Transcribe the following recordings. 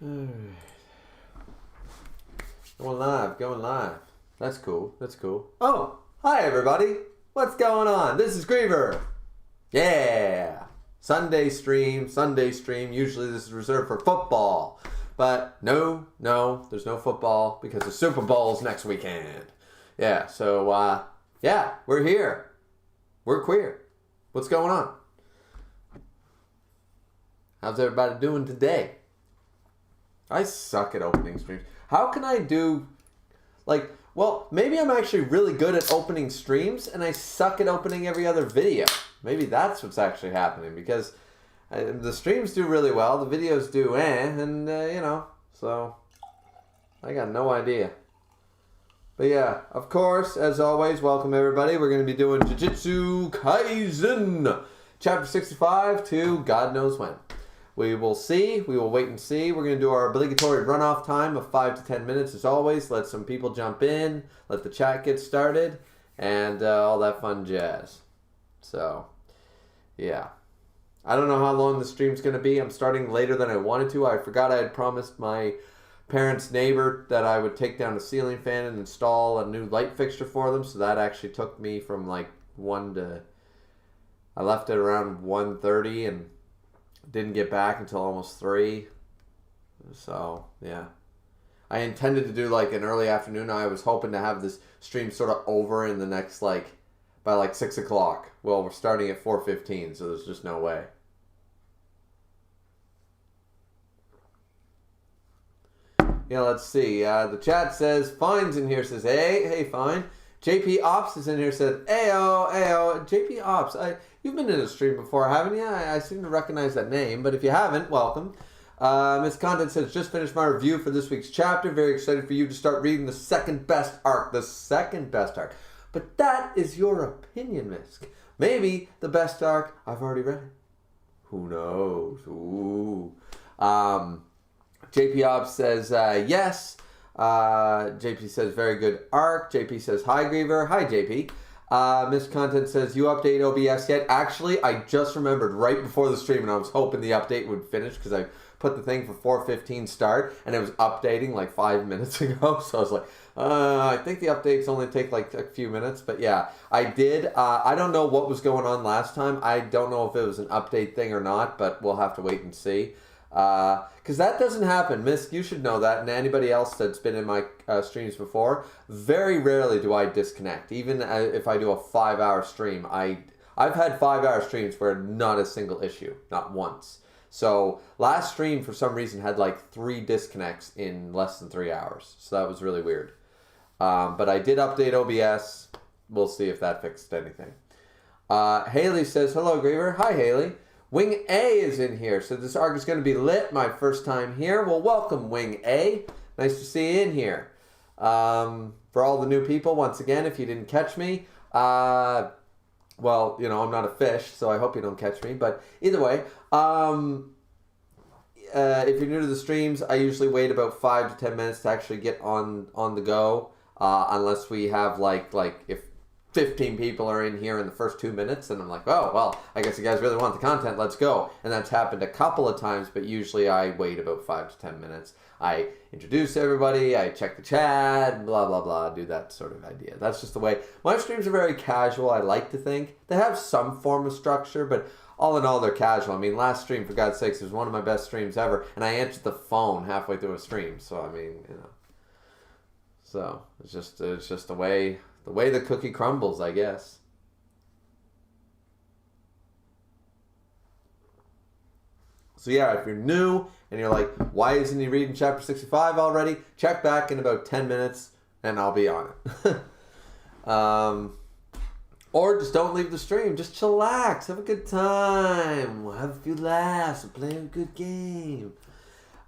Going live. That's cool. Oh, hi everybody. What's going on? This is Griever. Yeah. Sunday stream. Usually this is reserved for football. But no, there's no football because the Super Bowl's next weekend. Yeah, so, we're here. We're queer. What's going on? How's everybody doing today? I suck at opening streams. How can I do, maybe I'm actually really good at opening streams and I suck at opening every other video. Maybe that's what's actually happening because the streams do really well, the videos do so I got no idea. But yeah, of course, as always, welcome everybody. We're going to be doing Jujutsu Kaisen, Chapter 65 to God knows when. We will see. We will wait and see. We're going to do our obligatory runoff time of 5 to 10 minutes as always. Let some people jump in. Let the chat get started. And all that fun jazz. So, yeah. I don't know how long the stream's going to be. I'm starting later than I wanted to. I forgot I had promised my parents' neighbor that I would take down a ceiling fan and install a new light fixture for them. So that actually took me from I left it around 1:30 and didn't get back until almost 3. So, yeah. I intended to do an early afternoon. I was hoping to have this stream sort of over in the next by 6 o'clock. Well, we're starting at 4:15, so there's just no way. Yeah, let's see. The chat says, Fine's in here, says, hey, Fine. JP Ops is in here, said, Ayo. JP Ops, you've been in a stream before, haven't you? I seem to recognize that name, but if you haven't, welcome. Miss Content says, just finished my review for this week's chapter. Very excited for you to start reading the second best arc. But that is your opinion, Miss. Maybe the best arc, I've already read it. Who knows? Ooh. JP Ops says, yes. JP says, very good arc. JP says, hi, Griever. Hi, JP. Miss Content says, you update OBS yet? Actually, I just remembered right before the stream, and I was hoping the update would finish because I put the thing for 4:15 start, and it was updating 5 minutes ago. So I was like, I think the updates only take a few minutes. But yeah, I did. I don't know what was going on last time. I don't know if it was an update thing or not, but we'll have to wait and see. Because that doesn't happen. Miss, you should know that, and anybody else that's been in my streams before, very rarely do I disconnect. Even if I do a 5-hour stream, I've had 5-hour streams where not a single issue, not once. So last stream for some reason had 3 disconnects in less than 3 hours. So that was really weird. But I did update OBS. We'll see if that fixed anything. Haley says, hello, Griever. Hi, Haley. Wing A is in here, so this arc is going to be lit. My first time here. Well, welcome, Wing A. Nice to see you in here. For all the new people, once again, if you didn't catch me, I'm not a fish, so I hope you don't catch me. But either way, if you're new to the streams, I usually wait about 5 to 10 minutes to actually get on the go, unless we have if 15 people are in here in the first 2 minutes, and I'm like, oh, well, I guess you guys really want the content, let's go. And that's happened a couple of times, but usually I wait about 5 to 10 minutes. I introduce everybody, I check the chat, blah, blah, blah, do that sort of idea. That's just the way. My streams are very casual, I like to think. They have some form of structure, but all in all, they're casual. I mean, last stream, for God's sakes, was one of my best streams ever, and I answered the phone halfway through a stream, so I mean, So, it's just the way the cookie crumbles, I guess. So yeah, if you're new and you're like, why isn't he reading chapter 65 already? Check back in about 10 minutes and I'll be on it. Or just don't leave the stream. Just chillax. Have a good time. Have a few laughs. Play a good game.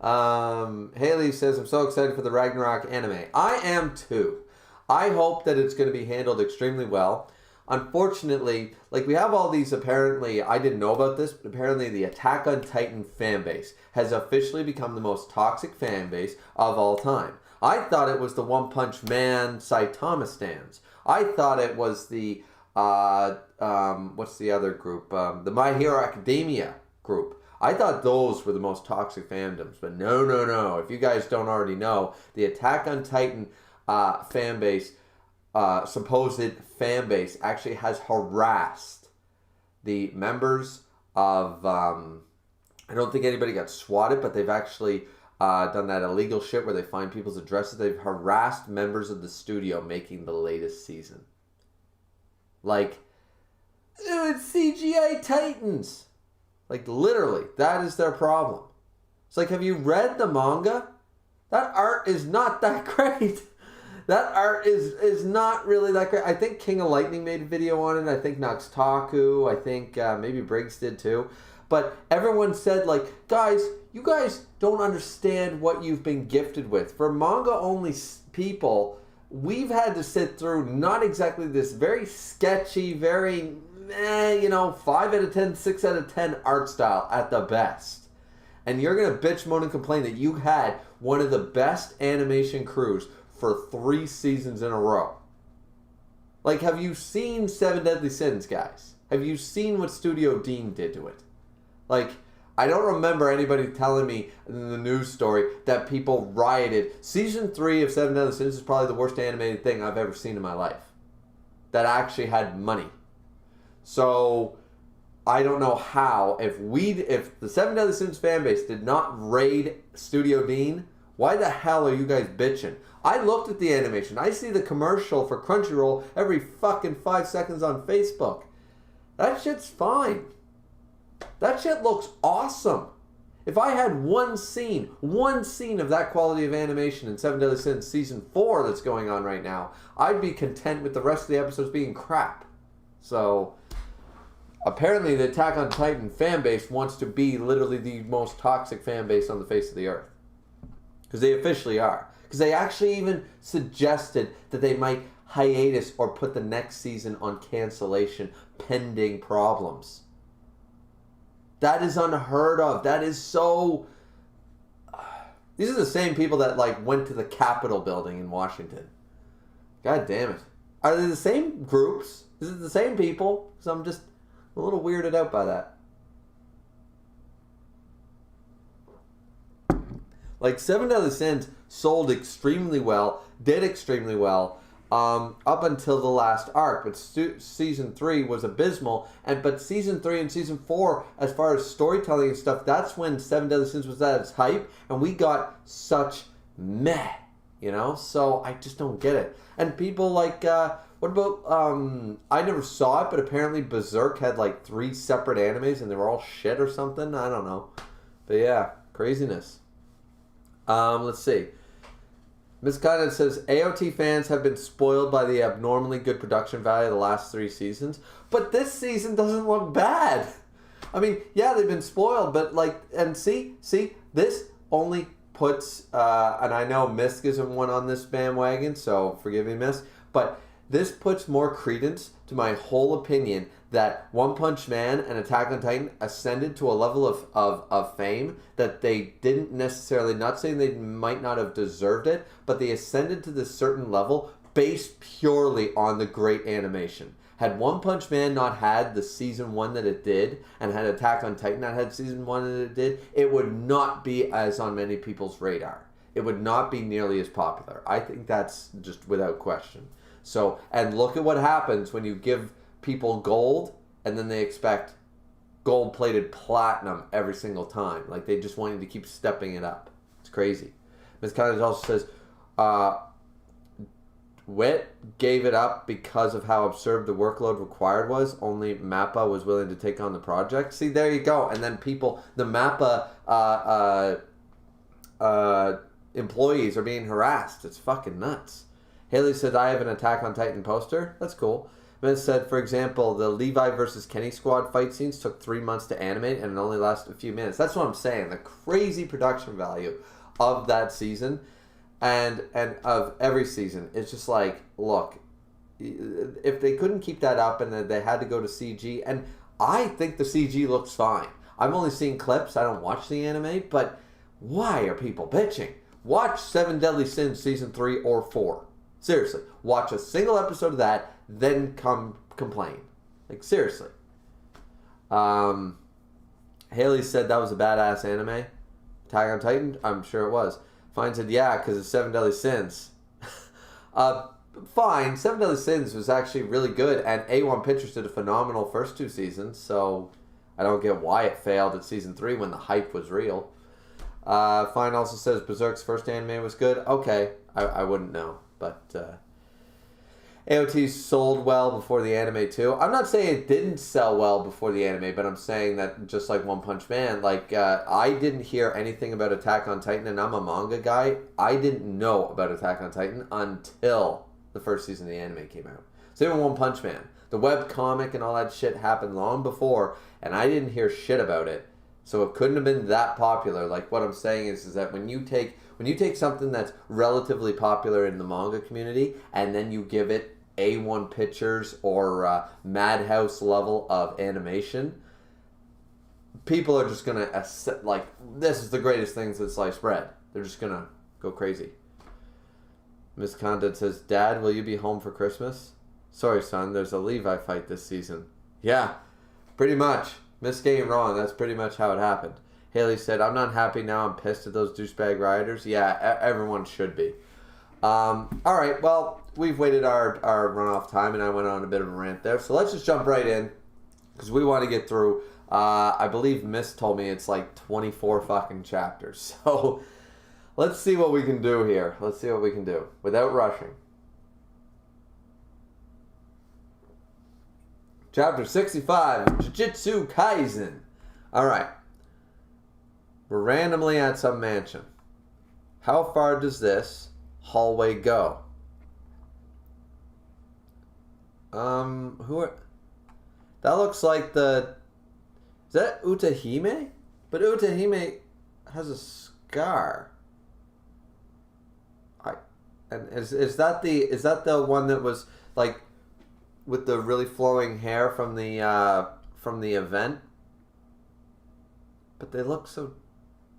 Haley says, I'm so excited for the Ragnarok anime. I am too. I hope that it's going to be handled extremely well. Unfortunately, we have all these apparently, I didn't know about this, but apparently the Attack on Titan fan base has officially become the most toxic fan base of all time. I thought it was the One Punch Man Saitama stans. I thought it was the, what's the other group? The My Hero Academia group. I thought those were the most toxic fandoms, but no. If you guys don't already know, the Attack on Titan fan base, supposed fan base, actually has harassed the members of, I don't think anybody got swatted, but they've actually done that illegal shit where they find people's addresses. They've harassed members of the studio making the latest season. Like, it's CGI Titans. Like, literally, that is their problem. It's like, have you read the manga? That art is not that great. That art is not really that great. I think King of Lightning made a video on it. I think Noxtaku. I think maybe Briggs did too. But everyone said, like, guys, you guys don't understand what you've been gifted with. For manga-only people, we've had to sit through not exactly this very sketchy, very, 5 out of 10, 6 out of 10 art style at the best. And you're going to bitch, moan, and complain that you had one of the best animation crews for 3 seasons in a row. Like, have you seen Seven Deadly Sins, guys? Have you seen what Studio Dean did to it? Like, I don't remember anybody telling me in the news story that people rioted. Season 3 of Seven Deadly Sins is probably the worst animated thing I've ever seen in my life. That actually had money. So, I don't know how, if the Seven Deadly Sins fan base did not raid Studio Dean, why the hell are you guys bitching? I looked at the animation. I see the commercial for Crunchyroll every fucking 5 seconds on Facebook. That shit's fine. That shit looks awesome. If I had one scene of that quality of animation in Seven Deadly Sins Season 4 that's going on right now, I'd be content with the rest of the episodes being crap. So, apparently the Attack on Titan fan base wants to be literally the most toxic fan base on the face of the earth. Because they officially are. Because they actually even suggested that they might hiatus or put the next season on cancellation pending problems. That is unheard of. That is so... These are the same people that went to the Capitol building in Washington. God damn it. Are they the same groups? Is it the same people? So I'm just a little weirded out by that. Like, Seven Deadly Sins sold extremely well, did extremely well, up until the last arc. But Season 3 was abysmal. But Season 3 and Season 4, as far as storytelling and stuff, that's when Seven Deadly Sins was at its hype. And we got such meh, So I just don't get it. And people like, what about, I never saw it, but apparently Berserk had 3 separate animes and they were all shit or something. I don't know. But yeah, craziness. Let's see. Ms. Conant says, AOT fans have been spoiled by the abnormally good production value of the last 3 seasons, but this season doesn't look bad. I mean, yeah, they've been spoiled, but and see, this only puts, and I know Misk isn't one on this bandwagon, so forgive me, Misk, but this puts more credence to my whole opinion that One Punch Man and Attack on Titan ascended to a level of fame that they didn't necessarily, not saying they might not have deserved it, but they ascended to this certain level based purely on the great animation. Had One Punch Man not had the Season 1 that it did, and had Attack on Titan not had Season 1 that it did, it would not be as on many people's radar. It would not be nearly as popular. I think that's just without question. So, and look at what happens when you give people gold and then they expect gold-plated platinum every single time. Like, they just want you to keep stepping it up. It's crazy. Ms. Conant also says, Wit gave it up because of how absurd the workload required was. Only Mappa was willing to take on the project. See, there you go. And then people, the Mappa employees are being harassed. It's fucking nuts. Haley said, I have an Attack on Titan poster. That's cool. Miz said, for example, the Levi versus Kenny squad fight scenes took 3 months to animate and it only lasted a few minutes. That's what I'm saying. The crazy production value of that season and of every season. It's just like, look, if they couldn't keep that up and then they had to go to CG, and I think the CG looks fine. I've only seen clips. I don't watch the anime, but why are people bitching? Watch Seven Deadly Sins Season 3 or 4. Seriously, watch a single episode of that, then come complain. Like, seriously. Haley Haley said that was a badass anime. Attack on Titan? I'm sure it was. Fine said, yeah, because it's Seven Deadly Sins. Fine. Seven Deadly Sins was actually really good, and A1 Pictures did a phenomenal first 2 seasons, so I don't get why it failed at season 3 when the hype was real. Fine also says Berserk's first anime was good. Okay, I wouldn't know, but AOT sold well before the anime too. I'm not saying it didn't sell well before the anime, but I'm saying that just like One Punch Man, like I didn't hear anything about Attack on Titan, and I'm a manga guy. I didn't know about Attack on Titan until the first season of the anime came out. Same with One Punch Man. The web comic and all that shit happened long before, and I didn't hear shit about it. So it couldn't have been that popular. Like what I'm saying is that when you take something that's relatively popular in the manga community and then you give it A1 Pictures or Madhouse level of animation, people are just gonna accept, like, this is the greatest thing since sliced bread. They're just gonna go crazy. Miss Condit says, Dad, will you be home for Christmas? Sorry, son, there's a Levi fight this season. Yeah, pretty much. Miss getting wrong, that's pretty much how it happened. Haley said, I'm not happy now, I'm pissed at those douchebag rioters. Yeah, everyone should be. Alright, well, we've waited our runoff time, and I went on a bit of a rant there. So let's just jump right in, because we want to get through. I believe Miss told me it's like 24 fucking chapters. So let's see what we can do here. Let's see what we can do without rushing. Chapter 65, Jujutsu Kaisen. Alright. We're randomly at some mansion. How far does this hallway go? That looks like the... Is that Utahime? But Utahime has a scar. And is that the one that was like with the really flowing hair from the event? But they look so...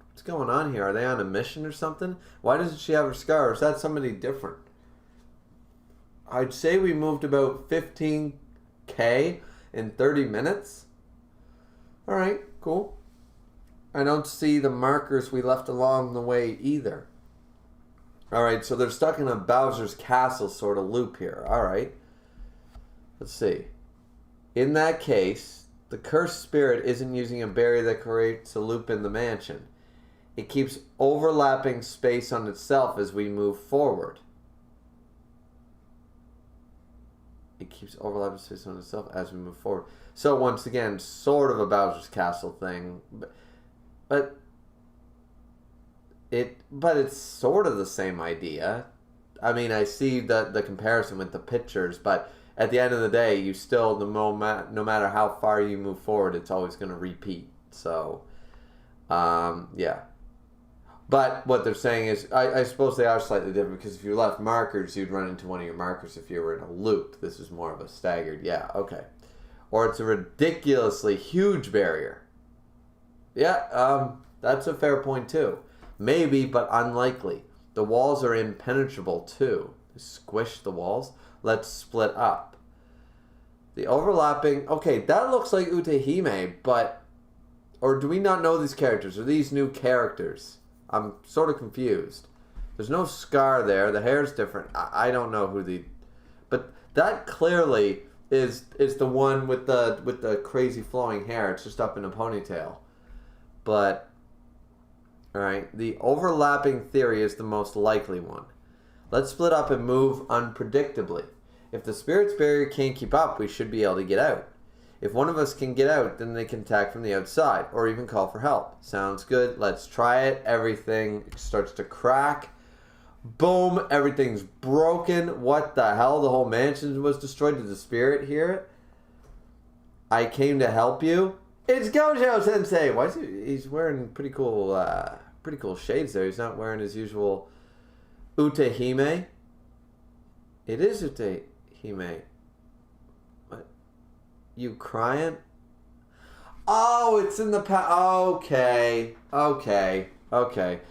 What's going on here? Are they on a mission or something? Why doesn't she have her scar? Or is that somebody different? I'd say we moved about 15K in 30 minutes. Alright, cool. I don't see the markers we left along the way either. Alright, so they're stuck in a Bowser's Castle sort of loop here. Alright. Let's see. In that case, the cursed spirit isn't using a barrier that creates a loop in the mansion. It keeps overlapping space on itself as we move forward. It keeps overlapping space on itself as we move forward. So once again, sort of a Bowser's Castle thing, but it's sort of the same idea. I mean, I see the comparison with the pictures, but at the end of the day, you still, no matter how far you move forward, it's always going to repeat. So, yeah. But what they're saying is, I suppose they are slightly different, because if you left markers, you'd run into one of your markers if you were in a loop. This is more of a staggered, yeah, okay. Or it's a ridiculously huge barrier. Yeah, that's a fair point too. Maybe, but unlikely. The walls are impenetrable too. Squish the walls. Let's split up. The overlapping... Okay, that looks like Utahime, but... Or do we not know these characters? Are these new characters? I'm sort of confused. There's no scar there. The hair's different. I don't know who the... But that clearly is the one with the crazy flowing hair. It's just up in a ponytail. But... Alright, the overlapping theory is the most likely one. Let's split up and move unpredictably. If the spirit's barrier can't keep up, we should be able to get out. If one of us can get out, then they can attack from the outside, or even call for help. Sounds good. Let's try it. Everything starts to crack. Boom. Everything's broken. What the hell? The whole mansion was destroyed. Did the spirit hear it? I came to help you. It's Gojo Sensei. Why is he's wearing pretty cool shades there. He's not wearing his usual Utahime. It is Utahime. What? You crying? Oh, it's in the past. Okay.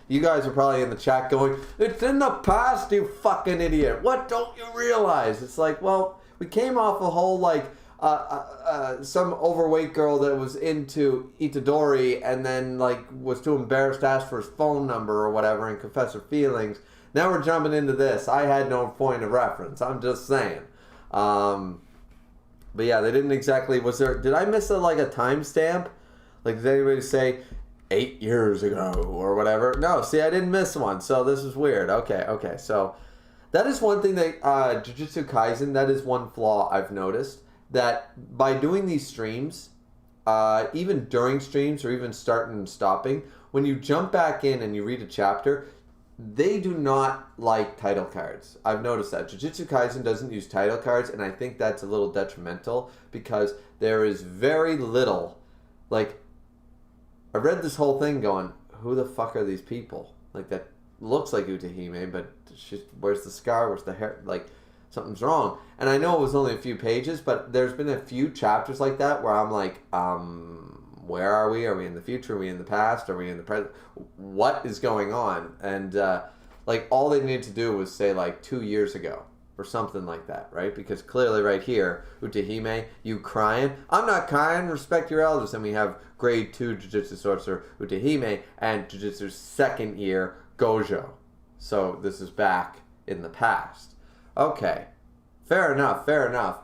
You guys are probably in the chat going, it's in the past, you fucking idiot. What don't you realize? It's like, well, we came off a whole, like, some overweight girl that was into Itadori and then like was too embarrassed to ask for his phone number or whatever and confess her feelings. Now we're jumping into this. I had no point of reference. I'm just saying. But yeah, they didn't exactly. Was there? Did I miss a timestamp? Like, did anybody say 8 years ago or whatever? No. See, I didn't miss one. So this is weird. Okay. So that is one thing that Jujutsu Kaisen. That is one flaw I've noticed. That by doing these streams, even during streams or even starting and stopping, when you jump back in and you read a chapter, they do not like title cards. I've noticed that. Jujutsu Kaisen doesn't use title cards, and I think that's a little detrimental because there is very little, like, I read this whole thing going, who the fuck are these people? Like, that looks like Utahime, but where's the scar? Where's the hair? Like, something's wrong. And I know it was only a few pages, but there's been a few chapters like that where I'm like, where are we? Are we in the future? Are we in the past? Are we in the present? What is going on? And like all they needed to do was say like 2 years ago or something like that, right? Because clearly right here, Utahime, you crying? I'm not crying. Respect your elders. And we have grade 2 Jujutsu Sorcerer Utahime and Jujutsu's second year Gojo. So this is back in the past. Okay, fair enough.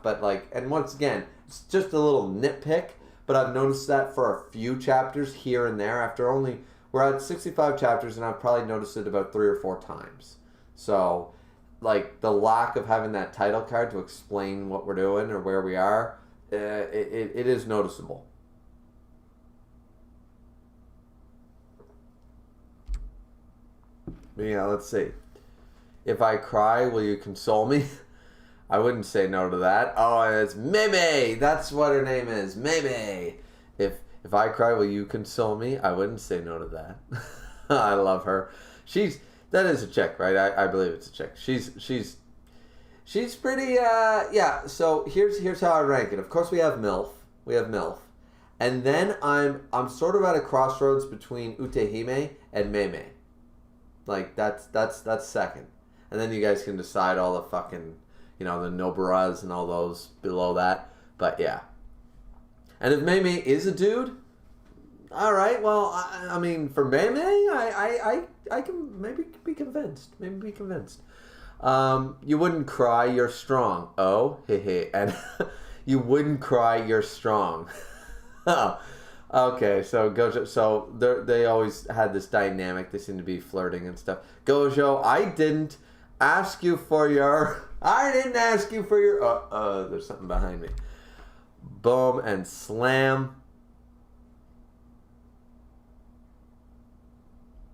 But like, and once again, it's just a little nitpick. But I've noticed that for a few chapters here and there. We're at 65 chapters, and I've probably noticed it about 3 or 4 times. So, like, the lack of having that title card to explain what we're doing or where we are, it is noticeable. But yeah, let's see. If I cry, will you console me? I wouldn't say no to that. Oh, it's Meme. That's what her name is, Meme. If I cry, will you console me? I wouldn't say no to that. I love her. That is a chick, right? I believe it's a chick. She's pretty. Yeah. So here's how I rank it. Of course, we have MILF. And then I'm sort of at a crossroads between Utahime and Meme. Like that's second. And then you guys can decide all the fucking, the Noburas and all those below that. But yeah. And if Meme is a dude, all right. Well, I mean, for Meme, I can maybe be convinced. You wouldn't cry, you're strong. Oh, hehe. And you wouldn't cry, you're strong. Oh. Okay, so Gojo, they always had this dynamic. They seem to be flirting and stuff. Gojo, I didn't ask you for your. There's something behind me. Boom and slam.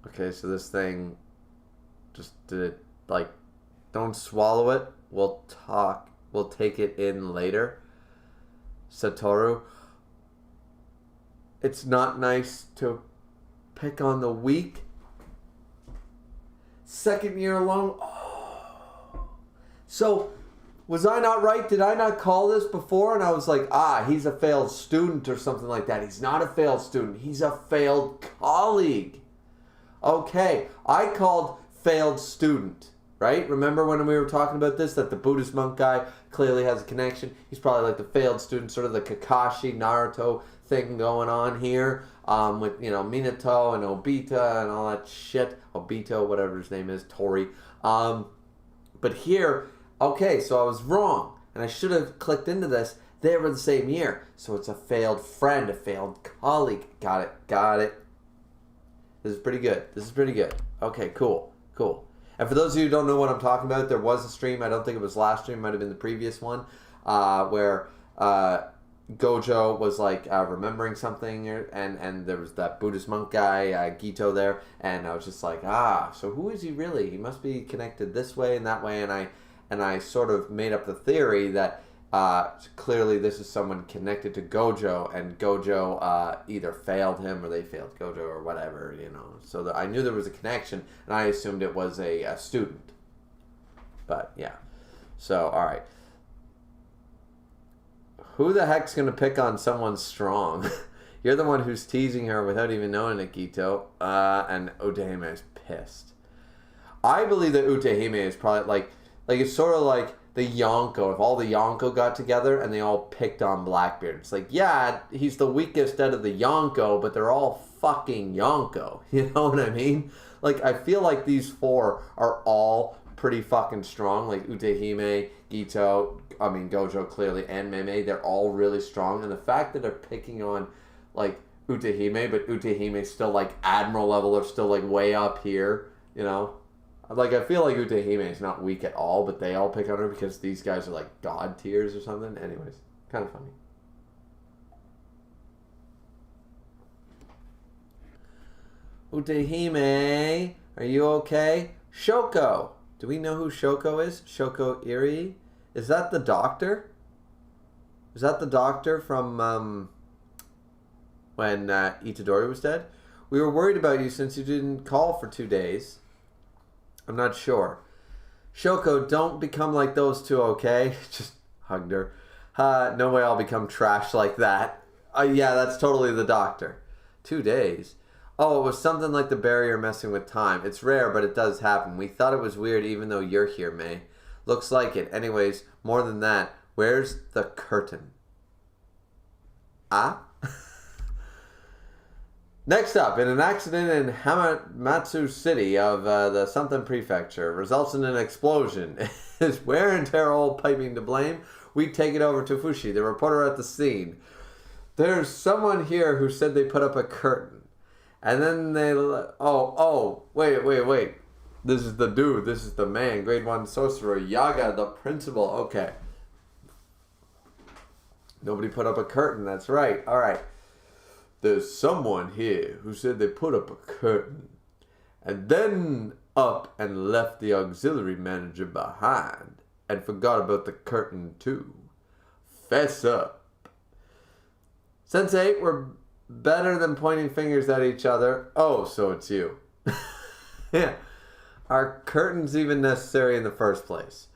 Okay, so this thing just did it like, don't swallow it. We'll talk. We'll take it in later. Satoru. It's not nice to pick on the weak. Second year alone. Oh. So, was I not right? Did I not call this before? And I was like, he's a failed student or something like that. He's not a failed student. He's a failed colleague. Okay, I called failed student, right? Remember when we were talking about this, that the Buddhist monk guy clearly has a connection. He's probably like the failed student, sort of the Kakashi, Naruto thing going on here, with Minato and Obita and all that shit. Obito, whatever his name is, Tori. But here, okay, so I was wrong, and I should have clicked into this. They were the same year, so it's a failed friend, a failed colleague. Got it. This is pretty good. Okay, cool. And for those of you who don't know what I'm talking about, there was a stream. I don't think it was last stream. It might have been the previous one, where Gojo was like remembering something, and there was that Buddhist monk guy, Gito, there, and I was just like, so who is he really? He must be connected this way and that way, and I sort of made up the theory that clearly this is someone connected to Gojo, and Gojo either failed him or they failed Gojo or whatever, So I knew there was a connection, and I assumed it was a student. But yeah, so all right. Who the heck's going to pick on someone strong? You're the one who's teasing her without even knowing it, Gito. And Utahime is pissed. I believe that Utahime is probably, like, Like, it's sort of like the Yonko. If all the Yonko got together and they all picked on Blackbeard. It's like, yeah, he's the weakest out of the Yonko, but they're all fucking Yonko. You know what I mean? Like, I feel like these four are all pretty fucking strong. Like, Utehime, Gojo clearly, and Meme. They're all really strong. And the fact that they're picking on, like, Utehime, but Utehime's still, like, admiral level or still, like, way up here, you know? Like, I feel like Utehime is not weak at all, but they all pick on her because these guys are, like, god tiers or something. Anyways, kind of funny. Utehime, are you okay? Shoko. Do we know who Shoko is? Shoko Iri? Is that the doctor? Is that the doctor from when Itadori was dead? We were worried about you since you didn't call for 2 days. I'm not sure. Shoko, don't become like those two, okay? Just hugged her. No way I'll become trash like that. Yeah, that's totally the doctor. 2 days? Oh, it was something like the barrier messing with time. It's rare, but it does happen. We thought it was weird even though you're here, May. Looks like it. Anyways, more than that, where's the curtain? Ah? Next up, in an accident in Hamamatsu City of the something prefecture results in an explosion. Is wear and tear all piping to blame? We take it over to Fushi, the reporter at the scene. There's someone here who said they put up a curtain. And then they... Wait. This is the dude. This is the man. Grade 1 sorcerer. Yaga, the principal. Okay. Nobody put up a curtain. That's right. All right. There's someone here who said they put up a curtain. And then up and left the auxiliary manager behind. And forgot about the curtain too. Fess up. Sensei, we're better than pointing fingers at each other. Oh, so it's you. Yeah. Are curtains even necessary in the first place?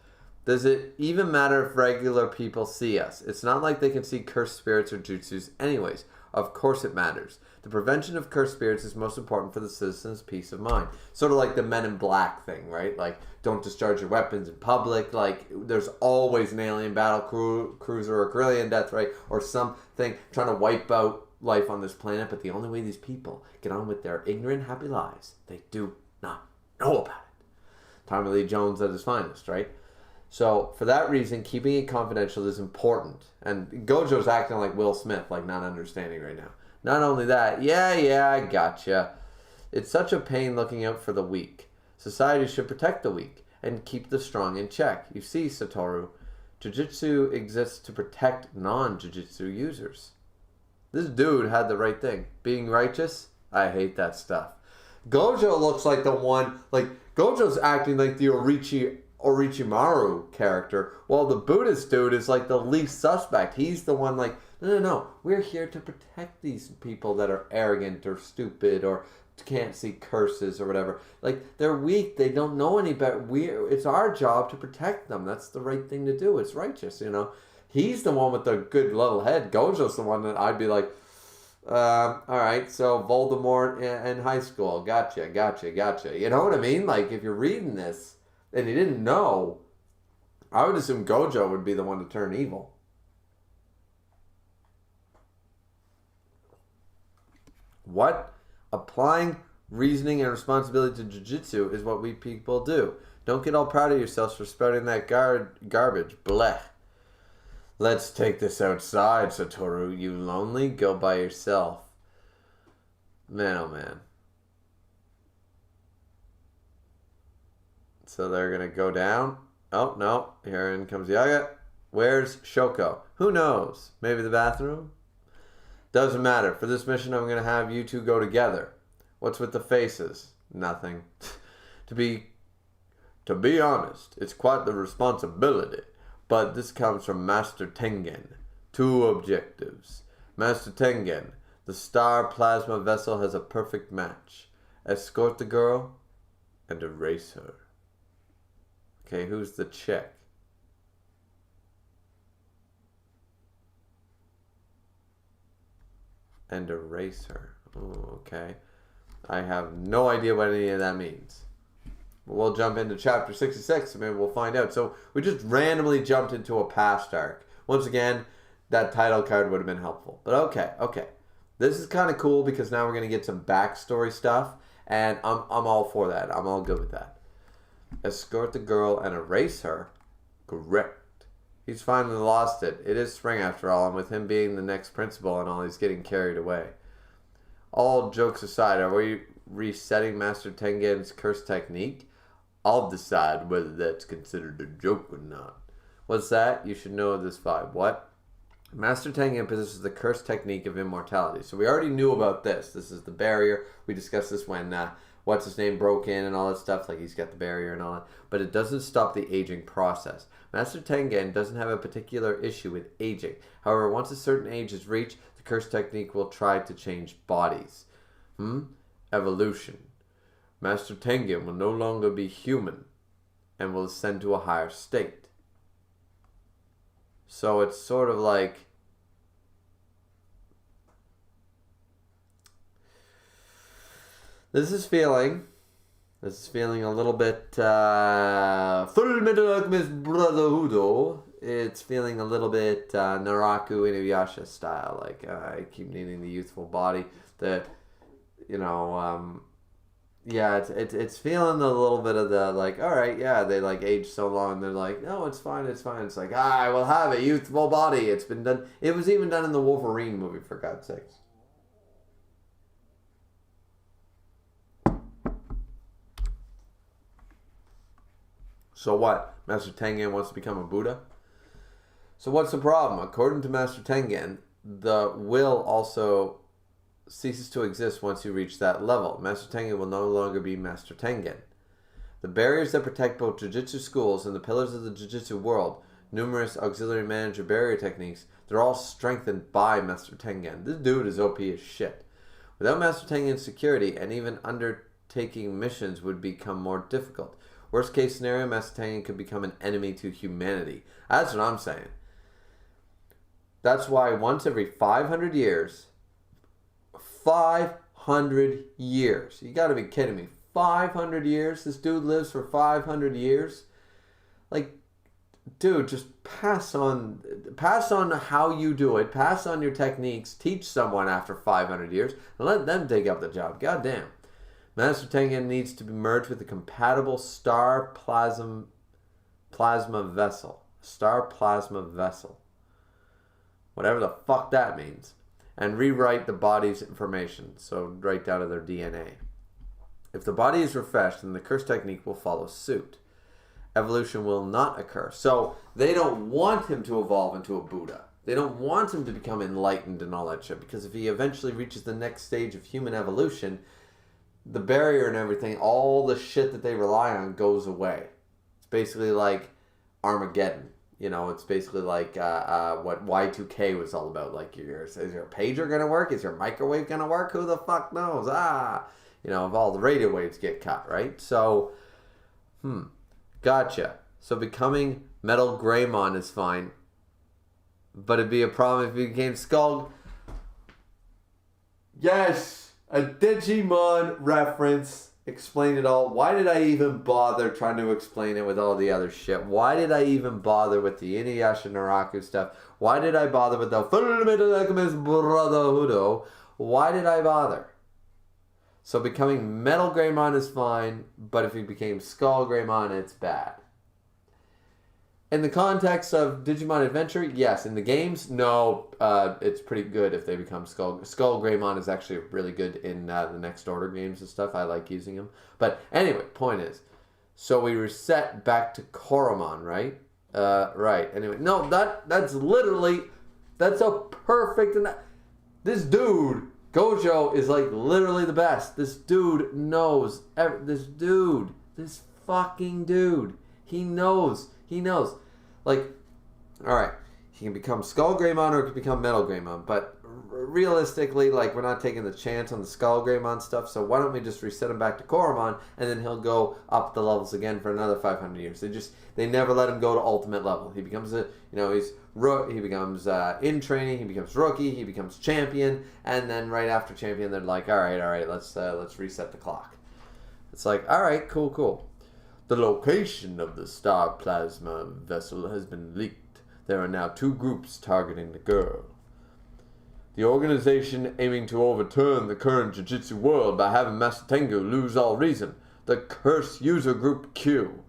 Does it even matter if regular people see us? It's not like they can see cursed spirits or jutsus anyways. Of course it matters. The prevention of cursed spirits is most important for the citizens' peace of mind. Sort of like the Men in Black thing, right? Like, don't discharge your weapons in public. Like, there's always an alien battle cruiser or Carillion death, right? Or something trying to wipe out life on this planet. But the only way these people get on with their ignorant, happy lives, they do not know about it. Tommy Lee Jones at his finest, right? So, for that reason, keeping it confidential is important. And Gojo's acting like Will Smith, like not understanding right now. Not only that, yeah, I gotcha. It's such a pain looking out for the weak. Society should protect the weak and keep the strong in check. You see, Satoru, Jujutsu exists to protect non-Jujutsu users. This dude had the right thing. Being righteous, I hate that stuff. Gojo looks like the one, like, Gojo's acting like the Orochimaru character, while the Buddhist dude is like the least suspect. He's the one like, no, we're here to protect these people that are arrogant or stupid or can't see curses or whatever. Like, they're weak, they don't know any better. It's our job to protect them. That's the right thing to do. It's righteous, you know. He's the one with the good level head. Gojo's the one that I'd be like, alright, so Voldemort in high school. Gotcha. You know what I mean? Like, if you're reading this and you didn't know, I would assume Gojo would be the one to turn evil. What? Applying reasoning and responsibility to Jujutsu is what we people do. Don't get all proud of yourselves for spouting that garbage. Blech. Let's take this outside, Satoru. You lonely? Go by yourself. Man, oh man. So they're going to go down. Oh, no. Here in comes Yaga. Where's Shoko? Who knows? Maybe the bathroom? Doesn't matter. For this mission, I'm going to have you two go together. What's with the faces? Nothing. To be honest, it's quite the responsibility. But this comes from Master Tengen. 2 objectives. Master Tengen, the star plasma vessel has a perfect match. Escort the girl and erase her. Okay, who's the chick? And erase her. Oh, okay. I have no idea what any of that means. We'll jump into chapter 66 and maybe we'll find out. So we just randomly jumped into a past arc. Once again, that title card would have been helpful. But okay. This is kind of cool because now we're going to get some backstory stuff. And I'm all for that. I'm all good with that. Escort the girl and erase her. Correct. He's finally lost it. It is spring after all. And with him being the next principal and all, he's getting carried away. All jokes aside, are we resetting Master Tengen's curse technique? I'll decide whether that's considered a joke or not. What's that? You should know this vibe. What? Master Tengen possesses the curse technique of immortality. So we already knew about this. This is the barrier. We discussed this when what's-his-name broke in and all that stuff. Like he's got the barrier and all that. But it doesn't stop the aging process. Master Tengen doesn't have a particular issue with aging. However, once a certain age is reached, the curse technique will try to change bodies. Evolution. Master Tengen will no longer be human and will ascend to a higher state. So it's sort of like this is feeling a little bit Full Metal Alchemist Brotherhood. It's feeling a little bit Naraku Inuyasha style. Like I keep needing the youthful body. It's feeling a little bit of the like, all right, yeah, they like age so long, they're like, no, it's fine. It's like, I will have a youthful body. It's been done. It was even done in the Wolverine movie, for God's sakes. So what? Master Tengen wants to become a Buddha? So what's the problem? According to Master Tengen, the will also ceases to exist once you reach that level. Master Tengen will no longer be Master Tengen. The barriers that protect both Jujutsu schools and the pillars of the Jujutsu world, numerous auxiliary manager barrier techniques, they're all strengthened by Master Tengen. This dude is OP as shit. Without Master Tengen's security, and even undertaking missions would become more difficult. Worst case scenario, Master Tengen could become an enemy to humanity. That's what I'm saying. That's why once every 500 years, 500 years. You gotta be kidding me. 500 years? This dude lives for 500 years? Like, dude, just pass on how you do it. Pass on your techniques. Teach someone after 500 years. And let them take up the job. God damn. Master Tengen needs to be merged with a compatible star plasma vessel. Star plasma vessel. Whatever the fuck that means. And rewrite the body's information, so right down to their DNA. If the body is refreshed, then the curse technique will follow suit. Evolution will not occur. So they don't want him to evolve into a Buddha. They don't want him to become enlightened and all that shit, because if he eventually reaches the next stage of human evolution, the barrier and everything, all the shit that they rely on goes away. It's basically like Armageddon. You know, it's basically like what Y2K was all about. Like, is your pager going to work? Is your microwave going to work? Who the fuck knows? You know, if all the radio waves get cut, right? So, gotcha. So becoming Metal Greymon is fine. But it'd be a problem if he became Skull. Yes! A Digimon reference. Explain it all. Why did I even bother trying to explain it with all the other shit? Why did I even bother with the Inuyasha Naraku stuff? Why did I bother with the Full Metal Alchemist Brotherhood? Why did I bother? So becoming Metal Greymon is fine, but if he became Skull Greymon, it's bad. In the context of Digimon Adventure, yes. In the games, no. It's pretty good if they become Skull. Skull Greymon is actually really good in the Next Order games and stuff. I like using them. But anyway, point is, so we reset back to Koromon, right? Right. Anyway, no, that's a perfect. This dude, Gojo, is like literally the best. This dude knows. This fucking dude. He knows. Like, alright, he can become Skull Greymon or he can become Metal Greymon, but realistically, like, we're not taking the chance on the Skull Greymon stuff, so why don't we just reset him back to Koromon, and then he'll go up the levels again for another 500 years. They never let him go to ultimate level. He becomes he becomes in training, he becomes rookie, he becomes champion, and then right after champion, they're like, alright, let's reset the clock. It's like, alright, cool. The location of the star plasma vessel has been leaked. There are now 2 groups targeting the girl. The organization aiming to overturn the current Jujutsu world by having Master Tengu lose all reason. The Curse User Group Q.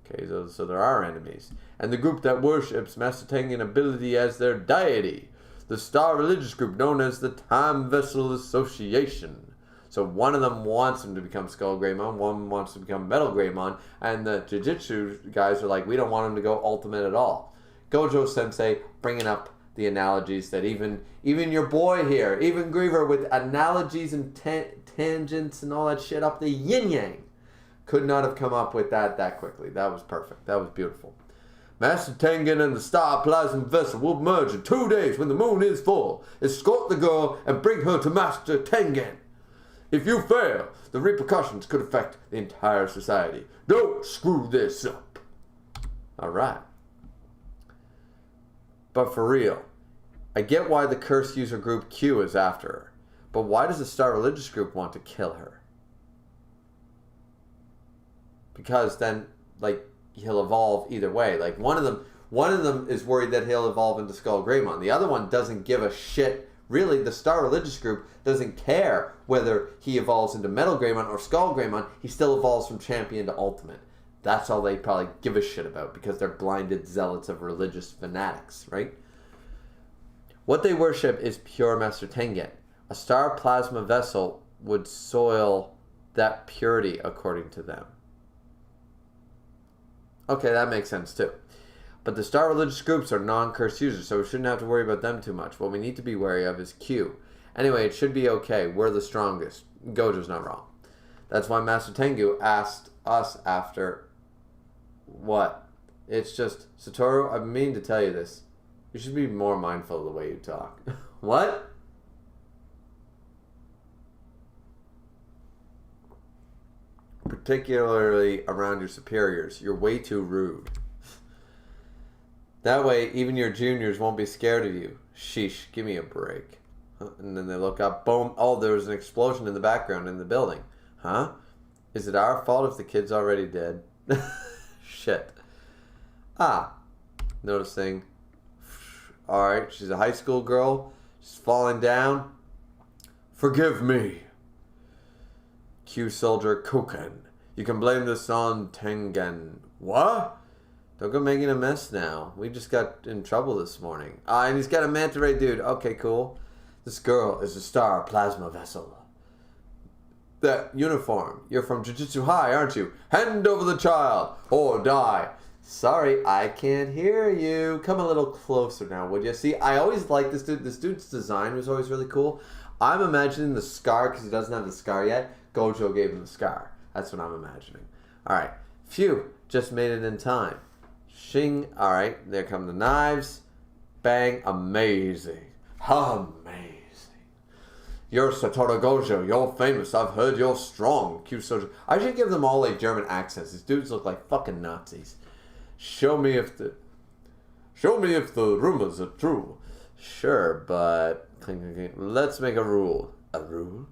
Okay, so there are enemies. And the group that worships Master Tengen ability as their deity. The Star Religious Group known as the Time Vessel Association. So one of them wants him to become Skull Greymon, one wants to become Metal Greymon, and the Jujutsu guys are like, we don't want him to go Ultimate at all. Gojo Sensei bringing up the analogies that even your boy here, even Griever with analogies and tangents and all that shit up the yin-yang, could not have come up with that quickly. That was perfect. That was beautiful. Master Tengen and the Star Plasma Vessel will merge in 2 days when the moon is full. Escort the girl and bring her to Master Tengen. If you fail, the repercussions could affect the entire society. Don't screw this up. Alright. But for real, I get why the Curse User Group Q is after her. But why does the Star Religious Group want to kill her? Because then, like, he'll evolve either way. Like, one of them is worried that he'll evolve into Skull Greymon. The other one doesn't give a shit. Really, the Star Religious Group doesn't care whether he evolves into Metal Greymon or Skull Greymon. He still evolves from Champion to Ultimate. That's all they probably give a shit about because they're blinded zealots of religious fanatics, right? What they worship is pure Master Tengen. A Star Plasma Vessel would soil that purity according to them. Okay, that makes sense too. But the Star Religious Groups are non-curse users, so we shouldn't have to worry about them too much. What we need to be wary of is Q. Anyway, it should be okay. We're the strongest. Gojo's not wrong. That's why Master Tengu asked us after... What? It's just... Satoru, I mean to tell you this. You should be more mindful of the way you talk. What? Particularly around your superiors. You're way too rude. That way, even your juniors won't be scared of you. Sheesh, give me a break. And then they look up, boom, oh, there was an explosion in the background in the building. Huh? Is it our fault if the kid's already dead? Shit. Noticing. Alright, she's a high school girl. She's falling down. Forgive me. Q Soldier Koken. You can blame this on Tengen. What? Don't go making a mess now. We just got in trouble this morning. And he's got a manta ray dude. Okay, cool. This girl is a Star Plasma Vessel. That uniform. You're from Jujutsu High, aren't you? Hand over the child or die. Sorry, I can't hear you. Come a little closer now, would you? See, I always liked this dude. This dude's design was always really cool. I'm imagining the scar, because he doesn't have the scar yet. Gojo gave him the scar. That's what I'm imagining. Alright. Phew. Just made it in time. Shing. Alright. There come the knives. Bang. Amazing. Amazing. You're Satoru Gojo. You're famous. I've heard you're strong. Q Soldier. I should give them all like German accents. These dudes look like fucking Nazis. Show me if the rumors are true. Sure, but let's make a rule. A rule?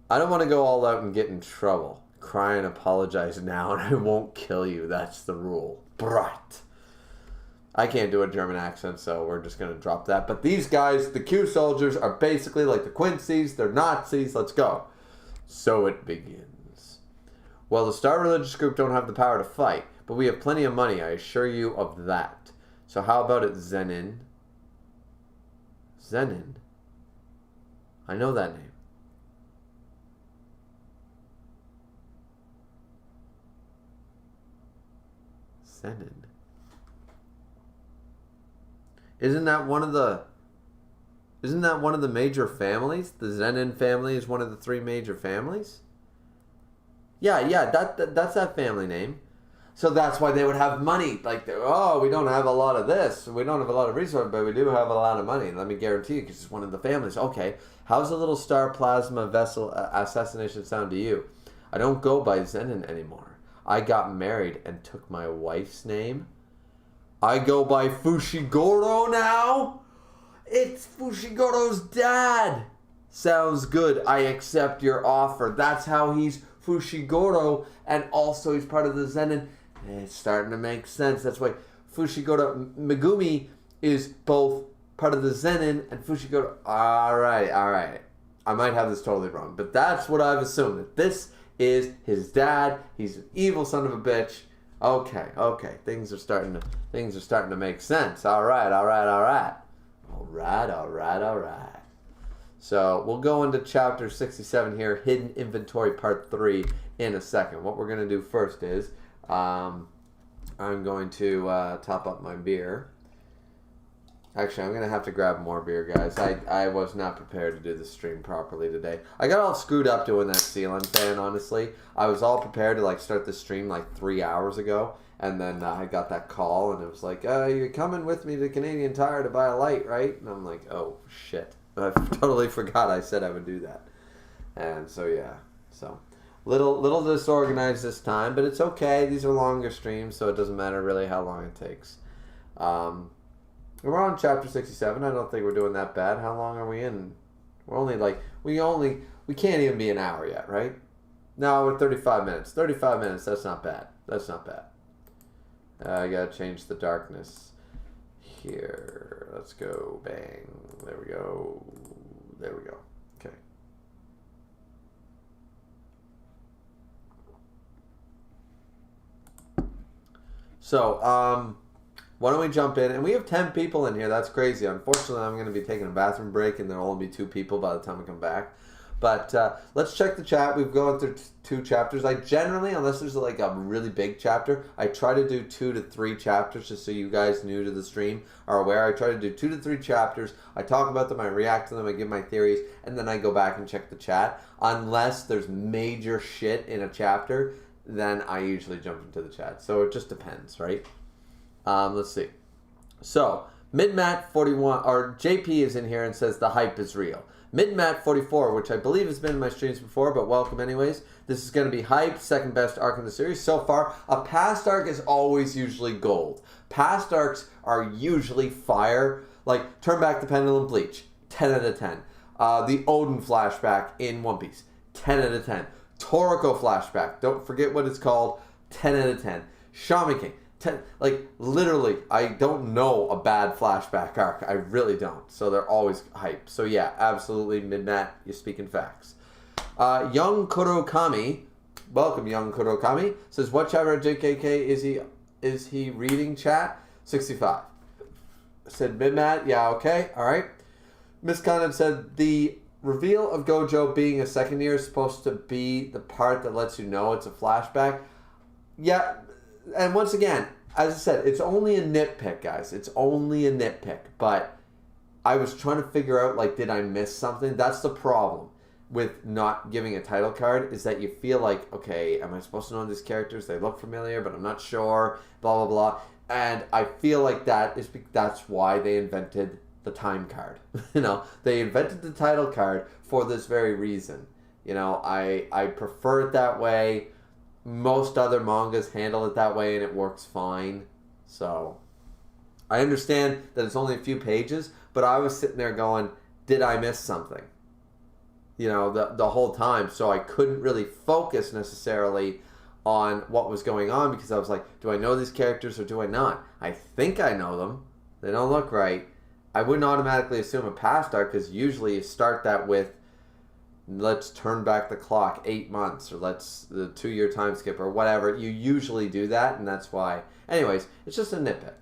I don't want to go all out and get in trouble. Cry and apologize now and I won't kill you. That's the rule. Brat. I can't do a German accent, so we're just going to drop that. But these guys, the Q soldiers, are basically like the Quincy's. They're Nazis. Let's go. So it begins. Well, the Star Religious Group don't have the power to fight, but we have plenty of money, I assure you of that. So how about it, Zenin? Zenin? I know that name. Zenin. Isn't that one of the major families? The Zenin family is one of the 3 major families? Yeah, that's that family name. So that's why they would have money. Like, we don't have a lot of this. We don't have a lot of resources, but we do have a lot of money. Let me guarantee you, because it's one of the families. Okay, how's a little Star Plasma Vessel assassination sound to you? I don't go by Zenin anymore. I got married and took my wife's name. I go by Fushiguro now? It's Fushigoro's dad. Sounds good. I accept your offer. That's how he's Fushiguro, and also he's part of the Zenin. It's starting to make sense. That's why Fushiguro Megumi is both part of the Zenin and Fushiguro. All right. I might have this totally wrong, but that's what I've assumed. That this is his dad. He's an evil son of a bitch. Okay. Things are starting to make sense. All right. So we'll go into chapter 67 here, Hidden Inventory Part 3, in a second. What we're going to do first is I'm going to top up my beer. Actually, I'm going to have to grab more beer, guys. I was not prepared to do the stream properly today. I got all screwed up doing that ceiling fan, honestly. I was all prepared to start the stream 3 hours ago. And then I got that call, and it was like, you're coming with me to Canadian Tire to buy a light, right? And I'm like, oh, shit. I totally forgot I said I would do that. And so, yeah. So, little disorganized this time, but it's okay. These are longer streams, so it doesn't matter really how long it takes. We're on chapter 67. I don't think we're doing that bad. How long are we in? We're only we can't even be an hour yet, right? No, we're 35 minutes. 35 minutes, that's not bad. I gotta change the darkness here. Let's go. Bang. There we go. Okay. So, why don't we jump in? And we have 10 people in here. That's crazy. Unfortunately, I'm going to be taking a bathroom break, and there'll only be 2 people by the time we come back. But let's check the chat. We've gone through 2 chapters. I generally, unless there's a really big chapter, I try to do 2 to 3 chapters, just so you guys new to the stream are aware. I try to do 2 to 3 chapters. I talk about them, I react to them, I give my theories, and then I go back and check the chat. Unless there's major shit in a chapter, then I usually jump into the chat. So it just depends, right? Let's see. So, MidMat41, or JP is in here and says the hype is real. MidMat44, which I believe has been in my streams before, but welcome anyways. This is going to be hype, second best arc in the series so far. A past arc is always usually gold. Past arcs are usually fire. Like, Turn Back the Pendulum, Bleach, 10 out of 10. The Odin flashback in One Piece, 10 out of 10. Toriko flashback, don't forget what it's called, 10 out of 10. Shaman King, 10, literally, I don't know a bad flashback arc. I really don't. So they're always hype. So yeah, absolutely, Midmat, you're speaking facts. Young Kurokami, welcome Young Kurokami, says, what chapter of JKK is he reading, chat? 65. Said Midmat, yeah, okay, alright. Miss Condon said, the reveal of Gojo being a second year is supposed to be the part that lets you know it's a flashback. Yeah. And once again, as I said, it's only a nitpick, guys. It's only a nitpick. But I was trying to figure out, did I miss something? That's the problem with not giving a title card, is that you feel like, okay, am I supposed to know these characters? They look familiar, but I'm not sure, blah, blah, blah. And I feel like that's why they invented the time card. They invented the title card for this very reason. I prefer it that way. Most other mangas handle it that way, and it works fine. So, I understand that it's only a few pages, but I was sitting there going, did I miss something? The whole time. So I couldn't really focus necessarily on what was going on, because I was like, do I know these characters or do I not? I think I know them. They don't look right. I wouldn't automatically assume a past arc, because usually you start that with, let's turn back the clock 8 months, or let's the 2-year time skip, or whatever. You usually do that, and that's why. Anyways, it's just a nitpick.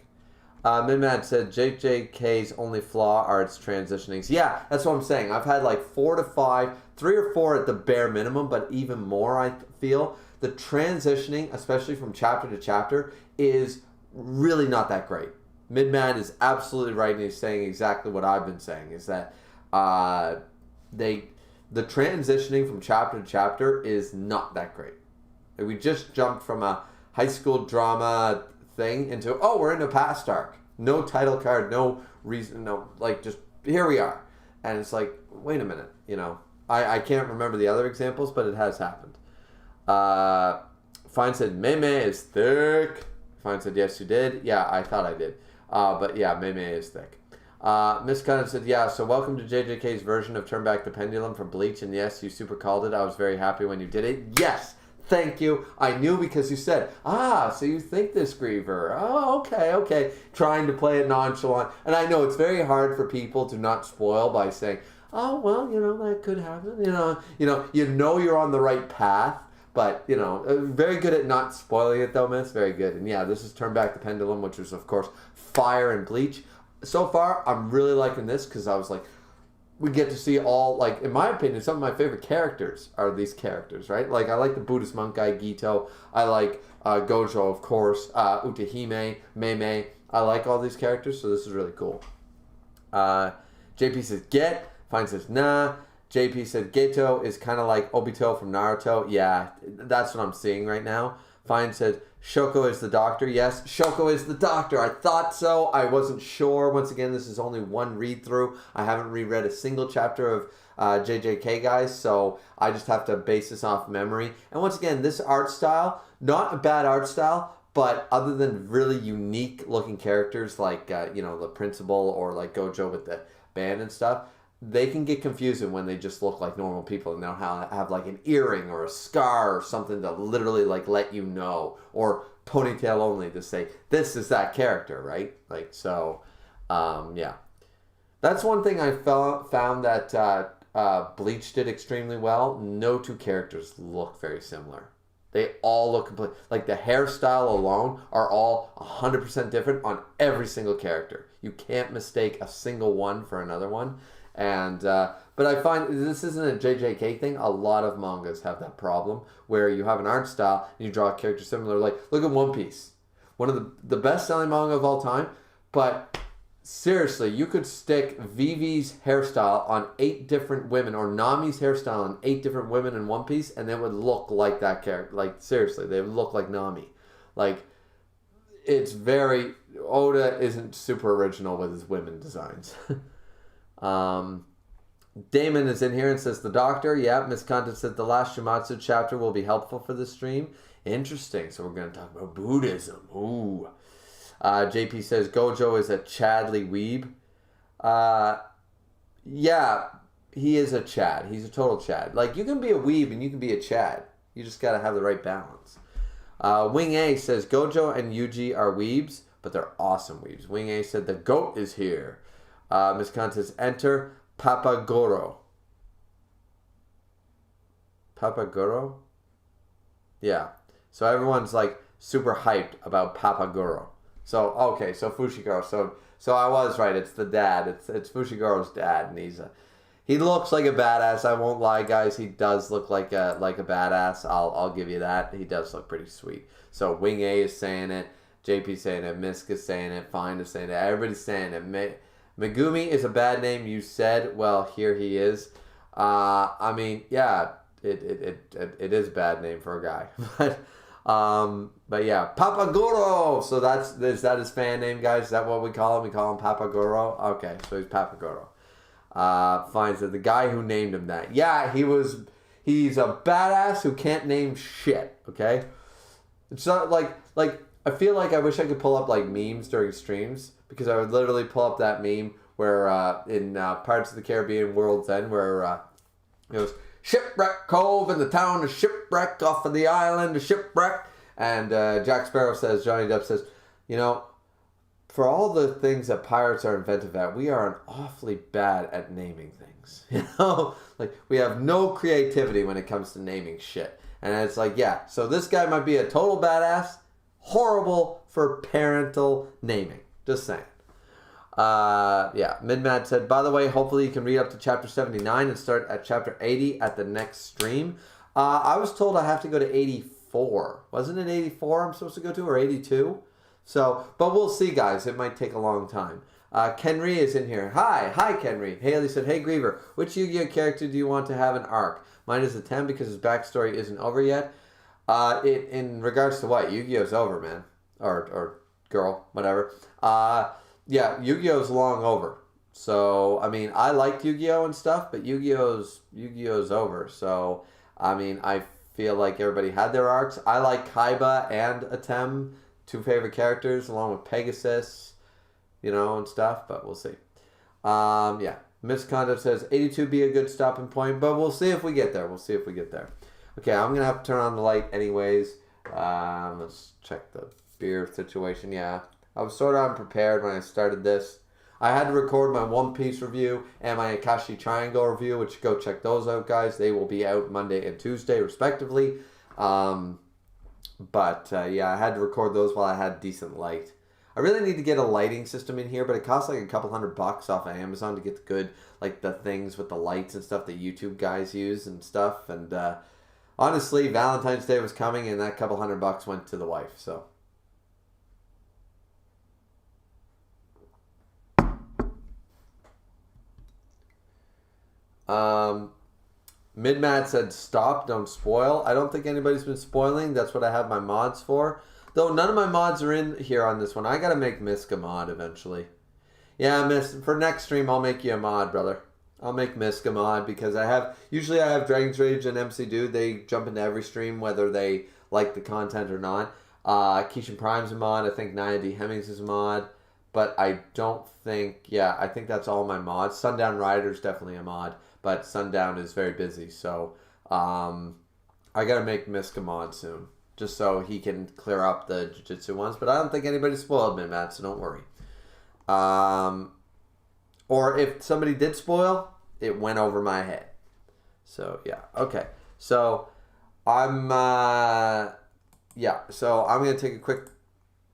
Midmad said JJK's only flaw are its transitionings. Yeah, that's what I'm saying. I've had 4 to 5, 3 or 4 at the bare minimum, but even more, I feel. The transitioning, especially from chapter to chapter, is really not that great. Midmad is absolutely right, and he's saying exactly what I've been saying, is that the transitioning from chapter to chapter is not that great. We just jumped from a high school drama thing into, we're in a past arc. No title card, no reason, just here we are. And it's like, wait a minute, I can't remember the other examples, but it has happened. Fine said, Meme is thick. Fine said, yes, you did. Yeah, I thought I did. But yeah, Meme is thick. Miss Cunningham said, yeah, so welcome to JJK's version of Turn Back the Pendulum from Bleach, and yes, you super called it. I was very happy when you did it. Yes! Thank you. I knew because you said, so you think this, Griever. Oh, okay. Trying to play it nonchalant. And I know it's very hard for people to not spoil by saying, oh, well, that could happen. You know you're on the right path, but, very good at not spoiling it, though, Miss. Very good. And yeah, this is Turn Back the Pendulum, which was, of course, fire and Bleach. So far, I'm really liking this because I was like, we get to see all, like, in my opinion, some of my favorite characters are these characters, right? Like, I like the Buddhist monk guy, Gito. I like Gojo, of course, Utahime, Mei. I like all these characters, so this is really cool. JP says, get. Fine says, nah. JP said, Geto is kind of like Obito from Naruto. Yeah, that's what I'm seeing right now. Fine said, Shoko is the doctor. Yes, Shoko is the doctor. I thought so. I wasn't sure. Once again, this is only one read-through. I haven't reread a single chapter of JJK, guys, so I just have to base this off memory. And once again, this art style, not a bad art style, but other than really unique-looking characters like, the principal or like Gojo with the band and stuff, they can get confusing when they just look like normal people and they'll have like an earring or a scar or something to literally like let you know, or ponytail only to say this is that character, right? Like, so yeah, that's one thing I found that Bleach did extremely well. No two characters look very similar. They all look complete. Like, the hairstyle alone are all 100% different on every single character. You can't mistake a single one for another one. And but I find this isn't a JJK thing. A lot of mangas have that problem where you have an art style and you draw a character similar. Like, look at One Piece, one of the best-selling manga of all time. But seriously, you could stick Vivi's hairstyle on 8 different women, or Nami's hairstyle on 8 different women in One Piece, and it would look like that character. Like, seriously, they would look like Nami. Like, it's very... Oda isn't super original with his women designs. Damon is in here and says, the doctor. Yeah, Miss Content said the last Shumatsu chapter will be helpful for the stream. Interesting. So we're going to talk about Buddhism. Ooh. JP says Gojo is a Chadly weeb. Yeah, he is a Chad. He's a total Chad. Like, you can be a weeb and you can be a Chad. You just got to have the right balance. Wing A says Gojo and Yuji are weebs, but they're awesome weebs. Wing A said the goat is here. Miss Khan says, enter Papagoro. Papagoro? Yeah. So everyone's like super hyped about Papagoro. So, okay, so Fushiguro. So I was right. It's the dad. It's Fushiguro's dad, and he looks like a badass. I won't lie, guys. He does look like a badass. I'll give you that. He does look pretty sweet. So Wing A is saying it. JP saying it. Misk is saying it. Fine is saying it. Everybody's saying it. Megumi is a bad name, you said. Well, here he is. I mean, yeah, it is a bad name for a guy. But yeah, Papagoro. So is that his fan name, guys? Is that what we call him? We call him Papagoro. Okay, so he's Papagoro. Finds that the guy who named him that. Yeah, he's a badass who can't name shit. Okay, it's not like I feel like I wish I could pull up like memes during streams, because I would literally pull up that meme where in Pirates of the Caribbean World's End, where it goes, Shipwreck Cove in the town of Shipwreck off of the island of Shipwreck. And Jack Sparrow says, Johnny Depp says, for all the things that pirates are inventive at, we are awfully bad at naming things. Like, we have no creativity when it comes to naming shit. And it's like, yeah, so this guy might be a total badass, horrible for parental naming. Just saying. Yeah, Midmad said, by the way, hopefully you can read up to chapter 79 and start at chapter 80 at the next stream. I was told I have to go to 84. Wasn't it 84 I'm supposed to go to, or 82? So, but we'll see, guys. It might take a long time. Kenry is in here. Hi Kenry. Haley said, hey Griever, which Yu-Gi-Oh character do you want to have an arc? Mine is a 10 because his backstory isn't over yet. In regards to what? Yu-Gi-Oh's over, man. Or girl, whatever. Yeah, Yu-Gi-Oh's long over. So, I mean, I liked Yu-Gi-Oh and stuff, but Yu-Gi-Oh's over. So, I mean, I feel like everybody had their arcs. I like Kaiba and Atem, 2 favorite characters, along with Pegasus, and stuff, but we'll see. Yeah. Misconduct says 82 be a good stopping point, but we'll see if we get there. We'll see if we get there. Okay, I'm going to have to turn on the light anyways. Let's check the beer situation. Yeah, I was sort of unprepared when I started this. I had to record my One Piece review and my Akashi Triangle review, which go check those out, guys. They will be out Monday and Tuesday, respectively. Yeah, I had to record those while I had decent light. I really need to get a lighting system in here, but it costs like a couple $100 off of Amazon to get the good, like the things with the lights and stuff that YouTube guys use and stuff. And honestly, Valentine's Day was coming, and that couple $100 went to the wife. So. Midmat said, stop, don't spoil. I don't think anybody's been spoiling. That's what I have my mods for. Though none of my mods are in here on this one. I gotta make Misk a mod eventually. Yeah, Miss, for next stream, I'll make you a mod, brother. I'll make Misk a mod because usually I have Dragon's Rage and MC Dude. They jump into every stream whether they like the content or not. Keishan Prime's a mod. I think Nia D. Hemmings is a mod. But I don't think, I think that's all my mods. Sundown Rider's definitely a mod. But Sundown is very busy, so I gotta make Misk a mod soon, just so he can clear up the Jujutsu ones. But I don't think anybody spoiled me, Matt, so don't worry. Or if somebody did spoil, it went over my head. So yeah, okay. So I'm gonna take a quick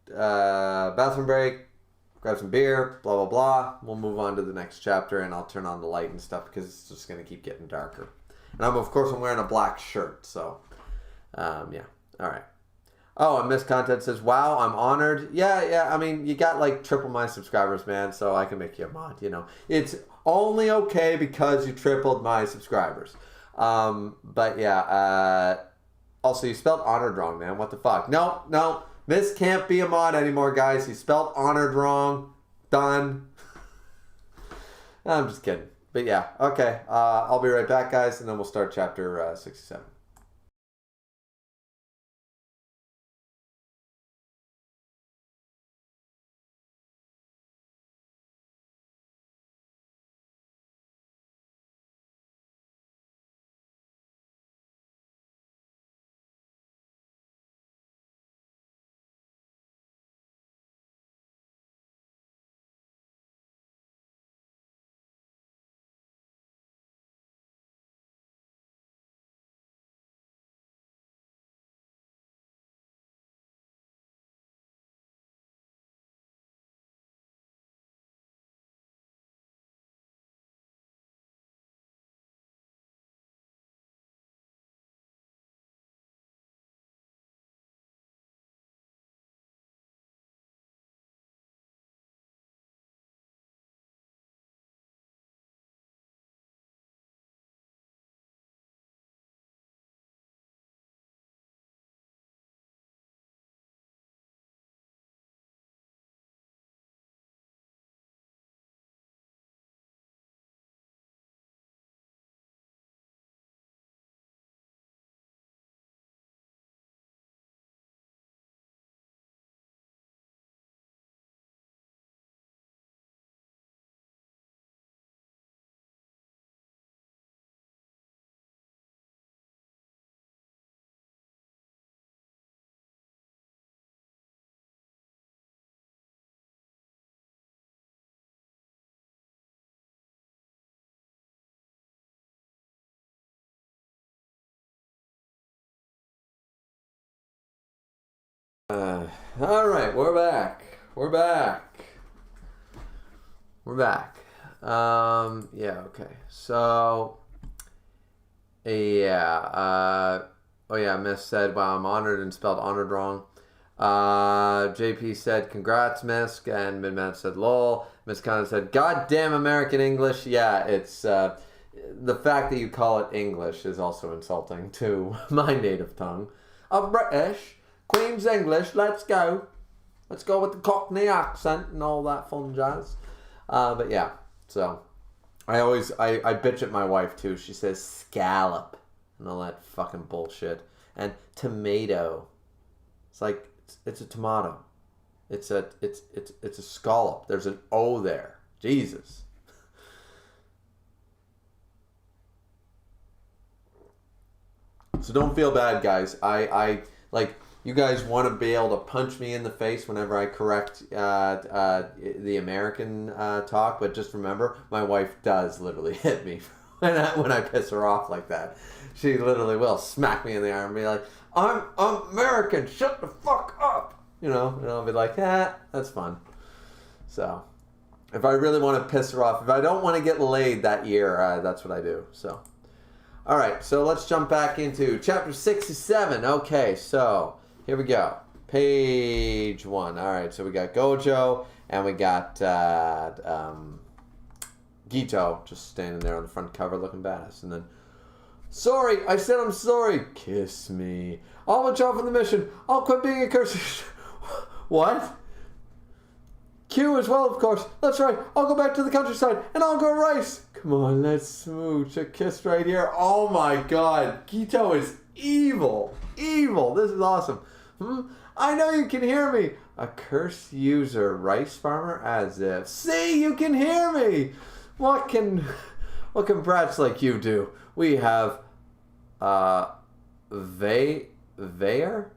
bathroom break. Grab some beer, blah, blah, blah. We'll move on to the next chapter, and I'll turn on the light and stuff because it's just going to keep getting darker. And I'm wearing a black shirt, so, yeah. All right. Oh, and Miss Content says, wow, I'm honored. Yeah, I mean, you got like triple my subscribers, man, so I can make you a mod, you know. It's only okay because you tripled my subscribers. But yeah, also, you spelled honored wrong, man. What the fuck? No. Miss can't be a mod anymore, guys. He spelled honored wrong. Done. I'm just kidding. But yeah, okay. I'll be right back, guys, and then we'll start chapter 67. All right, we're back. Okay. So, Miss said, wow, I'm honored and spelled honored wrong. JP said, congrats, Misk, and Midman said, lol. Miss Connor said, goddamn American English. Yeah, it's, the fact that you call it English is also insulting to my native tongue. I'm British. Queen's English, let's go. Let's go with the Cockney accent and all that fun jazz. But yeah, so I bitch at my wife too. She says scallop and all that fucking bullshit. And tomato. It's like it's a tomato. It's a scallop. There's an O there. Jesus. So don't feel bad, guys. I like, you guys want to be able to punch me in the face whenever I correct the American talk, but just remember, my wife does literally hit me when I piss her off like that. She literally will smack me in the arm and be like, I'm American, shut the fuck up. You know, and I'll be like, that's fun. So, if I really want to piss her off, if I don't want to get laid that year, that's what I do. So, all right, so let's jump back into chapter 67. Okay, so here we go. Page 1. All right, so we got Gojo and we got Gito just standing there on the front cover looking badass. And then, sorry, I said I'm sorry. Kiss me. I'll withdraw from the mission. I'll quit being a curse. What? Q as well, of course. That's right. I'll go back to the countryside and I'll go rice. Come on, let's smooch a kiss right here. Oh my god. Gito is evil. Evil. This is awesome. I know you can hear me. A curse user, rice farmer, as if. See, you can hear me. What can brats like you do? We have Vader?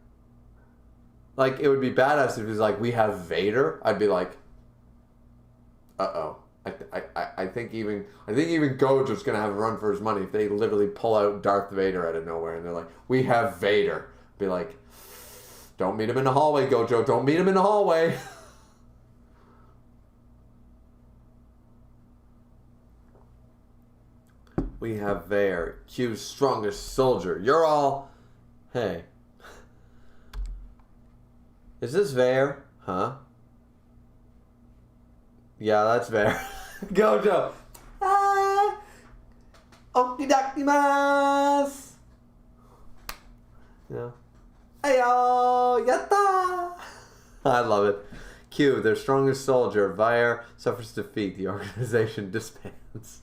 Like, it would be badass if it was like, we have Vader. I'd be like, uh-oh. I think even Gojo's gonna have a run for his money if they literally pull out Darth Vader out of nowhere and they're like, we have Vader. Be like, don't meet him in the hallway, Gojo. Don't meet him in the hallway. We have Vader, Q's strongest soldier. You're all... Hey. Is this Vader? Huh? Yeah, that's Vader. Gojo. Ah! Okidakimasu! Yeah. Ayo! Yatta! I love it. Q, their strongest soldier, Vader, suffers defeat. The organization disbands.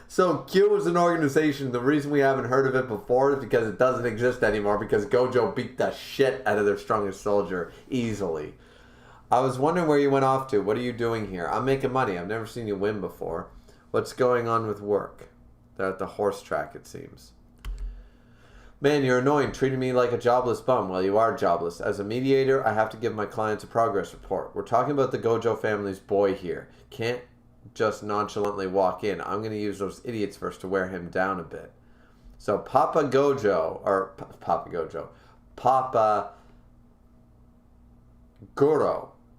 So Q is an organization. The reason we haven't heard of it before is because it doesn't exist anymore, because Gojo beat the shit out of their strongest soldier easily. I was wondering where you went off to. What are you doing here? I'm making money. I've never seen you win before. What's going on with work? They're at the horse track, it seems. Man, you're annoying, treating me like a jobless bum. Well, you are jobless. As a mediator, I have to give my clients a progress report. We're talking about the Gojo family's boy here. Can't just nonchalantly walk in. I'm going to use those idiots first to wear him down a bit. So Papa Goro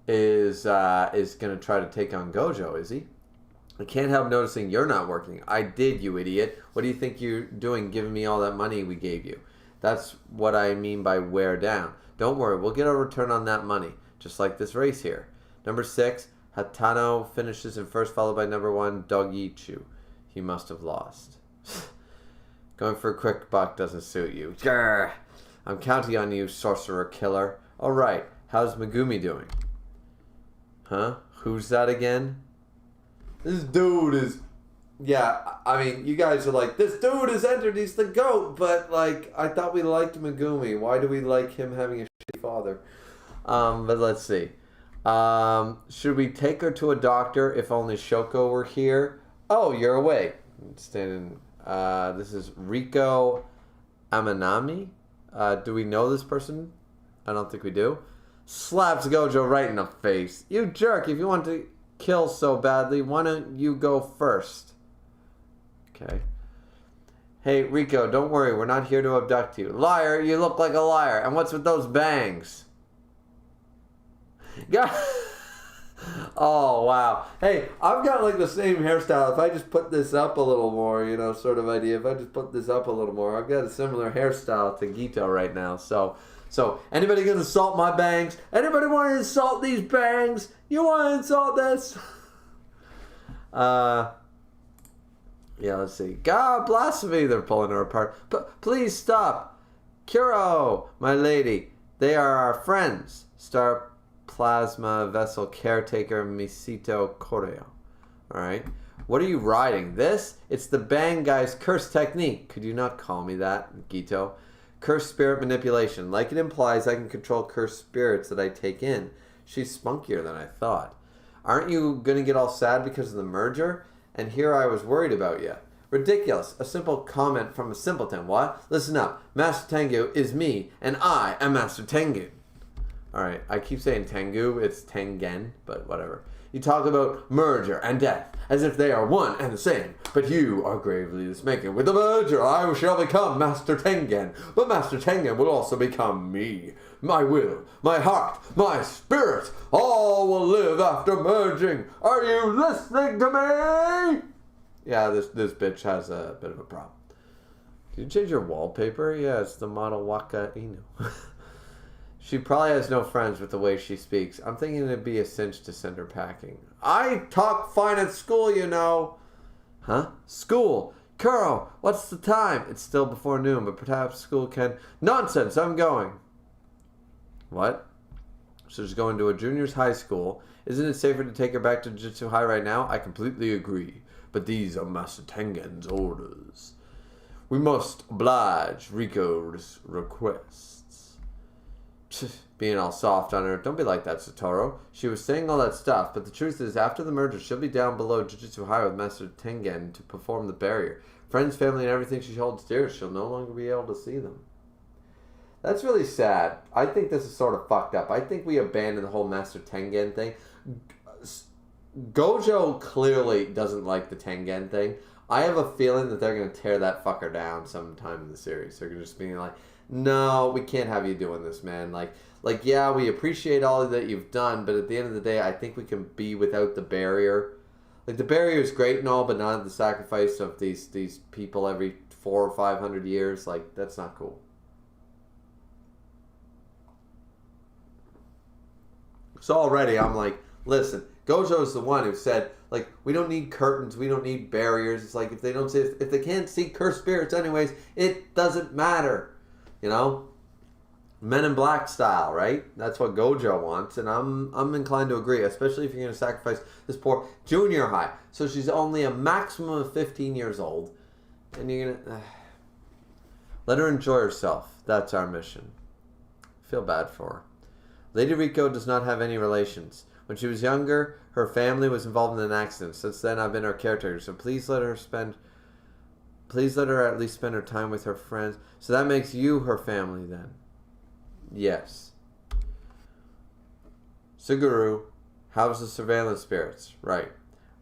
is going to try to take on Gojo, is he? I can't help noticing you're not working. I did, you idiot. What do you think you're doing giving me all that money we gave you? That's what I mean by wear down. Don't worry, we'll get a return on that money, just like this race here. Number 6, Hatano finishes in first, followed by number 1, Dogichu. He must have lost. Going for a quick buck doesn't suit you. Grr. I'm counting on you, sorcerer killer. Alright, how's Megumi doing? Huh? Who's that again? This dude is... Yeah, I mean, you guys are like, this dude has entered, he's the GOAT, but, like, I thought we liked Megumi. Why do we like him having a shitty father? But let's see. Should we take her to a doctor if only Shoko were here? Oh, you're awake. Standing. This is Riko Amanami. Do we know this person? I don't think we do. Slaps Gojo right in the face. You jerk, if you want to kill so badly, why don't you go first? Okay. Hey, Riko, don't worry. We're not here to abduct you. Liar, you look like a liar. And what's with those bangs? Oh, wow. Hey, I've got like the same hairstyle. If I just put this up a little more, you know, sort of idea. If I just put this up a little more, I've got a similar hairstyle to Gito right now. So anybody gonna insult my bangs? Anybody want to insult these bangs? You want to insult this? Yeah, let's see. God, blasphemy! They're pulling her apart. Please stop. Kuro, my lady. They are our friends. Star Plasma Vessel Caretaker Misito Koreo. Alright. What are you riding? This? It's the Bang Guy's curse technique. Could you not call me that, Gito? Curse spirit manipulation. Like it implies, I can control cursed spirits that I take in. She's spunkier than I thought. Aren't you going to get all sad because of the merger? And here I was worried about you. Ridiculous. A simple comment from a simpleton. What? Listen up. Master Tengu is me, and I am Master Tengu. Alright, I keep saying Tengu. It's Tengen, but whatever. You talk about merger and death as if they are one and the same, but you are gravely dismaking. With the merger, I shall become Master Tengen, but Master Tengen will also become me. My will, my heart, my spirit, all will live after merging. Are you listening to me? Yeah, this bitch has a bit of a problem. Did you change your wallpaper? Yeah, it's the model Waka Inu. She probably has no friends with the way she speaks. I'm thinking it'd be a cinch to send her packing. I talk fine at school, you know. Huh? School? Kuro, what's the time? It's still before noon, but perhaps school can... Nonsense, I'm going. What? So she's going to a junior's high school. Isn't it safer to take her back to Jujutsu High right now? I completely agree. But these are Master Tengen's orders. We must oblige Riko's requests. Being all soft on her. Don't be like that, Satoru. She was saying all that stuff, but the truth is, after the merger, she'll be down below Jujutsu High with Master Tengen to perform the barrier. Friends, family, and everything she holds dear, she'll no longer be able to see them. That's really sad. I think this is sort of fucked up. I think we abandoned the whole Master Tengen thing. Gojo clearly doesn't like the Tengen thing. I have a feeling that they're going to tear that fucker down sometime in the series. They're going to just be like, no, we can't have you doing this, man. Like, yeah, we appreciate all that you've done, but at the end of the day, I think we can be without the barrier. Like, the barrier is great and all, but not at the sacrifice of these people every 400 or 500 years. Like, that's not cool. So already I'm like, listen, Gojo's the one who said, like, we don't need curtains, we don't need barriers. It's like, if they can't see cursed spirits anyways, it doesn't matter. You know? Men in Black style, right? That's what Gojo wants, and I'm inclined to agree, especially if you're going to sacrifice this poor junior high. So she's only a maximum of 15 years old, and you're going to... let her enjoy herself. That's our mission. I feel bad for her. Lady Riko does not have any relations. When she was younger, her family was involved in an accident. Since then, I've been her caretaker, so please let her at least spend her time with her friends. So that makes you her family then. Yes. Suguru, how's the surveillance spirits? Right.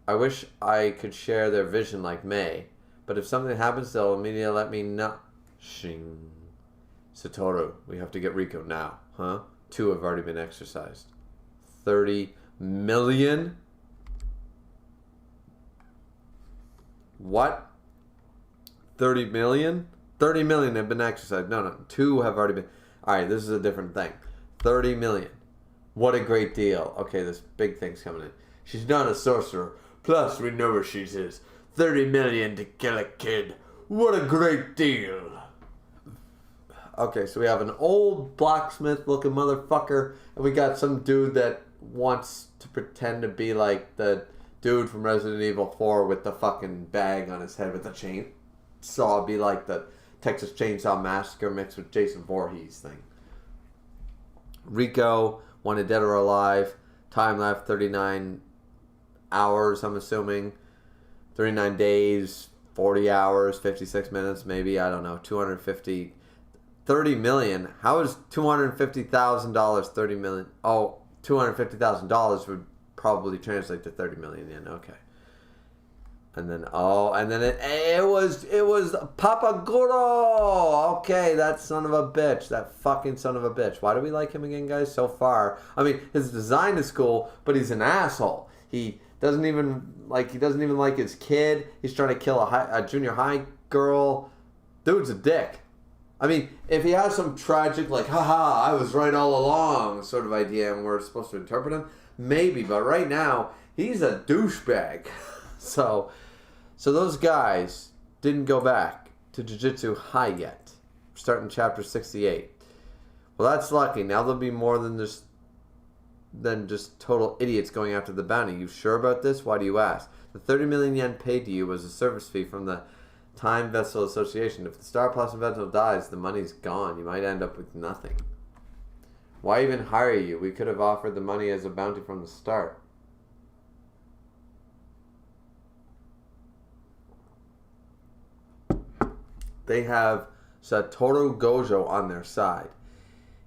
I wish I could share their vision like May, but if something happens, they'll immediately let me know. Shing. Satoru, we have to get Riko now, huh? 2 have already been exercised. 30 million? What? 30 million? 30 million have been exercised. No, 2 have already been... Alright, this is a different thing. 30 million. What a great deal. Okay, this big thing's coming in. She's not a sorcerer. Plus, we know where she is. 30 million to kill a kid. What a great deal. Okay, so we have an old blacksmith-looking motherfucker, and we got some dude that wants to pretend to be like the dude from Resident Evil 4 with the fucking bag on his head with the chain. So it'd be like the Texas Chainsaw Massacre mixed with Jason Voorhees thing. Riko, wanted dead or alive. Time left, 39 hours, I'm assuming. 39 days, 40 hours, 56 minutes, maybe, I don't know, 250... 30 million. How is $250,000 30 million? Oh, $250,000 would probably translate to 30 million yen. Okay. And then it was Papa Goro. Okay, that son of a bitch. That fucking son of a bitch. Why do we like him again, guys? So far, I mean, his design is cool, but he's an asshole. He doesn't even like his kid. He's trying to kill a junior high girl. Dude's a dick. I mean, if he has some tragic, like, haha, I was right all along sort of idea and we're supposed to interpret him, maybe. But right now, he's a douchebag. So those guys didn't go back to Jujutsu High yet. We're starting chapter 68. Well, that's lucky. Now there'll be more than just total idiots going after the bounty. You sure about this? Why do you ask? The 30 million yen paid to you was a service fee from the Time Vessel Association. If the Star Blossom Vessel dies, the money's gone. You might end up with nothing. Why even hire you? We could have offered the money as a bounty from the start. They have Satoru Gojo on their side.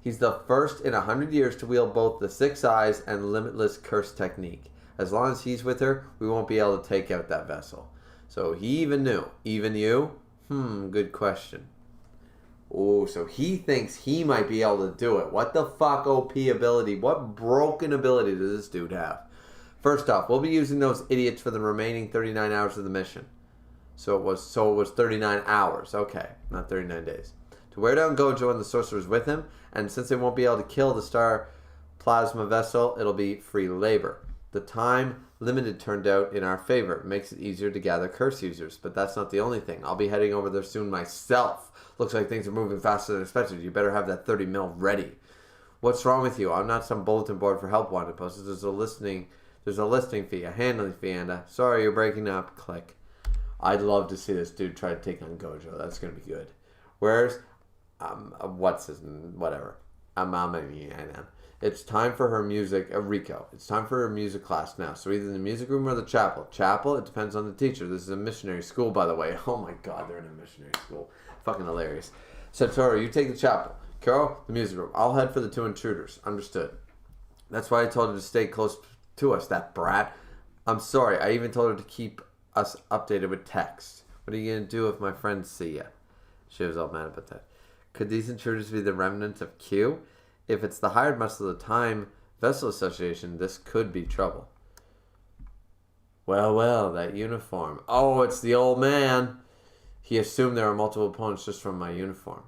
He's the first in 100 years to wield both the Six Eyes and Limitless Curse technique. As long as he's with her, we won't be able to take out that vessel. So he even knew. Even you? Good question. Oh, so he thinks he might be able to do it. What the fuck OP ability? What broken ability does this dude have? First off, we'll be using those idiots for the remaining 39 hours of the mission. So it was 39 hours. Okay, not 39 days. To wear down Gojo and the sorcerers with him, and since they won't be able to kill the star plasma vessel, it'll be free labor. The time limited turned out in our favor. It makes it easier to gather curse users, but that's not the only thing. I'll be heading over there soon myself. Looks like things are moving faster than expected. You better have that 30 mil ready. What's wrong with you? I'm not some bulletin board for help wanted posters. There's a listing fee, a handling fee, and a sorry you're breaking up. Click. I'd love to see this dude try to take on Gojo. That's gonna be good. Where's what's his whatever. It's time for her music, Rico. It's time for her music class now. So either in the music room or the chapel. Chapel, it depends on the teacher. This is a missionary school, by the way. Oh my god, they're in a missionary school. Fucking hilarious. Satoru, you take the chapel. Carol, the music room. I'll head for the two intruders. Understood. That's why I told her to stay close to us, that brat. I'm sorry. I even told her to keep us updated with text. What are you going to do if my friends see you? She was all mad about that. Could these intruders be the remnants of Q? If it's the hired muscle of the Time Vessel Association, this could be trouble. Well, that uniform. Oh, it's the old man. He assumed there were multiple opponents just from my uniform.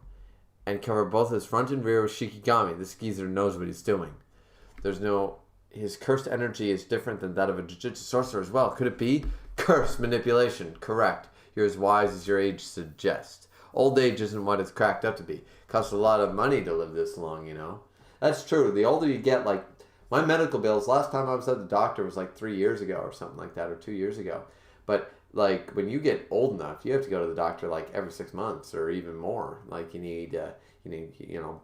And cover both his front and rear with Shikigami. This geezer knows what he's doing. His cursed energy is different than that of a Jujutsu sorcerer as well. Could it be? Curse manipulation. Correct. You're as wise as your age suggests. Old age isn't what it's cracked up to be. Costs a lot of money to live this long, you know. That's true. The older you get, like, my medical bills, last time I was at the doctor was like 3 years ago or something like that, or 2 years ago. But, like, when you get old enough, you have to go to the doctor, like, every 6 months or even more. Like, you need,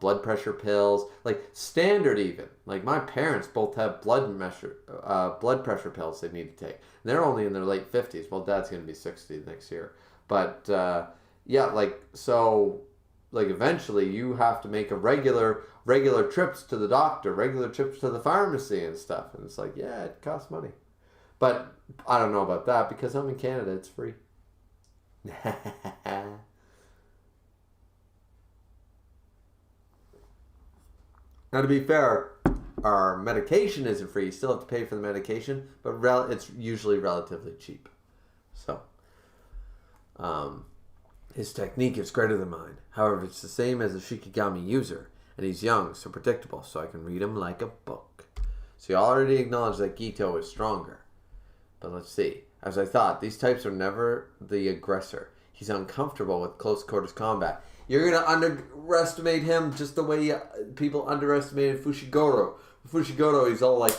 blood pressure pills, like, standard even. Like, my parents both have blood pressure pills they need to take. And they're only in their late 50s. Well, Dad's going to be 60 next year. But, yeah, like, so, like, eventually you have to make a regular trips to the doctor, regular trips to the pharmacy and stuff. And it's like, yeah, it costs money. But I don't know about that because I'm in Canada. It's free. Now, to be fair, our medication isn't free. You still have to pay for the medication, but it's usually relatively cheap. So, his technique is greater than mine. However, it's the same as a Shikigami user. And he's young, so predictable, so I can read him like a book. So you already acknowledge that Gito is stronger. But let's see. As I thought, these types are never the aggressor. He's uncomfortable with close quarters combat. You're going to underestimate him just the way people underestimated Fushiguro. Fushiguro, he's all like,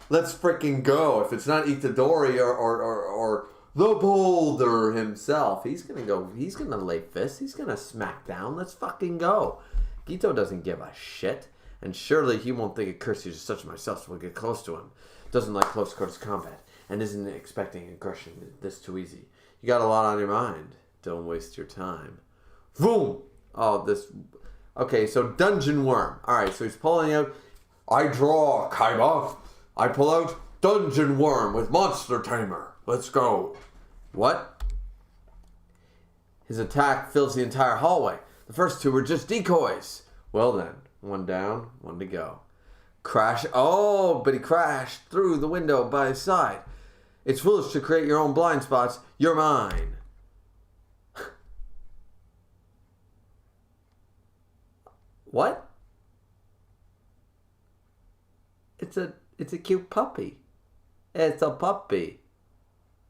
let's freaking go. If it's not Itadori or the Boulder himself, he's going to lay fists. He's going to smack down. Let's fucking go. Gito doesn't give a shit, and surely he won't think a curse user such as myself so we'll get close to him. Doesn't like close quarters combat, and isn't expecting aggression this too easy. You got a lot on your mind. Don't waste your time. Boom! Okay, so Dungeon Worm. Alright, so he's pulling out, I draw Kaiba. I pull out Dungeon Worm with Monster Tamer. Let's go. What? His attack fills the entire hallway. The first two were just decoys. Well then, one down, one to go. Crash. Oh, but he crashed through the window by his side. It's foolish to create your own blind spots. You're mine. What? It's a cute puppy. It's a puppy.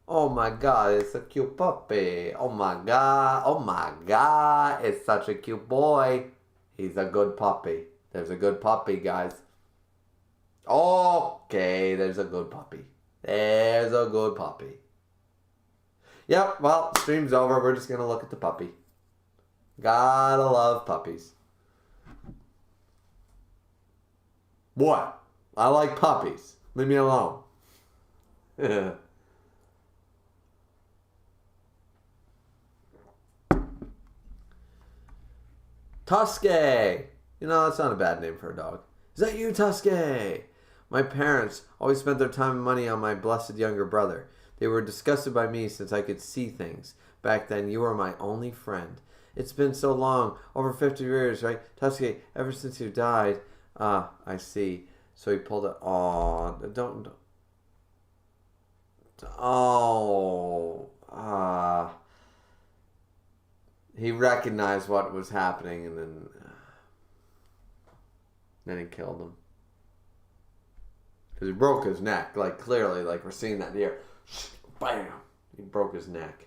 Oh my god, it's a cute puppy. Oh my god, it's such a cute boy. He's a good puppy. There's a good puppy, guys. Okay, there's a good puppy. There's a good puppy. Yep, well, stream's over. We're just gonna look at the puppy. Gotta love puppies. What? I like puppies. Leave me alone. Tuske! You know, that's not a bad name for a dog. Is that you, Tuske? My parents always spent their time and money on my blessed younger brother. They were disgusted by me since I could see things. Back then, you were my only friend. It's been so long, over 50 years, right? Tuske, ever since you died. Ah, I see. So he pulled it. Oh, don't. Oh. He recognized what was happening, and then he killed him. Because he broke his neck, like clearly, like we're seeing that here. Bam! He broke his neck.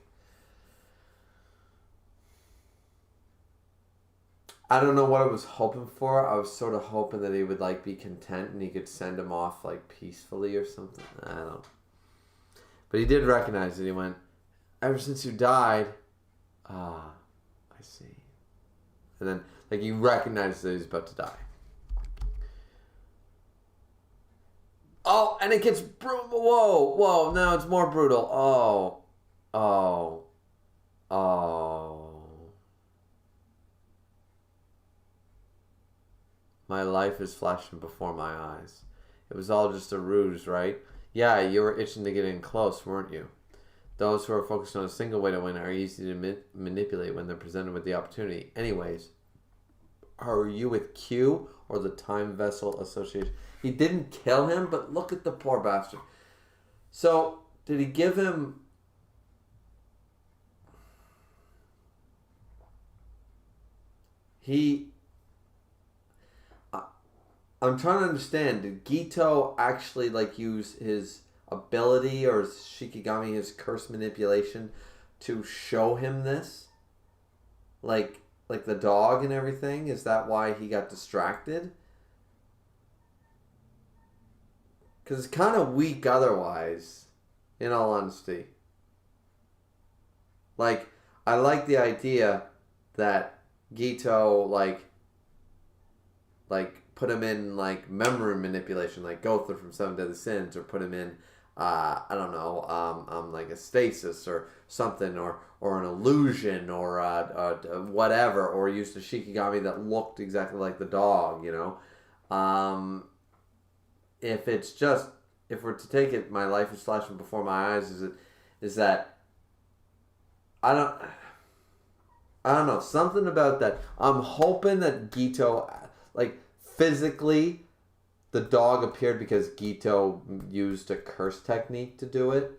I don't know what I was hoping for. I was sort of hoping that he would like be content and he could send him off like peacefully or something. I don't know. But he did recognize it. He went, ever since you died. Ah, I see. And then like he recognized that he's about to die. Oh, and it gets brutal. Whoa, now it's more brutal. Oh. My life is flashing before my eyes. It was all just a ruse, right? Yeah, you were itching to get in close, weren't you? Those who are focused on a single way to win are easy to manipulate when they're presented with the opportunity. Anyways, are you with Q or the Time Vessel Association? He didn't kill him, but look at the poor bastard. So, did he give him... I'm trying to understand, did Gito actually like use his ability or his Shikigami, his curse manipulation, to show him this? Like the dog and everything? Is that why he got distracted? Because it's kind of weak otherwise, in all honesty. Like, I like the idea that Gito, like put him in, like, memory manipulation, like Gotha from Seven Deadly Sins, or put him in, I don't know, like a stasis or something, or an illusion, or whatever, or used a Shikigami that looked exactly like the dog, you know? If we're to take it, my life is flashing before my eyes, is that, I don't know, something about that. I'm hoping that Gito, like, physically, the dog appeared because Gito used a curse technique to do it.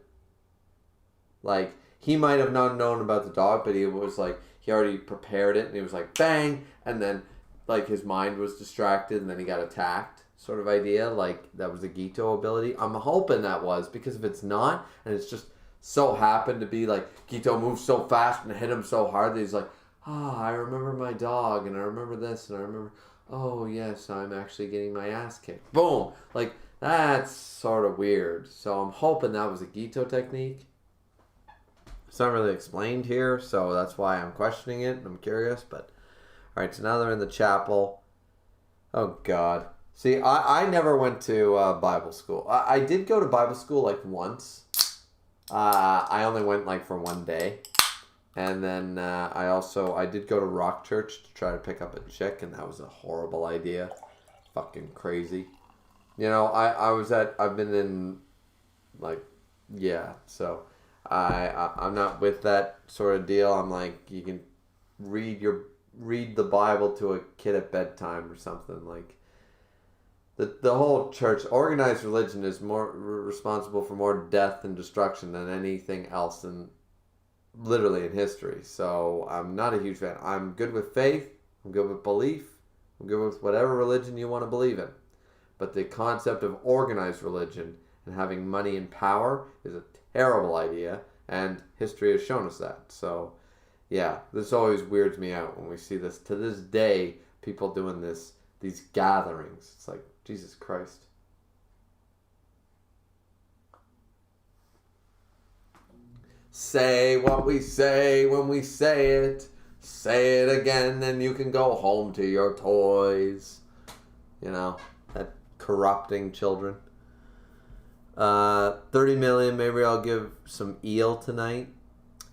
Like, he might have not known about the dog, but he was like, he already prepared it, and he was like, bang, and then, like, his mind was distracted, and then he got attacked, sort of idea. Like, that was a Gito ability. I'm hoping that was, because if it's not, and it's just so happened to be, like, Gito moved so fast and hit him so hard that he's like, I remember my dog, and I remember this, and I remember... Oh, yes, I'm actually getting my ass kicked. Boom! Like, that's sort of weird. So I'm hoping that was a Gito technique. It's not really explained here, so that's why I'm questioning it. I'm curious, but... Alright, so now they're in the chapel. Oh, God. See, I never went to Bible school. I did go to Bible school, like, once. I only went, like, for one day. And then I did go to Rock Church to try to pick up a chick, and that was a horrible idea. Fucking crazy. You know, I've been in, like, yeah, so I'm not with that sort of deal. I'm like, you can read the Bible to a kid at bedtime or something. Like, the whole church, organized religion is more responsible for more death and destruction than anything else literally in history. So I'm not a huge fan. I'm good with faith. I'm good with belief. I'm good with whatever religion you want to believe in. But the concept of organized religion and having money and power is a terrible idea, and history has shown us that. So, yeah, this always weirds me out when we see this. To this day, people doing these gatherings. It's like, Jesus Christ. Say what we say when we say it. Say it again and you can go home to your toys. You know, that corrupting children. 30 million, maybe I'll give some eel tonight.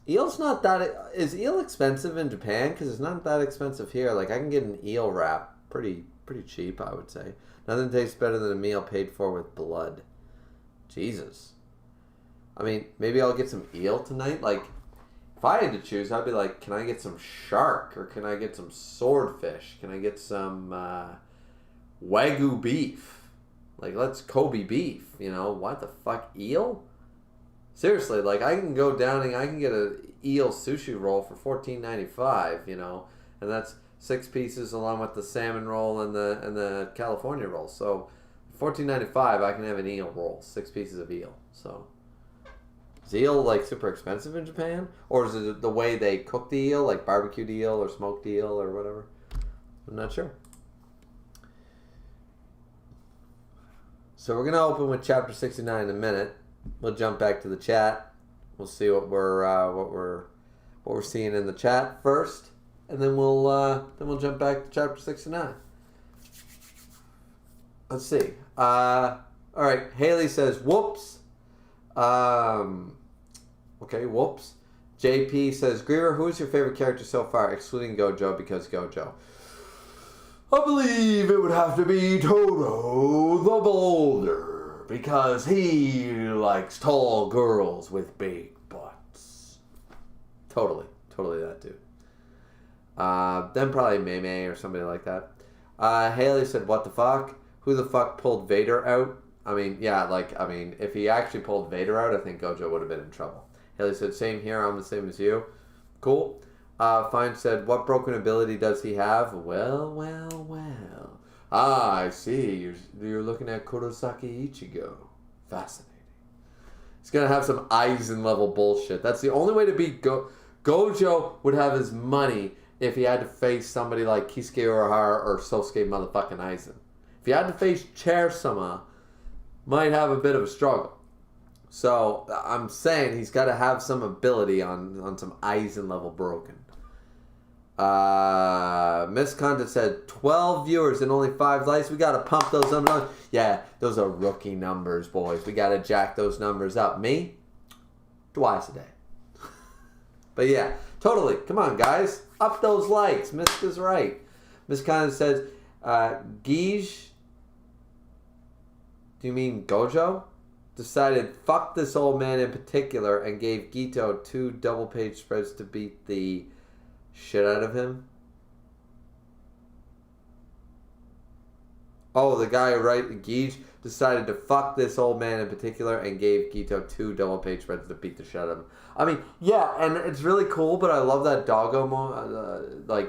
Eel's not that... Is eel expensive in Japan? Because it's not that expensive here. Like, I can get an eel wrap pretty cheap, I would say. Nothing tastes better than a meal paid for with blood. Jesus. I mean, maybe I'll get some eel tonight. Like, if I had to choose, I'd be like, can I get some shark? Or can I get some swordfish? Can I get some Wagyu beef? Like, let's Kobe beef, you know? What the fuck? Eel? Seriously, like, I can go down and I can get a eel sushi roll for $14.95, you know? And that's 6 pieces along with the salmon roll and the California roll. So, $14.95, I can have an eel roll. 6 pieces of eel. So, is eel, like, super expensive in Japan? Or is it the way they cook the eel, like barbecued eel or smoked eel or whatever? I'm not sure. So we're gonna open with chapter 69 in a minute. We'll jump back to the chat. We'll see what we're seeing in the chat first, and then we'll jump back to chapter 69. Let's see. All right. Haley says, "Whoops." Okay, whoops. JP says, "Griever, who is your favorite character so far, excluding Gojo, because Gojo?" I believe it would have to be Toto the Boulder, because he likes tall girls with big butts. Totally that dude. Then probably Mei or somebody like that. Haley said, "What the fuck? Who the fuck pulled Vader out?" I mean, if he actually pulled Vader out, I think Gojo would have been in trouble. Haley said, "Same here, I'm the same as you." Cool. Fine said, "What broken ability does he have?" Well. I see. You're looking at Kurosaki Ichigo. Fascinating. He's going to have some Aizen level bullshit. That's the only way to beat Gojo would have his money if he had to face somebody like Kisuke Urahara or Sosuke motherfucking Aizen. If he had to face Chair-sama, might have a bit of a struggle. So, I'm saying he's got to have some ability on some Aizen level broken. Miss Conda said 12 viewers and only 5 likes. We gotta pump those numbers. Yeah, those are rookie numbers, boys. We gotta jack those numbers up. Me? Twice a day. But yeah, totally. Come on, guys. Up those likes. Miss is right. Miss Conda says, Guige, do you mean Gojo? Decided fuck this old man in particular and gave Gito 2 double-page spreads to beat the shit out of him. Oh, the guy, right? Guige decided to fuck this old man in particular and gave Gito 2 double-page spreads to beat the shit out of him. I mean, yeah, and it's really cool, but I love that doggo moment.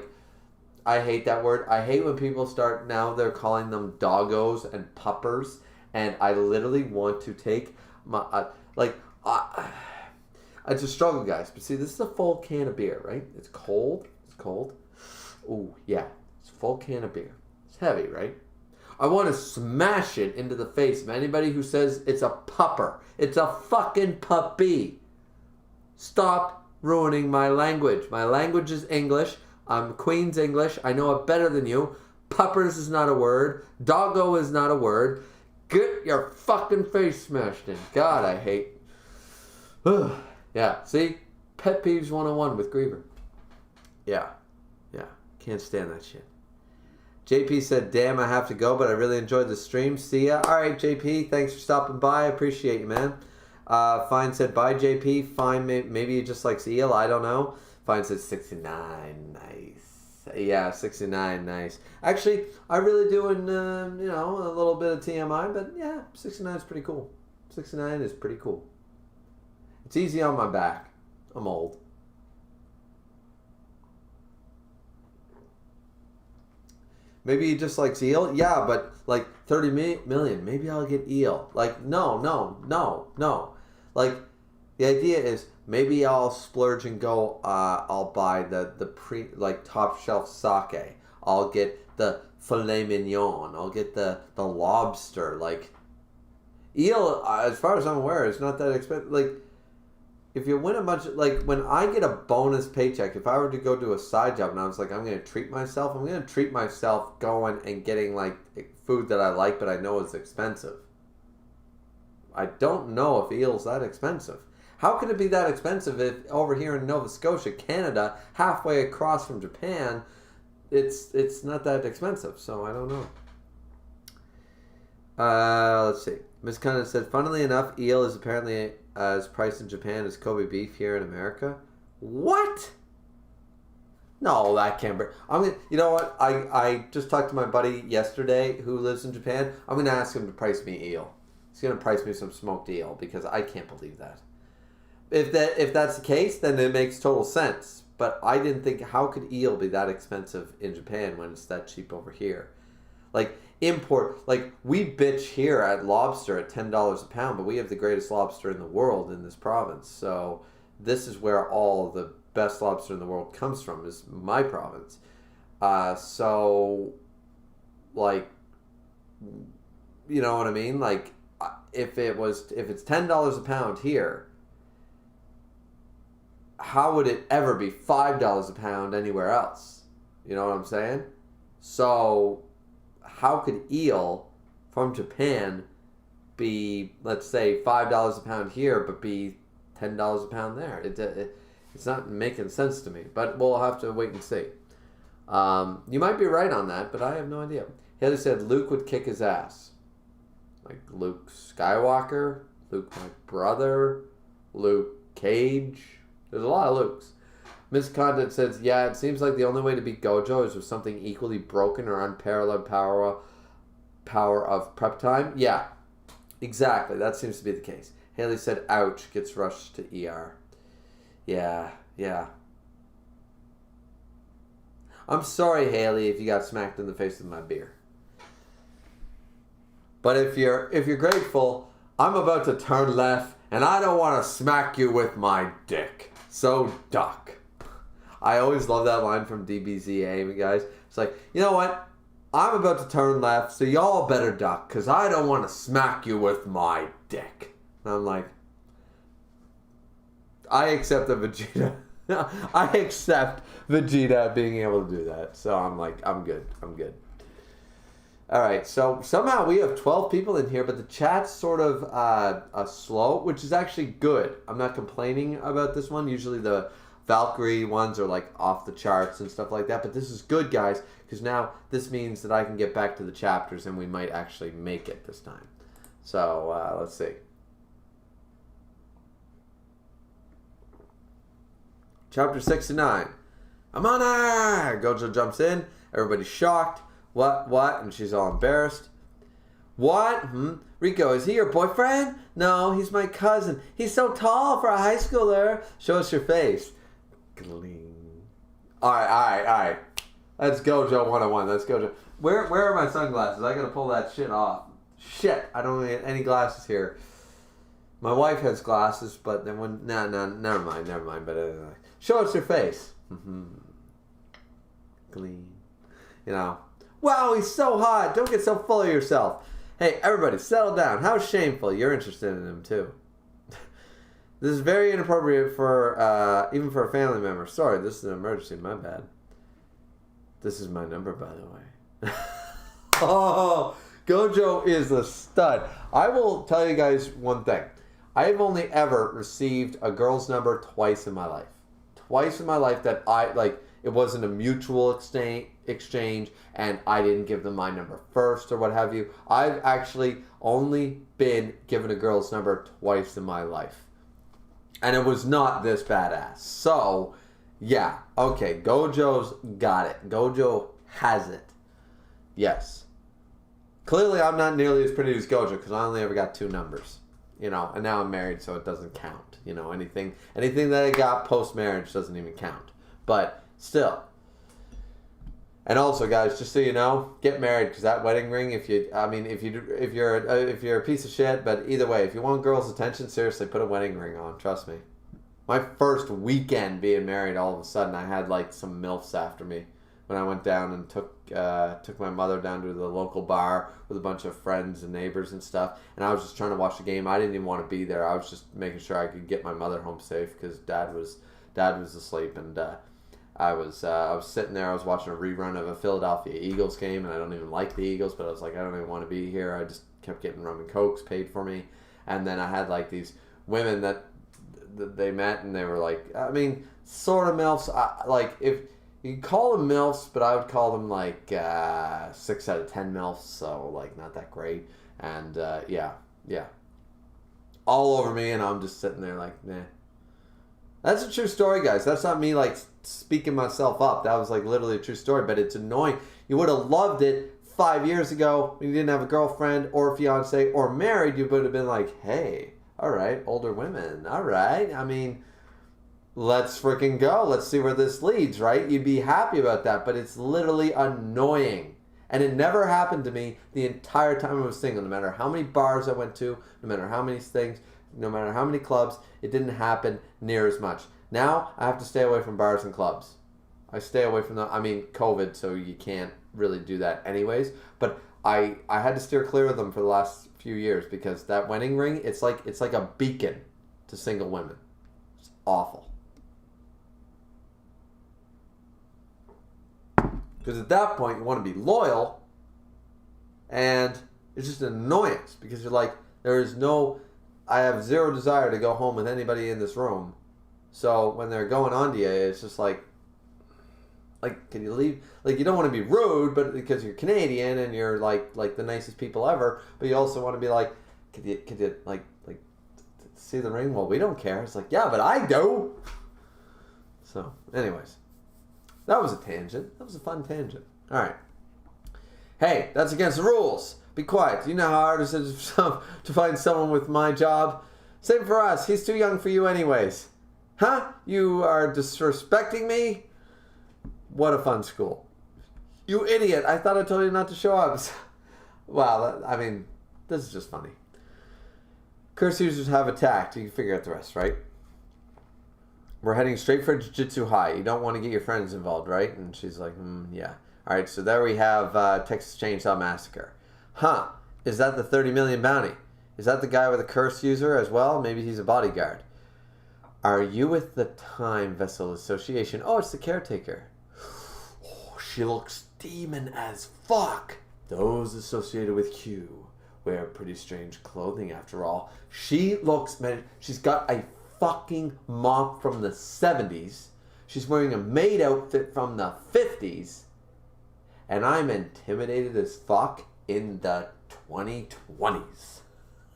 I hate that word. I hate when people start, now they're calling them doggos and puppers, and I literally want to take my, it's a struggle, guys. But see, this is a full can of beer, right? It's cold. Ooh, yeah. It's a full can of beer. It's heavy, right? I want to smash it into the face of anybody who says it's a pupper. It's a fucking puppy. Stop ruining my language. My language is English. I'm Queen's English. I know it better than you. Puppers is not a word. Doggo is not a word. Get your fucking face smashed in. God, I hate... Yeah, see? Pet peeves 101 with Griever. Yeah. Can't stand that shit. JP said, "Damn, I have to go, but I really enjoyed the stream. See ya." Alright, JP, thanks for stopping by. I appreciate you, man. Fine said, "Bye, JP." Fine, maybe he just likes eel. I don't know. Fine said, 69. Nice. Yeah, 69. Nice. Actually, I really do a little bit of TMI, but yeah, 69 is pretty cool. 69 is pretty cool. It's easy on my back. I'm old. Maybe he just likes eel. Yeah, but like 30 million. Maybe I'll get eel. Like, no. Like, the idea is maybe I'll splurge and go, I'll buy the top shelf sake. I'll get the filet mignon. I'll get the lobster. Like, eel, as far as I'm aware, is not that expensive. Like, if you win a bunch of, like, when I get a bonus paycheck, if I were to go do a side job and I was like, I'm going to treat myself, I'm going to treat myself going and getting, like, food that I like but I know is expensive. I don't know if eel's that expensive. How can it be that expensive if over here in Nova Scotia, Canada, halfway across from Japan, it's not that expensive? So I don't know. Let's see. Miss Conant said, funnily enough, eel is apparently as priced in Japan as Kobe beef here in America. What? No, that can't be. You know what? I just talked to my buddy yesterday who lives in Japan. I'm gonna ask him to price me eel. He's gonna price me some smoked eel because I can't believe that. If that's the case, then it makes total sense. But I didn't think, how could eel be that expensive in Japan when it's that cheap over here? Like import, like we bitch here at lobster at $10 a pound, but we have the greatest lobster in the world in this province. So this is where all the best lobster in the world comes from, is my province. So like, you know what I mean? Like if it's $10 a pound here, how would it ever be $5 a pound anywhere else? You know what I'm saying? So how could eel from Japan be, let's say, $5 a pound here, but be $10 a pound there? It's not making sense to me, but we'll have to wait and see. You might be right on that, but I have no idea. Haley said Luke would kick his ass. Like Luke Skywalker, Luke my brother, Luke Cage. There's a lot of Lukes. Miss Condit says, yeah, it seems like the only way to beat Gojo is with something equally broken or unparalleled power of prep time. Yeah, exactly. That seems to be the case. Haley said, ouch, gets rushed to ER. Yeah. I'm sorry, Haley, if you got smacked in the face with my beer. But if you're grateful, I'm about to turn left, and I don't want to smack you with my dick. So duck. I always love that line from DBZA, guys. It's like, you know what? I'm about to turn left, so y'all better duck, because I don't want to smack you with my dick. And I'm like, I accept I accept Vegeta being able to do that. So I'm like, I'm good. All right, so somehow we have 12 people in here, but the chat's sort of slow, which is actually good. I'm not complaining about this one. Usually the Valkyrie ones are like off the charts and stuff like that, but this is good, guys, because now this means that I can get back to the chapters and we might actually make it this time. So let's see. Chapter 69. I'm on her! Gojo jumps in. Everybody's shocked. What? And she's all embarrassed. What? Rico, is he your boyfriend? No, he's my cousin. He's so tall for a high schooler. Show us your face. Gling. All right. That's Gojo 101. That's Gojo. Where are my sunglasses? I gotta pull that shit off. Shit, I don't have any glasses here. My wife has glasses, but then never mind. But show us your face. Gleam. You know. Wow, he's so hot. Don't get so full of yourself. Hey, everybody, settle down. How shameful. You're interested in him, too. This is very inappropriate for, even for a family member. Sorry, this is an emergency. My bad. This is my number, by the way. Oh, Gojo is a stud. I will tell you guys one thing. I have only ever received a girl's number twice in my life. Twice in my life that it wasn't a mutual exchange and I didn't give them my number first or what have you. I've actually only been given a girl's number twice in my life. And it was not this badass. So, yeah. Okay, Gojo's got it. Gojo has it. Yes. Clearly, I'm not nearly as pretty as Gojo because I only ever got 2 numbers. You know, and now I'm married, so it doesn't count. You know, anything that I got post-marriage doesn't even count. But still. And also, guys, just so you know, get married because that wedding ring. If you're a piece of shit, but either way, if you want girls' attention, seriously, put a wedding ring on. Trust me. My first weekend being married, all of a sudden, I had like some milfs after me when I went down and took my mother down to the local bar with a bunch of friends and neighbors and stuff. And I was just trying to watch the game. I didn't even want to be there. I was just making sure I could get my mother home safe because dad was asleep and. I was sitting there. I was watching a rerun of a Philadelphia Eagles game, and I don't even like the Eagles, but I was like, I don't even want to be here. I just kept getting rum and cokes paid for me, and then I had like these women that they met and they were like, I mean, sort of MILFs. Like, if you can call them MILFs, but I would call them like 6 out of 10 MILFs, so like not that great. And yeah. All over me, and I'm just sitting there like, nah. That's a true story, guys. That's not me like speaking myself up. That was like literally a true story, but it's annoying. You would have loved it 5 years ago when you didn't have a girlfriend or a fiance or married. You would have been like, hey, all right, older women, all right. I mean, let's freaking go. Let's see where this leads, right? You'd be happy about that, but it's literally annoying. And it never happened to me the entire time I was single. No matter how many bars I went to, no matter how many things, no matter how many clubs, it didn't happen near as much. Now, I have to stay away from bars and clubs. I stay away from them. I mean, COVID, so you can't really do that anyways. But I had to steer clear of them for the last few years because that wedding ring, it's like a beacon to single women. It's awful. Because at that point, you want to be loyal, and it's just an annoyance because you're like, I have zero desire to go home with anybody in this room. So when they're going on to you, it's just like, can you leave? Like, you don't want to be rude, but because you're Canadian and you're like the nicest people ever, but you also want to be like, could you like see the ring? Well, we don't care. It's like, yeah, but I do. So, anyways, that was a tangent. That was a fun tangent. All right. Hey, that's against the rules. Be quiet. You know how hard it is to find someone with my job? Same for us. He's too young for you anyways. Huh? You are disrespecting me? What a fun school. You idiot. I thought I told you not to show up. Wow, I mean, this is just funny. Curse users have attacked. You can figure out the rest, right? We're heading straight for Jujutsu High. You don't want to get your friends involved, right? And she's like, yeah. All right, so there we have Texas Chainsaw Massacre. Huh, is that the 30 million bounty? Is that the guy with a curse user as well? Maybe he's a bodyguard. Are you with the Time Vessel Association? Oh, it's the caretaker. Oh, she looks demon as fuck. Those associated with Q wear pretty strange clothing after all. She looks, man, she's got a fucking mop from the 70s. She's wearing a maid outfit from the 50s. And I'm intimidated as fuck in the 2020s.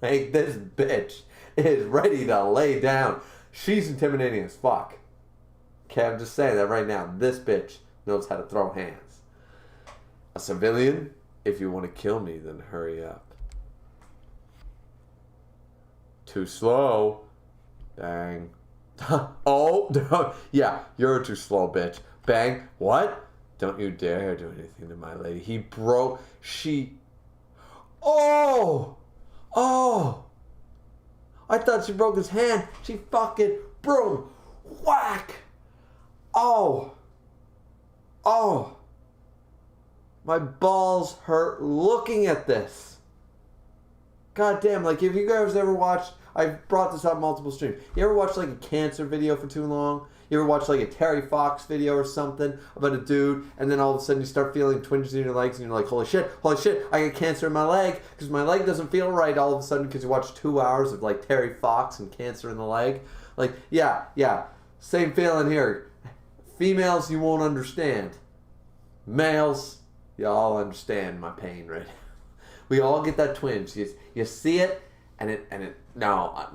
Like, this bitch is ready to lay down. She's intimidating as fuck. Okay, I'm just saying that right now. This bitch knows how to throw hands. A civilian? If you want to kill me, then hurry up. Too slow. Bang. Oh, yeah, you're too slow, bitch. Bang. What? Don't you dare do anything to my lady. He broke. Oh! I thought she broke his hand. She fucking boom. Whack. Oh. My balls hurt looking at this. God damn, like, if you guys ever watched, I've brought this up multiple streams. You ever watch like a cancer video for too long? You ever watch like a Terry Fox video or something about a dude, and then all of a sudden you start feeling twinges in your legs, and you're like, holy shit, I got cancer in my leg, because my leg doesn't feel right all of a sudden because you watch 2 hours of like Terry Fox and cancer in the leg. Like, yeah, same feeling here. Females, you won't understand. Males, you all understand my pain right now. We all get that twinge. You see it, and it, no.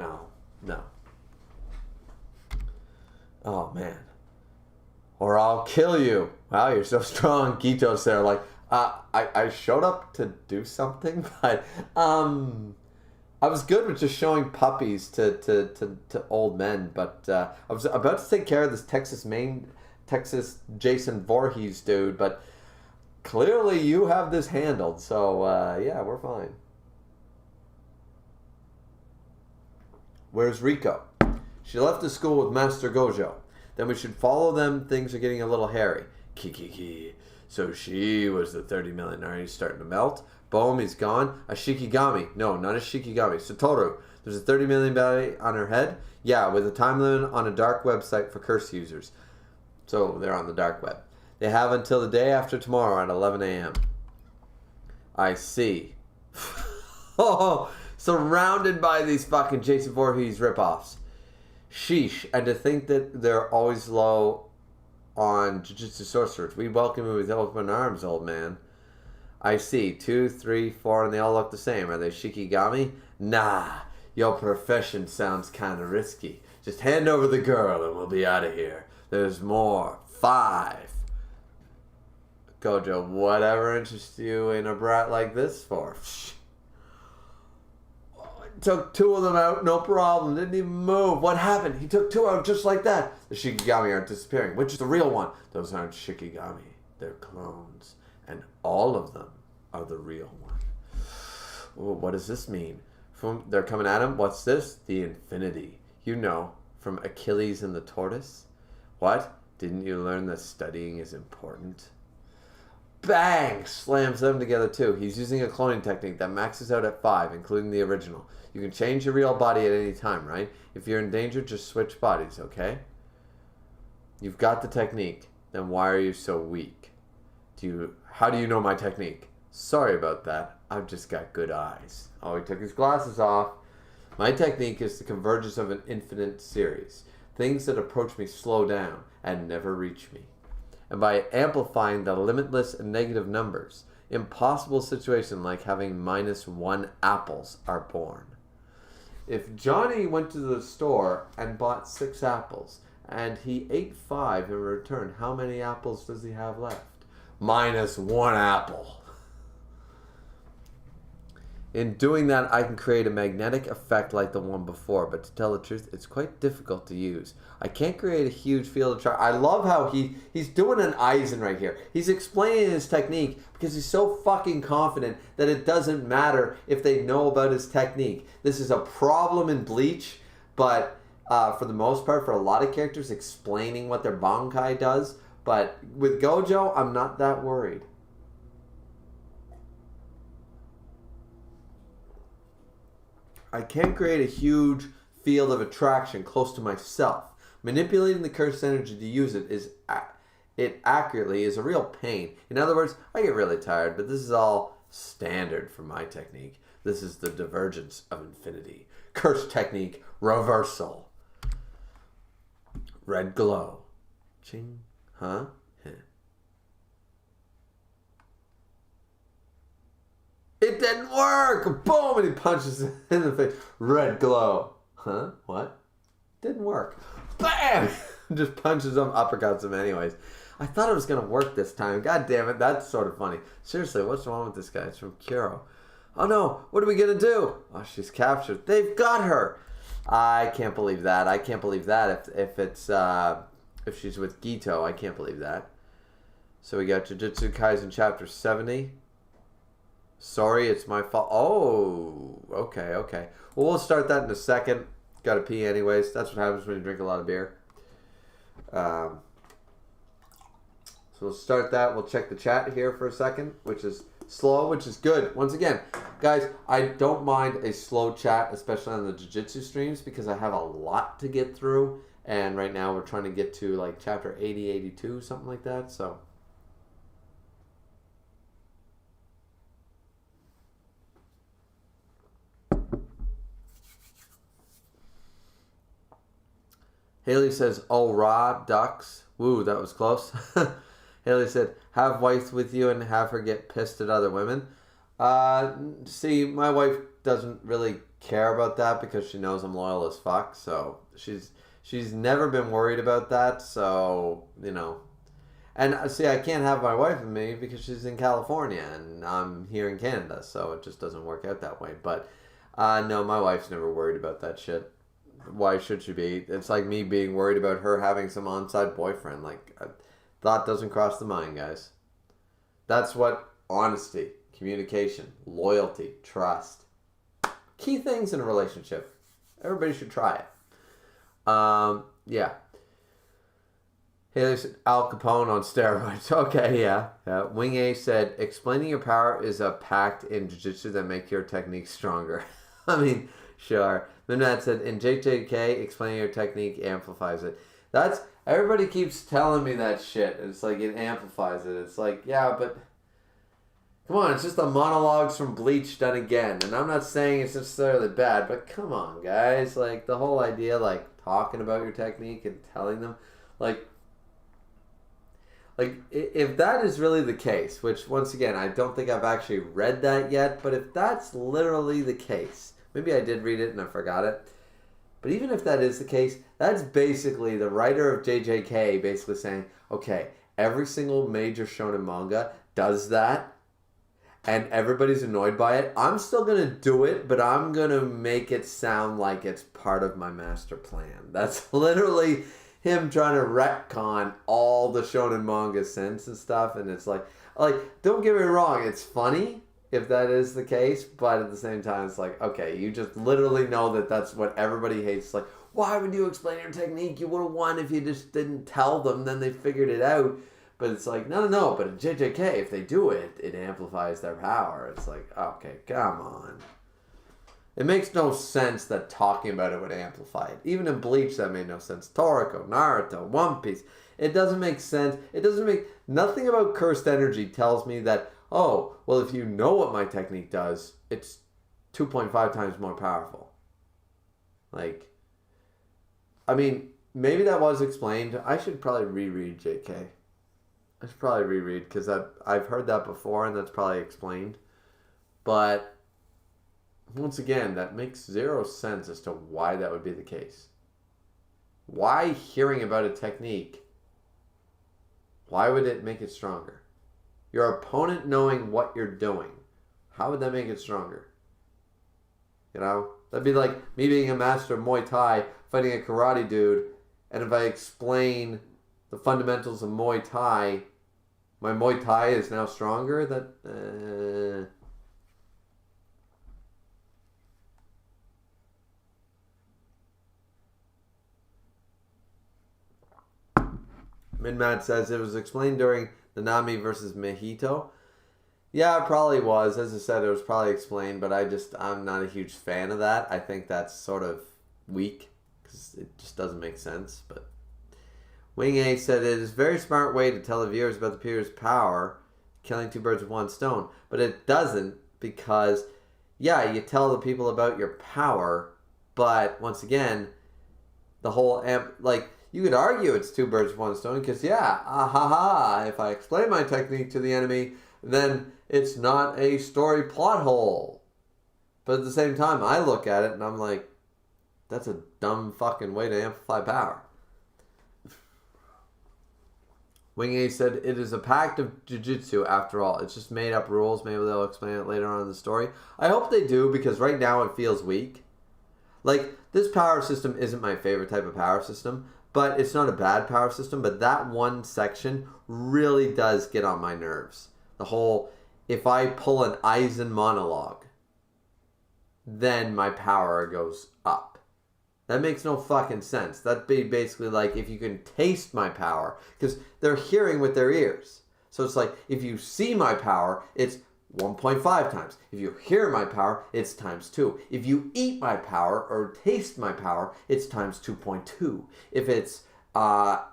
Oh, man. Or I'll kill you. Wow, you're so strong. Gito's there like, I showed up to do something, but I was good with just showing puppies to old men, but I was about to take care of this Texas Jason Voorhees dude, but clearly you have this handled, so yeah, we're fine. Where's Rico? She left the school with Master Gojo. Then we should follow them. Things are getting a little hairy. Kiki. So she was the 30 million. Already starting to melt. Boom, he's gone. A Shikigami. No, not a Shikigami. Satoru. There's a 30 million bounty on her head. Yeah, with a time limit on a dark website for curse users. So they're on the dark web. They have until the day after tomorrow at 11 a.m. I see. Oh, surrounded by these fucking Jason Voorhees ripoffs. Sheesh. And to think that they're always low on Jujutsu sorcerers. We welcome you with open arms, old man. I see. 2, 3, 4, and they all look the same. Are they Shikigami? Nah. Your profession sounds kind of risky. Just hand over the girl and we'll be out of here. There's more. 5. Gojo, whatever interests you in a brat like this for? Took 2 of them out, no problem. Didn't even move. What happened? He took 2 out just like that. The Shikigami aren't disappearing. Which is the real one? Those aren't Shikigami. They're clones. And all of them are the real one. Ooh, what does this mean? They're coming at him. What's this? The infinity. You know, from Achilles and the tortoise. What? Didn't you learn that studying is important? Bang! Slams them together too. He's using a cloning technique that maxes out at 5, including the original. You can change your real body at any time, right? If you're in danger, just switch bodies, okay? You've got the technique. Then why are you so weak? How do you know my technique? Sorry about that. I've just got good eyes. Oh, he took his glasses off. My technique is the convergence of an infinite series. Things that approach me slow down and never reach me. And by amplifying the limitless and negative numbers, impossible situations like having -1 apples are born. If Johnny went to the store and bought 6 apples, and he ate 5 in return, how many apples does he have left? -1 apple. In doing that, I can create a magnetic effect like the one before, but to tell the truth, it's quite difficult to use. I can't create a huge field of charge. I love how he's doing an Aizen right here. He's explaining his technique because he's so fucking confident that it doesn't matter if they know about his technique. This is a problem in Bleach, but for the most part, for a lot of characters, explaining what their Bankai does. But with Gojo, I'm not that worried. I can't create a huge field of attraction close to myself. Manipulating the cursed energy to use it accurately is a real pain. In other words, I get really tired, but this is all standard for my technique. This is the divergence of infinity. Cursed technique, reversal. Red glow. Ching. Huh? It didn't work! Boom! And he punches him in the face. Red glow. Huh? What? Didn't work. Bam! Just punches him, uppercuts him anyways. I thought it was going to work this time. God damn it, that's sort of funny. Seriously, what's wrong with this guy? It's from Kuro. Oh no, what are we going to do? Oh, she's captured. They've got her! I can't believe that. I can't believe that. If she's with Gito, I can't believe that. So we got Jujutsu Kaisen chapter 70. Sorry, it's my fault. Oh, okay. Well, we'll start that in a second. Got to pee anyways. That's what happens when you drink a lot of beer. So we'll start that. We'll check the chat here for a second, which is slow, which is good. Once again, guys, I don't mind a slow chat, especially on the Jujutsu streams, because I have a lot to get through. And right now we're trying to get to like chapter 80, 82, something like that. So Haley says, "Oh, raw ducks." Woo, that was close. Haley said, "Have wife with you and have her get pissed at other women." See, my wife doesn't really care about that because she knows I'm loyal as fuck. So she's never been worried about that. So, you know. And see, I can't have my wife with me because she's in California and I'm here in Canada. So it just doesn't work out that way. But no, my wife's never worried about that shit. Why should she be? It's like me being worried about her having some on-site boyfriend. Like, thought doesn't cross the mind, guys. That's what honesty, communication, loyalty, trust. Key things in a relationship. Everybody should try it. Yeah. Haley said, Al Capone on steroids. Okay, yeah. Wing A said, explaining your power is a pact in Jujutsu that make your technique stronger. I mean, sure. Minat said, in JJK, explaining your technique amplifies it. Everybody keeps telling me that shit. It's like, it amplifies it. It's like, yeah, but come on, it's just the monologues from Bleach done again. And I'm not saying it's necessarily bad, but come on, guys. Like, the whole idea, like, talking about your technique and telling them, like if that is really the case, which once again I don't think I've actually read that yet, but if that's literally the case, maybe I did read it and I forgot it, but even if that is the case, that's basically the writer of JJK basically saying, okay, every single major shonen manga does that and everybody's annoyed by it. I'm still going to do it, but I'm going to make it sound like it's part of my master plan. That's literally him trying to retcon all the shonen manga sense and stuff. And it's like, don't get me wrong, it's funny if that is the case, but at the same time, it's like, okay, you just literally know that that's what everybody hates. It's like, why would you explain your technique? You would have won if you just didn't tell them, then they figured it out. But it's like, no, but in JJK, if they do it, it amplifies their power. It's like, okay, come on. It makes no sense that talking about it would amplify it. Even in Bleach, that made no sense. Toriko, Naruto, One Piece. It doesn't make sense. Nothing about cursed energy tells me that, oh, well, if you know what my technique does, it's 2.5 times more powerful. Like, I mean, maybe that was explained. I should probably reread JK. I should probably reread because I've heard that before and that's probably explained. But once again, that makes zero sense as to why that would be the case. Why hearing about a technique, why would it make it stronger? Your opponent knowing what you're doing, how would that make it stronger? You know? That'd be like me being a master of Muay Thai, fighting a karate dude, and if I explain the fundamentals of Muay Thai, my Muay Thai is now stronger. Minmad says it was explained during Nanami versus Mahito. Yeah, it probably was. As I said, it was probably explained, but I'm not a huge fan of that. I think that's sort of weak because it just doesn't make sense, but Wing A said it is a very smart way to tell the viewers about the Peter's power, killing two birds with one stone. But it doesn't because, yeah, you tell the people about your power, but once again, the whole you could argue it's two birds with one stone because, yeah, if I explain my technique to the enemy, then it's not a story plot hole. But at the same time, I look at it and I'm like, that's a dumb fucking way to amplify power. Wing A said, it is a pact of Jujutsu after all. It's just made up rules. Maybe they'll explain it later on in the story. I hope they do because right now it feels weak. Like, this power system isn't my favorite type of power system, but it's not a bad power system. But that one section really does get on my nerves. The whole, if I pull an Aizen monologue, then my power goes up. That makes no fucking sense. That'd be basically like if you can taste my power, because they're hearing with their ears. So it's like if you see my power, it's 1.5 times. If you hear my power, it's times 2. If you eat my power or taste my power, it's times 2.2. If it's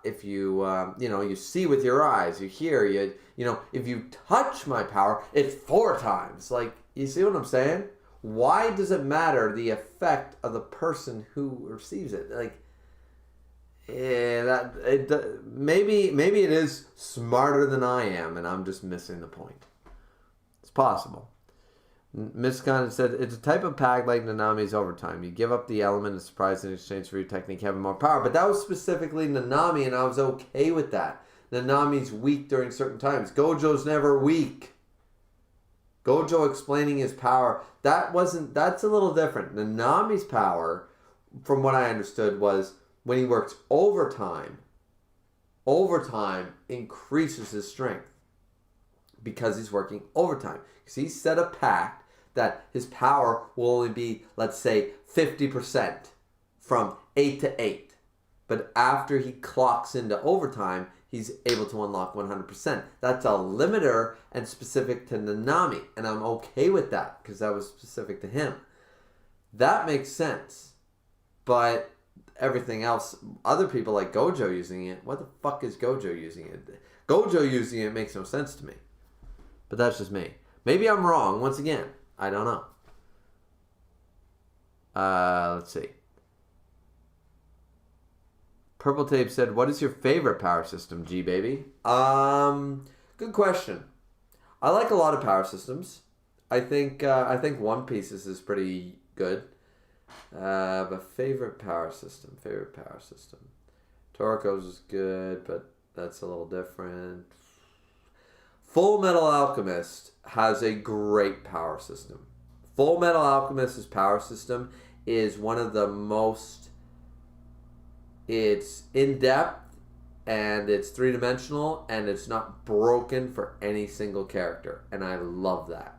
if you see with your eyes, you hear, if you touch my power, it's 4 times. Like, you see what I'm saying? Why does it matter the effect of the person who receives it? Like, maybe it is smarter than I am, and I'm just missing the point. It's possible. Miss Khan said it's a type of pact like Nanami's overtime. You give up the element of surprise in exchange for your technique having more power. But that was specifically Nanami, and I was okay with that. Nanami's weak during certain times. Gojo's never weak. Gojo explaining his power, that's a little different. Nanami's power, from what I understood, was when he works overtime increases his strength because he's working overtime. Because he set a pact that his power will only be, let's say, 50% from 8 to 8. But after he clocks into overtime, he's able to unlock 100%. That's a limiter and specific to Nanami. And I'm okay with that because that was specific to him. That makes sense. But everything else, other people like Gojo using it, what the fuck is Gojo using it? Gojo using it makes no sense to me. But that's just me. Maybe I'm wrong. Once again, I don't know. Let's see. Purple Tape said, "What is your favorite power system, G baby?" Good question. I like a lot of power systems. I think One Piece's is pretty good. But favorite power system. Toriko's is good, but that's a little different. Full Metal Alchemist has a great power system. Full Metal Alchemist's power system is one of the most... It's in-depth, and it's three-dimensional, and it's not broken for any single character. And I love that.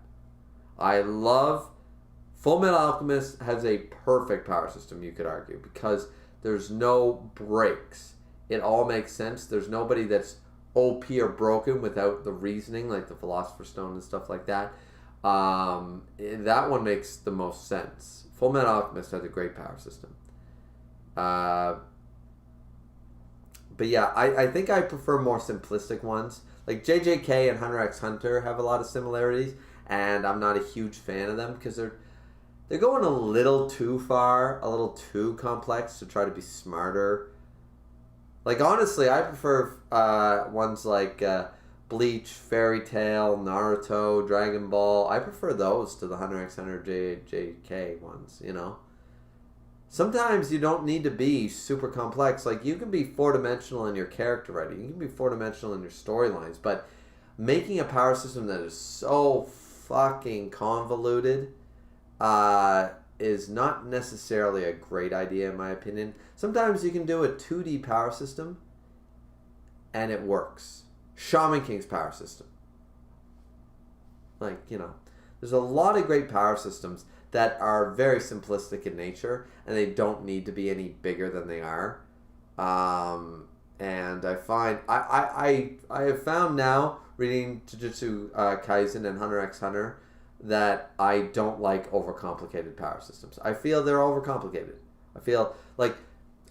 Full Metal Alchemist has a perfect power system, you could argue, because there's no breaks. It all makes sense. There's nobody that's OP or broken without the reasoning, like the Philosopher's Stone and stuff like that. That one makes the most sense. Full Metal Alchemist has a great power system. But yeah, I think I prefer more simplistic ones. Like JJK and Hunter x Hunter have a lot of similarities, and I'm not a huge fan of them because they're going a little too far, a little too complex to try to be smarter. Like, honestly, I prefer ones like Bleach, Fairy Tail, Naruto, Dragon Ball. I prefer those to the Hunter x Hunter JJK ones, you know? Sometimes you don't need to be super complex. Like, you can be four-dimensional in your character writing. You can be four-dimensional in your storylines. But making a power system that is so fucking convoluted is not necessarily a great idea, in my opinion. Sometimes you can do a 2D power system and it works. Shaman King's power system. Like, you know, there's a lot of great power systems that are very simplistic in nature, and they don't need to be any bigger than they are. And I find I have found now, reading Jujutsu Kaisen and Hunter x Hunter, that I don't like overcomplicated power systems. I feel they're overcomplicated. I feel like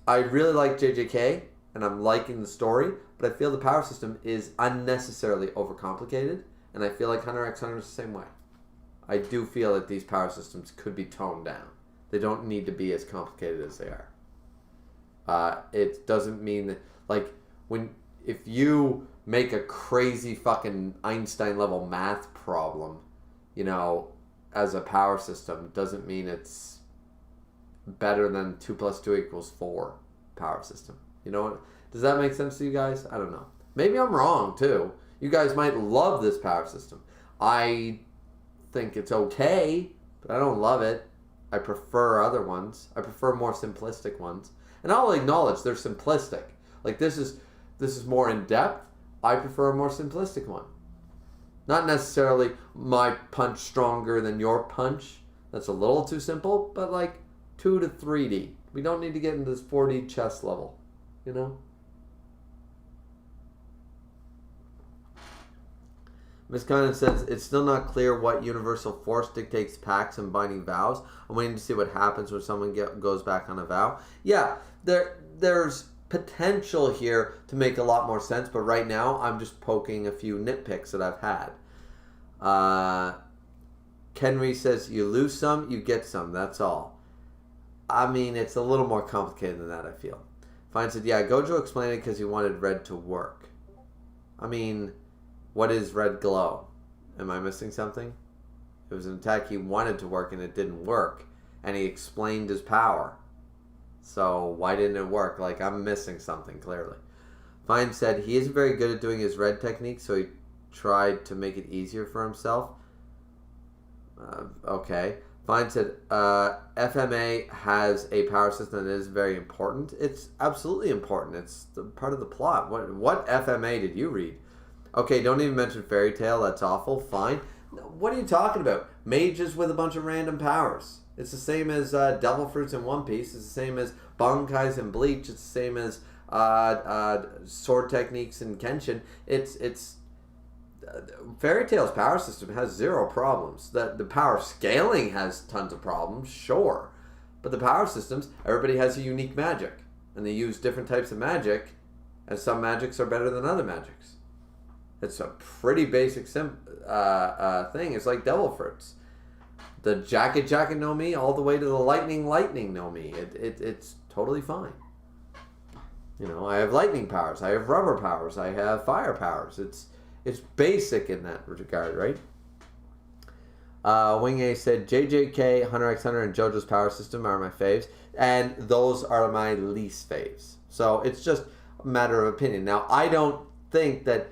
I really like JJK, and I'm liking the story, but I feel the power system is unnecessarily overcomplicated, and I feel like Hunter x Hunter is the same way. I do feel that these power systems could be toned down. They don't need to be as complicated as they are. It doesn't mean that, like, if you make a crazy fucking Einstein level math problem, you know, as a power system, doesn't mean it's better than 2 + 2 = 4 power system. You know what? Does that make sense to you guys? I don't know. Maybe I'm wrong too. You guys might love this power system. I think it's okay, but I don't love it. I prefer other ones. I prefer more simplistic ones. And I'll acknowledge they're simplistic. Like, this is more in depth. I prefer a more simplistic one. Not necessarily my punch stronger than your punch. That's a little too simple, but like 2 to 3D. We don't need to get into this 4D chess level, you know? Miss Conan says, it's still not clear what universal force dictates pacts and binding vows. I'm waiting to see what happens when someone goes back on a vow. Yeah, there's potential here to make a lot more sense, but right now I'm just poking a few nitpicks that I've had. Kenry says, you lose some, you get some, that's all. I mean, it's a little more complicated than that, I feel. Fine said, yeah, Gojo explained it because he wanted red to work. I mean, what is red glow? Am I missing something? It was an attack he wanted to work and it didn't work, and he explained his power. So why didn't it work? Like, I'm missing something, clearly. Fine said, he isn't very good at doing his red technique, so he tried to make it easier for himself. Okay. Fine said, FMA has a power system that is very important. It's absolutely important. It's part of the plot. What FMA did you read? Okay, don't even mention Fairy Tail. That's awful. Fine. What are you talking about? Mages with a bunch of random powers. It's the same as Devil Fruits in One Piece. It's the same as Bankais in Bleach. It's the same as sword techniques in Kenshin. It's Fairy Tail's power system has zero problems. The power scaling has tons of problems, sure. But the power systems, everybody has a unique magic. And they use different types of magic, and some magics are better than other magics. It's a pretty basic thing. It's like Devil Fruits. The Jacket no Mi all the way to the Lightning no Mi. It's totally fine. You know, I have lightning powers, I have rubber powers, I have fire powers. It's basic in that regard, right? Wing A said JJK, Hunter x Hunter, and JoJo's power system are my faves, and those are my least faves. So it's just a matter of opinion. Now, I don't think that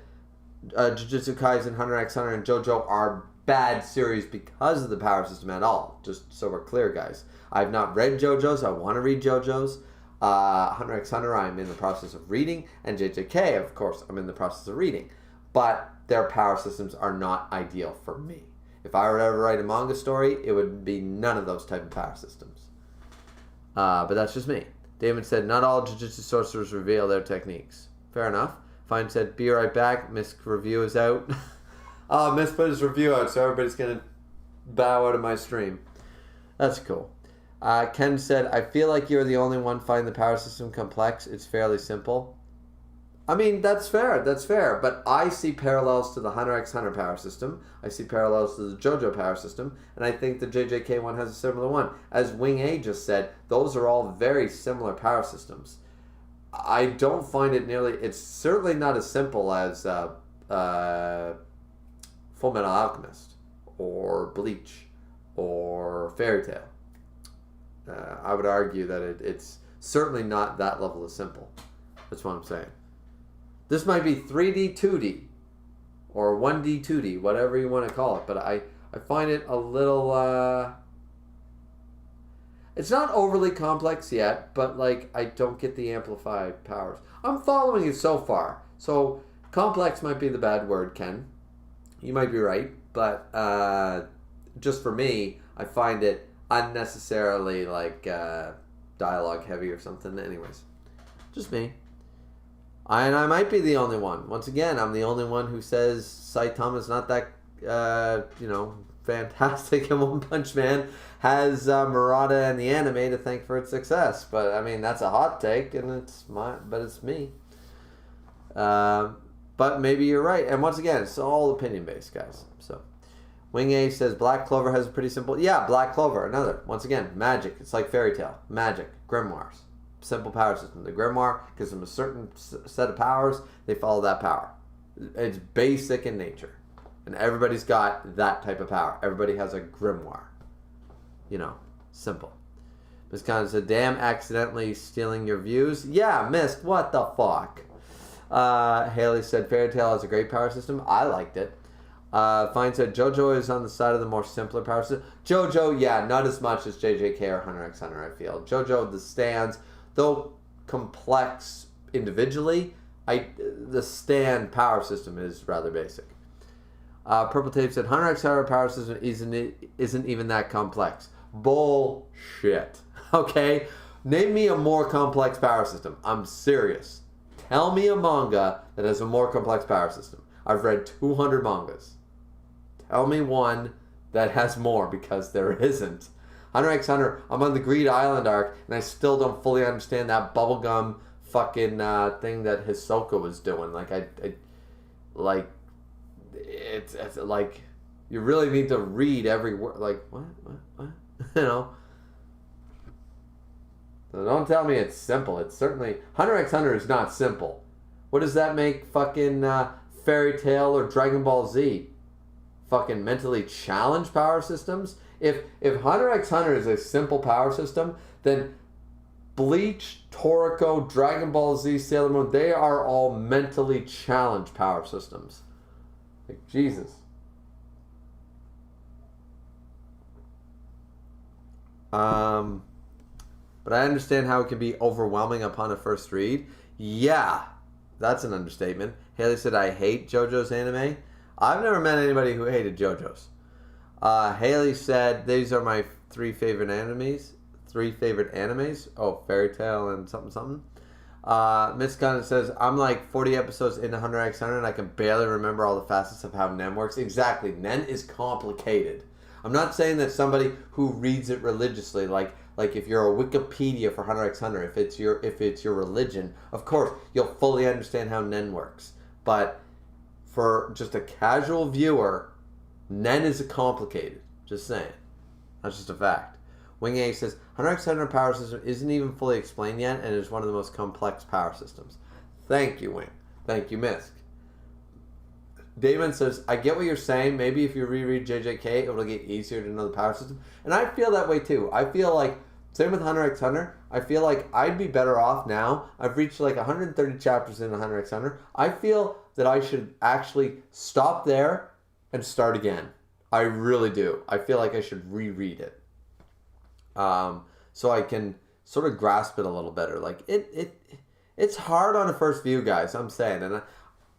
Jujutsu Kaisen, Hunter x Hunter, and JoJo are bad series because of the power system at all. Just so we're clear, guys. I've not read JoJo's. I want to read JoJo's. Hunter x Hunter, I'm in the process of reading, and JJK, of course, I'm in the process of reading. But their power systems are not ideal for me. If I were to ever write a manga story, it would be none of those type of power systems. But that's just me. Damon said, not all Jujutsu sorcerers reveal their techniques. Fair enough. Fine said, be right back. Miss review is out. Oh, Miss put his review out, so everybody's going to bow out of my stream. That's cool. Ken said, I feel like you're the only one finding the power system complex. It's fairly simple. I mean, that's fair. That's fair. But I see parallels to the Hunter x Hunter power system. I see parallels to the JoJo power system. And I think the JJK one has a similar one. As Wing A just said, those are all very similar power systems. I don't find it nearly... It's certainly not as simple as Full Metal Alchemist or Bleach or Fairy Tail. I would argue that it's certainly not that level of simple. That's what I'm saying. This might be 3D, 2D, or 1D, 2D, whatever you want to call it. But I find it a little... It's not overly complex yet, but like I don't get the amplified powers. I'm following it so far. So complex might be the bad word, Ken. You might be right. But just for me, I find it unnecessarily like dialogue heavy or something. Anyways, just me. And I might be the only one. Once again, I'm the only one who says Saitama's not that, fantastic, and One Punch Man has Murata and the anime to thank for its success. But, I mean, that's a hot take, and it's me. But maybe you're right. And once again, it's all opinion-based, guys. So, Wing A says Black Clover has a pretty simple... Yeah, Black Clover, another. Once again, magic. It's like Fairy Tail. Magic. Grimoires. Simple power system. The grimoire gives them a certain set of powers. They follow that power. It's basic in nature. And everybody's got that type of power. Everybody has a grimoire. You know, simple. Miss Conn said, damn, accidentally stealing your views. Yeah, missed. What the fuck? Haley said, Fairy Tail has a great power system. I liked it. Fine said, JoJo is on the side of the more simpler power system. JoJo, yeah, not as much as JJK or Hunter x Hunter, I feel. JoJo, the stands... Though complex individually, the stand power system is rather basic. Purple Tape said, Hunter x Hunter power system isn't even that complex. Bullshit. Okay? Name me a more complex power system. I'm serious. Tell me a manga that has a more complex power system. I've read 200 mangas. Tell me one that has more, because there isn't. Hunter x Hunter, I'm on the Greed Island arc, and I still don't fully understand that bubblegum fucking thing that Hisoka was doing. Like, it's like, you really need to read every word. Like, what? You know? So don't tell me it's simple. It's certainly, Hunter x Hunter is not simple. What does that make fucking Fairy Tail or Dragon Ball Z? Fucking mentally challenged power systems? If Hunter x Hunter is a simple power system, then Bleach, Toriko, Dragon Ball Z, Sailor Moon, they are all mentally challenged power systems. Like, Jesus. But I understand how it can be overwhelming upon a first read. Yeah, that's an understatement. Haley said, I hate JoJo's anime. I've never met anybody who hated JoJo's. Haley said, these are my three favorite animes. Oh, Fairy Tail and something. Miss Gunn says, I'm like 40 episodes into Hunter x Hunter and I can barely remember all the facets of how Nen works. Exactly. Nen is complicated. I'm not saying that somebody who reads it religiously, like if you're a Wikipedia for Hunter x Hunter, if it's your religion, of course, you'll fully understand how Nen works. But for just a casual viewer, Nen is complicated. Just saying. That's just a fact. Wing A says, Hunter x Hunter power system isn't even fully explained yet and is one of the most complex power systems. Thank you, Wing. Thank you, Misk. Damon says, I get what you're saying. Maybe if you reread JJK, it'll get easier to know the power system. And I feel that way too. I feel like, same with Hunter x Hunter, I feel like I'd be better off now. I've reached like 130 chapters in Hunter x Hunter. I feel that I should actually stop there and start again. I really do. I feel like I should reread it. So I can sort of grasp it a little better. Like, it's hard on a first view, guys, I'm saying. And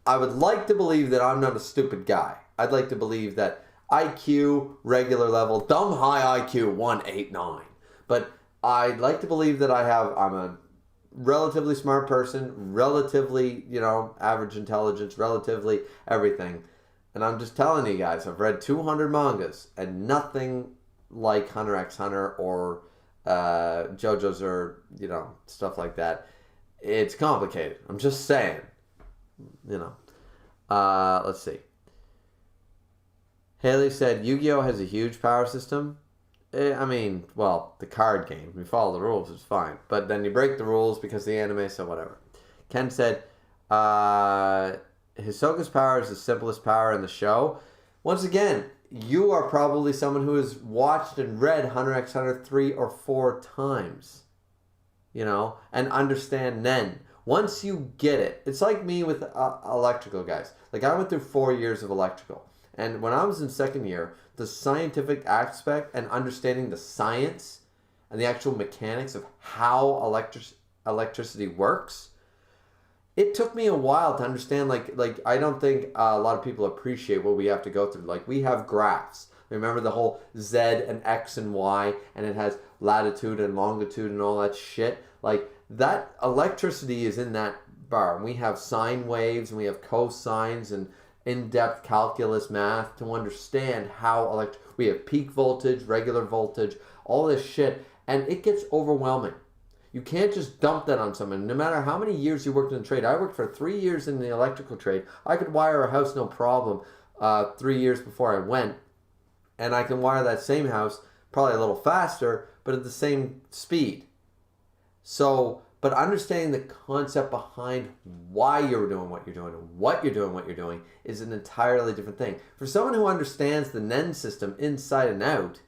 I would like to believe that I'm not a stupid guy. I'd like to believe that IQ, regular level, dumb high IQ, 189. But I'd like to believe that I'm a relatively smart person, relatively, average intelligence, relatively everything. And I'm just telling you guys, I've read 200 mangas and nothing like Hunter x Hunter or JoJo's or, stuff like that. It's complicated. I'm just saying. Let's see. Haley said, Yu-Gi-Oh! Has a huge power system. The card game. You follow the rules, it's fine. But then you break the rules because the anime, so whatever. Ken said, Hisoka's power is the simplest power in the show. Once again, you are probably someone who has watched and read Hunter x Hunter 3 or 4 times. And understand Nen. Once you get it, it's like me with electrical, guys. Like, I went through 4 years of electrical. And when I was in second year, the scientific aspect and understanding the science and the actual mechanics of how electricity works, it took me a while to understand. Like I don't think a lot of people appreciate what we have to go through. Like, we have graphs. Remember the whole Z and X and Y, and it has latitude and longitude and all that shit. Like, that electricity is in that bar. And we have sine waves and we have cosines and in-depth calculus math to understand how we have peak voltage, regular voltage, all this shit, and it gets overwhelming. You can't just dump that on someone. No matter how many years you worked in the trade. I worked for 3 years in the electrical trade. I could wire a house no problem 3 years before I went, and I can wire that same house probably a little faster, but at the same speed. So, but understanding the concept behind why you're doing what you're doing and what you're doing is an entirely different thing. For someone who understands the Nen system inside and out,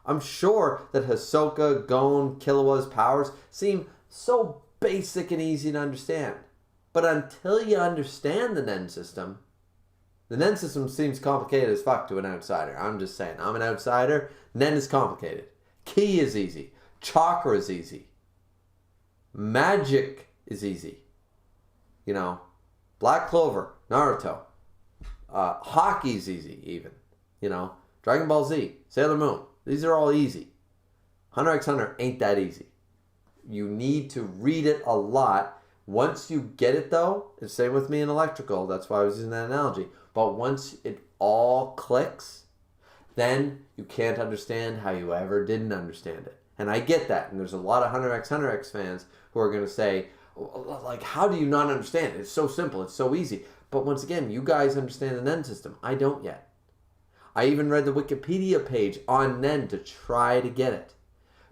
I'm sure that Hisoka, Gon, Killua's powers seem so basic and easy to understand. But until you understand the Nen system seems complicated as fuck to an outsider. I'm just saying. I'm an outsider. Nen is complicated. Ki is easy. Chakra is easy. Magic is easy. Black Clover, Naruto. Hockey's easy, even. Dragon Ball Z, Sailor Moon. These are all easy. Hunter x Hunter ain't that easy. You need to read it a lot. Once you get it, though, it's the same with me in electrical. That's why I was using that analogy. But once it all clicks, then you can't understand how you ever didn't understand it. And I get that. And there's a lot of Hunter x fans who are going to say, like, how do you not understand it? It's so simple. It's so easy. But once again, you guys understand the Nen system. I don't yet. I even read the Wikipedia page on Nen to try to get it.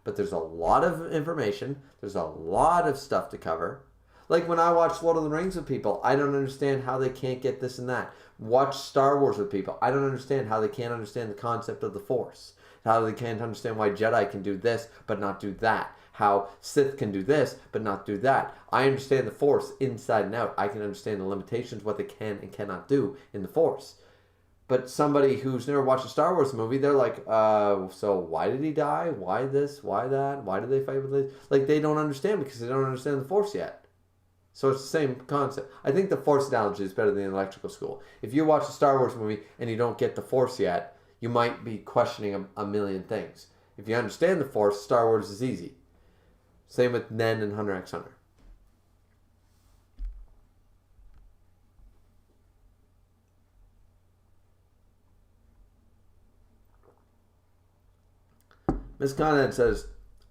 But there's a lot of information. There's a lot of stuff to cover. Like when I watch Lord of the Rings with people, I don't understand how they can't get this and that. Watch Star Wars with people. I don't understand how they can't understand the concept of the Force. How they can't understand why Jedi can do this but not do that. How Sith can do this but not do that. I understand the Force inside and out. I can understand the limitations, what they can and cannot do in the Force. But somebody who's never watched a Star Wars movie, they're like, so why did he die? Why this? Why that? Why did they fight with this? Like, they don't understand because they don't understand the Force yet. So it's the same concept. I think the Force analogy is better than the electrical school. If you watch a Star Wars movie and you don't get the Force yet, you might be questioning a million things. If you understand the Force, Star Wars is easy. Same with Nen and Hunter x Hunter. Ms. Conrad says,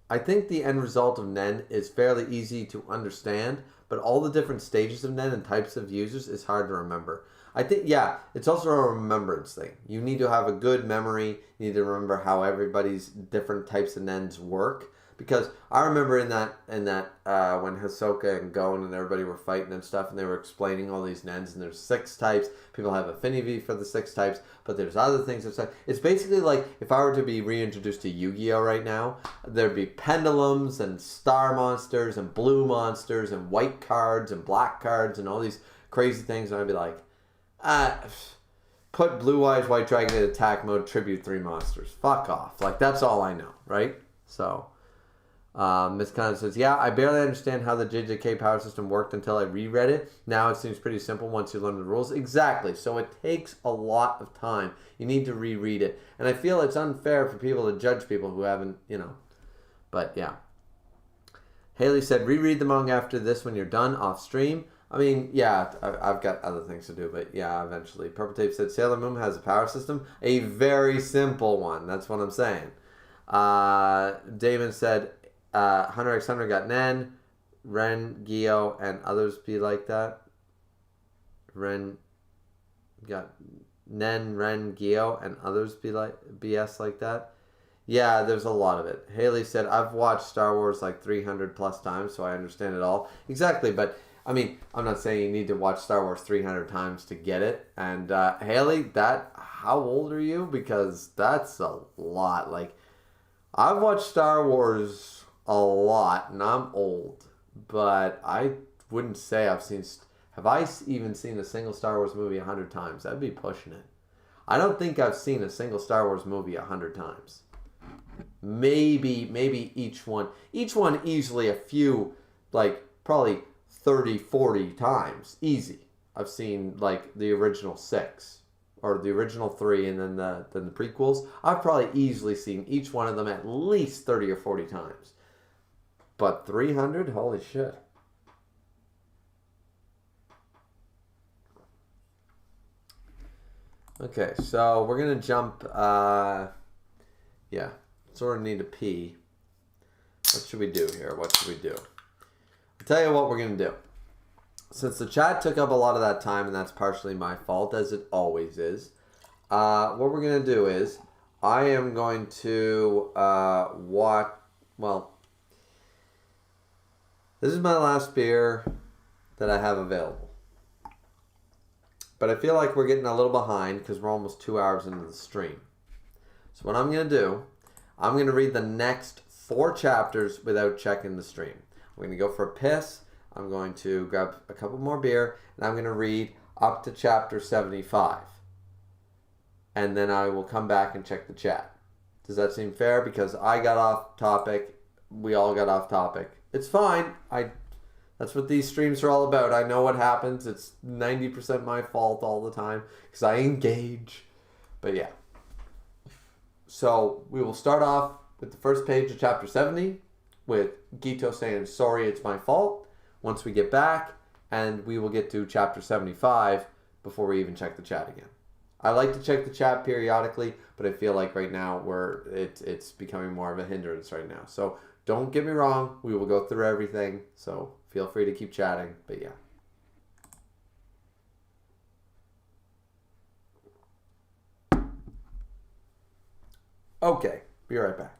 I think the end result of Nen is fairly easy to understand, but all the different stages of Nen and types of users is hard to remember. I think, yeah, it's also a remembrance thing. You need to have a good memory. You need to remember how everybody's different types of nens work. Because I remember in that when Hisoka and Gon and everybody were fighting and stuff, and they were explaining all these nens, and there's 6 types. People have affinity for the 6 types, but there's other things. It's basically like if I were to be reintroduced to Yu-Gi-Oh right now, there'd be pendulums and star monsters and blue monsters and white cards and black cards and all these crazy things, and I'd be like, put Blue Eyes White Dragon in attack mode, tribute 3 monsters. Fuck off. Like, that's all I know, right? So, Miss Conn says, yeah, I barely understand how the JJK power system worked until I reread it. Now it seems pretty simple once you learn the rules. Exactly. So it takes a lot of time. You need to reread it. And I feel it's unfair for people to judge people who haven't, But, yeah. Haley said, reread the manga after this when you're done off stream. I mean, yeah, I've got other things to do, but yeah, eventually. Purple Tape said, Sailor Moon has a power system. A very simple one. That's what I'm saying. Damon said, Hunter x Hunter got Nen, Ren, Gyo, and others be like that. Ren got Nen, Ren, Gyo, and others be like BS like that. Yeah, there's a lot of it. Haley said, I've watched Star Wars like 300 plus times, so I understand it all. Exactly, but I mean, I'm not saying you need to watch Star Wars 300 times to get it. And Haley, how old are you? Because that's a lot. Like, I've watched Star Wars a lot, and I'm old, but I wouldn't say have I even seen a single Star Wars movie 100 times? That'd be pushing it. I don't think I've seen a single Star Wars movie 100 times. Maybe each one easily a few, like probably 30, 40 times, easy. I've seen like the original 6. Or the original 3 and then the prequels. I've probably easily seen each one of them at least 30 or 40 times. But 300? Holy shit. Okay, so we're going to jump, yeah, sort of need to pee. What should we do here? I'll tell you what we're going to do. Since the chat took up a lot of that time, and that's partially my fault, as it always is, what we're going to do is, I am going to this is my last beer that I have available. But I feel like we're getting a little behind because we're almost 2 hours into the stream. So what I'm going to do, I'm going to read the next 4 chapters without checking the stream. I'm going to go for a piss. I'm going to grab a couple more beer, and I'm going to read up to chapter 75. And then I will come back and check the chat. Does that seem fair? Because I got off topic. We all got off topic. It's fine. That's what these streams are all about. I know what happens. It's 90% my fault all the time because I engage. But yeah. So we will start off with the first page of chapter 70 with Gito saying, sorry, it's my fault. Once we get back, and we will get to chapter 75 before we even check the chat again. I like to check the chat periodically, but I feel like right now it's becoming more of a hindrance right now. So don't get me wrong, we will go through everything, so feel free to keep chatting, but yeah. Okay, be right back.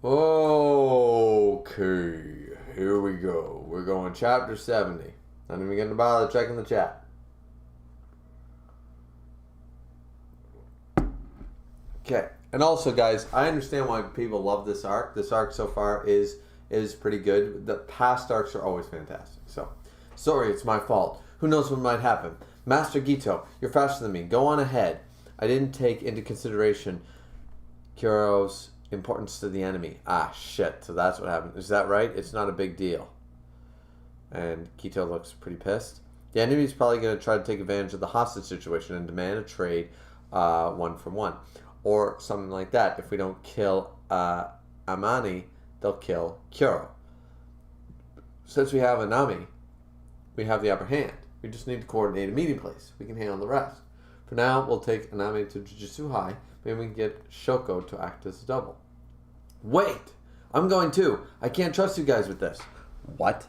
Okay, here we go. We're going chapter 70. Not even going to bother checking the chat. Okay, and also, guys, I understand why people love this arc. This arc so far is pretty good. The past arcs are always fantastic. So, sorry, it's my fault. Who knows what might happen? Master Gito, you're faster than me. Go on ahead. I didn't take into consideration Kuro's importance to the enemy. Ah, shit. So that's what happened. Is that right? It's not a big deal. And Gito looks pretty pissed. The enemy's probably going to try to take advantage of the hostage situation and demand a trade 1-for-1. Or something like that. If we don't kill Amani, they'll kill Kuro. Since we have Anami, we have the upper hand. We just need to coordinate a meeting place. We can handle the rest. For now, we'll take Anami to Jujutsu High. Maybe we can get Shoko to act as a double. Wait! I'm going too. I can't trust you guys with this. What?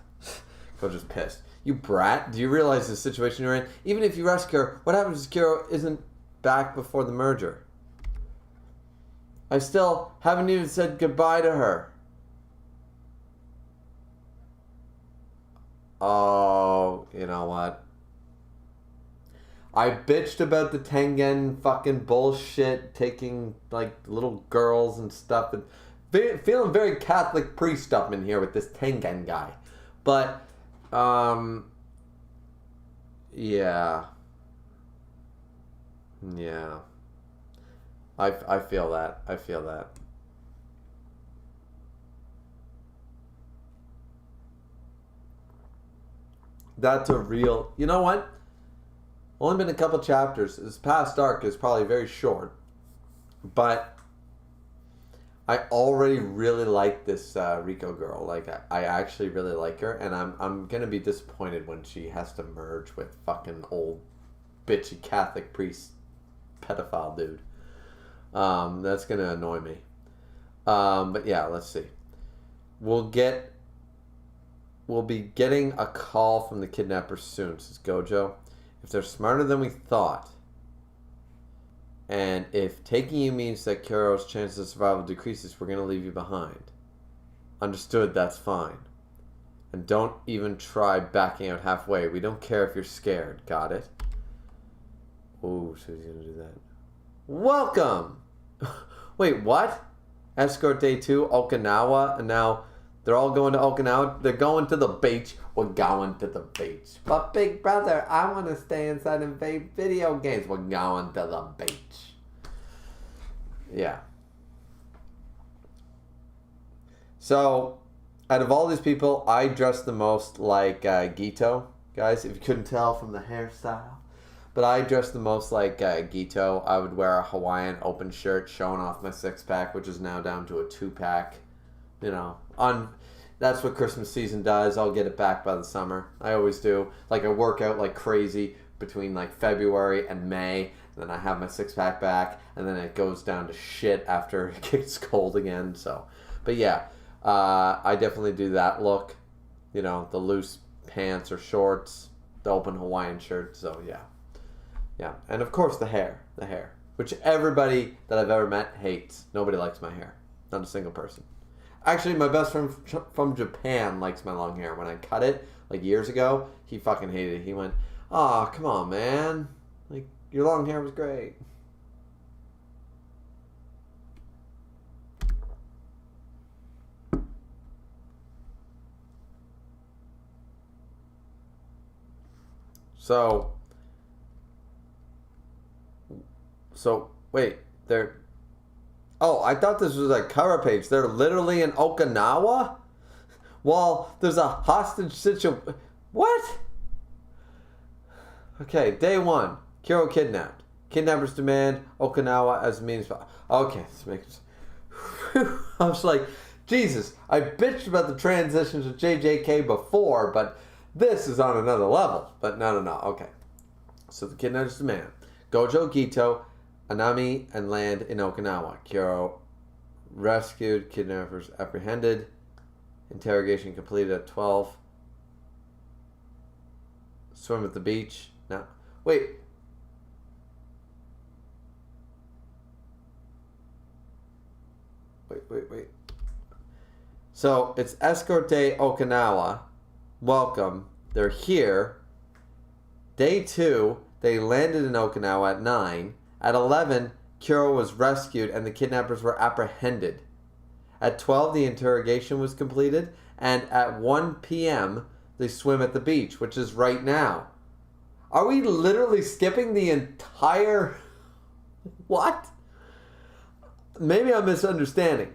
Gojo's pissed. You brat. Do you realize the situation you're in? Even if you rescue her, what happens if Kuro isn't back before the merger? I still haven't even said goodbye to her. Oh, you know what? I bitched about the Tengen fucking bullshit, taking like little girls and stuff, and feeling very Catholic priest up in here with this Tengen guy. But, yeah. Yeah. I feel that. I feel that. That's a real... You know what? Only been a couple chapters. This past arc is probably very short. But I already really like this Rico girl. Like, I actually really like her. And I'm going to be disappointed when she has to merge with fucking old bitchy Catholic priest pedophile dude. That's going to annoy me. But yeah, let's see. We'll be getting a call from the kidnappers soon, says Gojo. If they're smarter than we thought, and if taking you means that Kuro's chances of survival decreases, we're going to leave you behind. Understood, that's fine. And don't even try backing out halfway. We don't care if you're scared. Got it? Oh, so he's going to do that. Welcome! Wait, what? Escort day 2, Okinawa, and now they're all going to Okinawa? They're going to the beach. We're going to the beach. But big brother, I want to stay inside and play video games. We're going to the beach. Yeah. So, out of all these people, I dress the most like Gito. Guys, if you couldn't tell from the hairstyle. But I dress the most like Gito. I would wear a Hawaiian open shirt showing off my 6-pack, which is now down to a 2-pack. You know, that's what Christmas season does. I'll get it back by the summer. I always do. Like, I work out like crazy between like February and May. And then I have my 6-pack back. And then it goes down to shit after it gets cold again. So, but yeah, I definitely do that look. You know, the loose pants or shorts, the open Hawaiian shirt. So yeah. Yeah, and of course the hair, which everybody that I've ever met hates. Nobody likes my hair, not a single person. Actually, my best friend from Japan likes my long hair. When I cut it, like years ago, he fucking hated it. He went, "Aw, come on, man. Like, your long hair was great." So, wait, they're... Oh, I thought this was a cover page. They're literally in Okinawa? Well, there's a hostage situation... What? Okay, day 1. Kuro kidnapped. Kidnappers demand Okinawa as a means... Okay, this makes... I was like, Jesus, I bitched about the transitions of JJK before, but this is on another level. But no. Okay. So the kidnappers demand Gojo, Gito, Anami, and land in Okinawa. Kuro rescued, kidnappers apprehended, interrogation completed at 12. Swim at the beach. No. Wait. So it's Escort Day Okinawa. Welcome. They're here. Day 2, they landed in Okinawa at 9. At 11, Kuro was rescued and the kidnappers were apprehended. At 12, the interrogation was completed. And at 1 p.m., they swim at the beach, which is right now. Are we literally skipping the entire... What? Maybe I'm misunderstanding.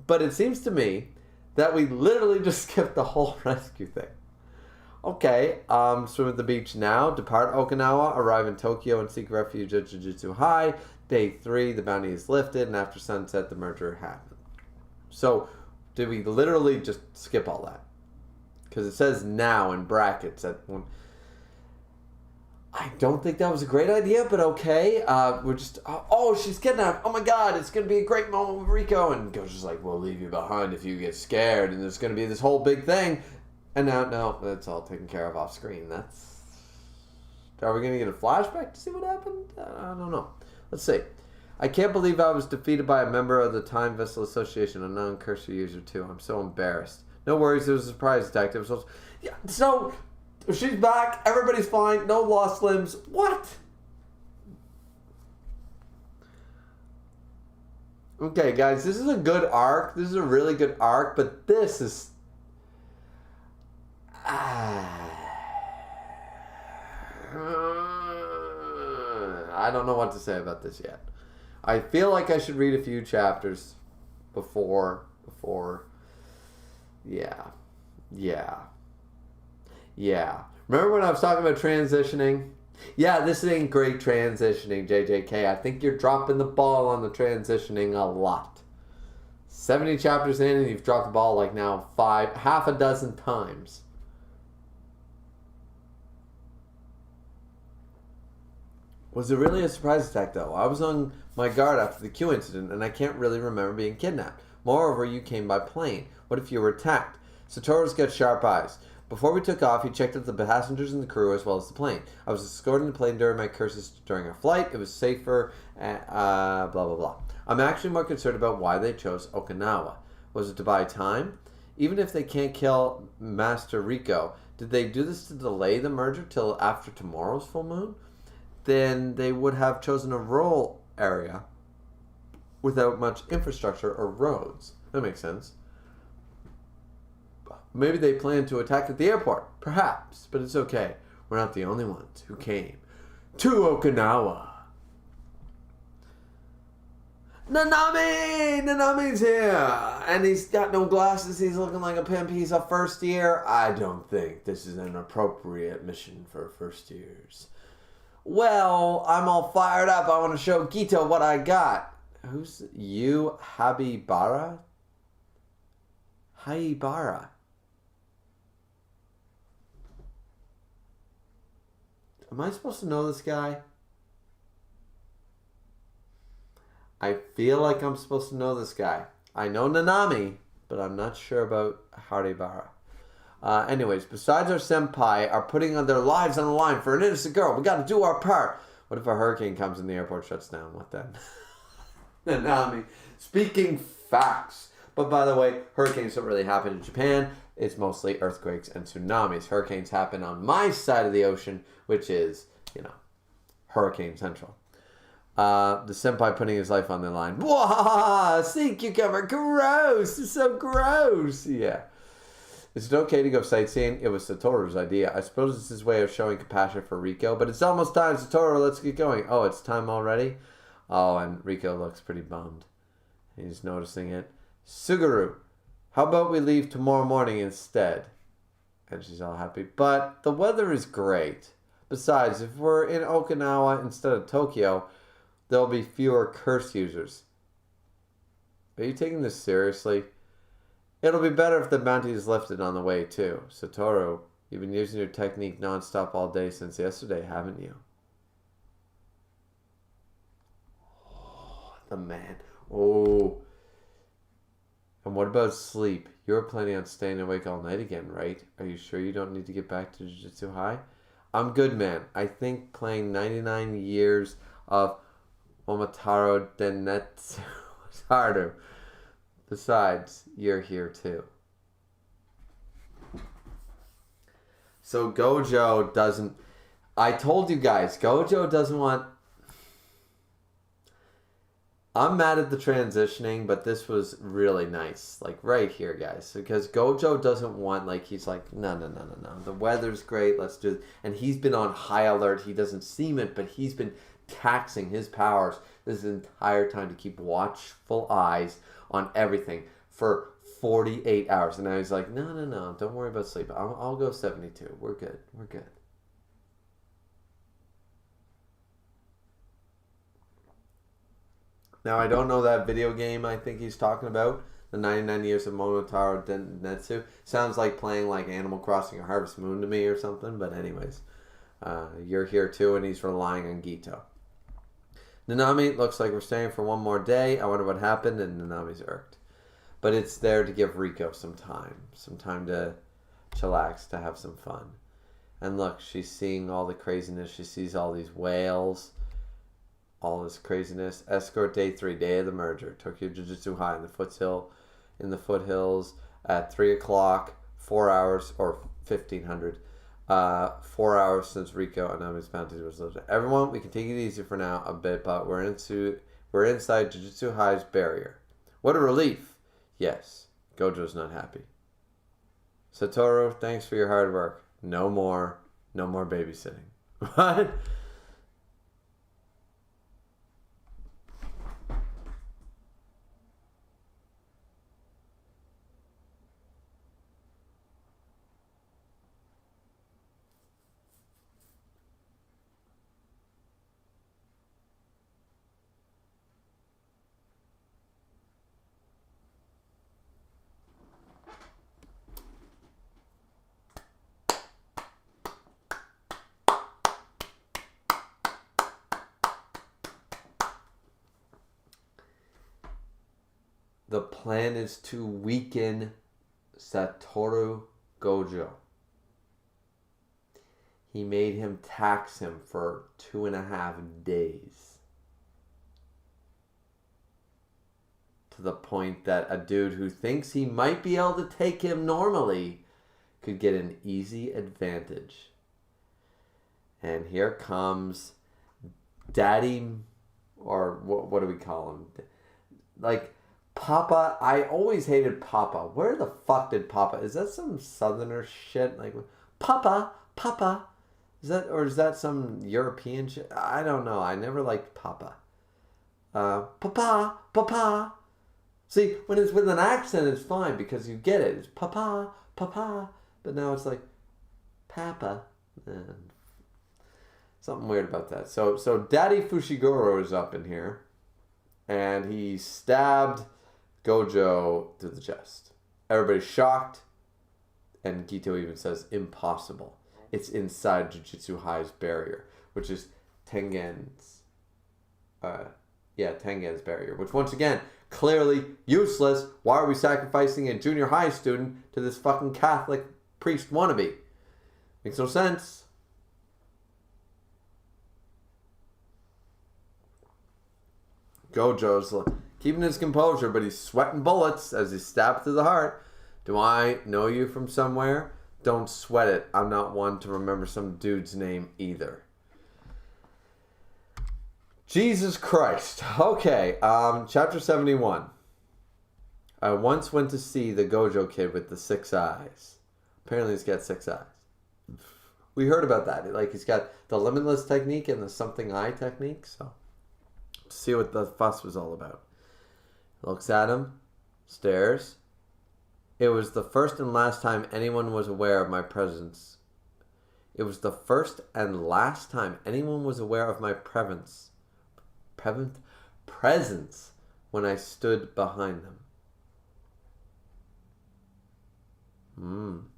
But it seems to me that we literally just skipped the whole rescue thing. Okay, swim at the beach now. Depart Okinawa. Arrive in Tokyo and seek refuge at Jujutsu High. Day 3, the bounty is lifted. And after sunset, the merger happened. So, did we literally just skip all that? Because it says now in brackets at one. I don't think that was a great idea, but okay. We're just, she's kidnapped. Oh my god, it's going to be a great moment with Rico. And Gosha's like, we'll leave you behind if you get scared. And there's going to be this whole big thing. And now, no, that's all taken care of off screen. Are we going to get a flashback to see what happened? I don't know. Let's see. I can't believe I was defeated by a member of the Time Vessel Association, a non-cursor user too. I'm so embarrassed. No worries, it was a surprise attack. So, she's back. Everybody's fine. No lost limbs. What? Okay, guys, this is a good arc. This is a really good arc, but this is... I don't know what to say about this yet. I feel like I should read a few chapters before, yeah. Remember when I was talking about transitioning? Yeah, this ain't great transitioning, JJK. I think you're dropping the ball on the transitioning a lot. 70 chapters in and you've dropped the ball like now half a dozen times. Was it really a surprise attack, though? I was on my guard after the Q incident, and I can't really remember being kidnapped. Moreover, you came by plane. What if you were attacked? Satoru's got sharp eyes. Before we took off, he checked out the passengers and the crew as well as the plane. I was escorting the plane during my curses during our flight. It was safer, blah, blah, blah. I'm actually more concerned about why they chose Okinawa. Was it to buy time? Even if they can't kill Master Rico, did they do this to delay the merger till after tomorrow's full moon? Then they would have chosen a rural area without much infrastructure or roads. That makes sense. Maybe they plan to attack at the airport. Perhaps. But it's okay. We're not the only ones who came to Okinawa. Nanami's here! And he's got no glasses. He's looking like a pimp. He's a first year. I don't think this is an appropriate mission for first years. Well, I'm all fired up. I want to show Gito what I got. Who's you? Haibara? Am I supposed to know this guy? I feel like I'm supposed to know this guy. I know Nanami, but I'm not sure about Haibara. Anyways, besides our senpai are putting on their lives on the line for an innocent girl, we gotta do our part. What if a hurricane comes and the airport shuts down? What then? Nanami. Speaking facts. But by the way, hurricanes don't really happen in Japan. It's mostly earthquakes and tsunamis. Hurricanes happen on my side of the ocean, which is, Hurricane Central. The senpai putting his life on the line. Wah! Sea cucumber, gross! It's so gross! Yeah. Is it okay to go sightseeing? It was Satoru's idea. I suppose it's his way of showing compassion for Rico, but it's almost time, Satoru, let's get going. Oh, it's time already? Oh, and Rico looks pretty bummed. He's noticing it. Suguru, how about we leave tomorrow morning instead? And she's all happy. But the weather is great. Besides, if we're in Okinawa instead of Tokyo, there'll be fewer curse users. Are you taking this seriously? It'll be better if the bounty is lifted on the way, too. Satoru, you've been using your technique non-stop all day since yesterday, haven't you? Oh, the man. Oh. And what about sleep? You're planning on staying awake all night again, right? Are you sure you don't need to get back to Jujutsu High? I'm good, man. I think playing 99 years of Momotaro Densetsu was harder. Besides, you're here too. So Gojo doesn't... I told you guys, Gojo doesn't want... I'm mad at the transitioning, but this was really nice. Like, right here, guys. Because Gojo doesn't want, like, he's like, no. The weather's great, let's do it. And he's been on high alert. He doesn't seem it, but he's been taxing his powers this entire time to keep watchful eyes on everything for 48 hours. And now he's like, no, don't worry about sleep. I'll go 72. We're good. Now, I don't know that video game I think he's talking about, the 99 Years of Momotaro Densetsu. Sounds like playing like Animal Crossing or Harvest Moon to me or something, but anyways. You're here too, and he's relying on Gito. Nanami, looks like we're staying for one more day. I wonder what happened, and Nanami's irked. But it's there to give Riko some time to chillax, to have some fun. And look, she's seeing all the craziness. She sees all these whales, all this craziness. Escort day 3, day of the merger. Tokyo Jujutsu High in the foothills at 3 o'clock, 4 hours, or 1500. 4 hours since Riko and Nami's bounty was lifted. Everyone, we can take it easy for now a bit, but we're inside Jujutsu High's barrier. What a relief! Yes, Gojo's not happy. Satoru, thanks for your hard work. No more babysitting. What? The plan is to weaken Satoru Gojo. He made him tax him for 2.5 days. To the point that a dude who thinks he might be able to take him normally could get an easy advantage. And here comes Daddy, or what do we call him? Like, Papa. I always hated Papa. Where the fuck did Papa? Is that some southerner shit? Like, Papa. Is that some European shit? I don't know. I never liked Papa. Papa. See, when it's with an accent, it's fine because you get it. It's Papa. But now it's like, Papa. Something weird about that. So Daddy Fushiguro is up in here. And he stabbed Gojo to the chest. Everybody's shocked. And Gito even says, impossible. It's inside Jujutsu High's barrier, which is Tengen's barrier, which once again, clearly useless. Why are we sacrificing a junior high student to this fucking Catholic priest wannabe? Makes no sense. Gojo's keeping his composure, but he's sweating bullets as he's stabbed through the heart. Do I know you from somewhere? Don't sweat it. I'm not one to remember some dude's name either. Jesus Christ. Okay, chapter 71. I once went to see the Gojo kid with the 6 eyes. Apparently he's got 6 eyes. We heard about that. Like, he's got the limitless technique and the something eye technique, so see what the fuss was all about. Looks at him, stares. It was the first and last time anyone was aware of my presence. It was the first and last time anyone was aware of my presence when I stood behind them.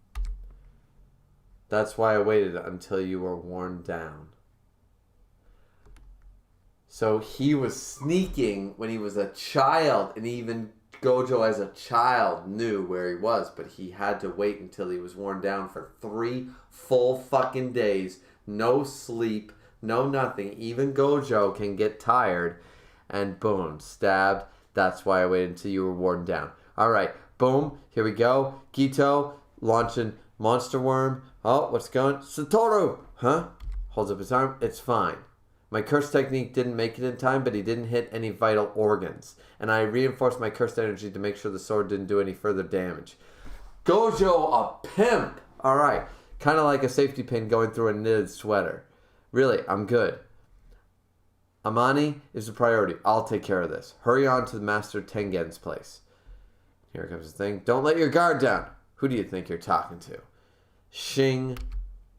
That's why I waited until you were worn down. So he was sneaking when he was a child, and even Gojo as a child knew where he was, but he had to wait until he was worn down for 3 full fucking days. No sleep, no nothing. Even Gojo can get tired, and boom, stabbed. That's why I waited until you were worn down. All right, boom, here we go. Gito launching Monster Worm. Oh, what's going? Satoru! Huh? Holds up his arm. It's fine. My curse technique didn't make it in time, but he didn't hit any vital organs. And I reinforced my cursed energy to make sure the sword didn't do any further damage. Gojo, a pimp! Alright, kind of like a safety pin going through a knitted sweater. Really, I'm good. Amani is a priority. I'll take care of this. Hurry on to the Master Tengen's place. Here comes the thing. Don't let your guard down. Who do you think you're talking to? Shing.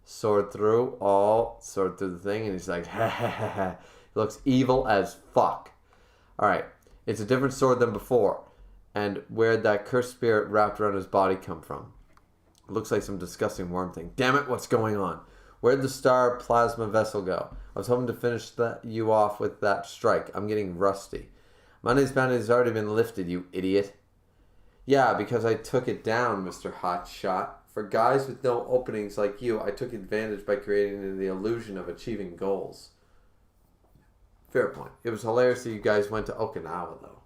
Sword through. Oh, sword through the thing. And he's like, ha ha ha ha. He looks evil as fuck. Alright. It's a different sword than before. And where'd that cursed spirit wrapped around his body come from? It looks like some disgusting worm thing. Damn it, what's going on? Where'd the star plasma vessel go? I was hoping to finish you off with that strike. I'm getting rusty. Monday's bounty has already been lifted, you idiot. Yeah, because I took it down, Mr. Hotshot. For guys with no openings like you, I took advantage by creating the illusion of achieving goals. Fair point. It was hilarious that you guys went to Okinawa, though.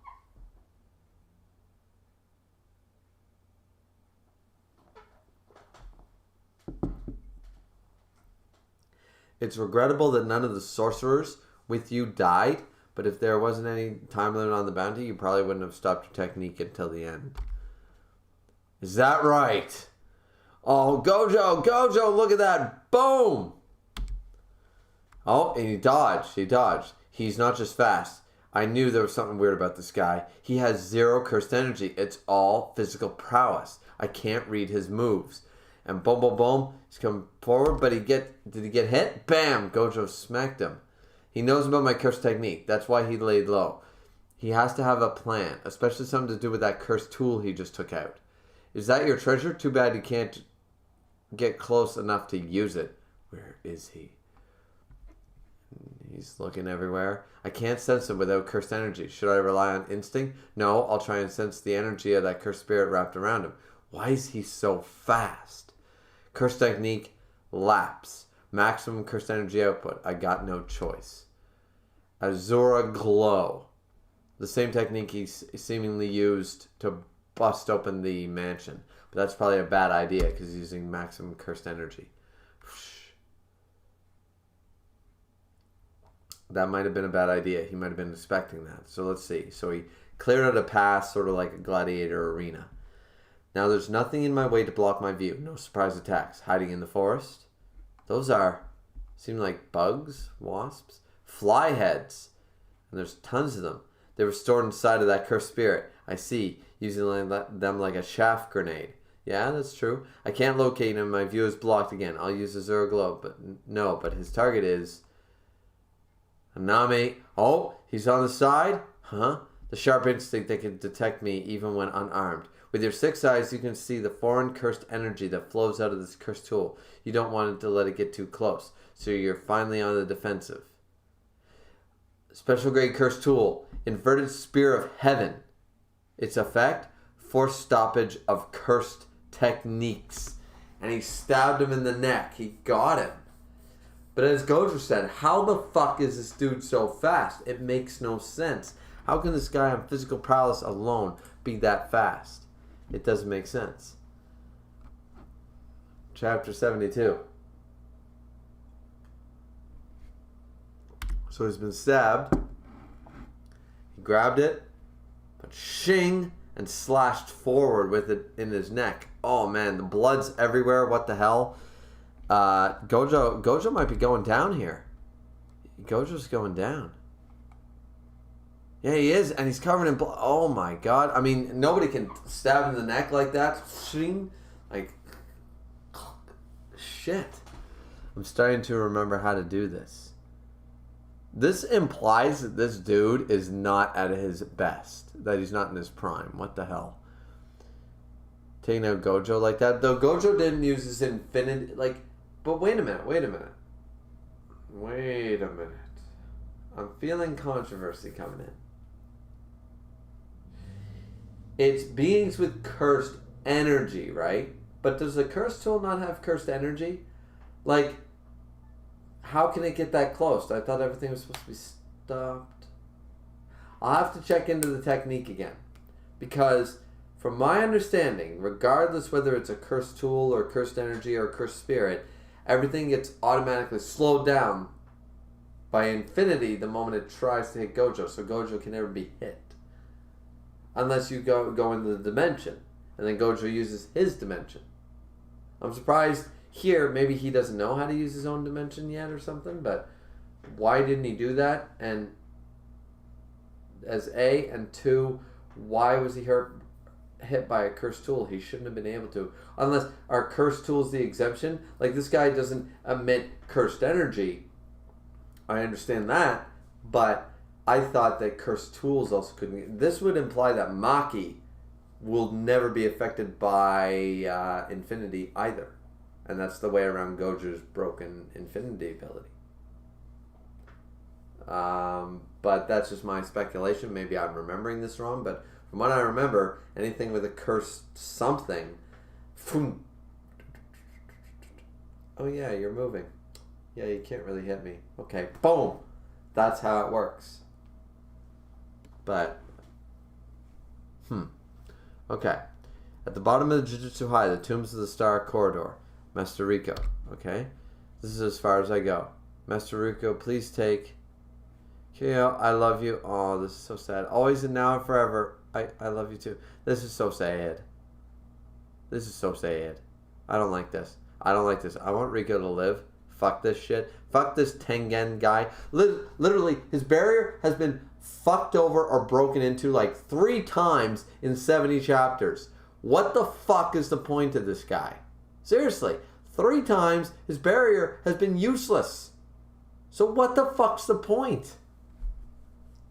It's regrettable that none of the sorcerers with you died, but if there wasn't any time limit on the bounty, you probably wouldn't have stopped your technique until the end. Is that right? Oh, Gojo, look at that. Boom! Oh, and he dodged. He's not just fast. I knew there was something weird about this guy. He has 0 cursed energy. It's all physical prowess. I can't read his moves. And boom, boom, boom. He's coming forward, but did he get hit? Bam! Gojo smacked him. He knows about my curse technique. That's why he laid low. He has to have a plan, especially something to do with that cursed tool he just took out. Is that your treasure? Too bad you can't get close enough to use it. Where is he? He's looking everywhere. I can't sense him without cursed energy. Should I rely on instinct? No, I'll try and sense the energy of that cursed spirit wrapped around him. Why is he so fast? Curse technique, lapse. Maximum cursed energy output. I got no choice. Azura glow. The same technique he seemingly used to bust open the mansion. But that's probably a bad idea because he's using maximum cursed energy. That might have been a bad idea. He might have been expecting that. So let's see. So he cleared out a path sort of like a gladiator arena. Now there's nothing in my way to block my view. No surprise attacks. Hiding in the forest. Those seem like bugs, wasps, fly heads. And there's tons of them. They were stored inside of that cursed spirit. I see. Using them like a shaft grenade. Yeah, that's true. I can't locate him. My view is blocked again. I'll use Azura glow. But his target is Hanami. Oh, he's on the side? Huh? The sharp instinct that can detect me even when unarmed. With your 6 eyes, you can see the foreign cursed energy that flows out of this cursed tool. You don't want to let it get too close, so you're finally on the defensive. Special grade cursed tool. Inverted Spear of Heaven. Its effect? Forced stoppage of cursed techniques. And he stabbed him in the neck. He got him. But as Gojo said, how the fuck is this dude so fast? It makes no sense. How can this guy on physical prowess alone be that fast? It doesn't make sense. Chapter 72. So he's been stabbed. He grabbed it, but shing, and slashed forward with it in his neck. Oh man, the blood's everywhere. What the hell? Gojo might be going down here. Gojo's going down. Yeah, he is, and he's covered in blood. Oh my god. I mean, nobody can stab in the neck like that. Like, shit. I'm starting to remember how to do this. This implies that this dude is not at his best. That he's not in his prime. What the hell? Taking out Gojo like that. Though Gojo didn't use his infinity, but wait a minute. I'm feeling controversy coming in. It's beings with cursed energy, right? But does the cursed tool not have cursed energy? Like, how can it get that close? I thought everything was supposed to be stopped. I'll have to check into the technique again. Because from my understanding, regardless whether it's a cursed tool or cursed energy or cursed spirit, everything gets automatically slowed down by infinity the moment it tries to hit Gojo. So Gojo can never be hit. Unless you go into the dimension. And then Gojo uses his dimension. I'm surprised here, maybe he doesn't know how to use his own dimension yet or something, but why didn't he do that? And as A, and 2, why was he hit by a cursed tool? He shouldn't have been able to. Unless our cursed tool is the exemption. Like, this guy doesn't emit cursed energy. I understand that, but I thought that cursed tools also couldn't. This would imply that Maki will never be affected by infinity either. And that's the way around Gojo's broken infinity ability. But that's just my speculation. Maybe I'm remembering this wrong, but from what I remember, anything with a cursed something. Oh yeah, you're moving. Yeah, you can't really hit me. Okay, boom. That's how it works. But, okay. At the bottom of the Jujutsu High, the Tombs of the Star Corridor. Master Rico. Okay? This is as far as I go. Master Rico, please take. Kyo, I love you. Oh, this is so sad. Always and now and forever. I love you too. This is so sad. This is so sad. I don't like this. I don't like this. I want Rico to live. Fuck this shit. Fuck this Tengen guy. Literally, his barrier has been fucked over or broken into like 3 times in 70 chapters. What the fuck is the point of this guy? Seriously, 3 times his barrier has been useless. So what the fuck's the point?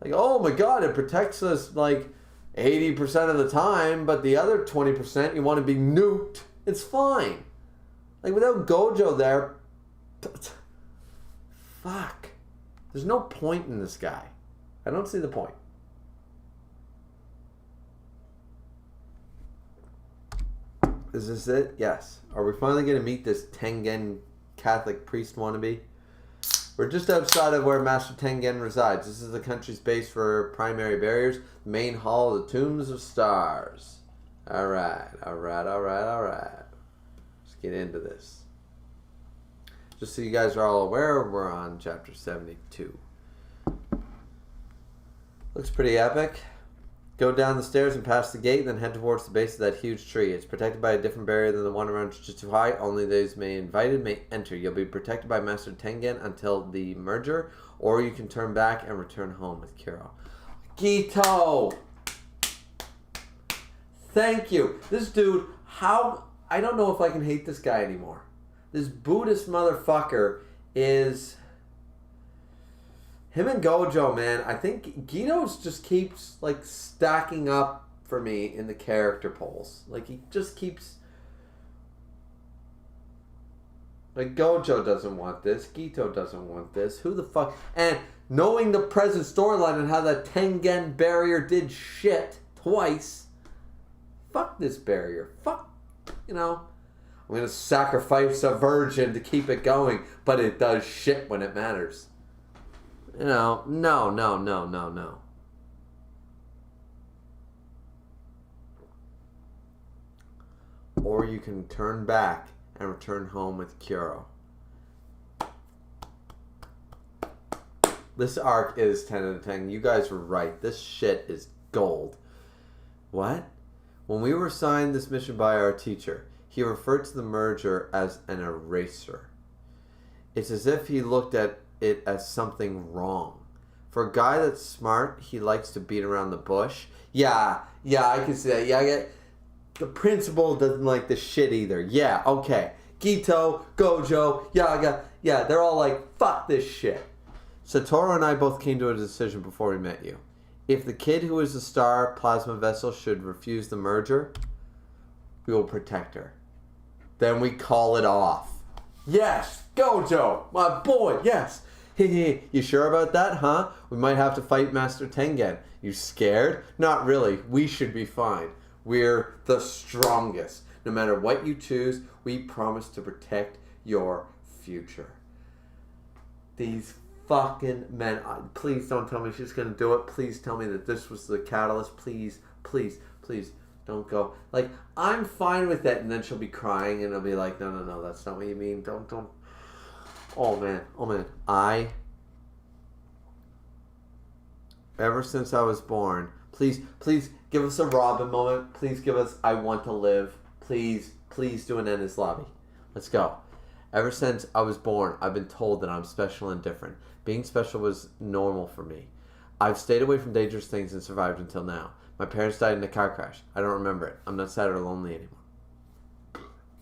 Like, oh my god, it protects us like 80% of the time, but the other 20% you want to be nuked. It's fine. Like, without Gojo there, fuck. There's no point in this guy. I don't see the point. Is this it? Yes. Are we finally going to meet this Tengen Catholic priest wannabe? We're just outside of where Master Tengen resides. This is the country's base for primary barriers. The main hall of the Tombs of Stars. Alright. Let's get into this. Just so you guys are all aware, we're on chapter 72. Looks pretty epic. Go down the stairs and past the gate, then head towards the base of that huge tree. It's protected by a different barrier than the one around Jujutsu High. Only those invited may enter. You'll be protected by Master Tengen until the merger, or you can turn back and return home with Kuro. Gito! Thank you. This dude, I don't know if I can hate this guy anymore. This Buddhist motherfucker is... Him and Gojo, man, I think Gito's just keeps, like, stacking up for me in the character polls. Like, he just keeps... Like, Gojo doesn't want this. Gito doesn't want this. Who the fuck... And knowing the present storyline and how that Tengen barrier did shit twice. Fuck this barrier. Fuck, you know... I'm going to sacrifice a virgin to keep it going, but it does shit when it matters. You know, no. Or you can turn back and return home with Kuro. This arc is 10 out of 10. You guys were right. This shit is gold. What? When we were assigned this mission by our teacher, he referred to the merger as an eraser. It's as if he looked at it as something wrong. For a guy that's smart, he likes to beat around the bush. Yeah, I can see that. Yeah, I get... The principal doesn't like this shit either. Yeah, okay. Gito, Gojo, yeah, they're all like, fuck this shit. Satoru and I both came to a decision before we met you. If the kid who is the star plasma vessel should refuse the merger, we will protect her. Then we call it off. Yes, Gojo, my boy, yes. You sure about that, huh? We might have to fight Master Tengen. You scared? Not really. We should be fine. We're the strongest. No matter what you choose, we promise to protect your future. These fucking men. Please don't tell me she's going to do it. Please tell me that this was the catalyst. Please. Don't go. Like, I'm fine with that. And then she'll be crying and I'll be like, no, that's not what you mean. Don't. Oh, man. Ever since I was born, please give us a Robin moment. Please give us I Want to Live. Please do an Ennis Lobby. Let's go. Ever since I was born, I've been told that I'm special and different. Being special was normal for me. I've stayed away from dangerous things and survived until now. My parents died in a car crash. I don't remember it. I'm not sad or lonely anymore.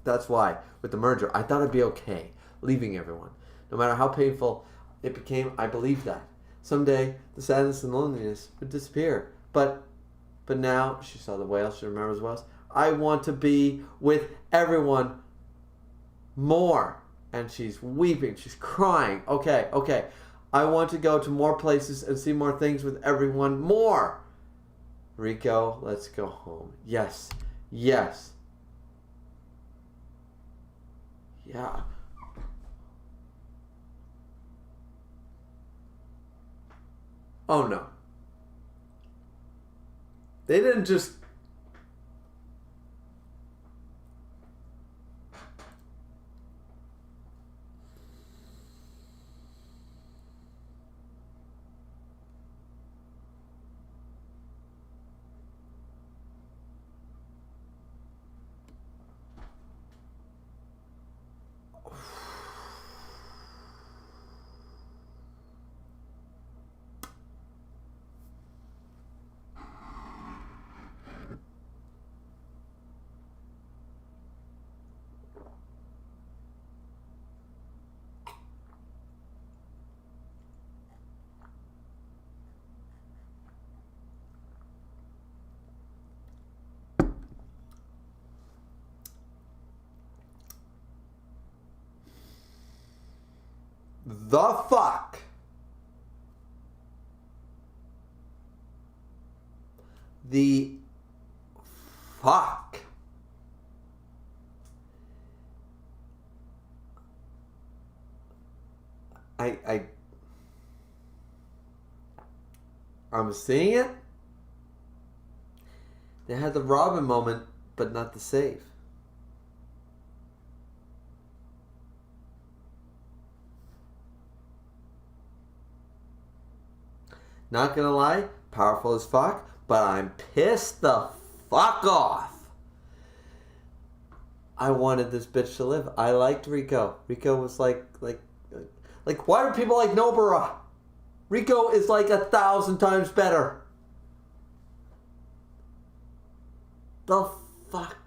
That's why, with the merger, I thought I'd be okay, leaving everyone. No matter how painful it became, I believed that. Someday, the sadness and loneliness would disappear. But now, she saw the whale, she remembers whales. I want to be with everyone more. And she's weeping, she's crying. Okay. I want to go to more places and see more things with everyone more. Rico, let's go home. Yes. Yeah. Oh no. They didn't just... The fuck? The fuck? I'm seeing it. They had the Robin moment, but not the save. Not gonna lie, powerful as fuck, but I'm pissed the fuck off. I wanted this bitch to live. I liked Rico. Rico was like, why do people like Nobara? Rico is like 1,000 times better. The fuck?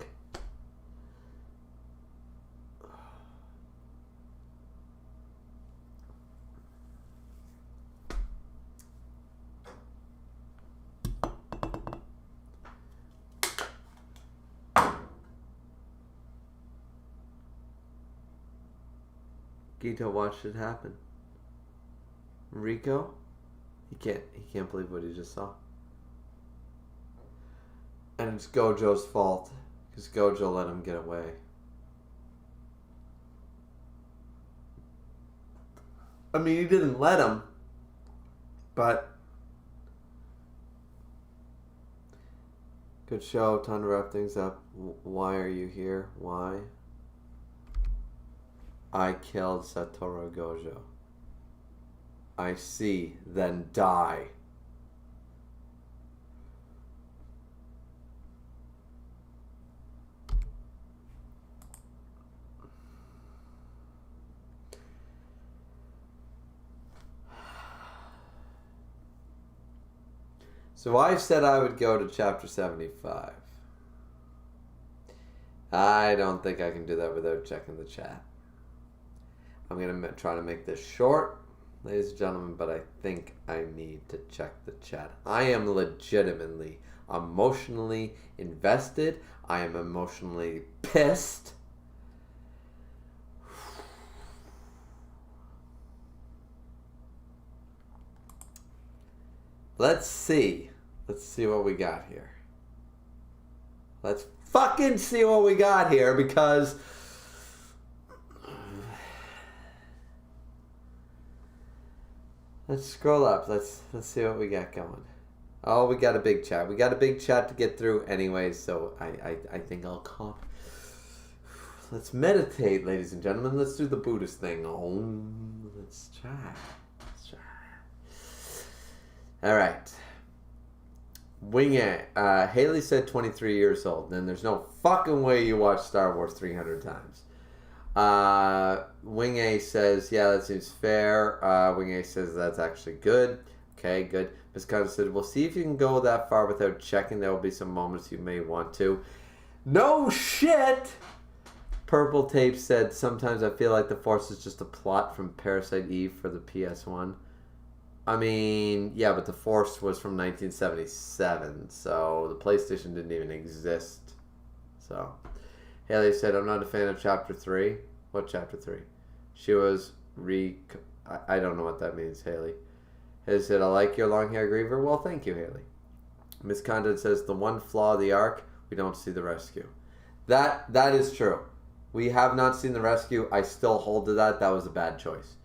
Gito watched it happen. Rico, he can't believe what he just saw. And it's Gojo's fault, because Gojo let him get away. I mean, he didn't let him, but good show. Time to wrap things up. Why are you here? Why? I killed Satoru Gojo. I see, then die. So I said I would go to chapter 75. I don't think I can do that without checking the chat. I'm going to try to make this short, ladies and gentlemen, but I think I need to check the chat. I am legitimately emotionally invested. I am emotionally pissed. Let's see. Let's see what we got here. Let's fucking see what we got here, because let's scroll up. Let's see what we got going. Oh, we got a big chat. We got a big chat to get through anyways, so I think I'll call. Let's meditate, ladies and gentlemen. Let's do the Buddhist thing. Let's try. All right. Wing it. Haley said 23 years old. Then there's no fucking way you watch Star Wars 300 times. Wing A says, yeah, that seems fair. Wing A says that's actually good. Okay, good. Miss Conner said, we'll see if you can go that far without checking. There will be some moments you may want to. No shit! Purple Tape said, sometimes I feel like the Force is just a plot from Parasite Eve for the PS1. I mean, yeah, but the Force was from 1977, so the PlayStation didn't even exist. So, Haley said, I'm not a fan of Chapter 3. What Chapter 3? She was I don't know what that means, Haley. Haley said, I like your long hair, Griever. Well, thank you, Haley. Miss Condon says, the one flaw of the arc, we don't see the rescue. That is true. We have not seen the rescue. I still hold to that. That was a bad choice.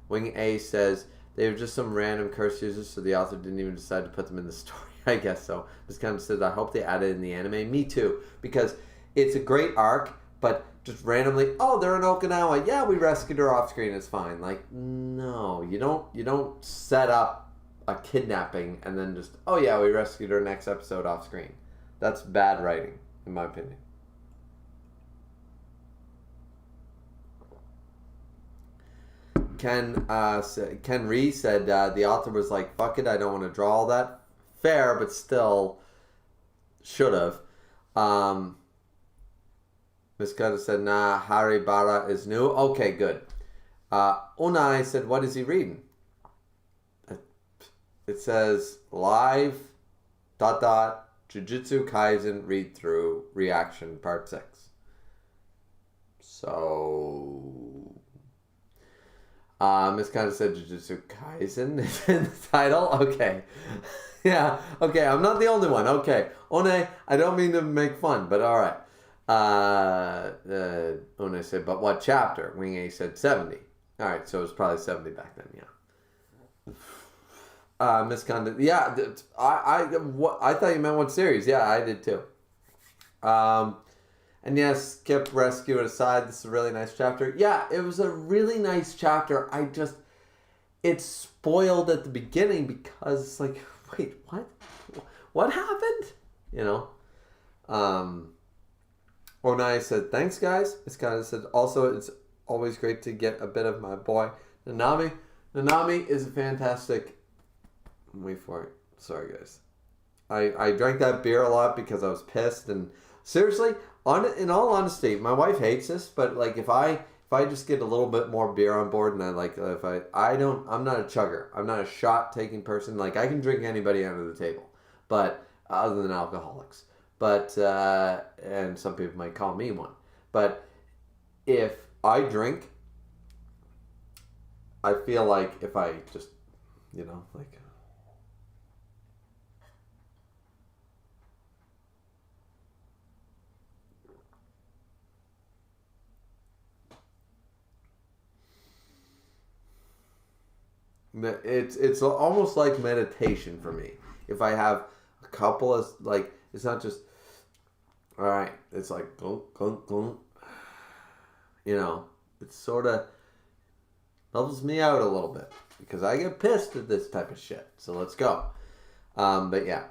Wing A says, they were just some random curse users, so the author didn't even decide to put them in the story. I guess so. This kind of says, I hope they added in the anime. Me too. Because it's a great arc, but just randomly, oh, they're in Okinawa. Yeah, we rescued her off screen. It's fine. Like, no, you don't set up a kidnapping and then just, oh yeah, we rescued her next episode off screen. That's bad writing, in my opinion. Ken Ree said the author was like, fuck it, I don't want to draw all that. Fair, but still should have. Miss Cutter said, nah, Haribara is new. Okay, good. Unai said, what is he reading? It says, live, ... Jujutsu Kaisen read through reaction part 6. So... Miss Conner said Jujutsu Kaisen is in the title. Okay. Yeah. Okay. I'm not the only one. Okay. One, I don't mean to make fun, but all right. One said, but what chapter? Wing A said 70. All right. So it was probably 70 back then. Yeah. Miss Conner. Yeah. I thought you meant what series. Yeah, I did too. And yes, Skip rescue it aside. This is a really nice chapter. Yeah, it was a really nice chapter. It's spoiled at the beginning because it's like, wait, what? What happened? You know? Onai said, thanks, guys. It's kind of said, also, it's always great to get a bit of my boy, Nanami. Nanami is a fantastic... Wait for it. Sorry, guys. I drank that beer a lot because I was pissed, and seriously... in all honesty, my wife hates this, but like if I just get a little bit more beer on board, and I'm not a chugger. I'm not a shot taking person. Like I can drink anybody under the table, but other than alcoholics. But and some people might call me one. But if I drink, I feel like if I just, like. It's almost like meditation for me. If I have a couple of, like, it's not just, all right, it's like, glunk, glunk, glunk. It sort of levels me out a little bit because I get pissed at this type of shit. So let's go. But yeah.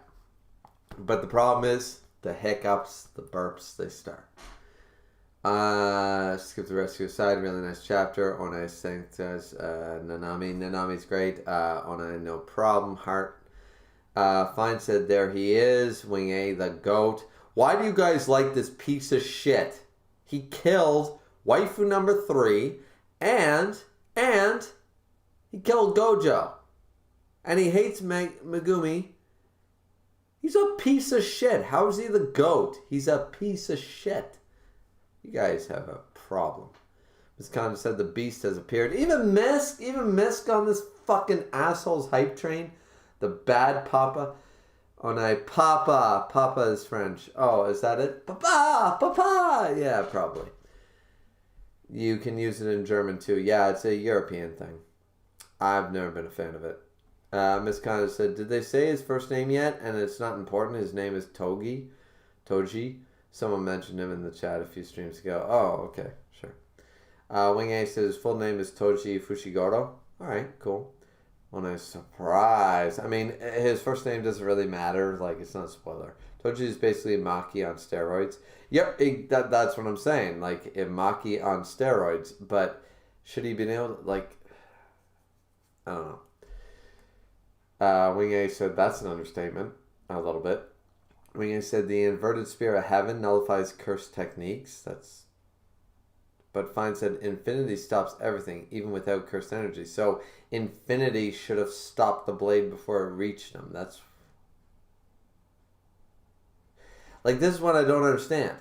But the problem is the hiccups, the burps, they start. Skip the rescue aside, really nice chapter. Onai says Nanami. Nanami's great. Onai, no problem. Heart. Fine said, there he is. Wing A, the goat. Why do you guys like this piece of shit? He killed waifu number 3 and he killed Gojo. And he hates Megumi. He's a piece of shit. How is he the goat? He's a piece of shit. You guys have a problem. Miss Conner said the beast has appeared. Even Misk on this fucking asshole's hype train. The bad papa. Papa is French. Oh, is that it? Papa. Yeah, probably. You can use it in German too. Yeah, it's a European thing. I've never been a fan of it. Miss Kanda said, did they say his first name yet? And it's not important. His name is Toji. Someone mentioned him in the chat a few streams ago. Oh, okay. Sure. Wing A says his full name is Toji Fushiguro. All right, cool. Well, nice surprise. I mean, his first name doesn't really matter. Like, it's not a spoiler. Toji is basically Maki on steroids. Yep, that's what I'm saying. Like, Maki on steroids. But should he been able to, like, I don't know. Wing A said that's an understatement. A little bit. Wing A said the inverted spear of heaven nullifies cursed techniques. But Fine said infinity stops everything, even without cursed energy. So infinity should have stopped the blade before it reached him. That's like, this is what I don't understand.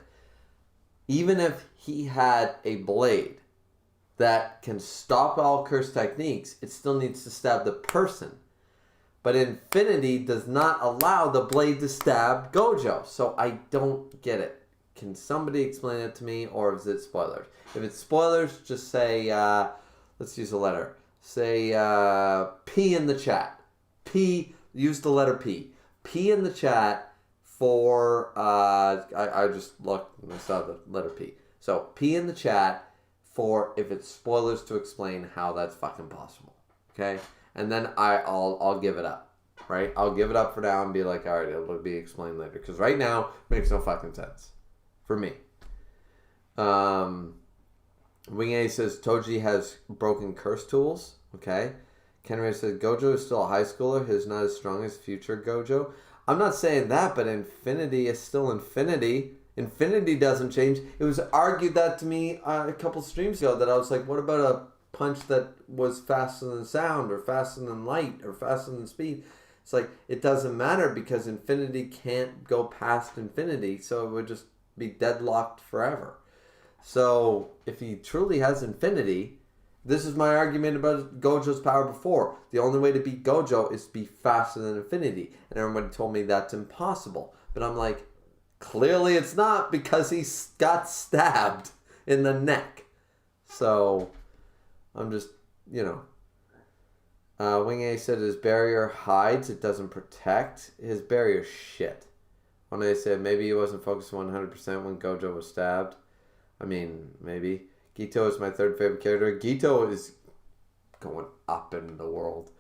Even if he had a blade that can stop all cursed techniques, it still needs to stab the person. But infinity does not allow the blade to stab Gojo. So I don't get it. Can somebody explain it to me, or is it spoilers? If it's spoilers, just say, let's use a letter. Say P in the chat. P, use the letter P. P in the chat for, I just looked and I saw the letter P. So P in the chat for if it's spoilers to explain how that's fucking possible. Okay? And then I'll give it up, right? I'll give it up for now and be like, all right, it'll be explained later. Because right now, it makes no fucking sense for me. Wing A says Toji has broken curse tools. Okay. Kenry says Gojo is still a high schooler. He's not as strong as future Gojo. I'm not saying that, but infinity is still infinity. Infinity doesn't change. It was argued that to me a couple streams ago that I was like, what about a punch that was faster than sound or faster than light or faster than speed? It's like, it doesn't matter because infinity can't go past infinity, so it would just be deadlocked forever. So if he truly has infinity, this is my argument about Gojo's power before. The only way to beat Gojo is to be faster than infinity, and everybody told me that's impossible. But I'm like, clearly it's not, because he got stabbed in the neck. So I'm just, Wing A said his barrier hides, it doesn't protect. His barrier's shit. When I said maybe he wasn't focused 100% when Gojo was stabbed. I mean, maybe. Gito is my third favorite character. Gito is going up in the world.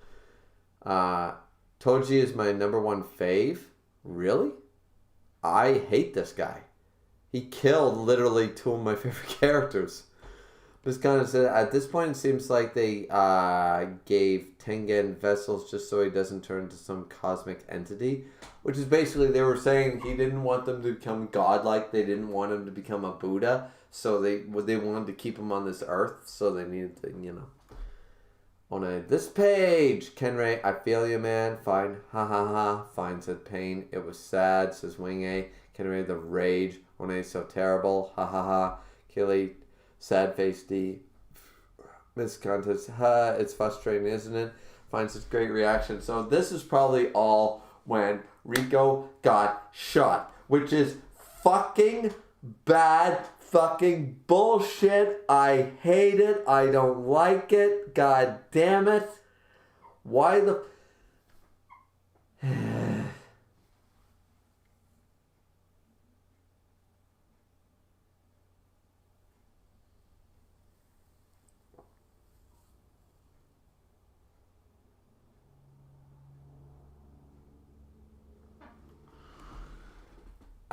Toji is my number one fave. Really? I hate this guy. He killed literally two of my favorite characters. Just kind of said, at this point, it seems like they gave Tengen vessels just so he doesn't turn into some cosmic entity. Which is basically, they were saying he didn't want them to become godlike. They didn't want him to become a Buddha. So they wanted to keep him on this earth. So they needed to, On this page, Kenray, I feel you, man. Fine. Ha ha ha. Fine, said Pain. It was sad, says Wing A. Kenray, the rage. One so terrible. Ha ha ha. Killy. Sad face D. Miss Contest. Ha, it's frustrating, isn't it? Finds such great reaction. So this is probably all when Rico got shot. Which is fucking bad fucking bullshit. I hate it. I don't like it. God damn it. Why the...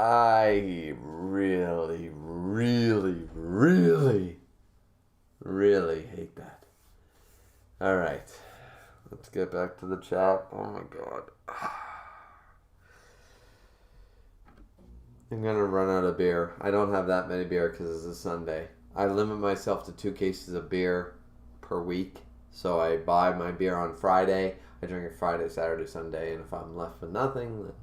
I really, really, really, really hate that. Alright. Let's get back to the chat. Oh my god. I'm gonna run out of beer. I don't have that many beer because it's a Sunday. I limit myself to 2 cases of beer per week. So I buy my beer on Friday. I drink it Friday, Saturday, Sunday. And if I'm left with nothing, then...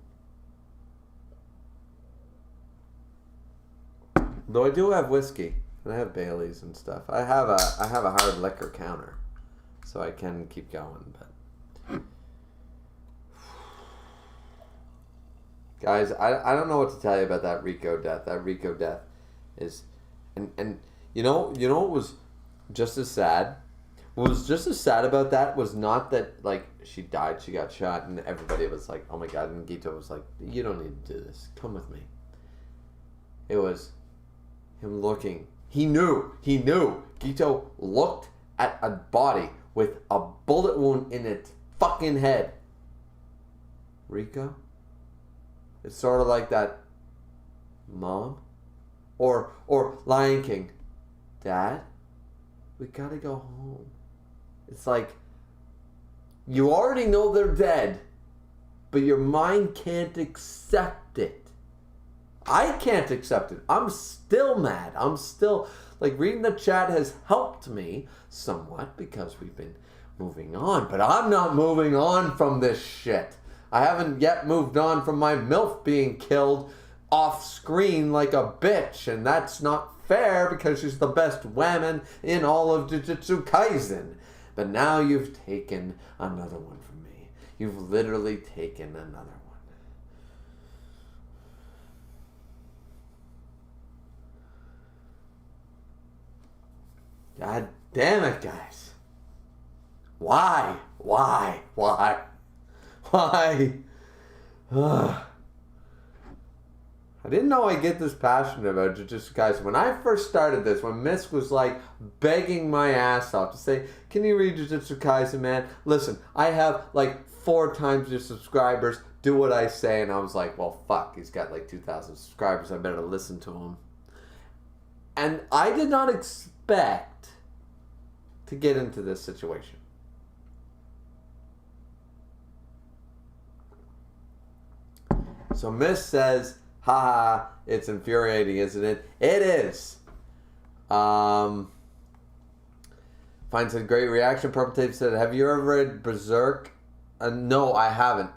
Though I do have whiskey, and I have Baileys and stuff. I have a hard liquor counter, so I can keep going. But guys, I don't know what to tell you about that Rico death. That Rico death is, and you know what was just as sad What was just as sad about that was not that, like, she died, she got shot, and everybody was like, oh my god, and Gito was like, you don't need to do this, come with me. It was him looking. He knew. Gito looked at a body with a bullet wound in its fucking head. Rico? It's sort of like that, Mom? Or Lion King. Dad? We gotta go home. It's like, you already know they're dead, but your mind can't accept it. I can't accept it. I'm still mad. I'm still, like, reading the chat has helped me somewhat because we've been moving on, but I'm not moving on from this shit. I haven't yet moved on from my MILF being killed off screen like a bitch, and that's not fair because she's the best woman in all of Jujutsu Kaisen. But now you've taken another one from me. You've literally taken another one. God damn it, guys. Why? I didn't know I'd get this passionate about Jujutsu Kaisen. When I first started this, when Misk was like begging my ass off to say, can you read Jujutsu Kaisen, man? Listen, I have like 4 times your subscribers. Do what I say. And I was like, well, fuck. He's got like 2,000 subscribers. I better listen to him. And I did not expect to get into this situation. So Miss says, haha, it's infuriating, isn't it? It is. Fine said, great reaction. Purple Tape said, have you ever read Berserk? No, I haven't.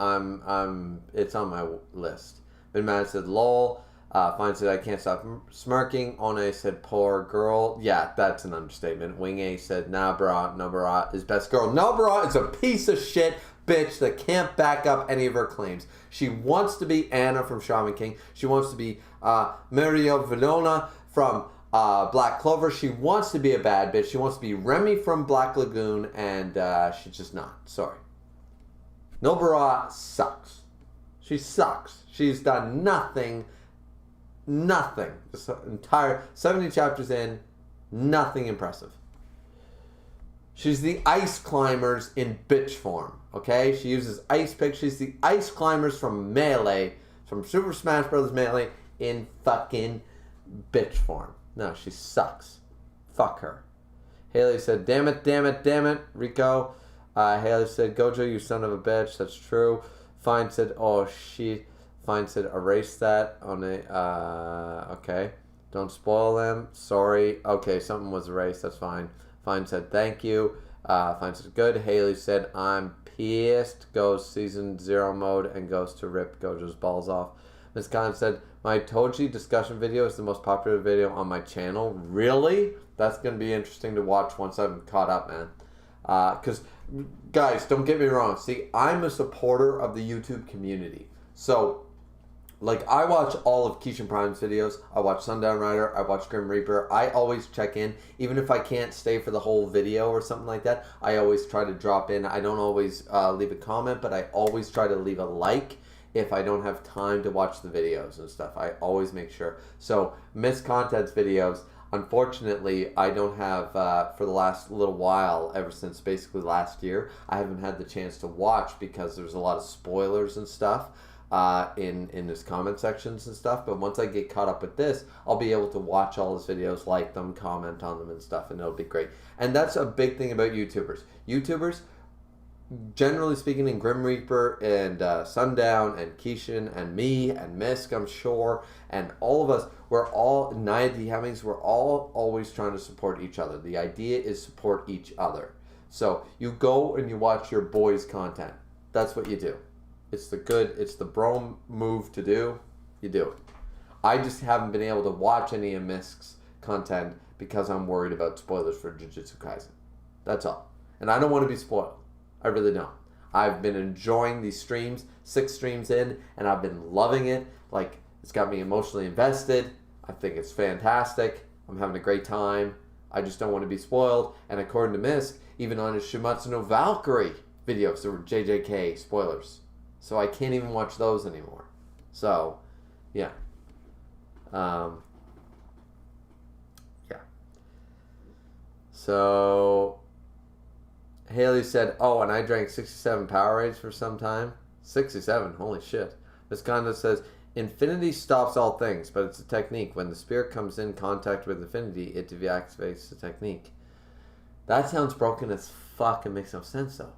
It's on my list. Bin Man said, lol. Fine said, I can't stop smirking. One said, poor girl. Yeah, that's an understatement. Wing A said, Nobara is best girl. Nobara is a piece of shit bitch that can't back up any of her claims. She wants to be Anna from Shaman King. She wants to be Mario Vilona from Black Clover. She wants to be a bad bitch. She wants to be Remy from Black Lagoon, and she's just not. Sorry. Nobara sucks. She sucks. She's done nothing. This entire 70 chapters in, nothing impressive. She's the ice climbers in bitch form, okay? She uses ice picks. She's the ice climbers from Melee, from Super Smash Bros. Melee, in fucking bitch form. No, she sucks. Fuck her. Haley said, damn it, Rico. Haley said, Gojo, you son of a bitch. That's true. Fine said, Fine said, erase that on a, okay. Don't spoil them. Sorry. Okay, something was erased. That's fine. Fine said, thank you. Fine said, good. Haley said, I'm pissed. Goes season 0 mode and goes to rip Gojo's balls off. Ms. Khan said, my Toji discussion video is the most popular video on my channel. Really? That's going to be interesting to watch once I'm caught up, man. Because, guys, don't get me wrong. See, I'm a supporter of the YouTube community. So, like, I watch all of Keishan Prime's videos. I watch Sundown Rider. I watch Grim Reaper. I always check in. Even if I can't stay for the whole video or something like that, I always try to drop in. I don't always leave a comment, but I always try to leave a like if I don't have time to watch the videos and stuff. I always make sure. So, Miss Content's videos, unfortunately, I don't have, for the last little while, ever since basically last year, I haven't had the chance to watch because there's a lot of spoilers and stuff. In his comment sections and stuff, but once I get caught up with this, I'll be able to watch all his videos, like them, comment on them and stuff, and it'll be great. And that's a big thing about YouTubers. YouTubers, generally speaking, in Grim Reaper and Sundown and Keishan and me and Misk, I'm sure, and all of us, we're all, Nia D. Hemmings, we're all always trying to support each other. The idea is support each other. So you go and you watch your boys' content. That's what you do. It's the bro move to do. You do it. I just haven't been able to watch any of Misk's content because I'm worried about spoilers for Jujutsu Kaisen. That's all. And I don't want to be spoiled. I really don't. I've been enjoying these streams, 6 streams in, and I've been loving it. Like, it's got me emotionally invested. I think it's fantastic. I'm having a great time. I just don't want to be spoiled. And according to Misk, Even on his Shimatsu no Valkyrie videos, there were JJK spoilers. So I can't even watch those anymore. So, yeah. Yeah. So, Haley said, oh, and I drank 67 Powerades for some time. 67, holy shit. Miss Conda says, infinity stops all things, but it's a technique. When the spirit comes in contact with infinity, it deactivates the technique. That sounds broken as fuck and makes no sense, though.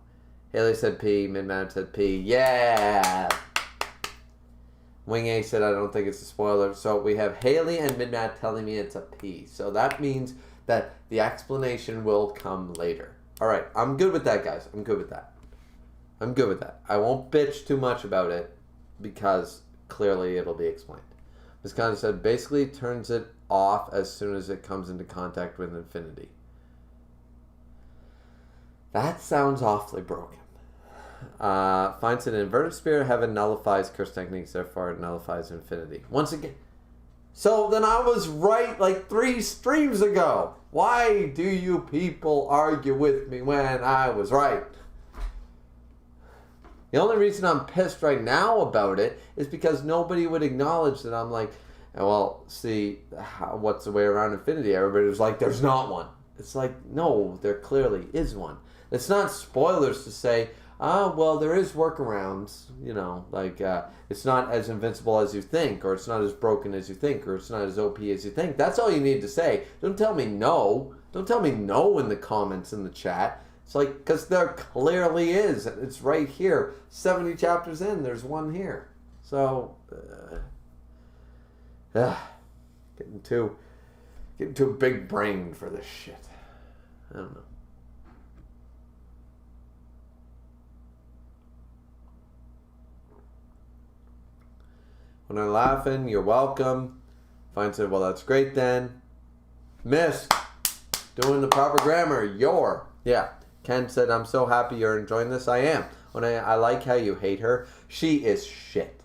Haley said P. Midman said P. Yeah! Wing A said, I don't think it's a spoiler. So we have Haley and Midman telling me it's a P. So that means that the explanation will come later. Alright, I'm good with that, guys. I'm good with that. I'm good with that. I won't bitch too much about it because clearly it'll be explained. Ms. Conda said, basically turns it off as soon as it comes into contact with infinity. That sounds awfully broken. Finds an inverted spirit heaven nullifies curse techniques, therefore it nullifies infinity. Once again. So then I was right like 3 streams ago. Why do you people argue with me when I was right? The only reason I'm pissed right now about it is because nobody would acknowledge that I'm like, well, see, what's the way around infinity? Everybody was like, there's not one. It's like, no, there clearly is one. It's not spoilers to say, well, there is workarounds, you know, like it's not as invincible as you think, or it's not as broken as you think, or it's not as OP as you think. That's all you need to say. Don't tell me no. Don't tell me no in the comments in the chat. It's like, because there clearly is. It's right here. 70 chapters in, there's one here. So, getting too big brained for this shit. I don't know. When I'm laughing, you're welcome. Fine said, well, that's great then. Miss, doing the proper grammar, you're. Yeah. Ken said, I'm so happy you're enjoying this. I am. When I like how you hate her. She is shit.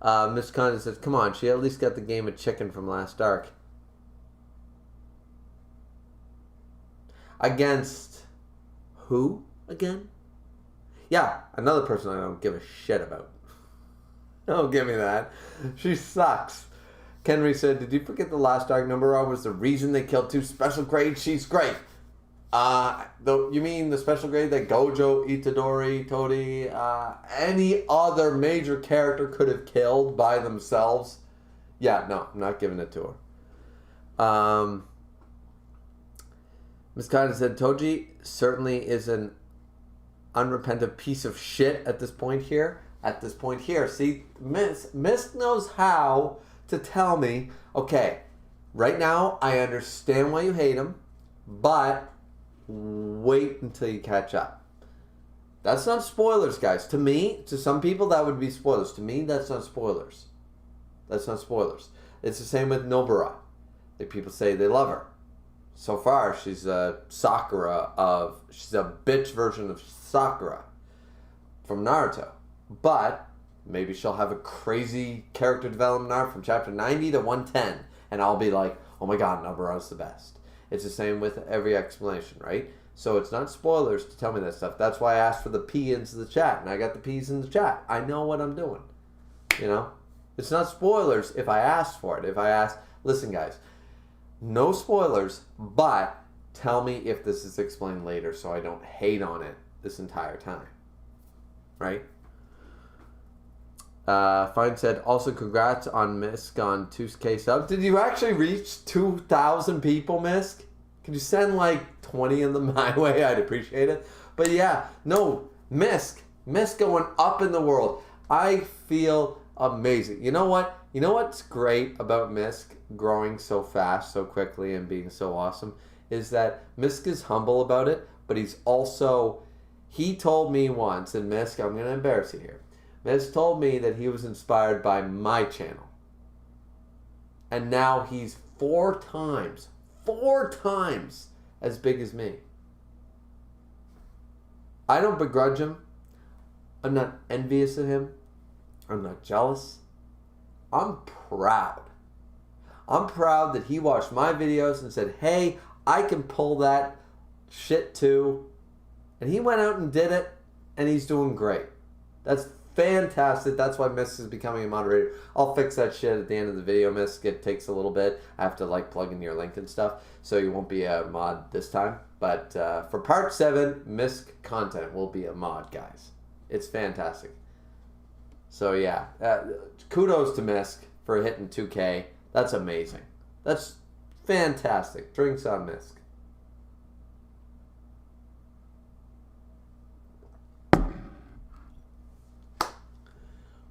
Miss Condon says, come on, she at least got the game of chicken from last arc. Against who again? Yeah, another person I don't give a shit about. Don't give me that. She sucks. Kenry said, did you forget the last arc number was the reason they killed 2 special grades? She's great. You mean the special grade that Gojo, Itadori, Todi, any other major character could have killed by themselves? Yeah, no, I'm not giving it to her. Ms. Kaida said, Toji certainly is an unrepentant piece of shit at this point here. See, Miss knows how to tell me, okay, right now I understand why you hate him, but wait until you catch up. That's not spoilers, guys. To me, to some people, that would be spoilers. To me, that's not spoilers. That's not spoilers. It's the same with Nobara. Like, people say they love her. So far, she's a Sakura she's a bitch version of Sakura from Naruto. But maybe she'll have a crazy character development arc from chapter 90 to 110. And I'll be like, oh my god, Nobara's the best. It's the same with every explanation, right? So it's not spoilers to tell me that stuff. That's why I asked for the P into the chat. And I got the P's in the chat. I know what I'm doing. You know? It's not spoilers if I ask for it. If I ask, listen guys, no spoilers, but tell me if this is explained later so I don't hate on it this entire time. Right? Fine said, also congrats on Misk on 2K subs. Did you actually reach 2,000 people, Misk? Could you send like 20 of them my way? I'd appreciate it. But yeah, no, Misk going up in the world. I feel amazing. You know what? You know what's great about Misk growing so fast, so quickly, and being so awesome? Is that Misk is humble about it, but he's also, he told me once, and Misk, I'm going to embarrass you here. Miz told me that he was inspired by my channel. And now he's 4 times as big as me. I don't begrudge him. I'm not envious of him. I'm not jealous. I'm proud. I'm proud that he watched my videos and said, hey, I can pull that shit too. And he went out and did it, and he's doing great. That's fantastic. That's why Misk is becoming a moderator. I'll fix that shit at the end of the video, Misk. It takes a little bit. I have to plug in your link and stuff, so you won't be a mod this time. But for part 7, Misk content will be a mod, guys. It's fantastic. So yeah, kudos to Misk for hitting 2K. That's amazing. That's fantastic. Drinks on Misk.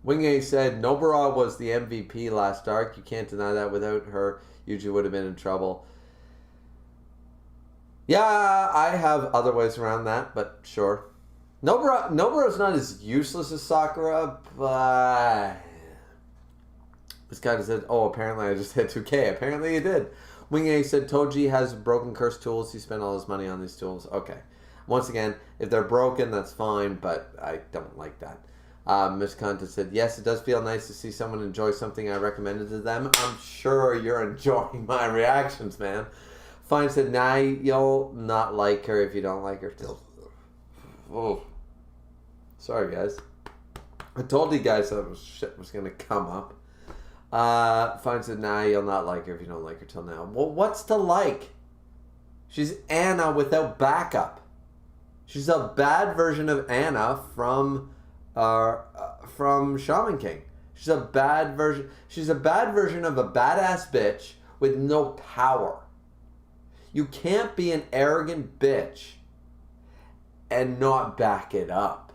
Wing A said, Nobara was the MVP last arc. You can't deny that. Without her, Yuji would have been in trouble. Yeah, I have other ways around that, but sure. Nobara's not as useless as Sakura, but... This guy just said, oh, apparently I just hit 2K. Apparently he did. Wing A said, Toji has broken cursed tools. He spent all his money on these tools. Okay. Once again, if they're broken, that's fine, but I don't like that. Miss Conta said, yes, it does feel nice to see someone enjoy something I recommended to them. I'm sure you're enjoying my reactions, man. Fine said, nah, you'll not like her if you don't like her. Still. Oh. Sorry, guys. I told you guys that shit was going to come up. Fine said, nah, you'll not like her if you don't like her till now. Well, what's to like? She's Anna without backup. She's a bad version of Anna from Shaman King. She's a bad version of a badass bitch with no power. You can't be an arrogant bitch and not back it up.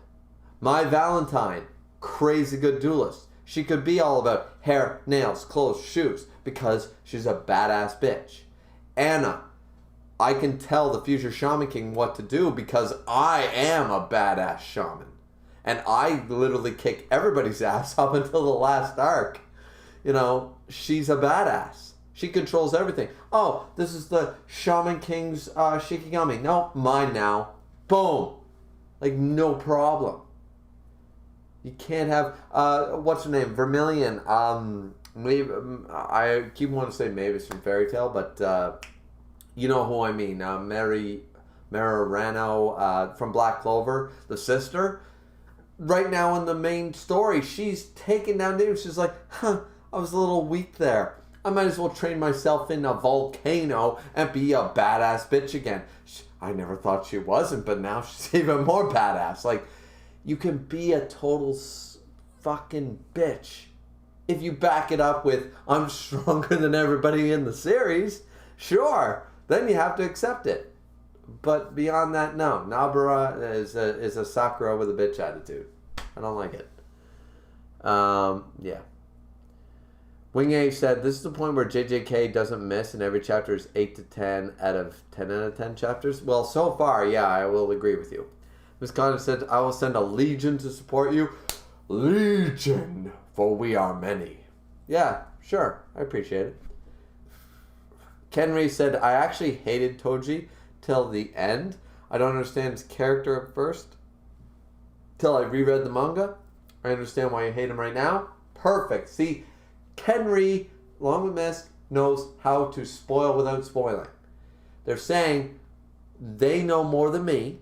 My Valentine, crazy good duelist. She could be all about hair, nails, clothes, shoes because she's a badass bitch. Anna, I can tell the future Shaman King what to do because I am a badass shaman. And I literally kick everybody's ass up until the last arc. You know, she's a badass. She controls everything. Oh, this is the Shaman King's Shikigami. No, mine now. Boom. Like, no problem. You can't have, what's her name? Vermilion. Maybe, I keep wanting to say Mavis from Fairy Tail, but you know who I mean. Mary Rano from Black Clover, the sister. Right now in the main story, she's taken down dudes. She's like, I was a little weak there. I might as well train myself in a volcano and be a badass bitch again. I never thought she wasn't, but now she's even more badass. Like, you can be a total fucking bitch if you back it up with, I'm stronger than everybody in the series. Sure, then you have to accept it. But beyond that, no. Nobara is a Sakura with a bitch attitude. I don't like it. Yeah. Wing A said, this is the point where JJK doesn't miss and every chapter is 8 to 10 out of 10 out of 10 chapters. Well, so far, yeah, I will agree with you. Ms. Connor said, I will send a legion to support you. Legion, for we are many. Yeah, sure. I appreciate it. Kenry said, I actually hated Toji till the end. I don't understand his character at first. Till I reread the manga. I understand why you hate him right now. Perfect. See, Kenry, along with Misk, knows how to spoil without spoiling. They're saying they know more than me.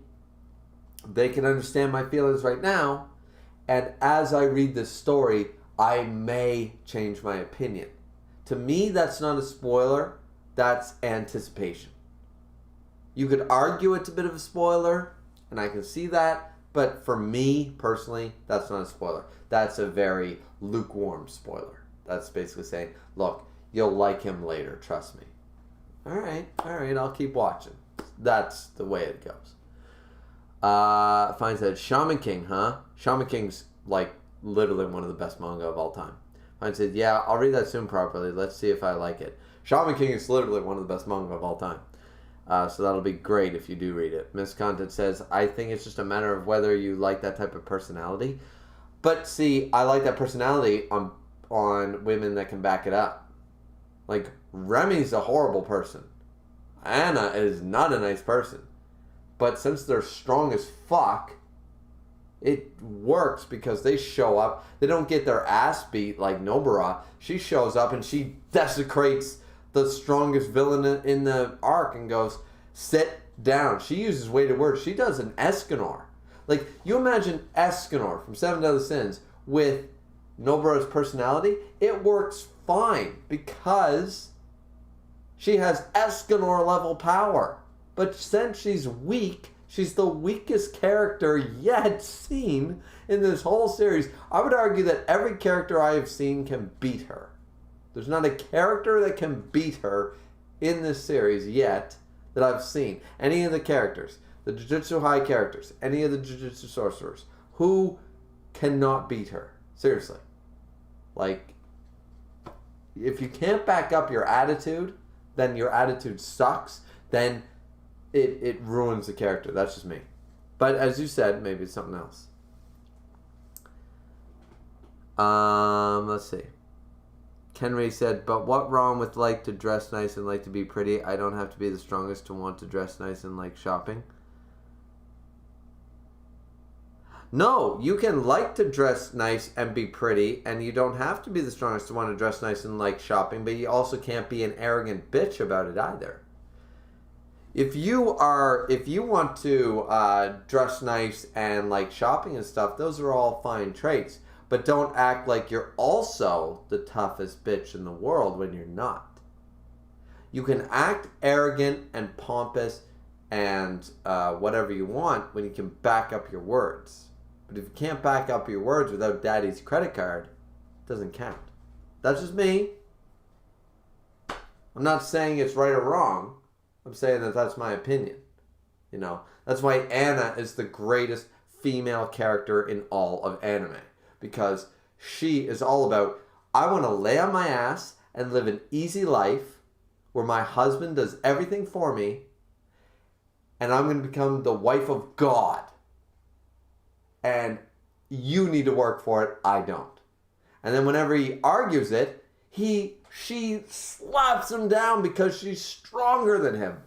They can understand my feelings right now. And as I read this story, I may change my opinion. To me, that's not a spoiler. That's anticipation. You could argue it's a bit of a spoiler, and I can see that. But for me, personally, that's not a spoiler. That's a very lukewarm spoiler. That's basically saying, look, you'll like him later, trust me. All right, I'll keep watching. That's the way it goes. Fine said, Shaman King, huh? Shaman King's, like, literally one of the best manga of all time. Fine said, yeah, I'll read that soon properly. Let's see if I like it. Shaman King is literally one of the best manga of all time. So that'll be great if you do read it. Miss Content says, I think it's just a matter of whether you like that type of personality. But see, I like that personality on women that can back it up. Like, Remy's a horrible person. Anna is not a nice person. But since they're strong as fuck, it works because they show up. They don't get their ass beat like Nobara. She shows up and she desecrates the strongest villain in the arc and goes, sit down. She uses weighted words. She does an Escanor. Like, you imagine Escanor from Seven Deadly Sins with Nobara's personality. It works fine because she has Escanor level power. But since she's weak, she's the weakest character yet seen in this whole series. I would argue that every character I have seen can beat her. There's not a character that can beat her in this series yet that I've seen. Any of the characters, the Jujutsu High characters, any of the Jujutsu sorcerers, who cannot beat her? Seriously. Like, if you can't back up your attitude, then your attitude sucks, then it ruins the character. That's just me. But as you said, maybe it's something else. Let's see. Kenry said, but what wrong with like to dress nice and like to be pretty? I don't have to be the strongest to want to dress nice and like shopping. No, you can like to dress nice and be pretty, and you don't have to be the strongest to want to dress nice and like shopping, but you also can't be an arrogant bitch about it either. If you want to dress nice and like shopping and stuff, those are all fine traits. But don't act like you're also the toughest bitch in the world when you're not. You can act arrogant and pompous and whatever you want when you can back up your words. But if you can't back up your words without daddy's credit card, it doesn't count. That's just me. I'm not saying it's right or wrong. I'm saying that that's my opinion. You know, that's why Anna is the greatest female character in all of anime. Because she is all about, I want to lay on my ass and live an easy life where my husband does everything for me, and I'm going to become the wife of God. And you need to work for it, I don't. And then whenever he argues it, she slaps him down because she's stronger than him.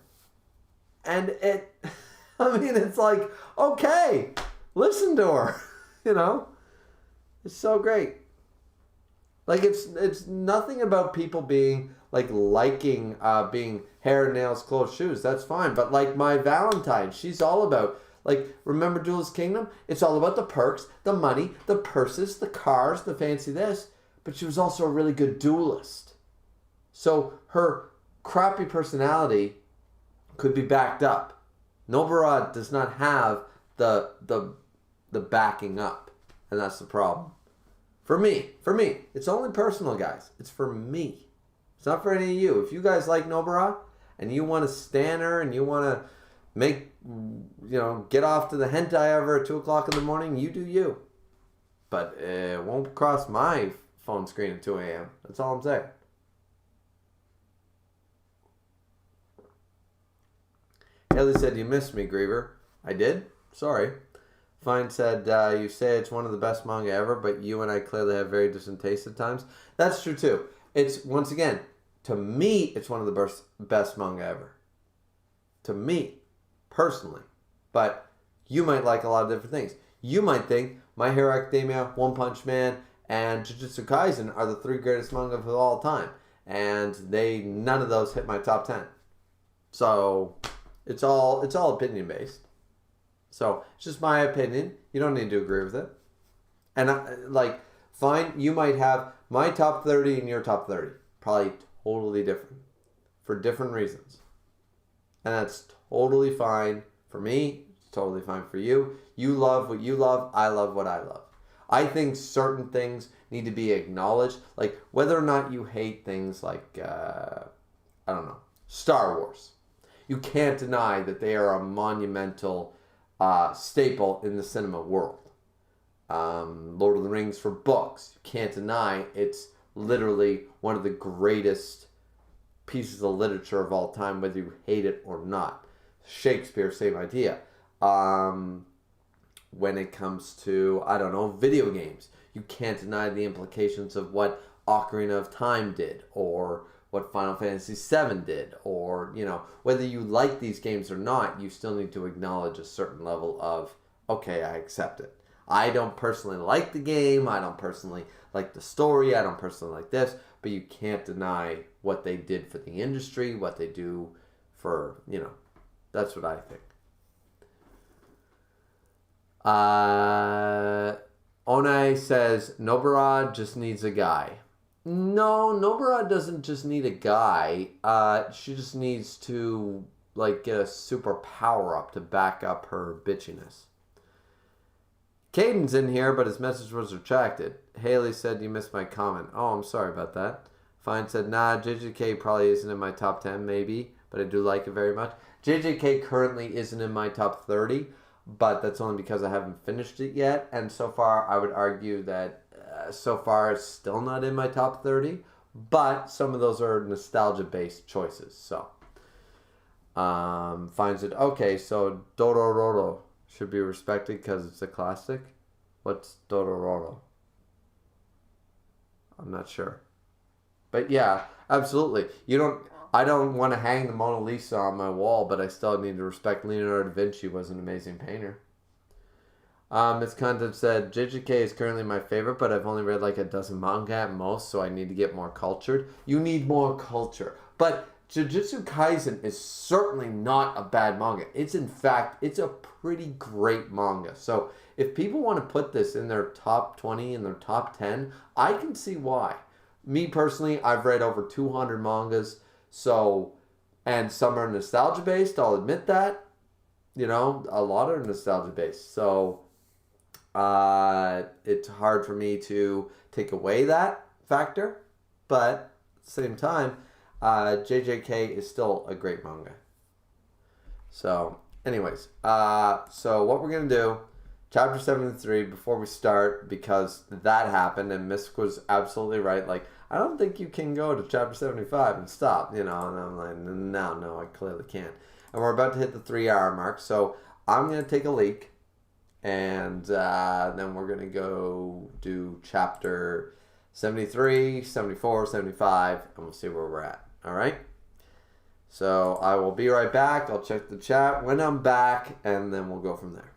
And it's like, okay, listen to her, you know? It's so great. Like, it's nothing about people being, like, liking being hair, nails, clothes, shoes. That's fine. But, like, my Valentine, she's all about, like, remember Duelist Kingdom? It's all about the perks, the money, the purses, the cars, the fancy this. But she was also a really good duelist. So her crappy personality could be backed up. Nobara does not have the backing up. And that's the problem. For me. It's only personal, guys. It's for me. It's not for any of you. If you guys like Nobara and you want to stan her and you want to make, get off to the hentai of her at 2 o'clock in the morning, you do you. But it won't cross my phone screen at 2 a.m. That's all I'm saying. Haley said, you missed me, Griever. I did? Sorry. Fine said, you say it's one of the best manga ever, but you and I clearly have very different tastes at times. That's true, too. It's, once again, to me, it's one of the best manga ever. To me, personally. But you might like a lot of different things. You might think My Hero Academia, One Punch Man, and Jujutsu Kaisen are the 3 greatest manga of all time. And none of those hit my top 10. So, it's all opinion-based. So, it's just my opinion. You don't need to agree with it. And, fine, you might have my top 30 and your top 30. Probably totally different. For different reasons. And that's totally fine for me. It's totally fine for you. You love what you love. I love what I love. I think certain things need to be acknowledged. Like, whether or not you hate things like, Star Wars. You can't deny that they are a monumental staple in the cinema world. Lord of the Rings for books. You can't deny it's literally one of the greatest pieces of literature of all time, whether you hate it or not. Shakespeare, same idea. When it comes to, video games, you can't deny the implications of what Ocarina of Time did, or what Final Fantasy VII did, or, whether you like these games or not, you still need to acknowledge a certain level of, okay, I accept it. I don't personally like the game, I don't personally like the story, I don't personally like this, but you can't deny what they did for the industry, what they do for, That's what I think. Onai says Nobara just needs a guy. No, Nobara doesn't just need a guy. She just needs to like get a super power up to back up her bitchiness. Caden's in here, but his message was retracted. Haley said you missed my comment. Oh, I'm sorry about that. Fine said, nah, JJK probably isn't in my top 10, maybe, but I do like it very much. JJK currently isn't in my top 30, but that's only because I haven't finished it yet. And so far, I would argue that so far it's still not in my top 30, but some of those are nostalgia-based choices. So, finds it, okay, so Dororo should be respected because it's a classic. What's Dororo? I'm not sure. But yeah, absolutely. I don't want to hang the Mona Lisa on my wall, but I still need to respect Leonardo da Vinci was an amazing painter. Ms. Content said, JJK is currently my favorite, but I've only read like a dozen manga at most, so I need to get more cultured. You need more culture. But Jujutsu Kaisen is certainly not a bad manga. It's in fact, it's a pretty great manga. So if people want to put this in their top 20, in their top 10, I can see why. Me personally, I've read over 200 mangas, so, and some are nostalgia based, I'll admit that. You know, a lot are nostalgia based. So it's hard for me to take away that factor, but at the same time, JJK is still a great manga. So, anyways, so what we're gonna do, chapter 73, before we start, because that happened and Misk was absolutely right. Like, I don't think you can go to chapter 75 and stop, you know. And I'm like, no, I clearly can't. And we're about to hit the 3 hour mark, so I'm gonna take a leak. And then we're going to go do chapter 73, 74, 75, and we'll see where we're at. All right? So I will be right back. I'll check the chat when I'm back, and then we'll go from there.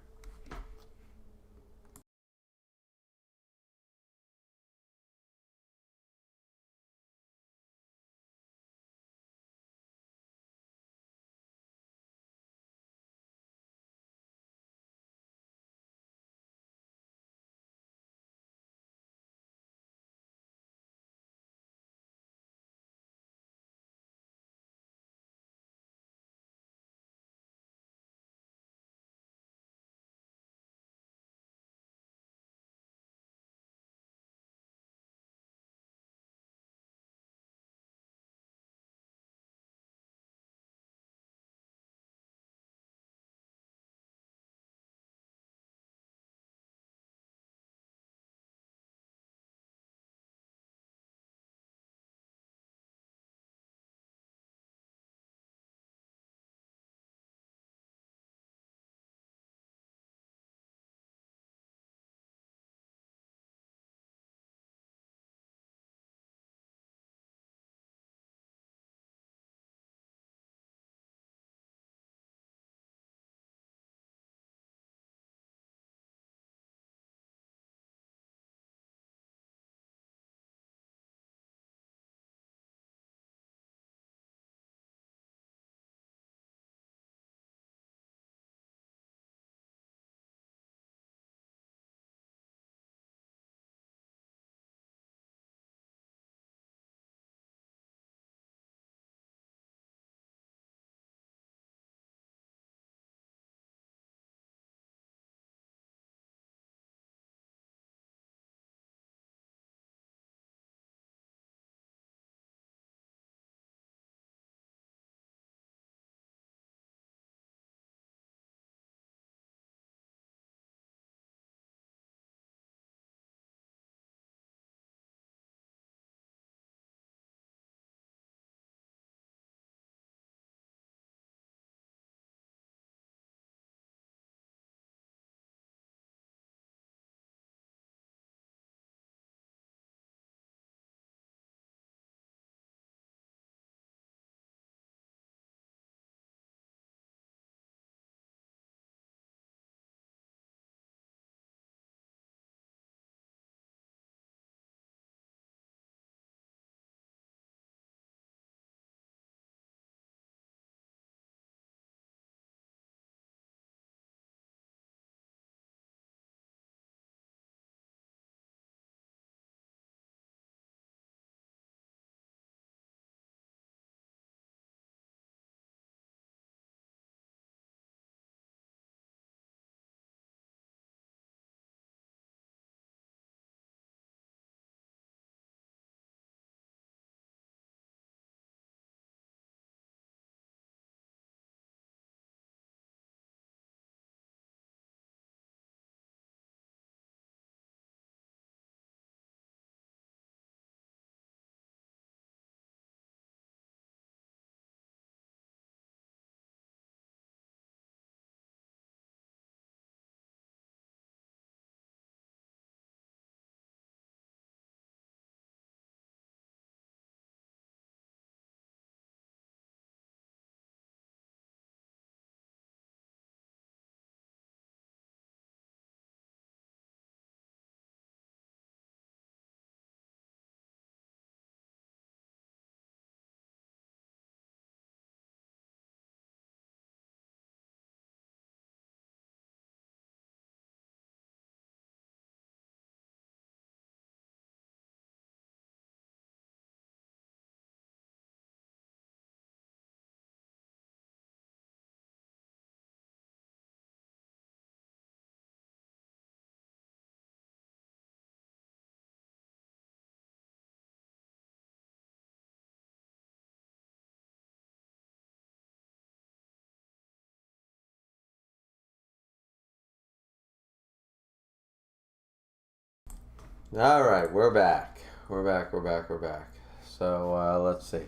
All right, we're back. We're back. So let's see.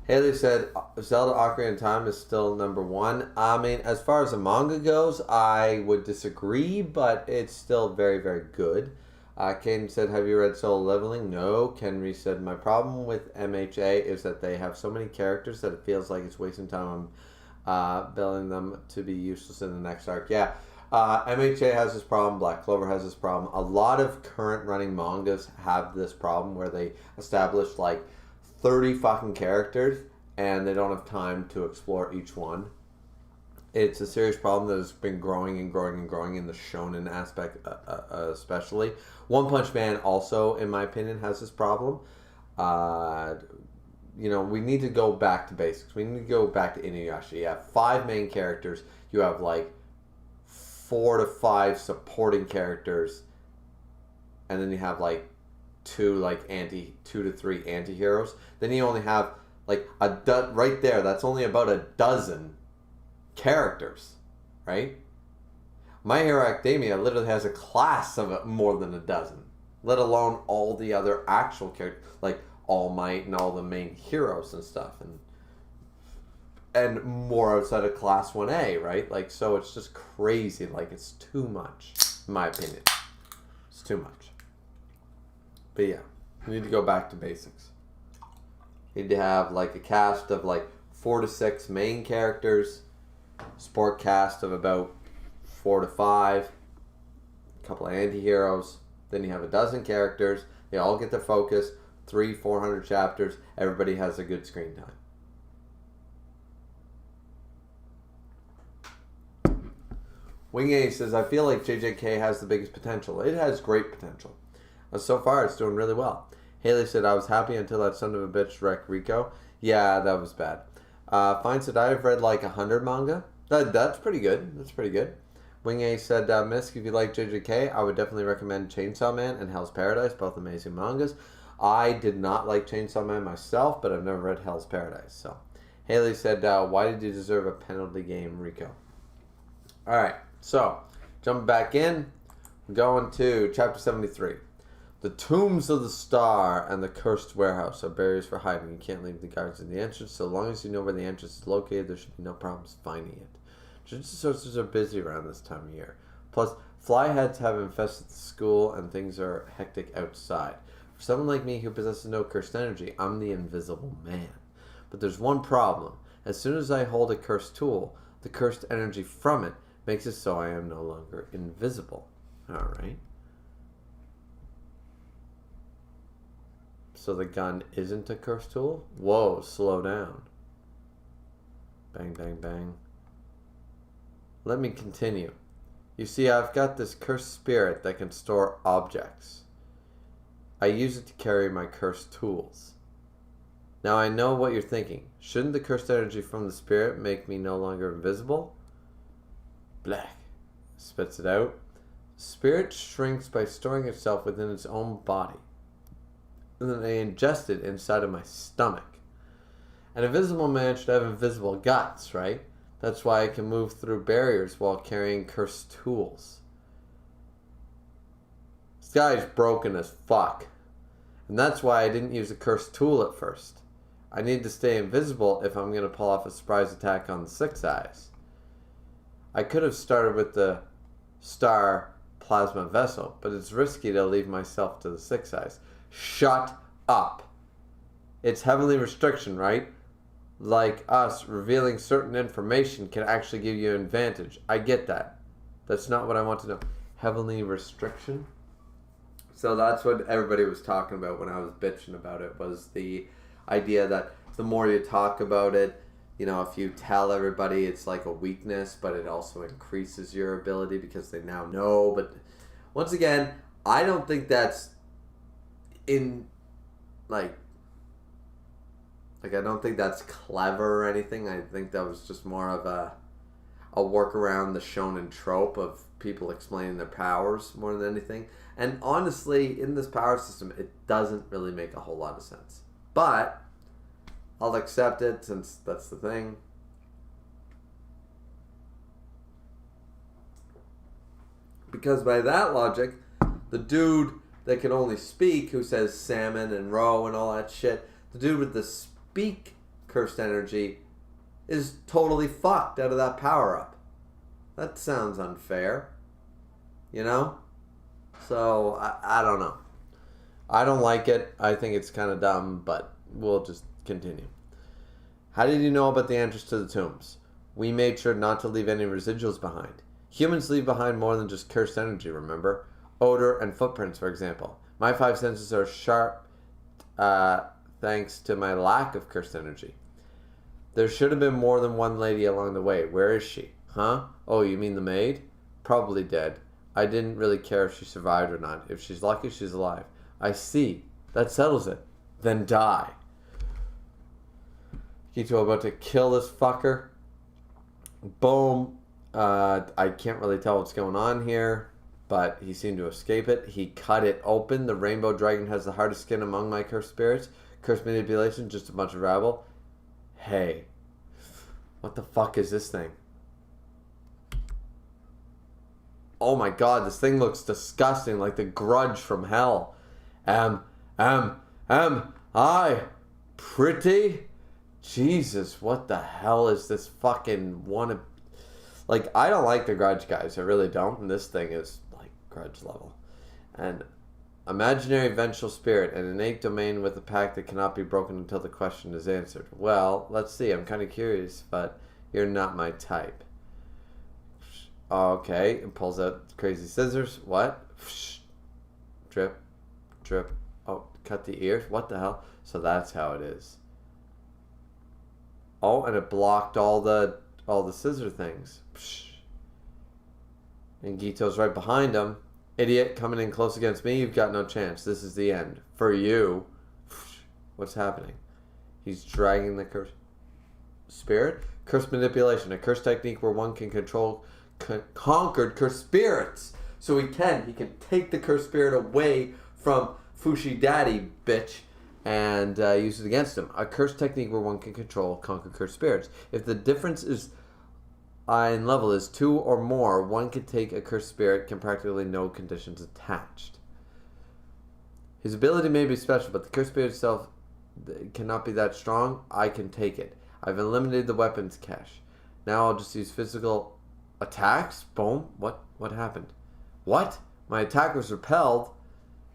Haley said Zelda Ocarina of Time is still number one. I mean, as far as the manga goes, I would disagree, but it's still very, very good. Caden said, have you read Solo Leveling? No. Kenry said, my problem with MHA is that they have so many characters that it feels like it's wasting time on building them to be useless in the next arc. Yeah. MHA has this problem. Black Clover has this problem. A lot of current running mangas have this problem where they establish like 30 fucking characters and they don't have time to explore each one. It's a serious problem that has been growing in the shonen aspect, especially. One Punch Man also, in my opinion, has this problem. We need to go back to basics. We need to go back to Inuyasha. You have 5 main characters. You have like 4 to 5 supporting characters, and then you have like 2 to 3 anti-heroes. Then you only have like right there. That's only about a dozen characters, right? My Hero Academia literally has a class of more than a dozen, let alone all the other actual characters like All Might and all the main heroes and stuff, and more outside of Class 1A, right? Like, so it's just crazy. Like, it's too much, in my opinion. It's too much. But yeah, we need to go back to basics. You need to have like a cast of like 4 to 6 main characters, support cast of about 4 to 5, a couple of anti-heroes. Then you have a dozen characters. They all get their focus. 300-400 chapters. Everybody has a good screen time. Wing A says, I feel like JJK has the biggest potential. It has great potential. So far, it's doing really well. Haley said, I was happy until that son of a bitch wrecked Rico. Yeah, that was bad. Fine said, I've read like 100 manga. That's pretty good. Wing A said, Misk, if you like JJK, I would definitely recommend Chainsaw Man and Hell's Paradise, both amazing mangas. I did not like Chainsaw Man myself, but I've never read Hell's Paradise. So, Haley said, why did you deserve a penalty game, Rico? Alright, so, jumping back in, we're going to chapter 73. The Tombs of the Star and the Cursed Warehouse are barriers for hiding. You can't leave the guards in the entrance. So long as you know where the entrance is located, there should be no problems finding it. Jujutsu sorcerers are busy around this time of year. Plus, flyheads have infested the school and things are hectic outside. For someone like me who possesses no cursed energy, I'm the invisible man. But there's one problem. As soon as I hold a cursed tool, the cursed energy from it makes it so I am no longer invisible. Alright. So the gun isn't a cursed tool? Whoa, slow down. Bang, bang, bang. Let me continue. You see, I've got this cursed spirit that can store objects. I use it to carry my cursed tools. Now I know what you're thinking. Shouldn't the cursed energy from the spirit make me no longer invisible? Black. Spits it out. Spirit shrinks by storing itself within its own body. And then I ingest it inside of my stomach. An invisible man should have invisible guts, right? That's why I can move through barriers while carrying cursed tools. This guy's broken as fuck. And that's why I didn't use a cursed tool at first. I need to stay invisible if I'm going to pull off a surprise attack on the Six Eyes. I could have started with the Star Plasma Vessel, but it's risky to leave myself to the Six Eyes. Shut up. It's heavenly restriction, right? Like us, revealing certain information can actually give you an advantage. I get that. That's not what I want to know. Heavenly restriction? So that's what everybody was talking about when I was bitching about it, was the idea that the more you talk about it, you know, if you tell everybody it's like a weakness, but it also increases your ability because they now know. But once again, I don't think that's I don't think that's clever or anything. I think that was just more of a work around the shonen trope of people explaining their powers more than anything. And honestly, in this power system, it doesn't really make a whole lot of sense. But I'll accept it since that's the thing. Because by that logic, the dude that can only speak, who says salmon and roe and all that shit, the dude with the speak cursed energy is totally fucked out of that power-up. That sounds unfair. You know? So, I don't know. I don't like it. I think it's kind of dumb, but we'll just continue. How did you know about the entrance to the tombs? We made sure not to leave any residuals behind. Humans leave behind more than just cursed energy, remember? Odor and footprints, for example. My 5 senses are sharp thanks to my lack of cursed energy. There should have been more than one lady along the way. Where is she? Huh? Oh, you mean the maid? Probably dead. I didn't really care if she survived or not. If she's lucky, she's alive. I see. That settles it. Then die. Kito about to kill this fucker. Boom. I can't really tell what's going on here, but he seemed to escape it. He cut it open. The rainbow dragon has the hardest skin among my cursed spirits. Cursed manipulation, just a bunch of rabble. Hey. What the fuck is this thing? Oh my god, this thing looks disgusting, like the Grudge from hell. I pretty? Jesus, what the hell is this fucking one? Like, I don't like the Grudge guys, I really don't, and this thing is, like, Grudge level. And imaginary vengeful spirit, an innate domain with a pact that cannot be broken until the question is answered. Well, let's see, I'm kind of curious, but you're not my type. Okay, and pulls out crazy scissors. What? Drip, drip. Oh, cut the ears. What the hell? So that's how it is. Oh, and it blocked all the scissor things. And Gito's right behind him. Idiot, coming in close against me. You've got no chance. This is the end for you. What's happening? He's dragging the curse spirit. Curse manipulation, a curse technique where one can control conquered cursed spirits. So he can take the cursed spirit away from Fushi Daddy, bitch, and use it against him. A cursed technique where one can control conquered cursed spirits. If the difference is in level is 2 or more, one can take a cursed spirit, can practically no conditions attached. His ability may be special, but the cursed spirit itself cannot be that strong. I can take it. I've eliminated the weapons cache. Now I'll just use physical attacks. Boom. What happened? What? My attack was repelled,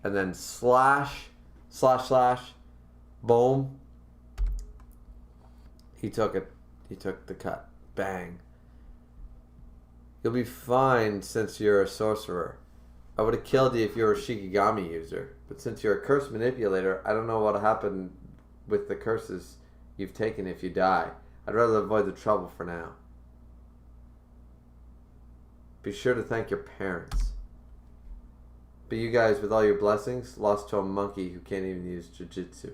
and then slash. Boom. He took it. He took the cut. Bang. You'll be fine since you're a sorcerer. I would have killed you if you were a Shikigami user, but since you're a curse manipulator, I don't know what'll happen with the curses you've taken if you die. I'd rather avoid the trouble for now. Be sure to thank your parents. But you guys, with all your blessings, lost to a monkey who can't even use Jujutsu.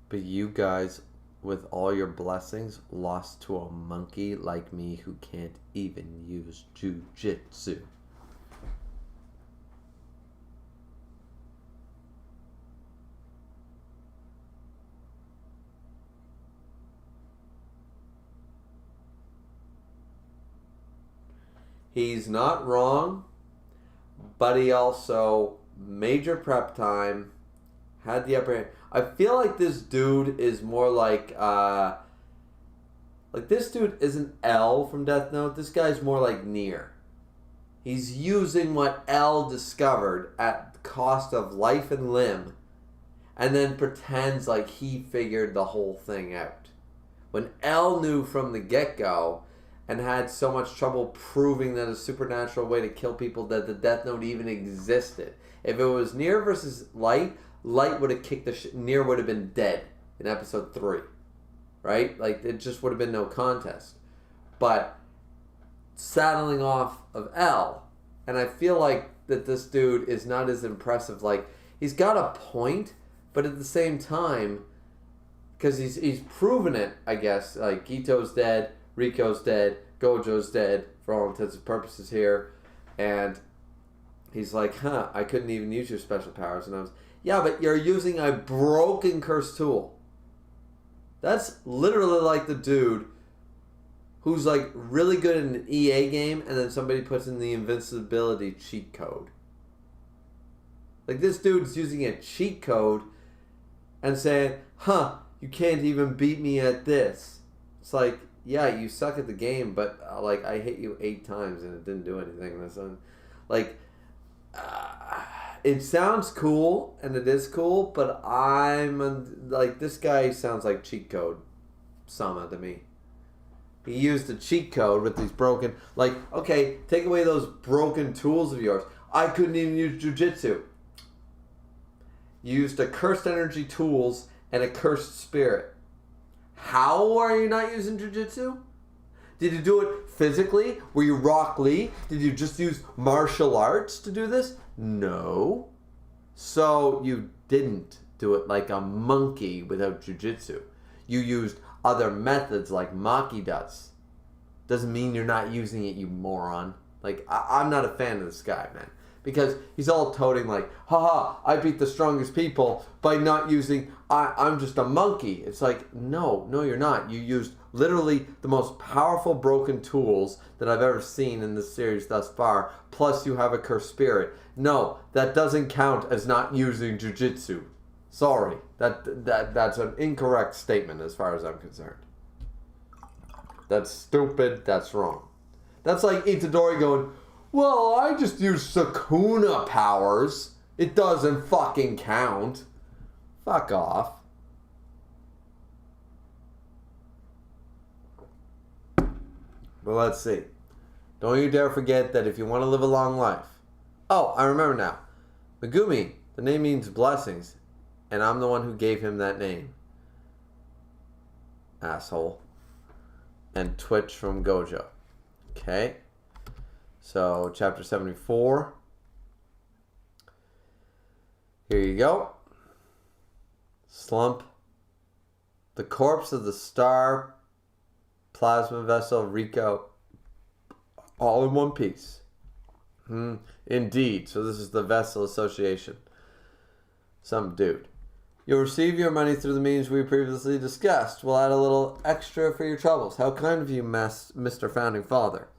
But you guys, with all your blessings, lost to a monkey like me who can't even use Jujutsu. He's not wrong, but he also, major prep time, had the upper hand. I feel like this dude is more like this dude isn't L from Death Note. This guy's more like Nier. He's using what L discovered at the cost of life and limb, and then pretends like he figured the whole thing out. When L knew from the get-go and had so much trouble proving that a supernatural way to kill people that the Death Note even existed. If it was Nier versus Light would have kicked the shit. Nier would have been dead in episode 3. Right? Like, it just would have been no contest. But saddling off of L, and I feel like that this dude is not as impressive. Like, he's got a point, but at the same time, because he's proven it, I guess. Like, Gito's dead, Riko's dead, Gojo's dead, for all intents and purposes here, and he's like, I couldn't even use your special powers, and Yeah, but you're using a broken curse tool. That's literally like the dude who's like really good in an EA game and then somebody puts in the invincibility cheat code. Like this dude's using a cheat code and saying, you can't even beat me at this. It's like, yeah, you suck at the game, but like I hit you 8 times and it didn't do anything. Like, it sounds cool and it is cool, but like this guy sounds like cheat code Sama to me. He used a cheat code with these broken, like, okay, take away those broken tools of yours. I couldn't even use Jujutsu. You used a cursed energy tools and a cursed spirit. How are you not using Jujutsu? Did you do it physically? Were you Rock Lee? Did you just use martial arts to do this? No. So you didn't do it like a monkey without Jujutsu. You used other methods like Maki does. Doesn't mean you're not using it, you moron. Like, I'm not a fan of this guy, man. Because he's all toting like, haha, I beat the strongest people by not using, I'm just a monkey. It's like, no, you're not. You used literally the most powerful broken tools that I've ever seen in this series thus far. Plus you have a cursed spirit. No, that doesn't count as not using Jujutsu. Sorry, that's an incorrect statement as far as I'm concerned. That's stupid, that's wrong. That's like Itadori going, well, I just use Sukuna powers. It doesn't fucking count. Fuck off. But let's see. Don't you dare forget that if you want to live a long life. Oh, I remember now. Megumi, the name means blessings. And I'm the one who gave him that name. Asshole. And Twitch from Gojo. Okay. So, chapter 74. Here you go. Slump. The corpse of the star plasma vessel Rico. All in one piece. Indeed. So this is the Vessel Association. Some dude. You'll receive your money through the means we previously discussed. We'll add a little extra for your troubles. How kind of you, Mr. Founding Father.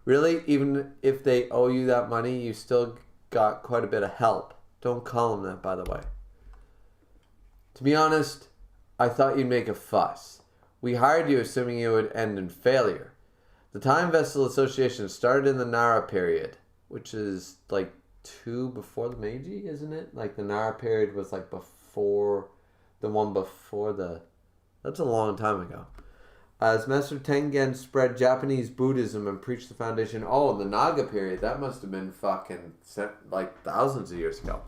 Really, even if they owe you that money, you still got quite a bit of help. Don't call them that, by the way. To be honest, I thought you'd make a fuss. We hired you assuming you would end in failure. The Time Vessel Association started in the Nara period, which is like 2 before the Meiji, isn't it? Like the Nara period was like before the one before the... That's a long time ago. As Master Tengen spread Japanese Buddhism and preached the foundation... Oh, the Naga period, that must have been fucking like thousands of years ago.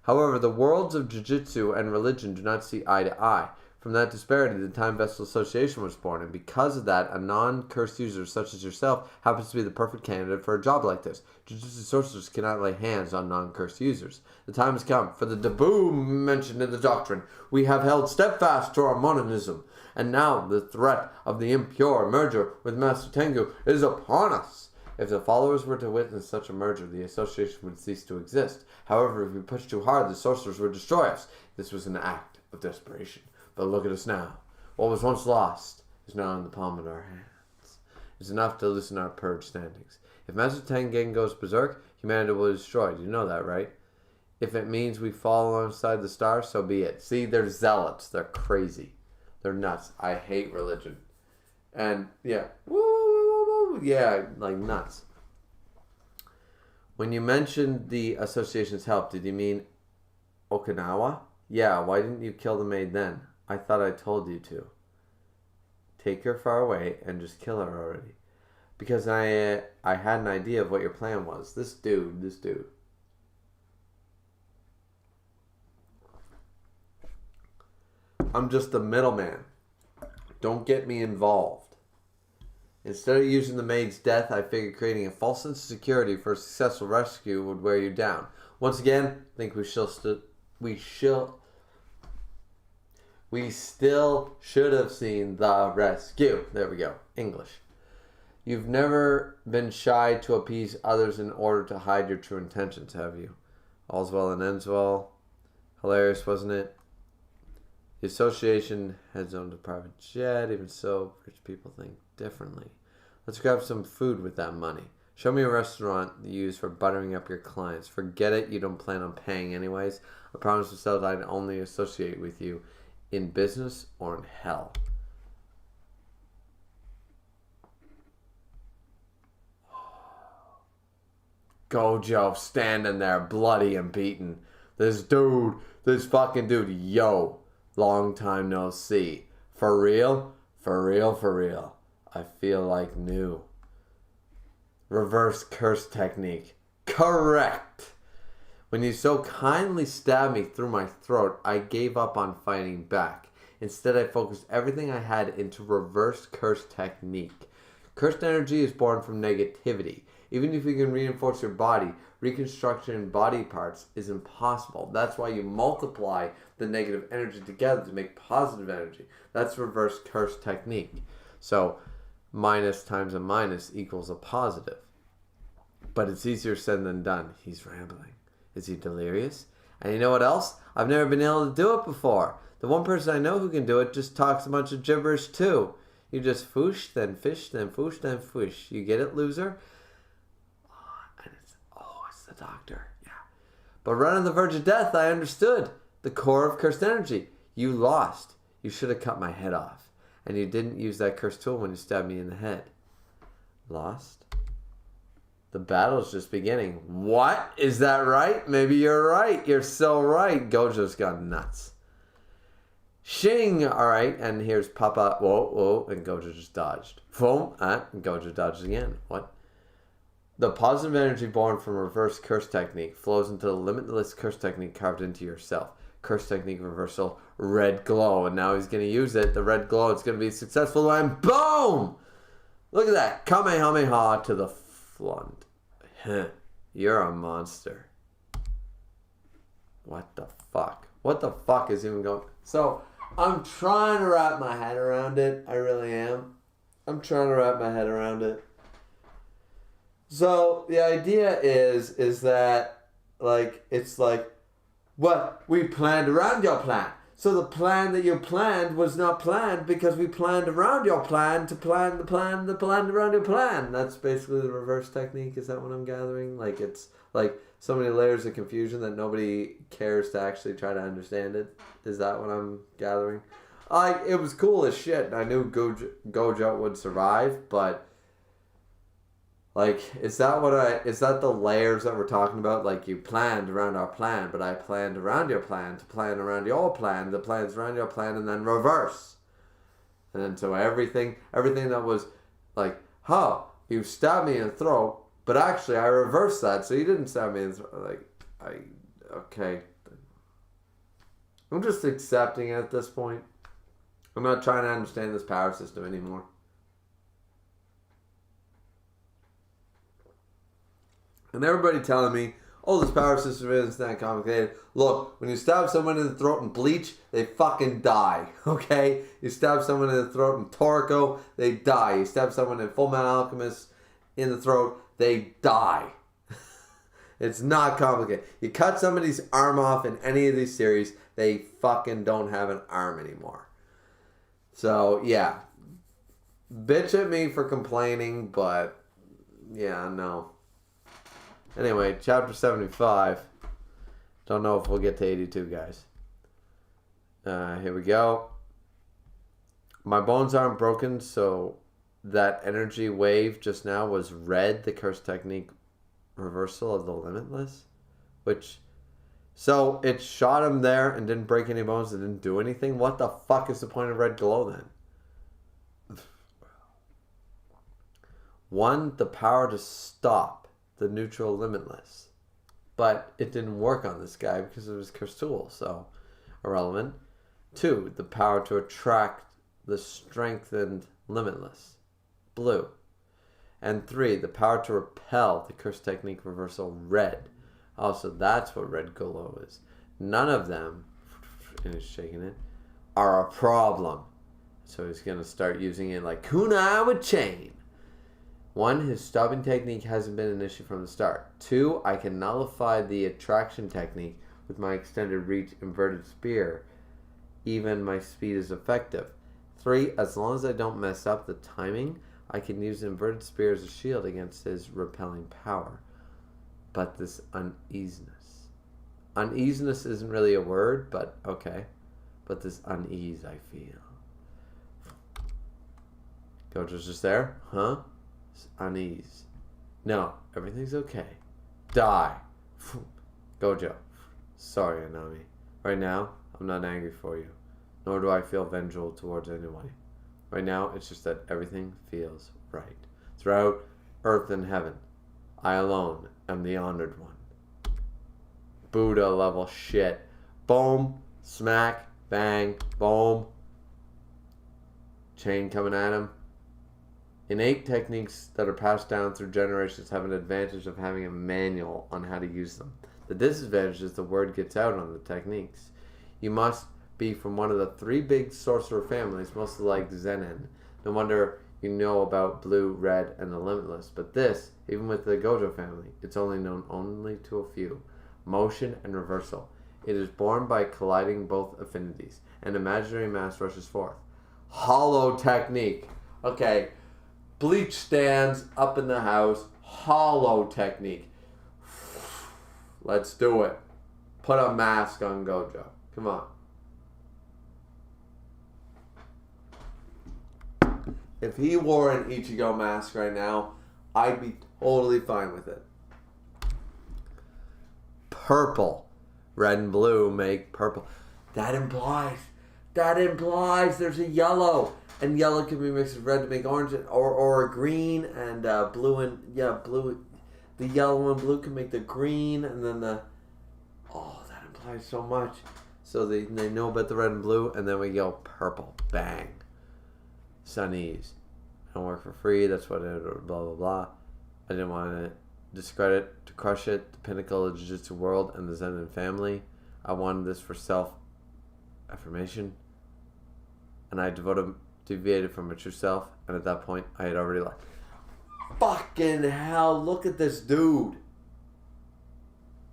However, the worlds of Jujutsu and religion do not see eye to eye. From that disparity, the Time Vessel Association was born, and because of that, a non-cursed user such as yourself happens to be the perfect candidate for a job like this. Jujutsu sorcerers cannot lay hands on non-cursed users. The time has come for the taboo mentioned in the doctrine. We have held steadfast to our monism, and now the threat of the impure merger with Master Tengu is upon us. If the followers were to witness such a merger, the association would cease to exist. However, if we push too hard, the sorcerers would destroy us. This was an act of desperation. But look at us now. What was once lost is now in the palm of our hands. It's enough to loosen our purge standings. If Master Tengen goes berserk, humanity will be destroyed. You know that, right? If it means we fall alongside the stars, so be it. See, they're zealots. They're crazy. They're nuts. I hate religion. And, yeah. Woo! Yeah, like nuts. When you mentioned the association's help, did you mean Okinawa? Yeah, why didn't you kill the maid then? I thought I told you to. Take her far away and just kill her already. Because I had an idea of what your plan was. This dude. I'm just the middleman. Don't get me involved. Instead of using the maid's death, I figured creating a false sense of security for a successful rescue would wear you down. Once again, I think we still should have seen the rescue. There we go. English. You've never been shy to appease others in order to hide your true intentions, have you? All's well and ends well. Hilarious, wasn't it? The association has owned a private jet. Even so, rich people think differently. Let's grab some food with that money. Show me a restaurant you use for buttering up your clients. Forget it, you don't plan on paying anyways. I promised myself I'd only associate with you in business or in hell. Gojo standing there bloody and beaten. This fucking dude, yo, long time no see. For real? For real, for real. I feel like new. Reverse curse technique. Correct. When you so kindly stabbed me through my throat, I gave up on fighting back. Instead, I focused everything I had into reverse curse technique. Cursed energy is born from negativity. Even if you can reinforce your body, reconstruction in body parts is impossible. That's why you multiply the negative energy together to make positive energy. That's reverse curse technique. So, minus times a minus equals a positive. But it's easier said than done. He's rambling. Is he delirious? And you know what else? I've never been able to do it before. The one person I know who can do it just talks a bunch of gibberish too. You just foosh, then fish, then foosh, then foosh. You get it, loser? It's the doctor. Yeah. But right on the verge of death, I understood. The core of cursed energy. You lost. You should have cut my head off. And you didn't use that cursed tool when you stabbed me in the head. Lost? The battle's just beginning. What? Is that right? Maybe you're right. You're so right. Gojo's gone nuts. Shing! Alright, and here's Papa. Whoa, and Gojo just dodged. Boom, and Gojo dodged again. What? The positive energy born from reverse curse technique flows into the limitless curse technique carved into yourself. Curse technique reversal, red glow. And now he's going to use it. The red glow, it's going to be successful. And boom! Look at that. Kamehameha to the front. You're a monster. What the fuck? What the fuck is even going... So, I'm trying to wrap my head around it. I really am. I'm trying to wrap my head around it. So, the idea is that, like, it's like, what? We planned around your plan. So the plan that you planned was not planned because we planned around your plan to plan the plan around your plan. That's basically the reverse technique. Is that what I'm gathering? Like, it's like so many layers of confusion that nobody cares to actually try to understand it. Is that what I'm gathering? It was cool as shit. I knew Gojo would survive, but like, is that the layers that we're talking about? Like, you planned around our plan, but I planned around your plan to plan around your plan. The plan's around your plan, and then reverse. And then so everything that was like, you stabbed me in the throat, but actually I reversed that, so you didn't stab me in the throat. Like, okay. I'm just accepting it at this point. I'm not trying to understand this power system anymore. And everybody telling me, this power system isn't that complicated. Look, when you stab someone in the throat in Bleach, they fucking die, okay? You stab someone in the throat in Toriko, they die. You stab someone in Fullmetal Alchemist in the throat, they die. It's not complicated. You cut somebody's arm off in any of these series, they fucking don't have an arm anymore. So, yeah. Bitch at me for complaining, but yeah, no. Anyway, chapter 75. Don't know if we'll get to 82, guys. Here we go. My bones aren't broken, so that energy wave just now was red, the curse technique reversal of the limitless. So it shot him there and didn't break any bones, it didn't do anything? What the fuck is the point of red glow then? 1, the power to stop the neutral limitless. But it didn't work on this guy because of his cursed tool, so irrelevant. 2, the power to attract the strengthened limitless. Blue. And 3, the power to repel the curse technique reversal. Red. Also, that's what red glow is. None of them, and he's shaking it, are a problem. So he's going to start using it like kunai with chain. 1, his stopping technique hasn't been an issue from the start. 2, I can nullify the attraction technique with my extended reach inverted spear. Even my speed is effective. 3. As long as I don't mess up the timing, I can use inverted spear as a shield against his repelling power. But this uneasiness. Uneasiness isn't really a word, but okay. But this unease I feel. Gojo's just there? Huh? It's unease. No, everything's okay. Die. Gojo. Sorry, Anami. Right now, I'm not angry for you. Nor do I feel vengeful towards anyone. Right now, it's just that everything feels right. Throughout earth and heaven, I alone am the honored one. Buddha level shit. Boom. Smack. Bang. Boom. Chain coming at him. Innate techniques that are passed down through generations have an advantage of having a manual on how to use them. The disadvantage is the word gets out on the techniques. You must be from one of the 3 big sorcerer families, mostly like Zenin. No wonder you know about blue, red, and the limitless. But this, even with the Gojo family, it's only known only to a few. Motion and reversal. It is born by colliding both affinities. An imaginary mass rushes forth. Hollow technique. Okay. Bleach stands up in the house. Hollow technique. Let's do it. Put a mask on Gojo. Come on. If he wore an Ichigo mask right now, I'd be totally fine with it. Purple. Red and blue make purple. That implies there's a yellow. And yellow can be mixed with red to make orange, or a green, and blue and, blue. The yellow and blue can make the green, and then that implies so much. So they know about the red and blue, and then we go purple. Bang. Sunnies. I don't work for free, that's what it, blah, blah, blah. I didn't want to discredit, to crush it, the pinnacle of the Jujutsu world and the Zenin family. I wanted this for self-affirmation. And I deviated from my true self, and at that point, I had already left. Fucking hell, look at this dude.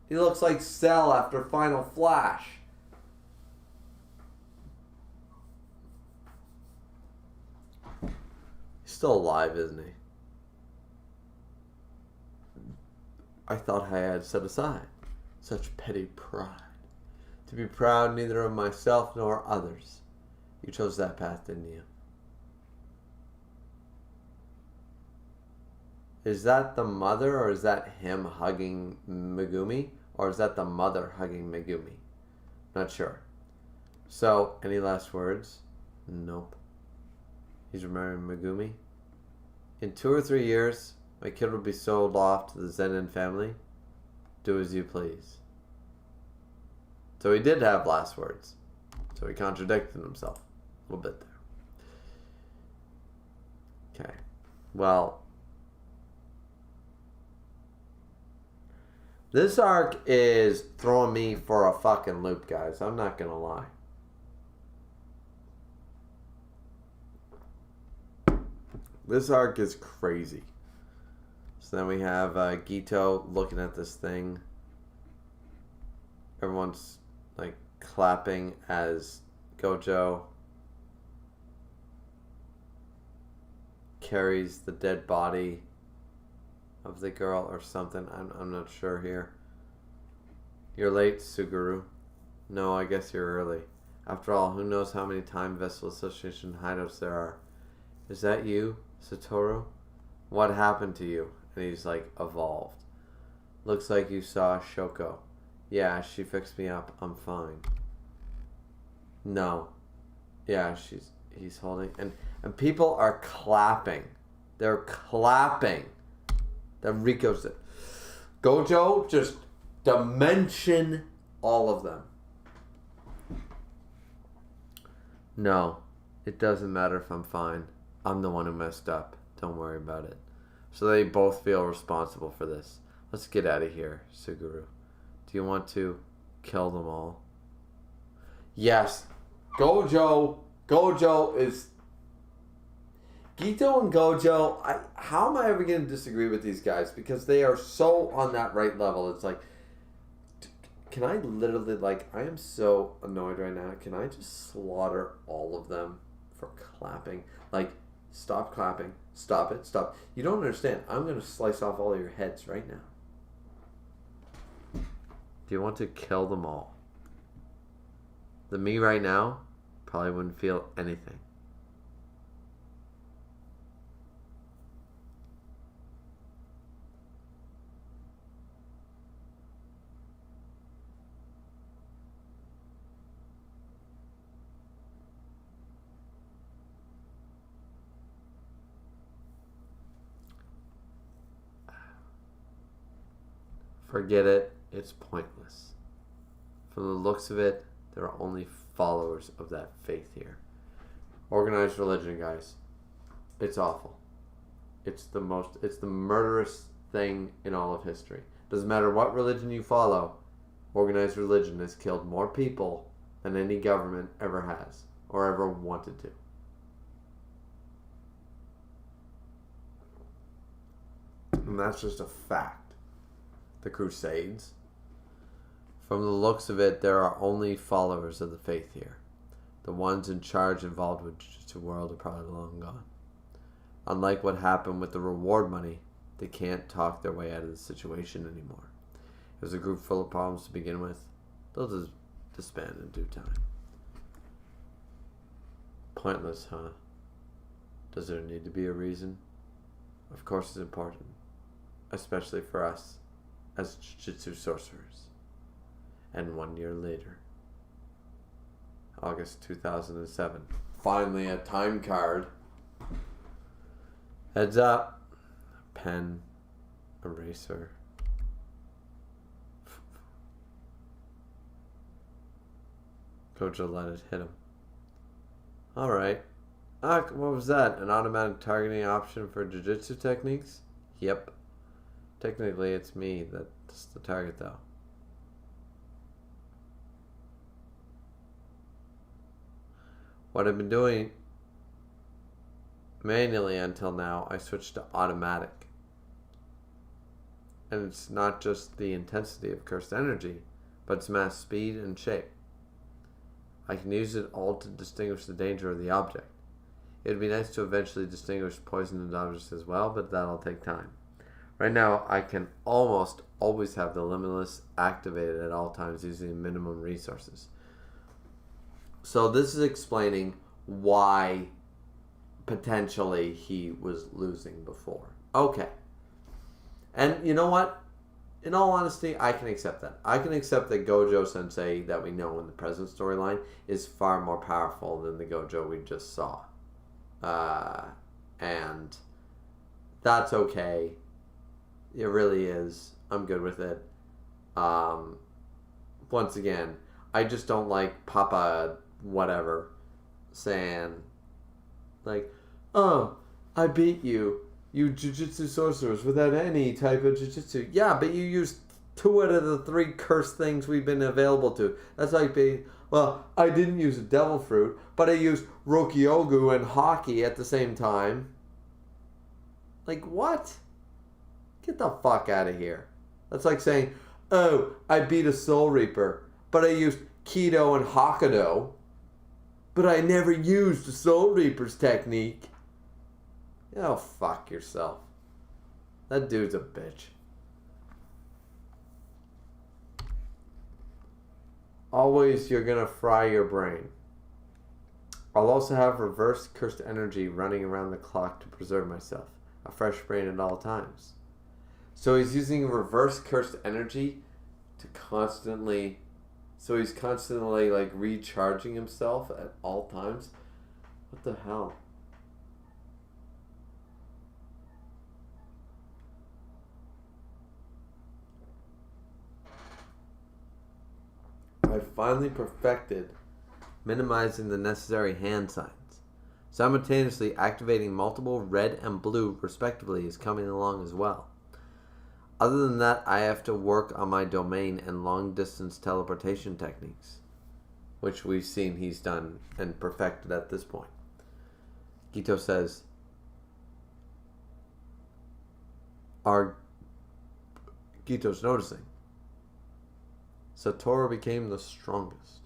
He looks like Cell after Final Flash. He's still alive, isn't he? I thought I had set aside such petty pride. To be proud neither of myself nor others. You chose that path, didn't you? Is that the mother, or is that him hugging Megumi? Or is that the mother hugging Megumi? Not sure. So, any last words? Nope. He's remembering Megumi. In 2 or 3 years, my kid will be sold off to the Zenin family. Do as you please. So he did have last words. So he contradicted himself a little bit there. Okay. Well, this arc is throwing me for a fucking loop, guys. I'm not gonna lie. This arc is crazy. So then we have Gito looking at this thing. Everyone's like clapping as Gojo carries the dead body of the girl or something. I'm not sure here. You're late, Suguru. No, I guess you're early. After all, who knows how many Time Vessel Association hideouts there are. Is that you, Satoru? What happened to you? And he's like, evolved. Looks like you saw Shoko. Yeah, she fixed me up. I'm fine. No. Yeah, he's holding. And people are clapping. They're clapping. That Rico's it. Gojo, just dimension all of them. No, it doesn't matter if I'm fine. I'm the one who messed up. Don't worry about it. So they both feel responsible for this. Let's get out of here, Suguru. Do you want to kill them all? Yes. Gojo is... Gito and Gojo, how am I ever going to disagree with these guys? Because they are so on that right level. It's like, Can I literally, like, I am so annoyed right now. Can I just slaughter all of them for clapping? Like, stop clapping. Stop it. Stop. You don't understand. I'm going to slice off all your heads right now. Do you want to kill them all? The me right now probably wouldn't feel anything. Forget it. It's pointless. From the looks of it, there are only followers of that faith here. Organized religion, guys. It's awful. It's the murderous thing in all of history. Doesn't matter what religion you follow, organized religion has killed more people than any government ever has or ever wanted to. And that's just a fact. The Crusades. From the looks of it, there are only followers of the faith here. The ones in charge involved with Jujutsu World are probably long gone. Unlike what happened with the reward money, they can't talk their way out of the situation anymore. It was a group full of problems to begin with. They'll just disband in due time. Pointless, huh? Does there need to be a reason? Of course it's important. Especially for us as Jujutsu sorcerers. And 1 year later, August 2007. Finally, a time card. Heads up. Pen. Eraser. Gojo let it hit him. Alright. What was that? An automatic targeting option for Jujutsu techniques? Yep. Technically, it's me that's the target, though. What I've been doing manually until now, I switched to automatic. And it's not just the intensity of cursed energy, but its mass, speed, and shape. I can use it all to distinguish the danger of the object. It would be nice to eventually distinguish poisoned objects as well, but that'll take time. Right now, I can almost always have the Limitless activated at all times using minimum resources. So this is explaining why potentially he was losing before. Okay. And you know what? In all honesty, I can accept that. I can accept that Gojo Sensei that we know in the present storyline is far more powerful than the Gojo we just saw. And that's okay. It really is. I'm good with it. Once again, I just don't like Papa whatever saying like, oh, I beat you Jujutsu sorcerers without any type of Jujutsu. Yeah, but you used 2 out of the 3 cursed things we've been available to. That's like being, well, I didn't use a devil fruit, but I used Rokyogu and Haki at the same time. Like, what? Get the fuck out of here. That's like saying, oh, I beat a Soul Reaper, but I used Kido and Hokkaido, but I never used the Soul Reaper's technique. Oh, fuck yourself. That dude's a bitch. Always, you're gonna fry your brain. I'll also have reverse cursed energy running around the clock to preserve myself. A fresh brain at all times. So he's using reverse cursed energy to constantly... So he's constantly, like, recharging himself at all times? What the hell? I finally perfected minimizing the necessary hand signs. Simultaneously activating multiple red and blue respectively is coming along as well. Other than that, I have to work on my domain and long-distance teleportation techniques, which we've seen he's done and perfected at this point. Gito says, Gito's noticing. Satoru became the strongest.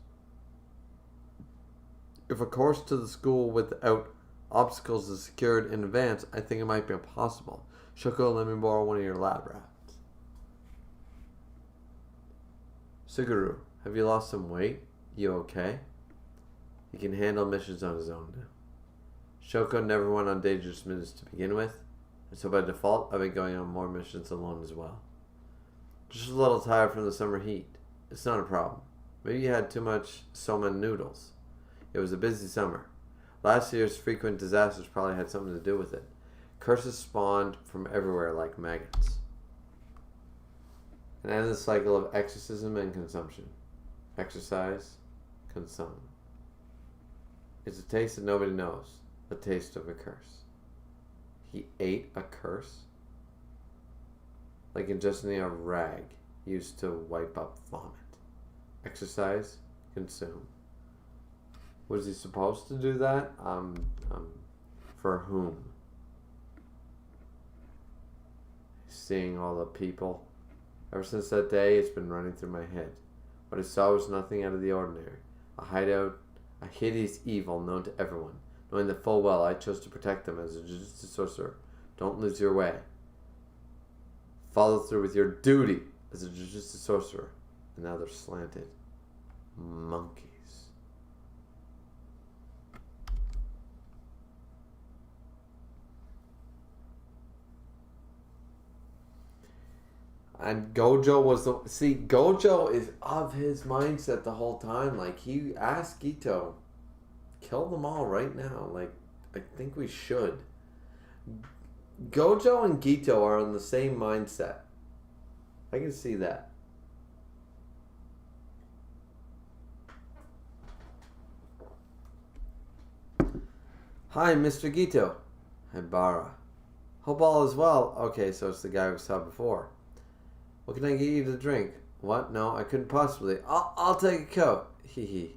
If a course to the school without obstacles is secured in advance, I think it might be impossible. Shoko, let me borrow one of your lab rats. Suguru, have you lost some weight? You okay? He can handle missions on his own now. Shoko never went on dangerous missions to begin with, and so by default, I've been going on more missions alone as well. Just a little tired from the summer heat. It's not a problem. Maybe you had too much soma noodles. It was a busy summer. Last year's frequent disasters probably had something to do with it. Curses spawned from everywhere like maggots. An endless cycle of exorcism and consumption. Exercise, consume. It's a taste that nobody knows. The taste of a curse. He ate a curse? Like ingesting a rag used to wipe up vomit. Exercise, consume. Was he supposed to do that? For whom? Seeing all the people. Ever since that day, it's been running through my head. What I saw was nothing out of the ordinary. A hideout, a hideous evil known to everyone. Knowing that full well I chose to protect them as a Jujutsu sorcerer. Don't lose your way. Follow through with your duty as a Jujutsu sorcerer. And now they're slanted. Monkeys. And Gojo was the... See, Gojo is of his mindset the whole time. Like, he asked Gito, kill them all right now. Like, I think we should. Gojo and Gito are on the same mindset. I can see that. Hi, Mr. Gito. Hi, Bara. Hope all is well. Okay, so it's the guy we saw before. What can I get you to drink? What? No, I couldn't possibly. I'll take a coat. Hee hee.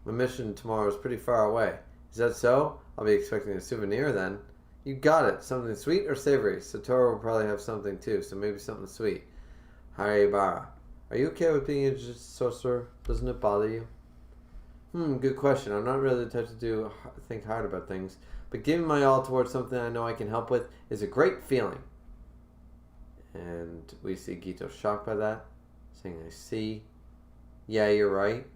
My mission tomorrow is pretty far away. Is that so? I'll be expecting a souvenir then. You got it. Something sweet or savory? Satoru will probably have something too, so maybe something sweet. Hi, Bara. Are you okay with being a Jujutsu sorcerer? Doesn't it bother you? Good question. I'm not really the type to think hard about things, but giving my all towards something I know I can help with is a great feeling. And we see Gito shocked by that, saying, I see. Yeah, you're right.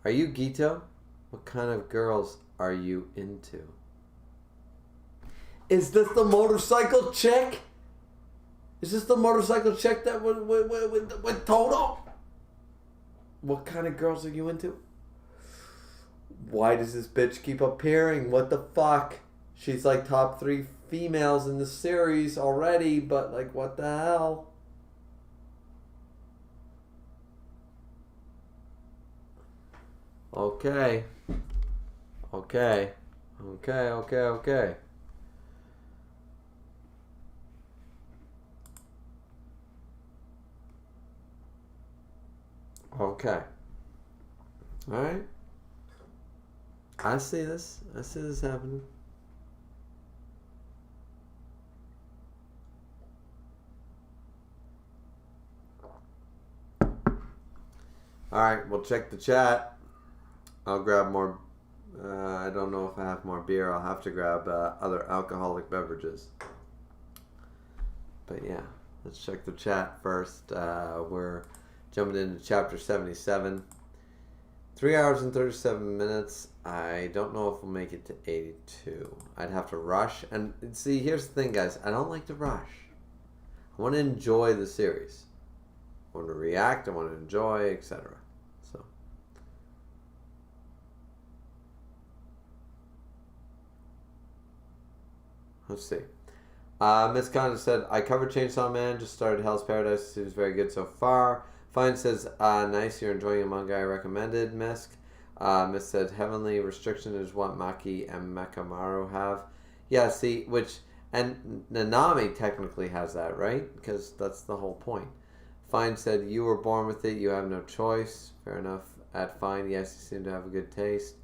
Are you Gito? What kind of girls are you into? Is this the motorcycle chick? Is this the motorcycle chick that with Toto? What kind of girls are you into? Why does this bitch keep appearing? What the fuck? She's like top 3 females in the series already, but like what the hell? Okay. Okay. Okay. Okay. Alright. I see this. I see this happening. Alright, we'll check the chat. I'll grab more. I don't know if I have more beer. I'll have to grab other alcoholic beverages. But yeah, let's check the chat first. We're jumping into chapter 77. 3 hours and 37 minutes. I don't know if we'll make it to 82. I'd have to rush. And see, here's the thing, guys. I don't like to rush. I want to enjoy the series. I want to react. I want to enjoy, etc. So, let's see. Miss Condon said, I covered Chainsaw Man. Just started Hell's Paradise. Seems very good so far. Fine says, nice, you're enjoying a manga I recommended, Misk. Miss said, Heavenly Restriction is what Maki and Mekamaru have. Yeah, see, and Nanami technically has that, right? Because that's the whole point. Fine said, you were born with it, you have no choice. Fair enough. At Fine, yes, you seem to have a good taste.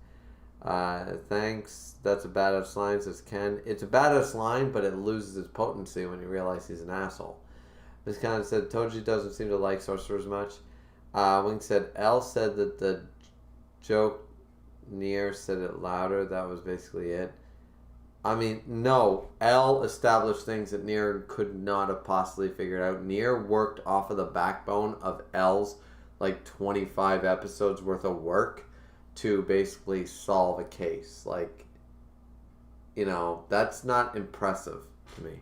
Thanks. That's a badass line, says Ken. It's a badass line, but it loses its potency when you realize he's an asshole. Miss Khan said, Toji doesn't seem to like sorcerers much. Wing said, L said that the joke Nier said it louder. That was basically it. I mean, no. L established things that Nier could not have possibly figured out. Nier worked off of the backbone of L's like 25 episodes worth of work to basically solve a case. Like, that's not impressive to me.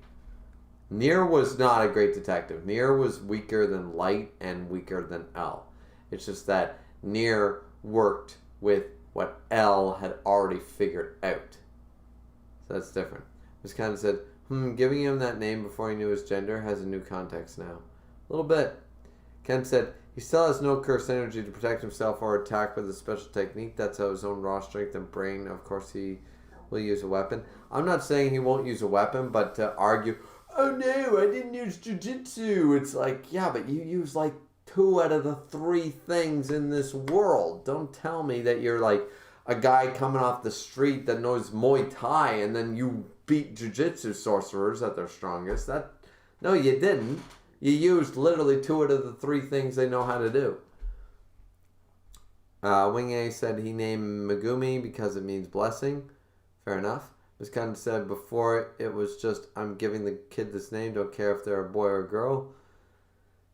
Nier was not a great detective. Nier was weaker than Light and weaker than L. It's just that Nier worked with what L had already figured out. So that's different. Just kind of said, giving him that name before he knew his gender has a new context now. A little bit. Ken said, he still has no cursed energy to protect himself or attack with a special technique. That's how his own raw strength and brain, of course, he will use a weapon. I'm not saying he won't use a weapon, but to argue, oh no, I didn't use Jujutsu. It's like, yeah, but you use like 2 out of the 3 things in this world. Don't tell me that you're like a guy coming off the street that knows Muay Thai and then you beat Jujutsu sorcerers at their strongest. No, you didn't. You used literally 2 out of the 3 things they know how to do. Wing A said he named Megumi because it means blessing. Fair enough. This kind of said before it was just, I'm giving the kid this name, don't care if they're a boy or a girl.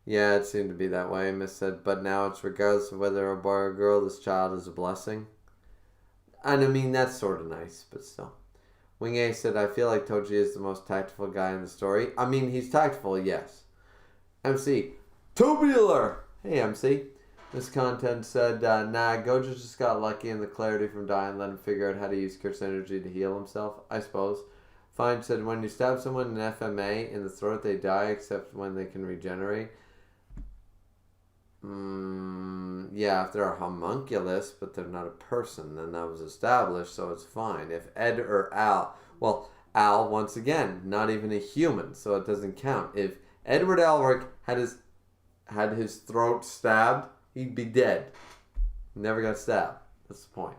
Yeah, it seemed to be that way. Miss said, but now it's regardless of whether a boy or a girl, this child is a blessing. And I mean, that's sort of nice, but still. Wing A said, I feel like Toji is the most tactful guy in the story. I mean, he's tactful, yes. MC, tubular! Hey, MC. This content said, nah, Gojo just got lucky in the clarity from dying, let him figure out how to use curse energy to heal himself, I suppose. Fine said, when you stab someone in FMA in the throat, they die except when they can regenerate. Yeah, if they're a homunculus, but they're not a person, then that was established, so it's fine. If Ed or Al, well, Al, once again, not even a human, so it doesn't count. If Edward Elric had his throat stabbed, he'd be dead. Never got stabbed. That's the point.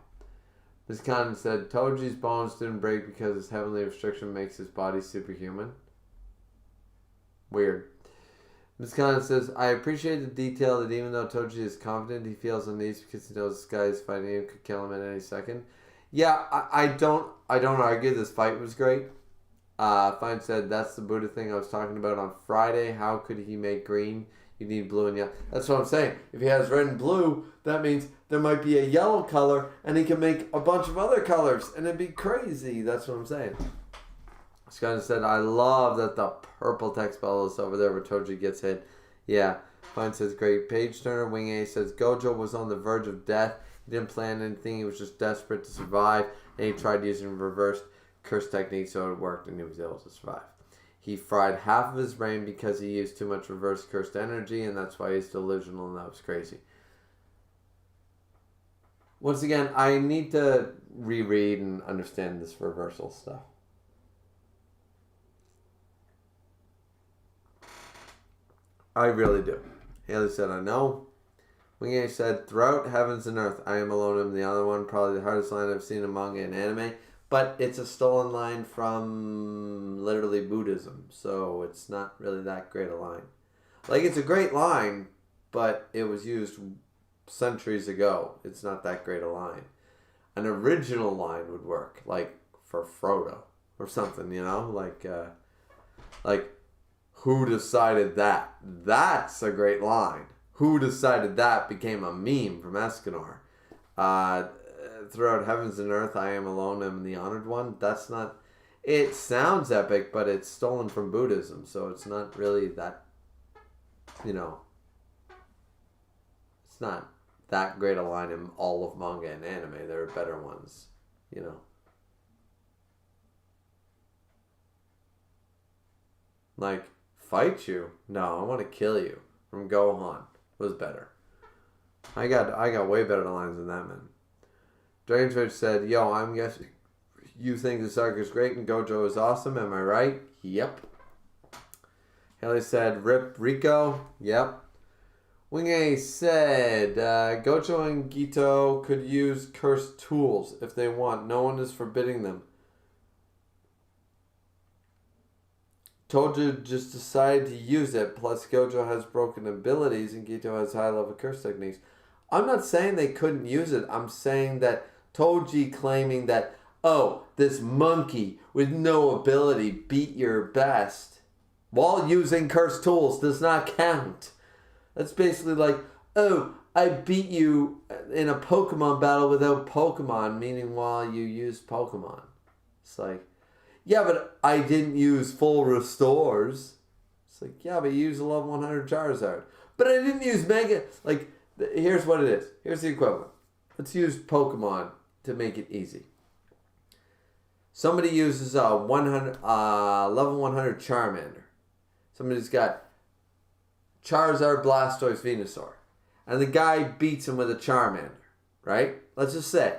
This content said, Toji's bones didn't break because his heavenly restriction makes his body superhuman. Weird. This content says, I appreciate the detail that even though Toji is confident, he feels uneasy because he knows this guy is fighting him, could kill him at any second. Yeah, I don't argue this fight was great. Fine said, that's the Buddha thing I was talking about on Friday. How could he make green? You need blue and yellow. That's what I'm saying. If he has red and blue, that means there might be a yellow color, and he can make a bunch of other colors, and it'd be crazy. That's what I'm saying. Scott said, I love that the purple text bubble is over there where Toji gets hit. Yeah. Fine says, great. Page Turner, Wing A says, Gojo was on the verge of death. He didn't plan anything. He was just desperate to survive, and he tried using reversed curse technique, so it worked, and he was able to survive. He fried half of his brain because he used too much reverse cursed energy, and that's why he's delusional, and that was crazy. Once again, I need to reread and understand this reversal stuff. I really do. Haley said, I know. Wing A said, throughout heavens and earth, I am alone. I'm the other one. Probably the hardest line I've seen in manga and anime. But it's a stolen line from literally Buddhism. So it's not really that great a line. Like, it's a great line, but it was used centuries ago. It's not that great a line. An original line would work. Like, for Frodo. Or something, you know? Like, who decided that? That's a great line. Who decided that became a meme from Escanor. Throughout heavens and earth, I am alone, I'm the honored one. That's not... It sounds epic, but it's stolen from Buddhism, so it's not really that... You know... It's not that great a line in all of manga and anime. There are better ones, you know. Like, fight you? No, I want to kill you. From Gohan was better. I got way better lines than that, man. Dragon Twitch said, yo, I'm guessing you think this arc is great and Gojo is awesome, am I right? Yep. Haley said, rip Rico. Yep. Wing A said, Gojo and Gito could use cursed tools if they want. No one is forbidding them. Tojo just decided to use it. Plus, Gojo has broken abilities and Gito has high-level curse techniques. I'm not saying they couldn't use it. I'm saying that Toji claiming that, oh, this monkey with no ability beat your best while using cursed tools does not count. That's basically like, oh, I beat you in a Pokemon battle without Pokemon, meaning while you used Pokemon. It's like, yeah, but I didn't use full restores. It's like, yeah, but you used a level 100 Charizard. But I didn't use Mega. Like, here's what it is. Here's the equivalent. Let's use Pokemon to make it easy. Somebody uses a level 100 Charmander. Somebody's got Charizard, Blastoise, Venusaur. And the guy beats him with a Charmander. Right? Let's just say.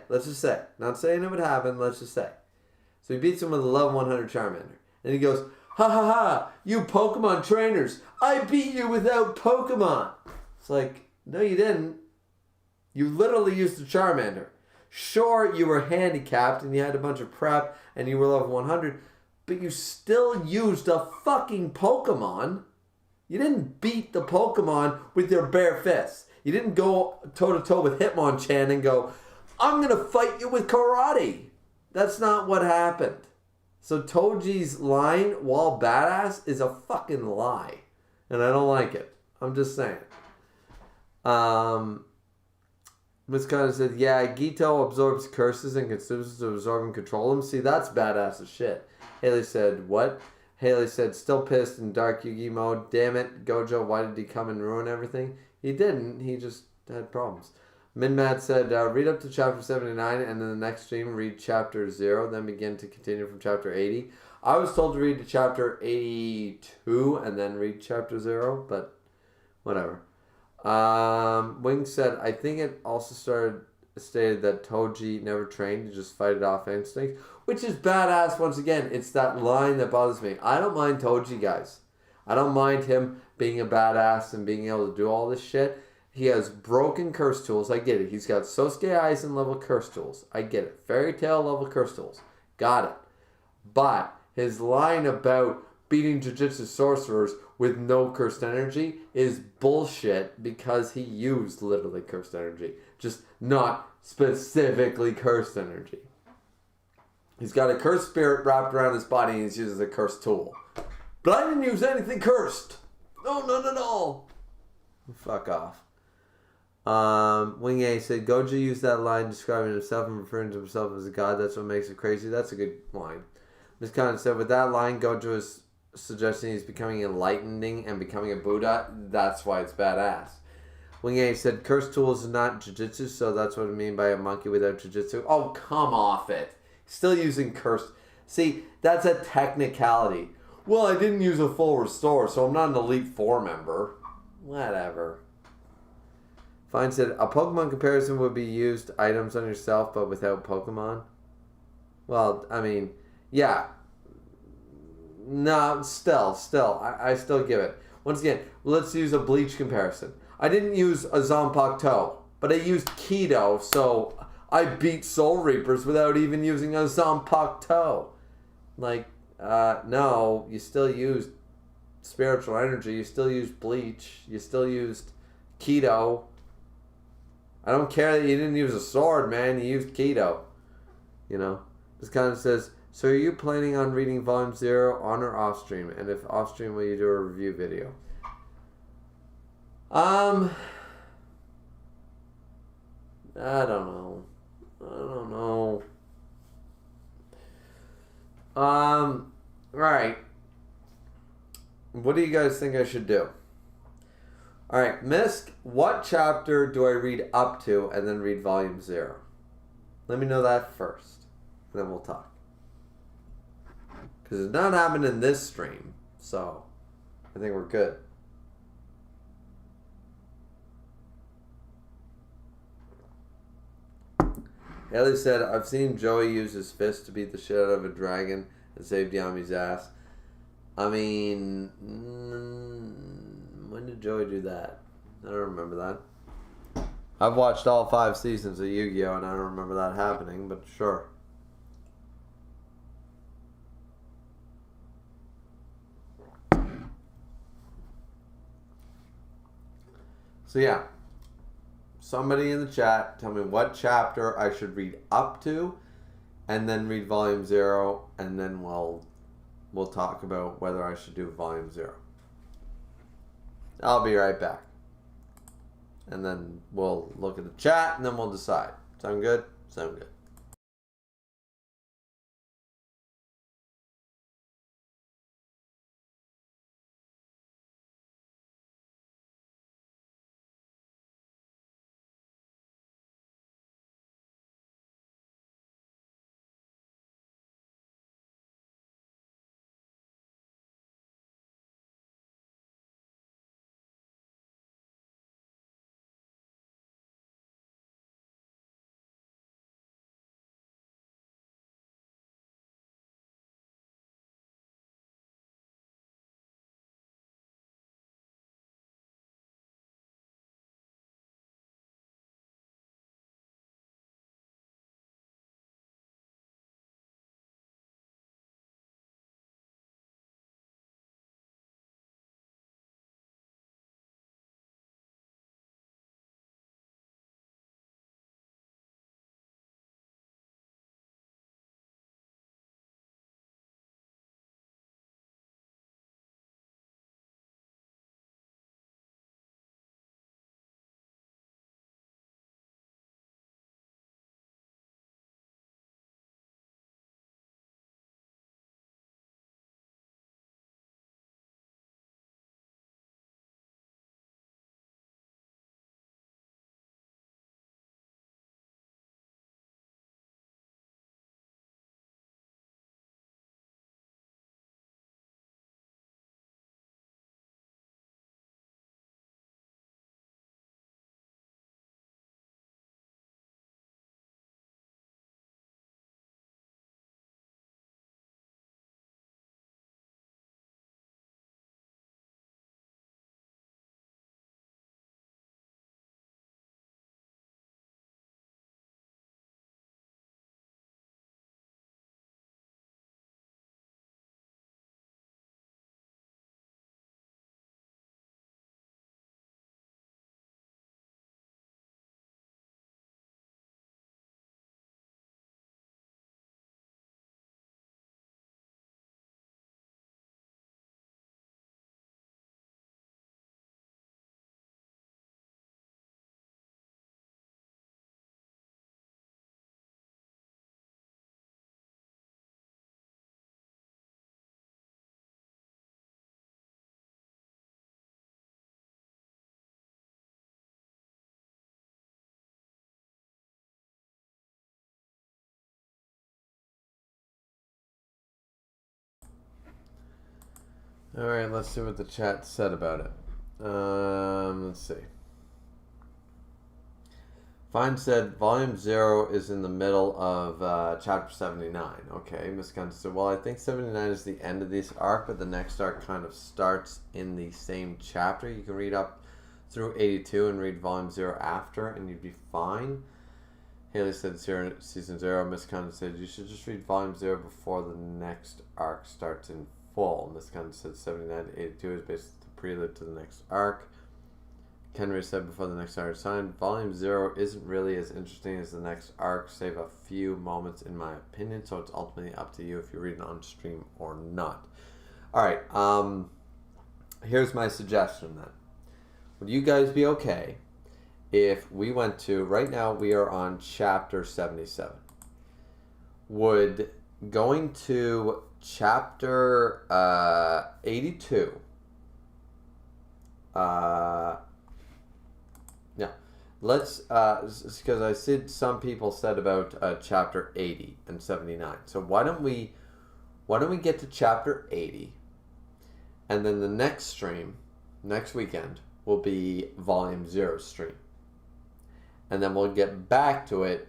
Not saying it would happen, let's just say. So he beats him with a level 100 Charmander. And he goes, ha ha ha, you Pokemon trainers, I beat you without Pokemon. It's like, no you didn't. You literally used a Charmander. Sure, you were handicapped and you had a bunch of prep and you were level 100, but you still used a fucking Pokemon. You didn't beat the Pokemon with your bare fists. You didn't go toe-to-toe with Hitmonchan and go, I'm going to fight you with karate. That's not what happened. So Toji's line, while badass, is a fucking lie. And I don't like it. I'm just saying. Miss Conner said, yeah, Gito absorbs curses and consumes to absorb and control them. See, that's badass as shit. Haley said, what? Haley said, still pissed in Dark Yugi mode. Damn it, Gojo, why did he come and ruin everything? He didn't. He just had problems. Minmad said, read up to chapter 79 and then the next stream read chapter 0, then begin to continue from chapter 80. I was told to read to chapter 82 and then read chapter 0, but whatever. Wing said, I think it also stated that Toji never trained to just fight it off instinct, which is badass once again. It's that line that bothers me. I don't mind Toji, guys. I don't mind him being a badass and being able to do all this shit. He has broken curse tools. I get it. He's got Sosuke Aizen level curse tools. I get it. Fairy Tail level curse tools. Got it. But his line about beating Jujutsu sorcerers with no cursed energy is bullshit because he used literally cursed energy. Just not specifically cursed energy. He's got a cursed spirit wrapped around his body and he's using a cursed tool. But I didn't use anything cursed. No, none at all. Fuck off. Wing A said, Gojo used that line describing himself and referring to himself as a god. That's what makes it crazy. That's a good line. Ms. Khan said, with that line, Gojo is suggesting he's becoming enlightening and becoming a Buddha. That's why it's badass. Wing A said, cursed tools is not Jujutsu, so that's what I mean by a monkey without Jujutsu. Oh, come off it. Still using cursed. See, that's a technicality. Well, I didn't use a full restore, so I'm not an Elite Four member. Whatever. Fine said, a Pokemon comparison would be used items on yourself, but without Pokemon. Well, I mean, yeah. No, still. I still give it. Once again, let's use a Bleach comparison. I didn't use a Zanpakuto, but I used Keto, so I beat Soul Reapers without even using a Zanpakuto. Like, no, you still used spiritual energy. You still used Bleach. You still used Keto. I don't care that you didn't use a sword, man. You used Keto. You know? This kind of says, so are you planning on reading Volume 0 on or off stream? And if off stream, will you do a review video? I don't know. Right. What do you guys think I should do? Alright, Misk, what chapter do I read up to and then read Volume 0? Let me know that first. And then we'll talk. Because it's not happening in this stream. So, I think we're good. Haley said, I've seen Joey use his fist to beat the shit out of a dragon and save Yami's ass. I mean, when did Joey do that? I don't remember that. I've watched all 5 seasons of Yu-Gi-Oh! And I don't remember that happening, but sure. So yeah, somebody in the chat tell me what chapter I should read up to, and then read volume 0, and then we'll talk about whether I should do volume 0. I'll be right back. And then we'll look at the chat, and then we'll decide. Sound good? Sound good. Alright, let's see what the chat said about it. Let's see. Fine said volume 0 is in the middle of chapter 79. Okay, Miss Gunn said, well, I think 79 is the end of this arc, but the next arc kind of starts in the same chapter. You can read up through 82 and read volume 0 after, and you'd be fine. Haley said season 0. Miss Gunn said, you should just read volume 0 before the next arc starts in full. Miss Gunn said 79 to 82 is basically the prelude to the next arc. Kenry said before the next arc is signed, volume 0 isn't really as interesting as the next arc, save a few moments in my opinion, so it's ultimately up to you if you read it on stream or not. Alright, here's my suggestion then. Would you guys be okay if we went to, right now we are on chapter 77. Would going to chapter 82, yeah, let's, because I said some people said about chapter 80 and 79. So why don't we get to chapter 80, and then the next stream, next weekend, will be volume 0 stream. And then we'll get back to it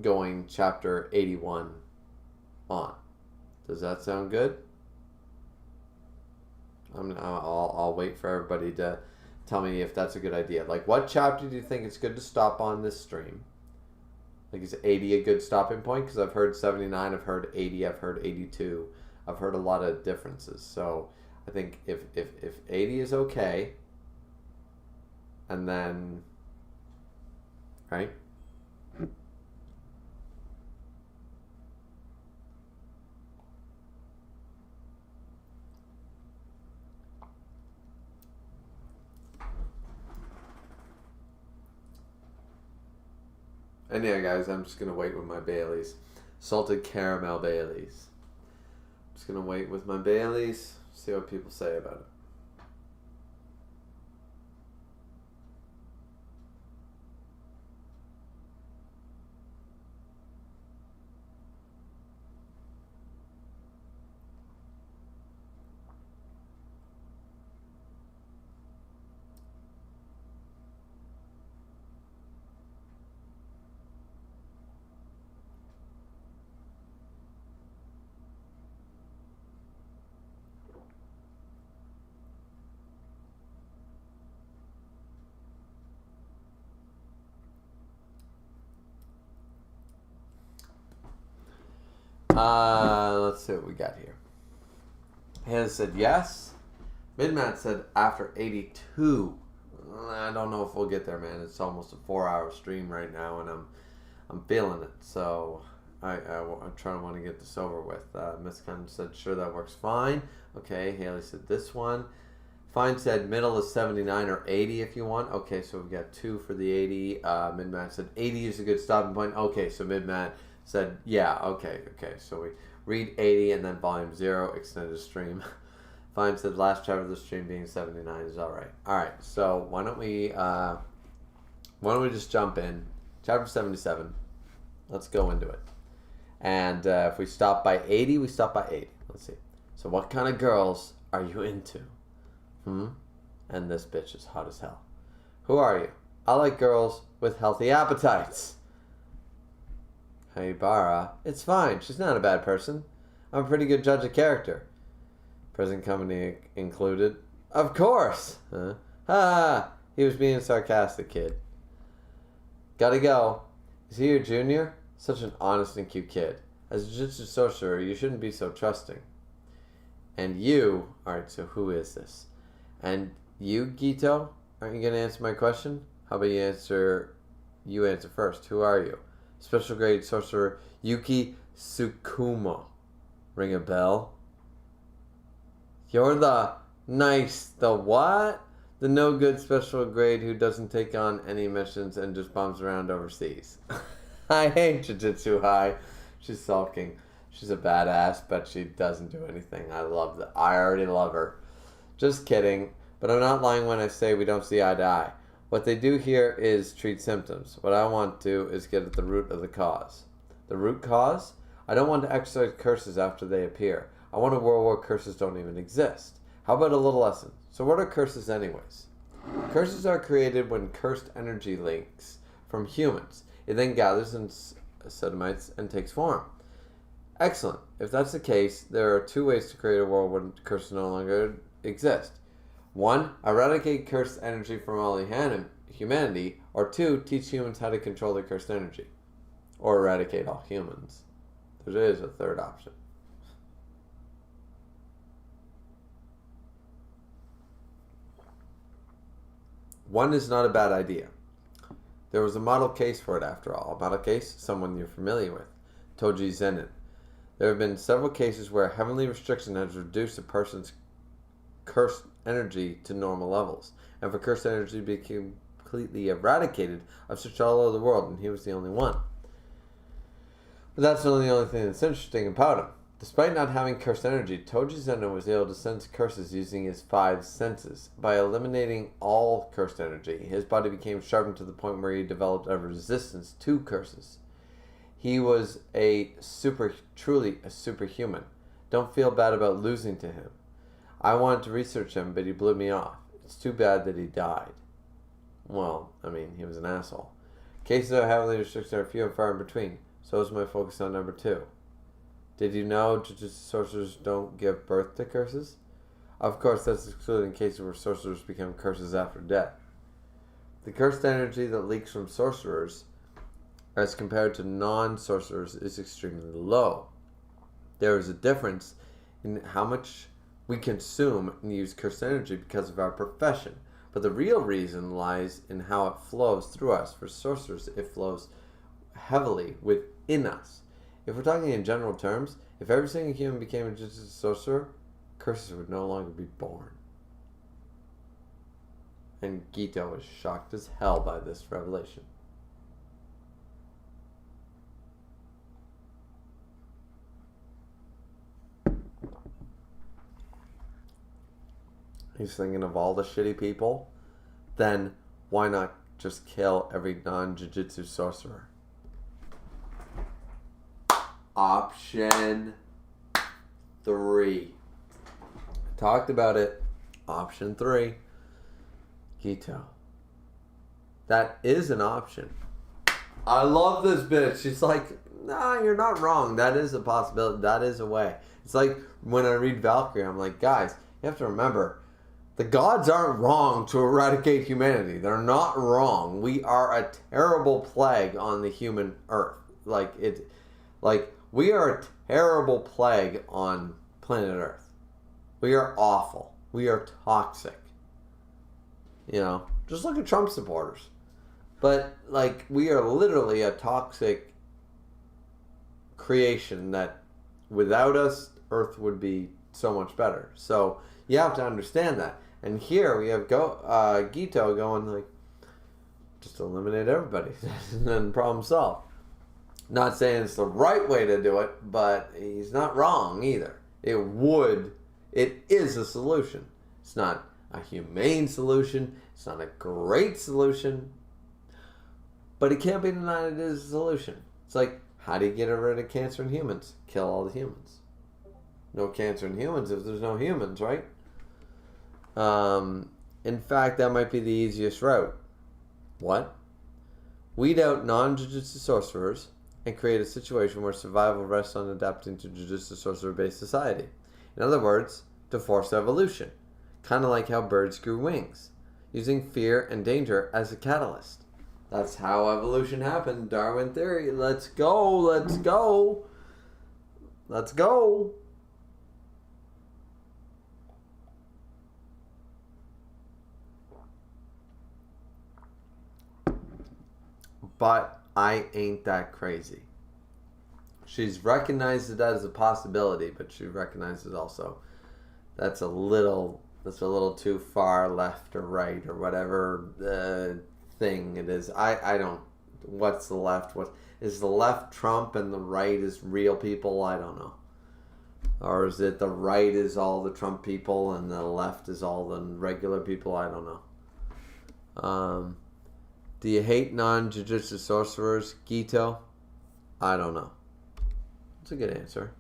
going chapter 81 on. Does that sound good? I'll wait for everybody to tell me if that's a good idea. Like, what chapter do you think it's good to stop on this stream? Like, is 80 a good stopping point? Because I've heard 79, I've heard 80, I've heard 82. I've heard a lot of differences. So I think if 80 is okay, and then, right? And yeah, guys, I'm just going to wait with my Baileys. Salted caramel Baileys. I'm just going to wait with my Baileys, see what people say about it. Let's see what we got here. Hannah said yes. Midmat said after 82. I don't know if we'll get there, man. It's almost a 4-hour stream right now, and I'm feeling it. So I try to want to get this over with. Miss Conn said sure that works fine. Okay, Haley said this one. Fine said middle is 79 or 80 if you want. Okay, so we've got 2 for the 80. Midmat said 80 is a good stopping point. Okay, so Midmat said yeah. Okay. So we read 80 and then volume 0 extended stream. Fine said last chapter of the stream being 79 is all right. All right. So why don't we just jump in? Chapter 77. Let's go into it. And if we stop by 80, we stop by 80. Let's see. So what kind of girls are you into? And this bitch is hot as hell. Who are you? I like girls with healthy appetites. Haibara. It's fine. She's not a bad person. I'm a pretty good judge of character. Present company included. Of course. Huh? Ha! He was being sarcastic, kid. Gotta go. Is he your junior? Such an honest and cute kid. As a Jujutsu sorcerer, you shouldn't be so trusting. And you... Alright, so who is this? And you, Gito? Aren't you gonna answer my question? How about you answer first. Who are you? Special grade sorcerer Yuki Tsukumo. Ring a bell? You're the what? The no good special grade who doesn't take on any missions and just bums around overseas. I hate Jujutsu High. She's sulking. She's a badass, but she doesn't do anything. I already love her. Just kidding. But I'm not lying when I say we don't see eye to eye. What they do here is treat symptoms. What I want to do is get at the root of the cause. The root cause? I don't want to exercise curses after they appear. I want a world where curses don't even exist. How about a little lesson? So what are curses anyways? Curses are created when cursed energy links from humans. It then gathers in sediments and takes form. Excellent. If that's the case, there are 2 ways to create a world where curses no longer exist. 1, eradicate cursed energy from all humanity, or 2, teach humans how to control their cursed energy. Or eradicate all humans. There is a third option. One is not a bad idea. There was a model case for it after all. A model case? Someone you're familiar with. Toji Zenin. There have been several cases where heavenly restriction has reduced a person's cursed energy to normal levels. And for cursed energy to be completely eradicated, I've searched all over the world and he was the only one. But that's not the only thing that's interesting about him. Despite not having cursed energy, Toji Zeno was able to sense curses using his 5 senses. By eliminating all cursed energy, his body became sharpened to the point where he developed a resistance to curses. He was truly a superhuman. Don't feel bad about losing to him. I wanted to research him, but he blew me off. It's too bad that he died. Well, I mean, he was an asshole. Cases of heavily restricted are few and far in between, so is my focus on number 2. Did you know Jujutsu sorcerers don't give birth to curses? Of course, that's excluding cases where sorcerers become curses after death. The cursed energy that leaks from sorcerers, as compared to non-sorcerers, is extremely low. There is a difference in how much we consume and use cursed energy because of our profession. But the real reason lies in how it flows through us. For sorcerers, it flows heavily within us. If we're talking in general terms, if every single human became a Jujutsu sorcerer, curses would no longer be born. And Gito was shocked as hell by this revelation. He's thinking of all the shitty people. Then why not just kill every non-Jujutsu sorcerer? Option 3. Talked about it. Option 3. Gito. That is an option. I love this bitch. She's like, nah, you're not wrong. That is a possibility. That is a way. It's like when I read Valkyrie, I'm like, guys, you have to remember, the gods aren't wrong to eradicate humanity. They're not wrong. We are a terrible plague on the human earth. We are a terrible plague on planet Earth. We are awful. We are toxic. Just look at Trump supporters. But, we are literally a toxic creation that without us, Earth would be so much better. So, you have to understand that. And here we have Gito going just eliminate everybody. And then problem solved. Not saying it's the right way to do it, but he's not wrong either. It is a solution. It's not a humane solution. It's not a great solution. But it can't be denied it is a solution. It's like, how do you get rid of cancer in humans? Kill all the humans. No cancer in humans if there's no humans, right? In fact, that might be the easiest route. What? Weed out non-Jujutsu sorcerers and create a situation where survival rests on adapting to Jujutsu sorcerer-based society. In other words, to force evolution. Kind of like how birds grew wings, using fear and danger as a catalyst. That's how evolution happened. Darwin theory. Let's go. Let's go. Let's go. But I ain't that crazy. She's recognized it as a possibility, but she recognizes also that's a little too far left or right or whatever thing it is. I don't. What's the left? What is the left? Trump and the right is real people? I don't know. Or is it the right is all the Trump people and the left is all the regular people? I don't know. Do you hate non-Jujutsu sorcerers, Gito? I don't know. That's a good answer.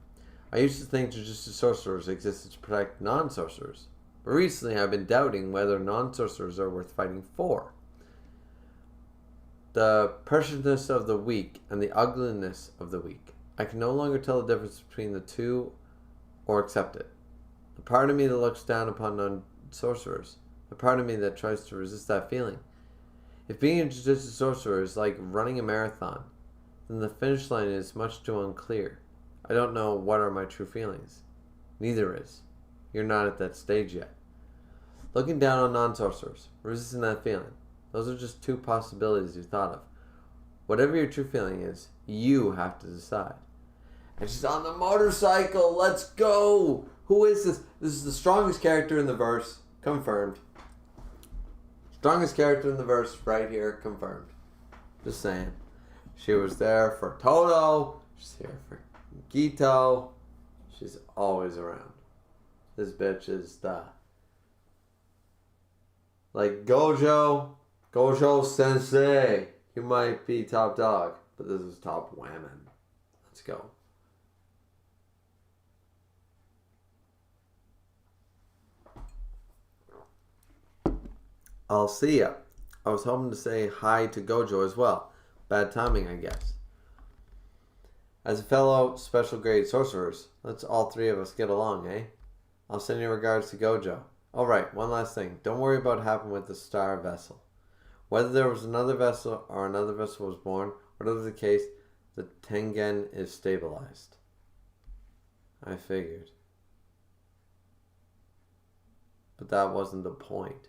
I used to think Jujutsu sorcerers existed to protect non-sorcerers, but recently I've been doubting whether non-sorcerers are worth fighting for. The preciousness of the weak and the ugliness of the weak. I can no longer tell the difference between the two or accept it. The part of me that looks down upon non-sorcerers, the part of me that tries to resist that feeling. If being a Jujutsu sorcerer is like running a marathon, then the finish line is much too unclear. I don't know what are my true feelings. Neither is. You're not at that stage yet. Looking down on non-sorcerers, resisting that feeling. Those are just two possibilities you thought of. Whatever your true feeling is, you have to decide. And she's on the motorcycle. Let's go. Who is this? This is the strongest character in the verse. Confirmed. Strongest character in the verse right here, confirmed. Just saying. She was there for Toto. She's here for Gito. She's always around. This bitch is like Gojo Sensei. You might be top dog, but this is top whammon. Let's go. I'll see ya. I was hoping to say hi to Gojo as well. Bad timing, I guess. As a fellow special grade sorcerers, let's all three of us get along, eh? I'll send your regards to Gojo. Alright, one last thing. Don't worry about what happened with the star vessel. Whether there was another vessel or another vessel was born, whatever the case, the Tengen is stabilized. I figured. But that wasn't the point.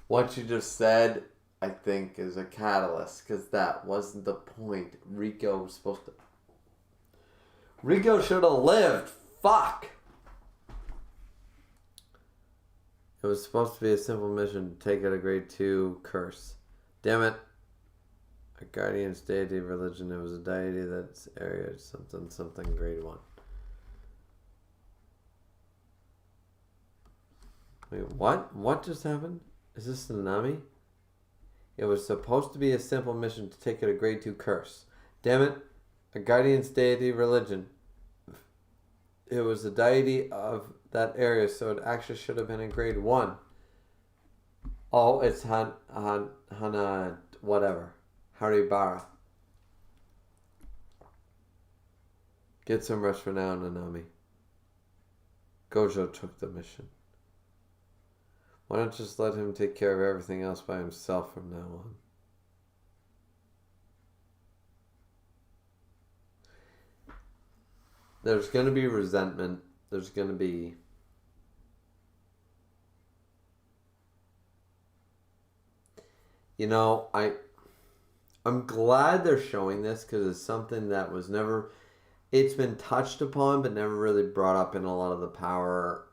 What you just said, I think, is a catalyst, because that wasn't the point. Rico was supposed to... Rico should have lived. Fuck! It was supposed to be a simple mission to take out a grade 2 curse. Damn it. A guardian's deity religion. It was a deity that's area something grade 1. Wait, what? What just happened? Is this Nanami? It was supposed to be a simple mission to take out a grade 2 curse. Damn it. A guardian's deity religion. It was the deity of that area, so it actually should have been a grade 1. Oh, it's Hana, whatever. Haribara. Get some rest for now, Nanami. Gojo took the mission. Why not just let him take care of everything else by himself from now on? There's going to be resentment. There's going to be... You know, I'm glad they're showing this, because it's something that was never... It's been touched upon, but never really brought up in a lot of the power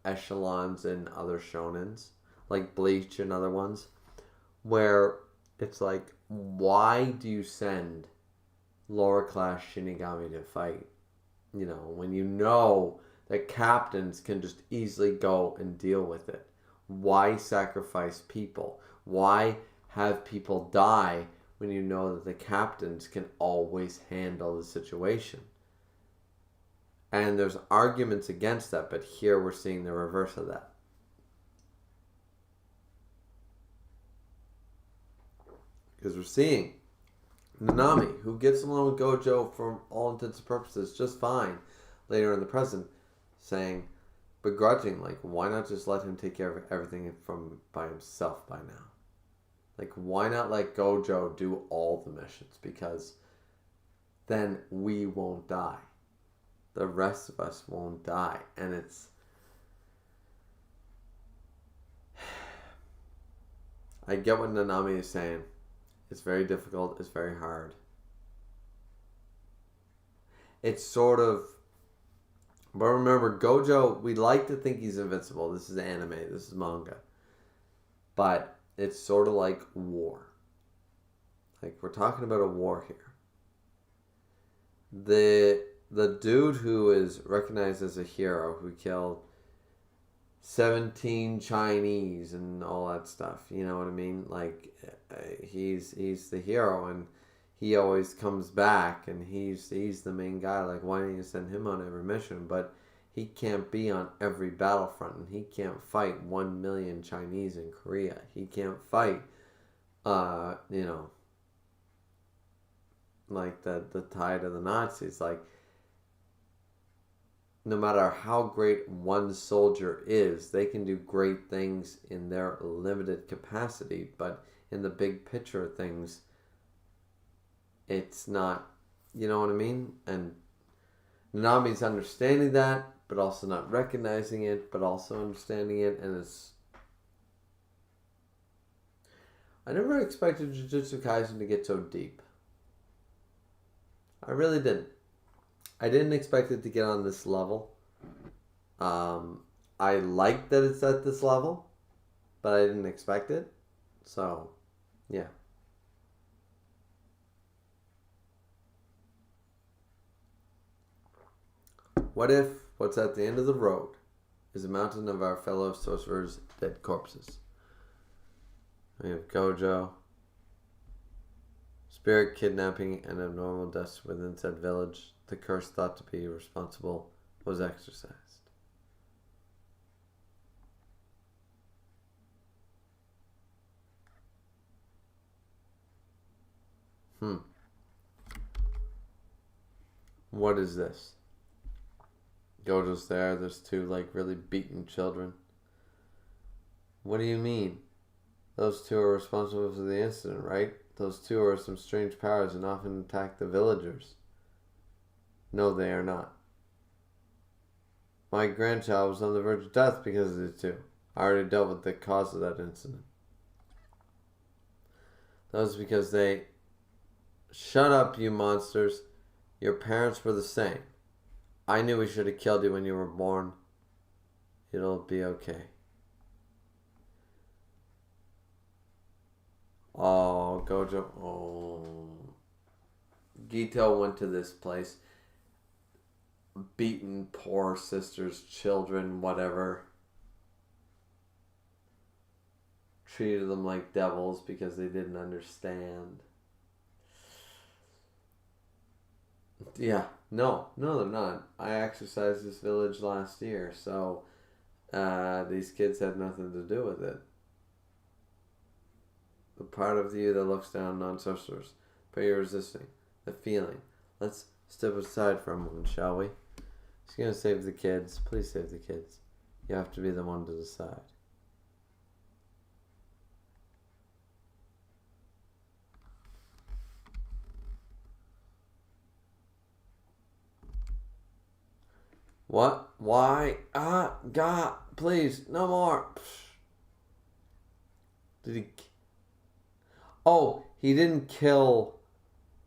echelons in other shonens, like Bleach and other ones, where it's like, why do you send lower class Shinigami to fight? You know, when you know that captains can just easily go and deal with it. Why sacrifice people? Why have people die when you know that the captains can always handle the situation? And there's arguments against that, but here we're seeing the reverse of that. Because we're seeing Nanami, who gets along with Gojo for all intents and purposes just fine later in the present, saying, begrudging, like, why not just let him take care of everything by himself by now? Like, why not let Gojo do all the missions? Because then we won't die. The rest of us won't die. And it's... I get what Nanami is saying. It's very difficult. It's very hard. It's sort of... But remember, Gojo, we like to think he's invincible. This is anime. This is manga. But it's sort of like war. Like, we're talking about a war here. The dude who is recognized as a hero, who killed 17 Chinese and all that stuff, you know what I mean? Like, he's the hero, and he always comes back, and he's the main guy. Like, why don't you send him on every mission? But he can't be on every battlefront, and he can't fight 1 million Chinese in Korea. He can't fight, you know, like the tide of the Nazis. Like, no matter how great one soldier is, they can do great things in their limited capacity, but in the big picture of things, it's not, you know what I mean? And Nanami's understanding that, but also not recognizing it, but also understanding it, and it's... I never expected Jujutsu Kaisen to get so deep. I really didn't. I didn't expect it to get on this level. I like that it's at this level, but I didn't expect it. So, yeah. What if what's at the end of the road is a mountain of our fellow sorcerers' dead corpses? We have Gojo, spirit kidnapping, and abnormal deaths within said village. The curse thought to be responsible was exorcised. What is this? Gojo's there. There's two, like, really beaten children. What do you mean? Those two are responsible for the incident, right? Those two are some strange powers and often attack the villagers. No, they are not. My grandchild was on the verge of death because of the two. I already dealt with the cause of that incident. That was because they... Shut up, you monsters. Your parents were the same. I knew we should have killed you when you were born. It'll be okay. Oh, Gojo. Oh. Gito went to this place. Beaten poor sisters, children, whatever. Treated them like devils because they didn't understand. Yeah, no, they're not. I exercised this village last year, so these kids had nothing to do with it. The part of you that looks down on sorcerers, but you're resisting the feeling. Let's step aside for a moment, shall we? She's gonna save the kids. Please save the kids. You have to be the one to decide. What? Why? God, please, no more. Did he? Oh, he didn't kill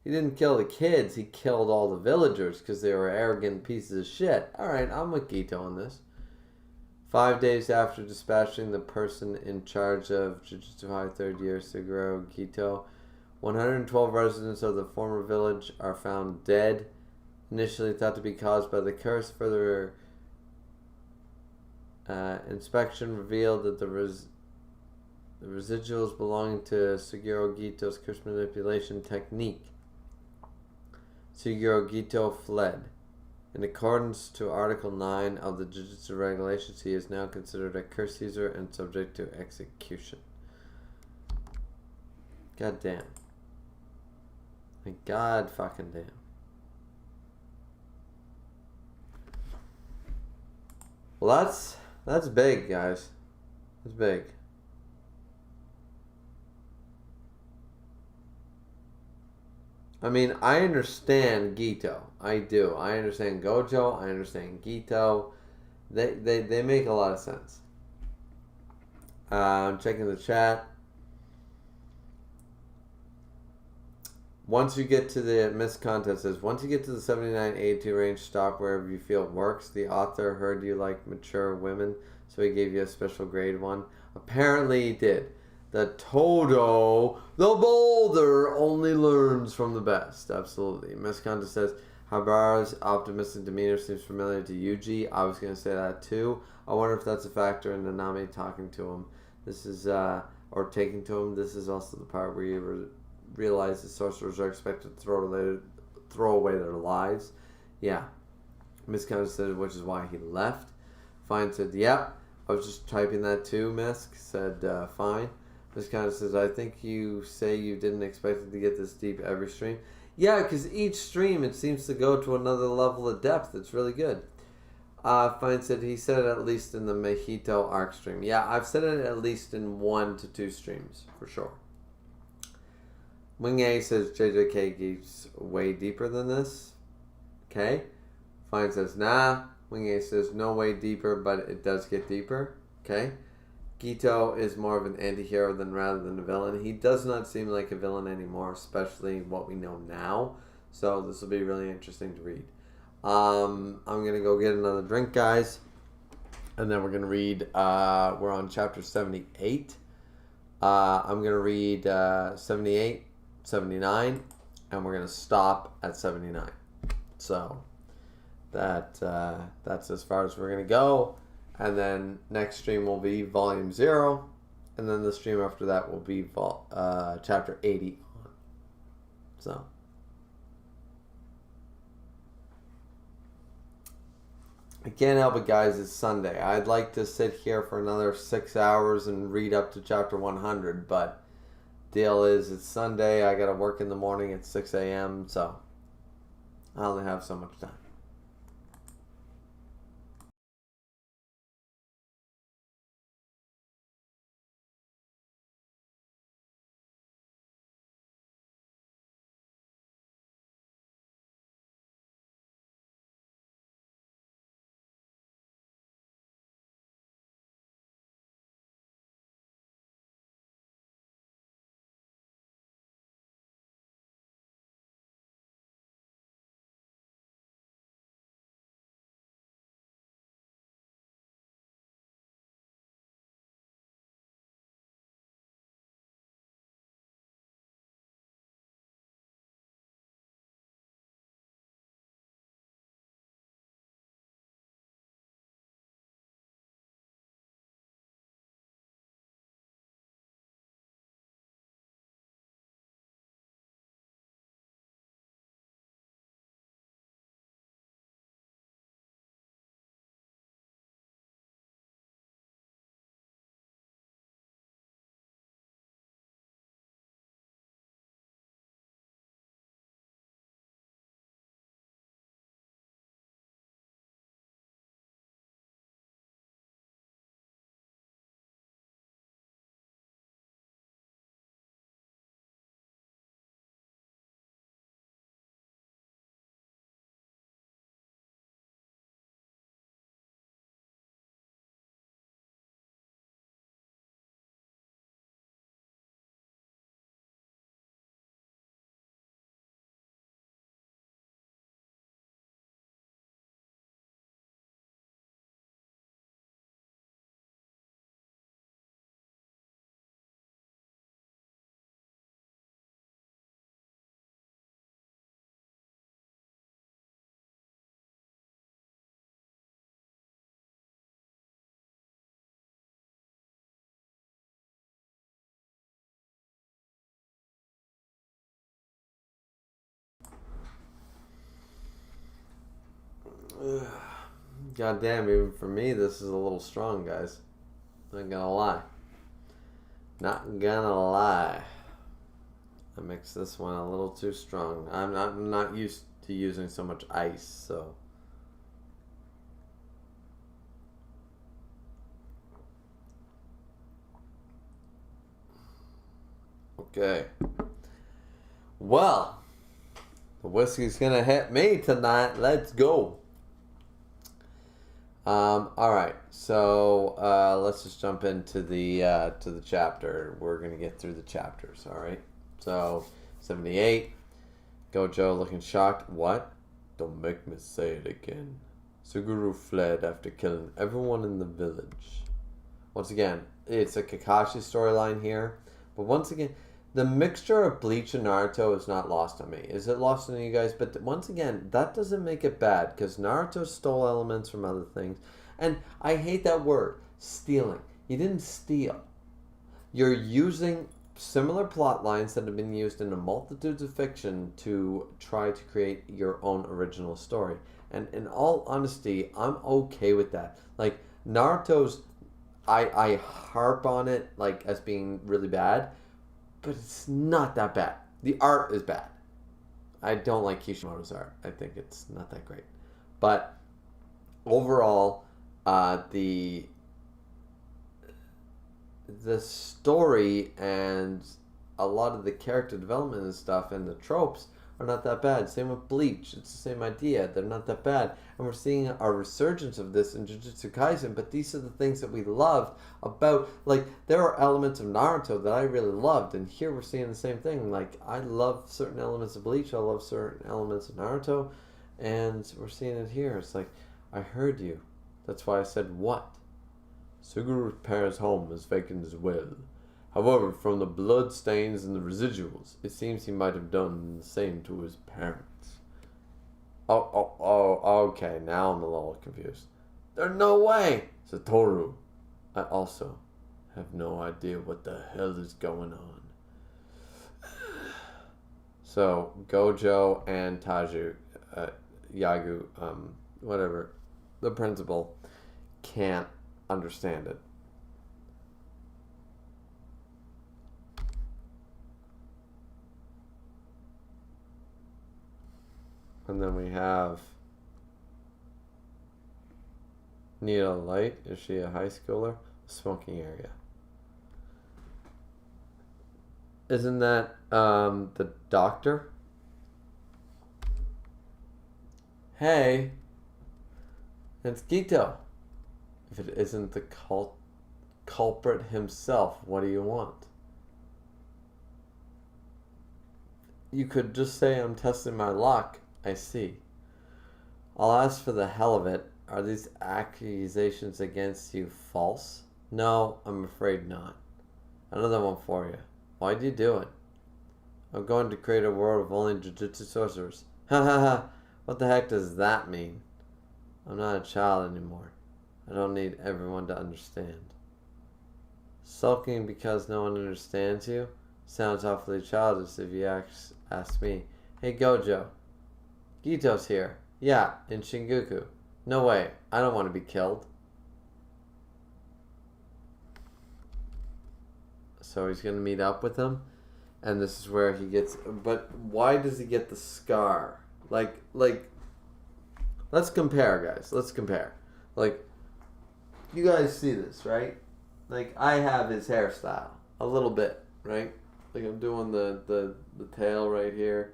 the kids. He killed all the villagers because they were arrogant pieces of shit. All right, I'm with Gito on this. 5 days after dispatching the person in charge of Jujutsu High 3rd year, Suguro Gito, 112 residents of the former village are found dead. Initially thought to be caused by the curse, further inspection revealed that the residuals belonging to Suguro Gito's curse manipulation technique. Suguro Gito fled. In accordance to Article 9 of the Jujutsu regulations, he is now considered a curse user and subject to execution. God damn. God fucking damn. Well, that's big, guys. That's big. I mean, I understand Gito. I do. I understand Gojo. I understand Gito. They make a lot of sense. I'm checking the chat. Once you get to the Miss Contest says, once you get to the 79-82 range, stop wherever you feel it works. The author heard you like mature women, so he gave you a special grade 1. Apparently he did. The Todo, the boulder, only learns from the best. Absolutely. Miss Contest says, Habara's optimistic demeanor seems familiar to Yuji. I was going to say that too. I wonder if that's a factor in Nanami talking to him. This is, or taking to him. This is also the part where you realize the sorcerers are expected to throw away their lives. Yeah. Miss Contest said, which is why he left. Fine said, yep. I was just typing that too, Misk. Said, fine. Miss Contest says, I think you say you didn't expect it to get this deep every stream. Yeah, because each stream, it seems to go to another level of depth. It's really good. Fine said, he said it at least in the Mojito arc stream. Yeah, I've said it at least in 1 to 2 streams, for sure. Wing A says, JJK gets way deeper than this. Okay. Fine says, nah. Wing A says, no way deeper, but it does get deeper. Okay. Gito is more of an anti-hero rather than a villain. He does not seem like a villain anymore, especially what we know now. So this will be really interesting to read. I'm going to go get another drink, guys. And then we're going to read, we're on chapter 78. I'm going to read 78, 79, and we're going to stop at 79. So that's as far as we're going to go. And then next stream will be volume 0. And then the stream after that will be chapter 80 on. So. I can't help it, guys. It's Sunday. I'd like to sit here for another 6 hours and read up to chapter 100. But deal is, it's Sunday. I got to work in the morning at 6 a.m. So I only have so much time. God damn, even for me, this is a little strong, guys. Not gonna lie. Not gonna lie. I mixed this one a little too strong. I'm not used to using so much ice, so. Okay. Well, the whiskey's gonna hit me tonight. Let's go. All right. So let's just jump into the to the chapter. We're gonna get through the chapters. All right. So 78. Gojo looking shocked. What? Don't make me say it again. Suguru fled after killing everyone in the village. Once again, it's a Kakashi storyline here, but once again, the mixture of Bleach and Naruto is not lost on me. Is it lost on you guys? But once again, that doesn't make it bad, because Naruto stole elements from other things. And I hate that word, stealing. You didn't steal. You're using similar plot lines that have been used in a multitudes of fiction to try to create your own original story. And in all honesty, I'm okay with that. Like, Naruto's, I harp on it like as being really bad, but it's not that bad. The art is bad. I don't like Kishimoto's art. I think it's not that great. But overall, the story and a lot of the character development and stuff and the tropes are not that bad. Same with Bleach. It's the same idea. They're not that bad. And we're seeing a resurgence of this in Jujutsu Kaisen, but these are the things that we loved about, like, there are elements of Naruto that I really loved, and here we're seeing the same thing. Like, I love certain elements of Bleach, I love certain elements of Naruto, and we're seeing it here. It's like, I heard you. That's why I said what? Suguru's parents' home is vacant as well. However, from the blood stains and the residuals, it seems he might have done the same to his parents. Okay, now I'm a little confused. There's no way! Satoru, I also have no idea what the hell is going on. So, Gojo and Yagu, whatever, the principal, can't understand it. And then we have Nita Light. Is she a high schooler? Smoking area. Isn't that the doctor? Hey, it's Gito. If it isn't the culprit himself, what do you want? You could just say I'm testing my luck. I see. I'll ask for the hell of it. Are these accusations against you false? No, I'm afraid not. Another one for you. Why'd you do it? I'm going to create a world of only Jujutsu sorcerers. Ha ha ha. What the heck does that mean? I'm not a child anymore. I don't need everyone to understand. Sulking because no one understands you? Sounds awfully childish if you ask me. Hey Gojo. Gito's here. Yeah, in Shinjuku. No way. I don't want to be killed. So he's going to meet up with him. And this is where he gets... But why does he get the scar? Like, let's compare, guys. Let's compare. Like, you guys see this, right? Like, I have his hairstyle. A little bit, right? Like, I'm doing the tail right here.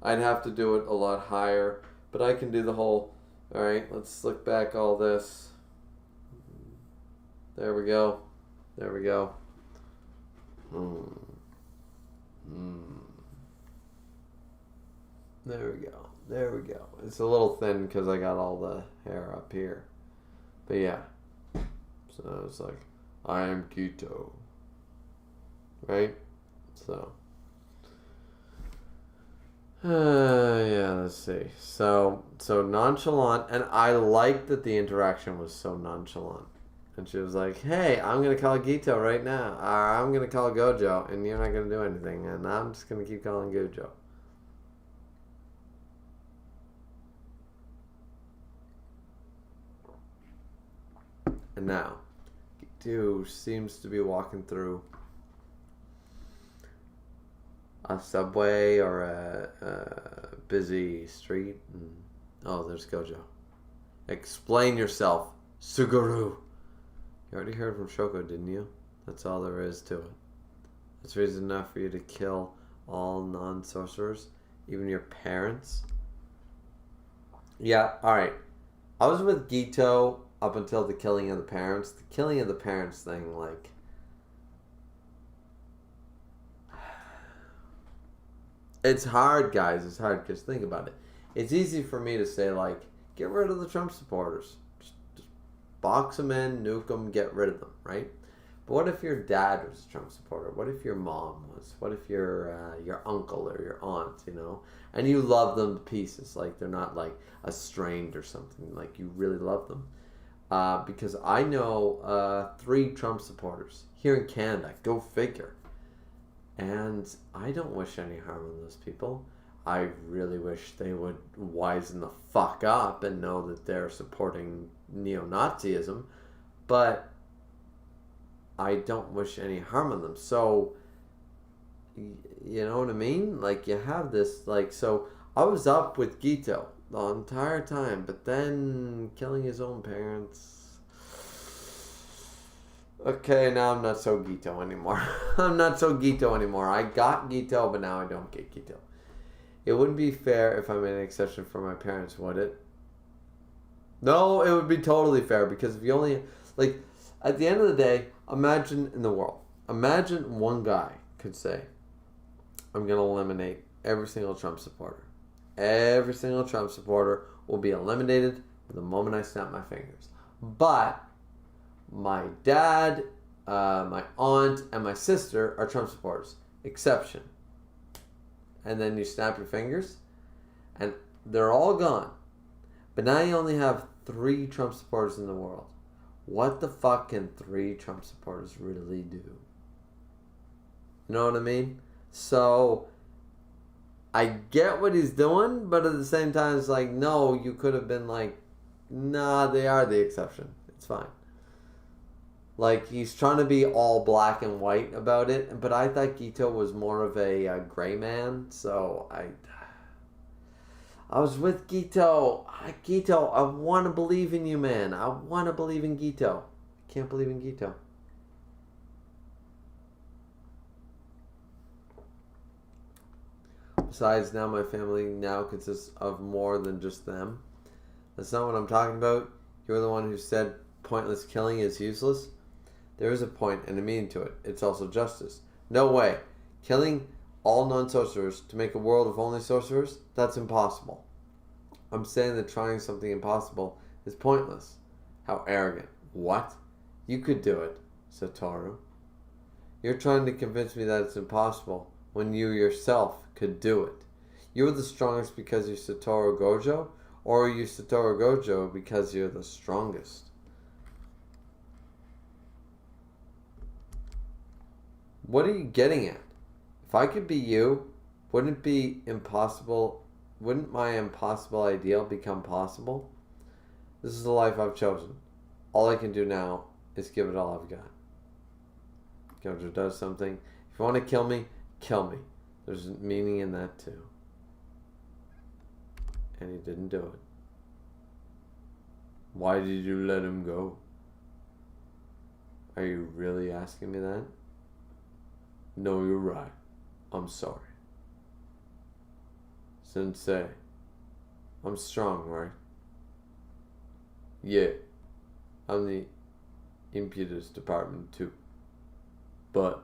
I'd have to do it a lot higher, but I can do the whole, all right, let's slick back all this. There we go. There we go. There we go. There we go. It's a little thin because I got all the hair up here. But yeah. So it's like, I am Keto. Right? So. Yeah, let's see. So nonchalant, and I like that the interaction was so nonchalant. And she was like, hey, I'm going to call Gito right now. Or I'm going to call Gojo, and you're not going to do anything. And I'm just going to keep calling Gojo. And now, Gitu seems to be walking through a subway or a busy street. And, oh, there's Gojo. Explain yourself, Suguru. You already heard from Shoko, didn't you? That's all there is to it. That's reason enough for you to kill all non-sorcerers, even your parents. Yeah, alright. I was with Gito up until the killing of the parents. The killing of the parents thing, like... It's hard, guys. It's hard, because think about it. It's easy for me to say, like, get rid of the Trump supporters. Just box them in, nuke them, get rid of them, right? But what if your dad was a Trump supporter? What if your mom was? What if your uncle or your aunt, you know? And you love them to pieces. Like, they're not, like, estranged or something. Like, you really love them. Because I know 3 Trump supporters here in Canada. Go figure. And I don't wish any harm on those people. I really wish they would wisen the fuck up and know that they're supporting neo-Nazism. But I don't wish any harm on them. So, you know what I mean? Like, you have this, like, so I was up with Gito the entire time, but then killing his own parents. Okay, now I'm not so Gito anymore. I'm not so Gito anymore. I got Gito, but now I don't get Gito. It wouldn't be fair if I made an exception for my parents, would it? No, it would be totally fair, because if you only, like, at the end of the day, imagine in the world. Imagine one guy could say, I'm going to eliminate every single Trump supporter. Every single Trump supporter will be eliminated the moment I snap my fingers. But my dad, my aunt, and my sister are Trump supporters. Exception. And then you snap your fingers, and they're all gone. But now you only have 3 Trump supporters in the world. What the fuck can 3 Trump supporters really do? You know what I mean? So, I get what he's doing, but at the same time, it's like, no, you could have been like, nah, they are the exception. It's fine. Like, he's trying to be all black and white about it, but I thought Gito was more of a gray man, so I was with Gito. Gito, I want to believe in you, man. I want to believe in Gito. I can't believe in Gito. Besides, now my family now consists of more than just them. That's not what I'm talking about. You're the one who said pointless killing is useless. There is a point and a meaning to it. It's also justice. No way. Killing all non-sorcerers to make a world of only sorcerers? That's impossible. I'm saying that trying something impossible is pointless. How arrogant. What? You could do it, Satoru. You're trying to convince me that it's impossible when you yourself could do it. You're the strongest because you're Satoru Gojo, or are you Satoru Gojo because you're the strongest? What are you getting at? If I could be you, wouldn't it be impossible? Wouldn't my impossible ideal become possible? This is the life I've chosen. All I can do now is give it all I've got. Gojo does something. If you want to kill me, kill me. There's meaning in that too. And he didn't do it. Why did you let him go? Are you really asking me that? No, you're right. I'm sorry. Sensei, I'm strong, right? Yeah, I'm the Impetus department too. But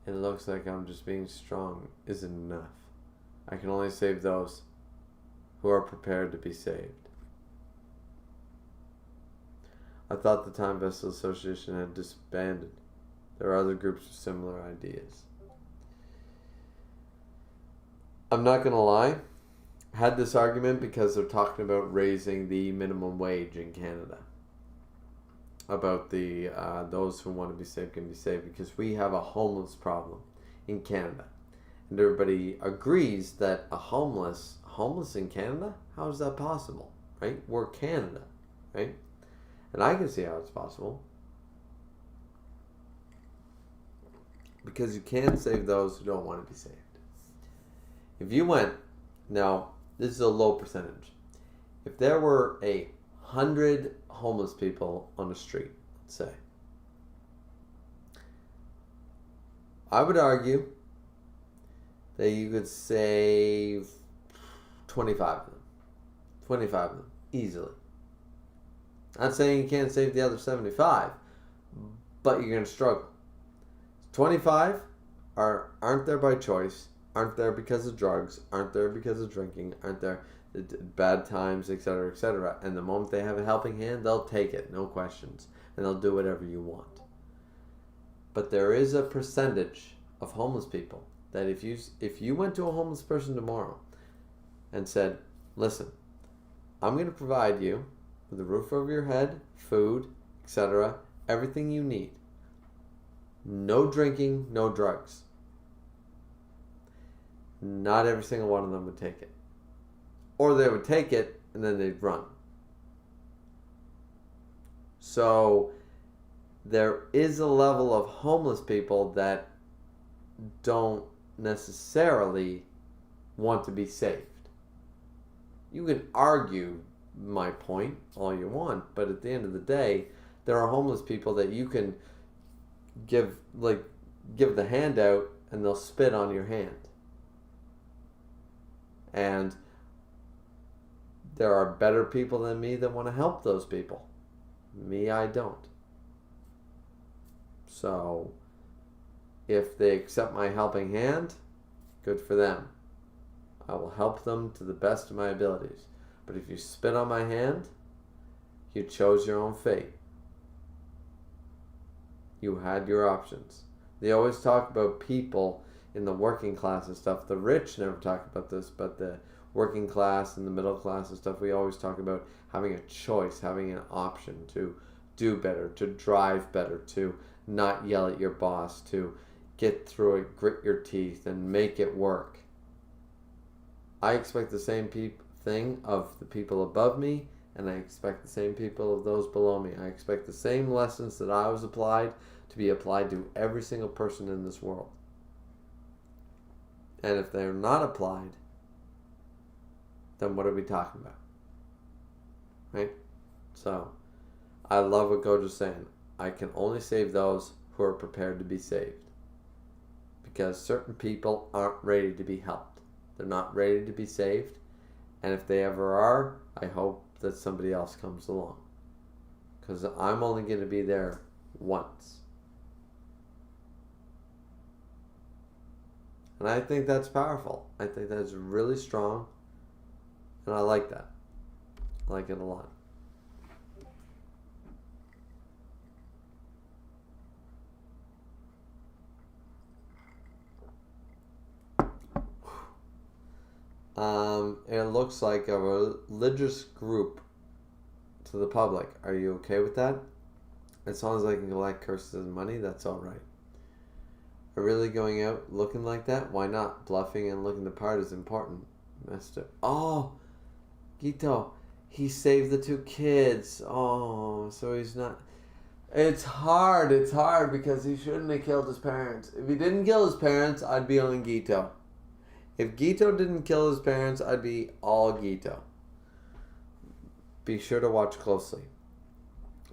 it looks like I'm just being strong isn't enough. I can only save those who are prepared to be saved. I thought the Time Vessel Association had disbanded. There are other groups with similar ideas. I'm not going to lie. I had this argument because they're talking about raising the minimum wage in Canada. About the those who want to be saved can be saved, because we have a homeless problem in Canada. And everybody agrees that a homeless in Canada? How is that possible? Right? We're Canada, right? And I can see how it's possible. Because you can save those who don't want to be saved. If you went, now this is a low percentage. If there were 100 homeless people on the street, let's say, I would argue that you could save 25 of them. 25 of them, easily. Not saying you can't save the other 75, but you're going to struggle. 25 aren't there by choice, aren't there because of drugs, aren't there because of drinking, aren't there bad times, etc., etc. And the moment they have a helping hand, they'll take it, no questions, and they'll do whatever you want. But there is a percentage of homeless people that if you went to a homeless person tomorrow and said, listen, I'm going to provide you with a roof over your head, food, etc., everything you need. No drinking, no drugs. Not every single one of them would take it. Or they would take it and then they'd run. So there is a level of homeless people that don't necessarily want to be saved. You can argue my point all you want, but at the end of the day, there are homeless people that you can give the hand out and they'll spit on your hand. And there are better people than me that want to help those people. Me, I don't. So if they accept my helping hand, good for them. I will help them to the best of my abilities. But if you spit on my hand, you chose your own fate. You had your options. They always talk about people in the working class and stuff. The rich never talk about this, but the working class and the middle class and stuff, we always talk about having a choice, having an option to do better, to drive better, to not yell at your boss, to get through it, grit your teeth, and make it work. I expect the same thing of the people above me, and I expect the same people of those below me. I expect the same lessons that I was applied to be applied to every single person in this world. And if they're not applied, then what are we talking about? Right? So, I love what Gojo's saying. I can only save those who are prepared to be saved. Because certain people aren't ready to be helped. They're not ready to be saved. And if they ever are, I hope that somebody else comes along. Because I'm only going to be there once. And I think that's powerful. I think that's really strong. And I like that. I like it a lot. It looks like a religious group to the public. Are you okay with that? As long as I can collect curses and money, that's alright. Are really going out looking like that? Why not? Bluffing and looking the part is important. Mister. Oh! Gito. He saved the 2 kids. Oh, so he's not... It's hard because he shouldn't have killed his parents. If he didn't kill his parents, I'd be on Gito. If Gito didn't kill his parents, I'd be all Gito. Be sure to watch closely.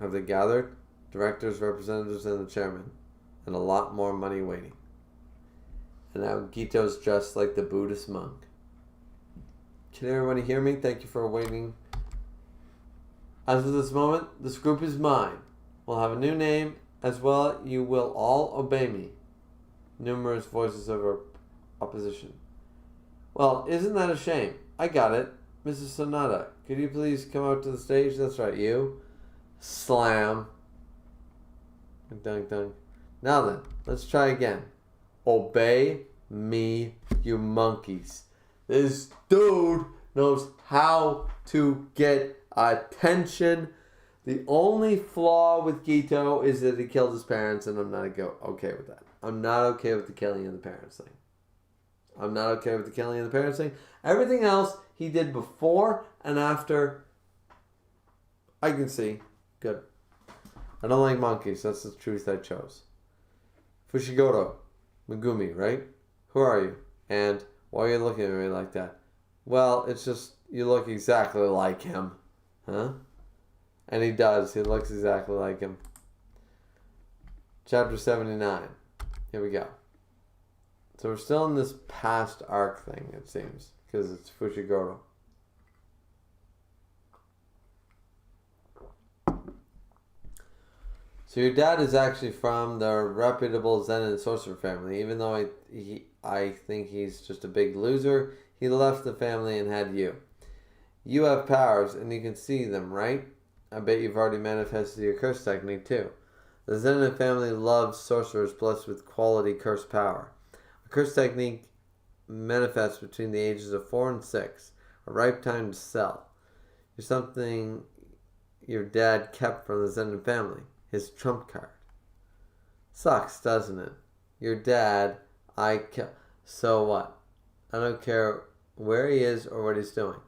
Have they gathered? Directors, representatives, and the chairman. And a lot more money waiting. And now Gito's dressed like the Buddhist monk. Can everybody hear me? Thank you for waiting. As of this moment, this group is mine. We'll have a new name as well. You will all obey me. Numerous voices of opposition. Well, isn't that a shame? I got it. Mrs. Sonata, could you please come out to the stage? That's right, you. Slam. Dunk, dunk, dunk. Now then, let's try again. Obey me, you monkeys. This dude knows how to get attention. The only flaw with Gito is that he killed his parents, and I'm not okay with that. I'm not okay with the killing of the parents thing. I'm not okay with the killing of the parents thing. Everything else he did before and after, I can see. Good. I don't like monkeys. That's the truth I chose. Fushiguro. Megumi, right? Who are you? And why are you looking at me like that? Well, it's just you look exactly like him. Huh? And he does. He looks exactly like him. Chapter 79. Here we go. So we're still in this past arc thing, it seems. Because it's Fushiguro. So your dad is actually from the reputable Zen and sorcerer family. Even though I think he's just a big loser, he left the family and had you. You have powers and you can see them, right? I bet you've already manifested your curse technique too. The Zen family loves sorcerers blessed with quality curse power. A curse technique manifests between the ages of 4 and 6, a ripe time to sell. You're something your dad kept from the Zen family, his trump card. Sucks, doesn't it? Your dad, so what? I don't care where he is or what he's doing.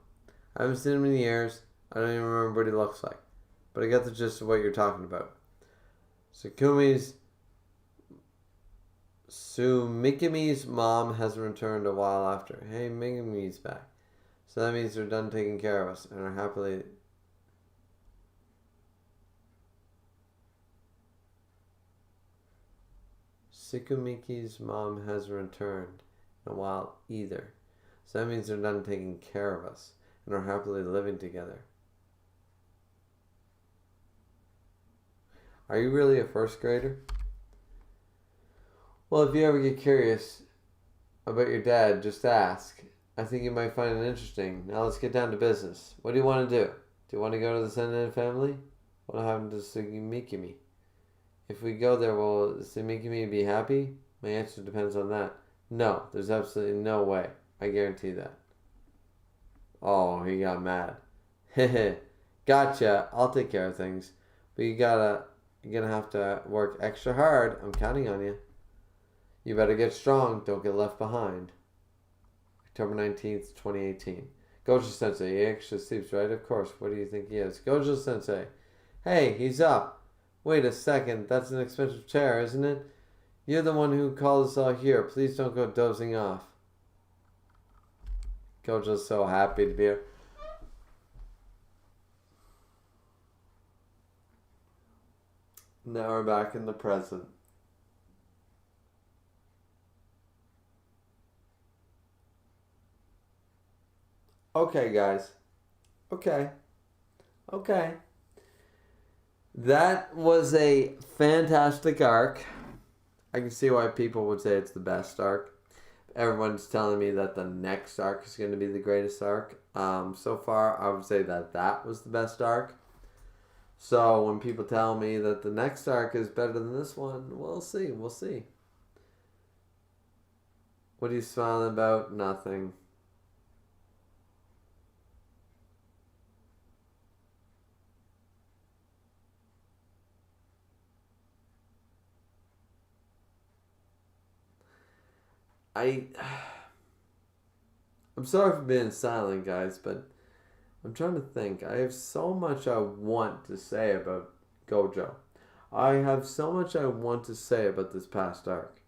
I haven't seen him in years. I don't even remember what he looks like. But I get the gist of what you're talking about. Sumikami's mom has returned a while after. Hey, Megami's back. So that means they're done taking care of us and are happily... Sukumiki's mom has returned in a while either. So that means they're done taking care of us and are happily living together. Are you really a first grader? Well, if you ever get curious about your dad, just ask. I think you might find it interesting. Now let's get down to business. What do you want to do? Do you want to go to the Senden family? What happened to Sugimikimi? If we go there, will Sugimikimi be happy? My answer depends on that. No, there's absolutely no way. I guarantee that. Oh, he got mad. Hehe. Gotcha. I'll take care of things. But you're gonna have to work extra hard. I'm counting on you. You better get strong. Don't get left behind. October 19th, 2018. Gojo Sensei. He actually sleeps, right? Of course. What do you think he is? Gojo Sensei. Hey, he's up. Wait a second. That's an expensive chair, isn't it? You're the one who called us all here. Please don't go dozing off. Gojo's so happy to be here. Now we're back in the present. Okay, guys. Okay. That was a fantastic arc. I can see why people would say it's the best arc. Everyone's telling me that the next arc is going to be the greatest arc. So far, I would say that was the best arc. So when people tell me that the next arc is better than this one, we'll see. What are you smiling about? Nothing. I'm sorry for being silent, guys, but I'm trying to think. I have so much I want to say about Gojo. I have so much I want to say about this past arc.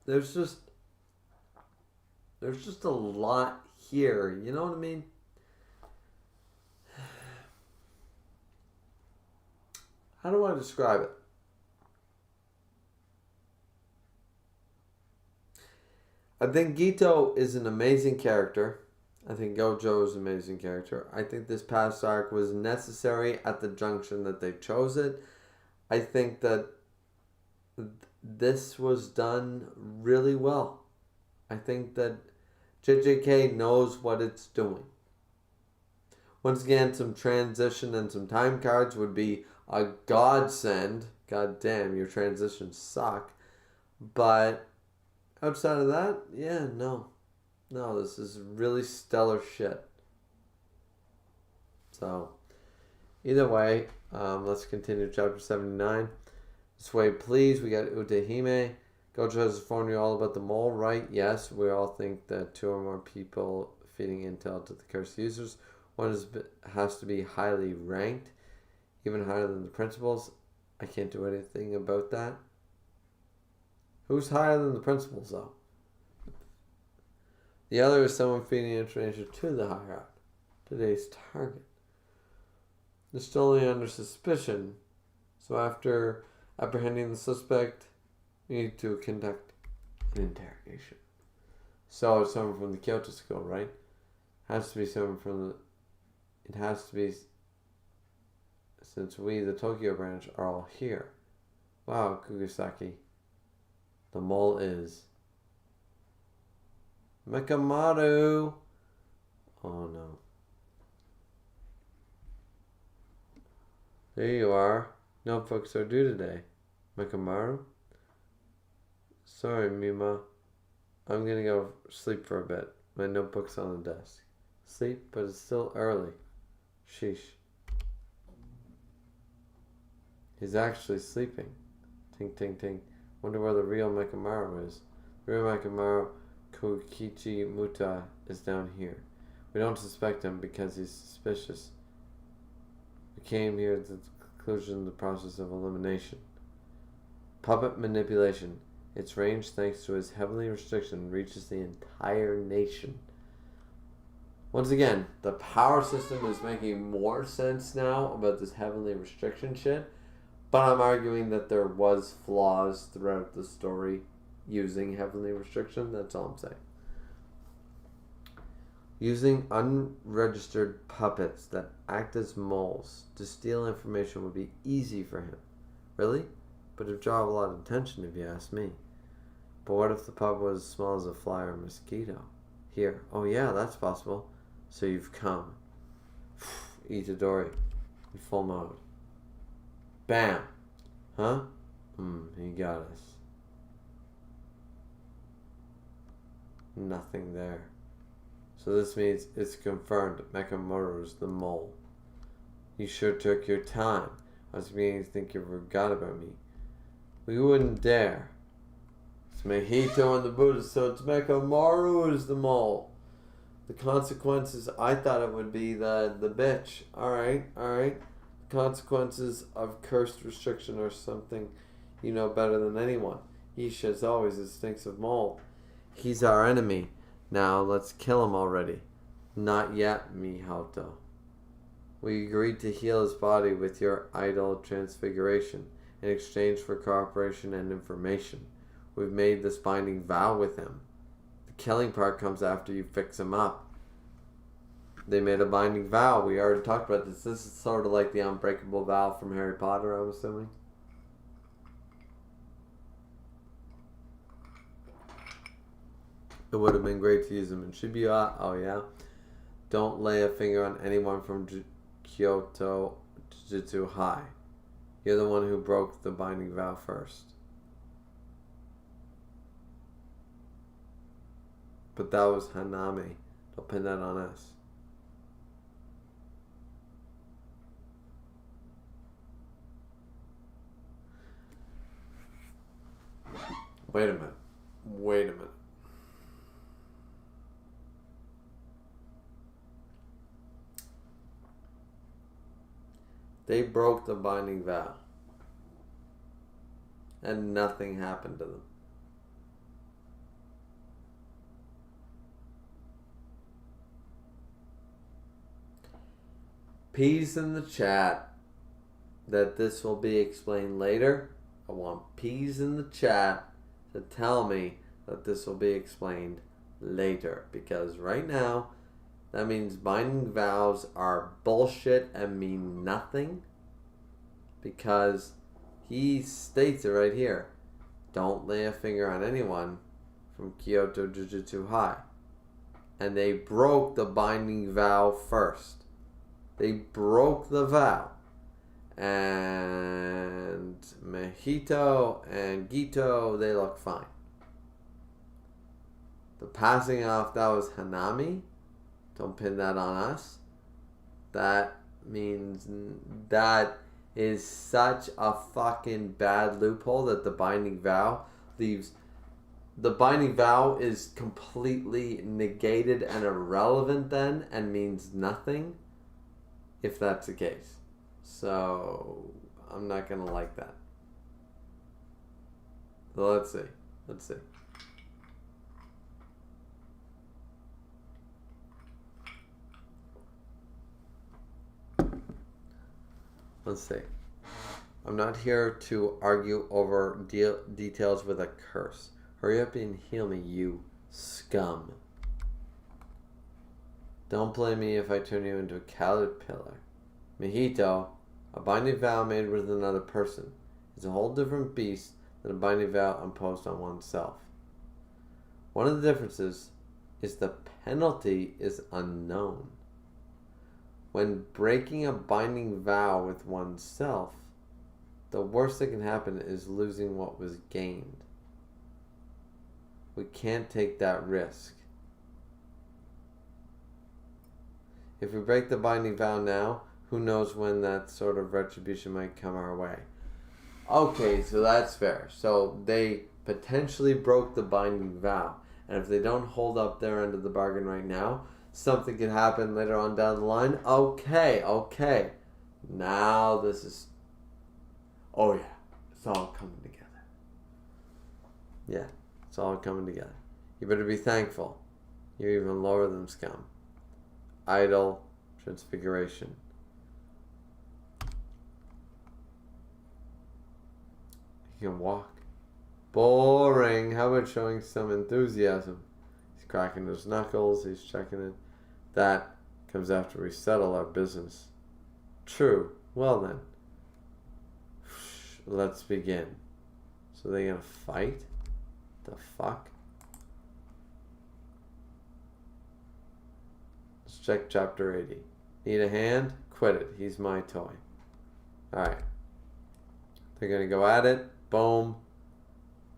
There's just a lot here. You know what I mean? How do I describe it? I think Gito is an amazing character. I think Gojo is an amazing character. I think this past arc was necessary at the junction that they chose it. I think that this was done really well. I think that JJK knows what it's doing. Once again, some transition and some time cards would be a godsend. God damn, your transitions suck. But outside of that, yeah, no, this is really stellar shit. So, Either way, let's continue chapter 79. This way, please. We got Utahime. Gojo has informed you all about the mole, right? Yes, we all think that 2 or more people feeding intel to the cursed users. One has to be highly ranked, even higher than the principals. I can't do anything about that. Who's higher than the principals, though? The other is someone feeding information to the higher-up, today's target. They're still only under suspicion, so after apprehending the suspect, we need to conduct an interrogation. So it's someone from the Kyoto school, right? Has to be someone from the... It has to be... Since we, the Tokyo branch, are all here. Wow, Kugisaki. The mole is... Mekamaru! Oh no. There you are. Notebooks are due today. Mekamaru? Sorry, Mima. I'm gonna go sleep for a bit. My notebook's on the desk. Sleep, but it's still early. Sheesh. He's actually sleeping. Ting, ting, ting. Wonder where the real Mekamaru is. The real Mekamaru, Kokichi Muta, is down here. We don't suspect him because he's suspicious. We came here to the conclusion of the process of elimination. Puppet manipulation. Its range, thanks to his heavenly restriction, reaches the entire nation. Once again, the power system is making more sense now about this heavenly restriction shit, but I'm arguing that there was flaws throughout the story using heavenly restriction. That's all I'm saying. Using unregistered puppets that act as moles to steal information would be easy for him. Really? But it would draw a lot of attention if you ask me. But what if the puppet was as small as a fly or a mosquito? Here. Oh yeah, that's possible. So you've come. Itadori. In full mode. Bam! Huh? He got us. Nothing there. So this means it's confirmed Mekamaru's the mole. You sure took your time. I was beginning to think you forgot about me. We wouldn't dare. It's Mahito and the Buddha, so it's Mekamaru who's the mole. The consequences, I thought it would be the bitch. Alright. The consequences of cursed restriction are something you know better than anyone. Isha is always a stinks of mole. He's our enemy. Now let's kill him already. Not yet, Mihoto. We agreed to heal his body with your idol transfiguration in exchange for cooperation and information. We've made this binding vow with him. The killing part comes after you fix him up. They made a binding vow. We already talked about this. This is sort of like the unbreakable vow from Harry Potter, I'm assuming. It would have been great to use him in Shibuya. Oh yeah. Don't lay a finger on anyone from Kyoto Jujutsu High. You're the one who broke the binding vow first. But that was Hanami. Don't pin that on us. Wait a minute. They broke the binding vow. And nothing happened to them. Peas in the chat that this will be explained later. I want peas in the chat to tell me that this will be explained later. Because right now, that means binding vows are bullshit and mean nothing. Because he states it right here. Don't lay a finger on anyone from Kyoto Jujutsu High. And they broke the binding vow first. They broke the vow. And Mahito and Gito, they look fine. The passing off, that was Hanami. Don't pin that on us. That means that is such a fucking bad loophole that the binding vow leaves. The binding vow is completely negated and irrelevant then and means nothing if that's the case. So I'm not going to like that. So let's see. Let's see. I'm not here to argue over details with a curse. Hurry up and heal me, you scum. Don't blame me if I turn you into a caterpillar. Mijito, a binding vow made with another person, is a whole different beast than a binding vow imposed on oneself. One of the differences is the penalty is unknown. When breaking a binding vow with oneself, the worst that can happen is losing what was gained. We can't take that risk. If we break the binding vow now, who knows when that sort of retribution might come our way. Okay, so that's fair. So they potentially broke the binding vow. And if they don't hold up their end of the bargain right now, something can happen later on down the line. Okay. Now this is... Oh yeah, it's all coming together. Yeah, it's all coming together. You better be thankful. You're even lower than scum. Idle transfiguration. He can walk. Boring. How about showing some enthusiasm? He's cracking his knuckles. He's checking it. That comes after we settle our business. True. Well then. Let's begin. So they're gonna fight? The fuck? Let's check chapter 80. Need a hand? Quit it. He's my toy. Alright. They're gonna go at it. Boom.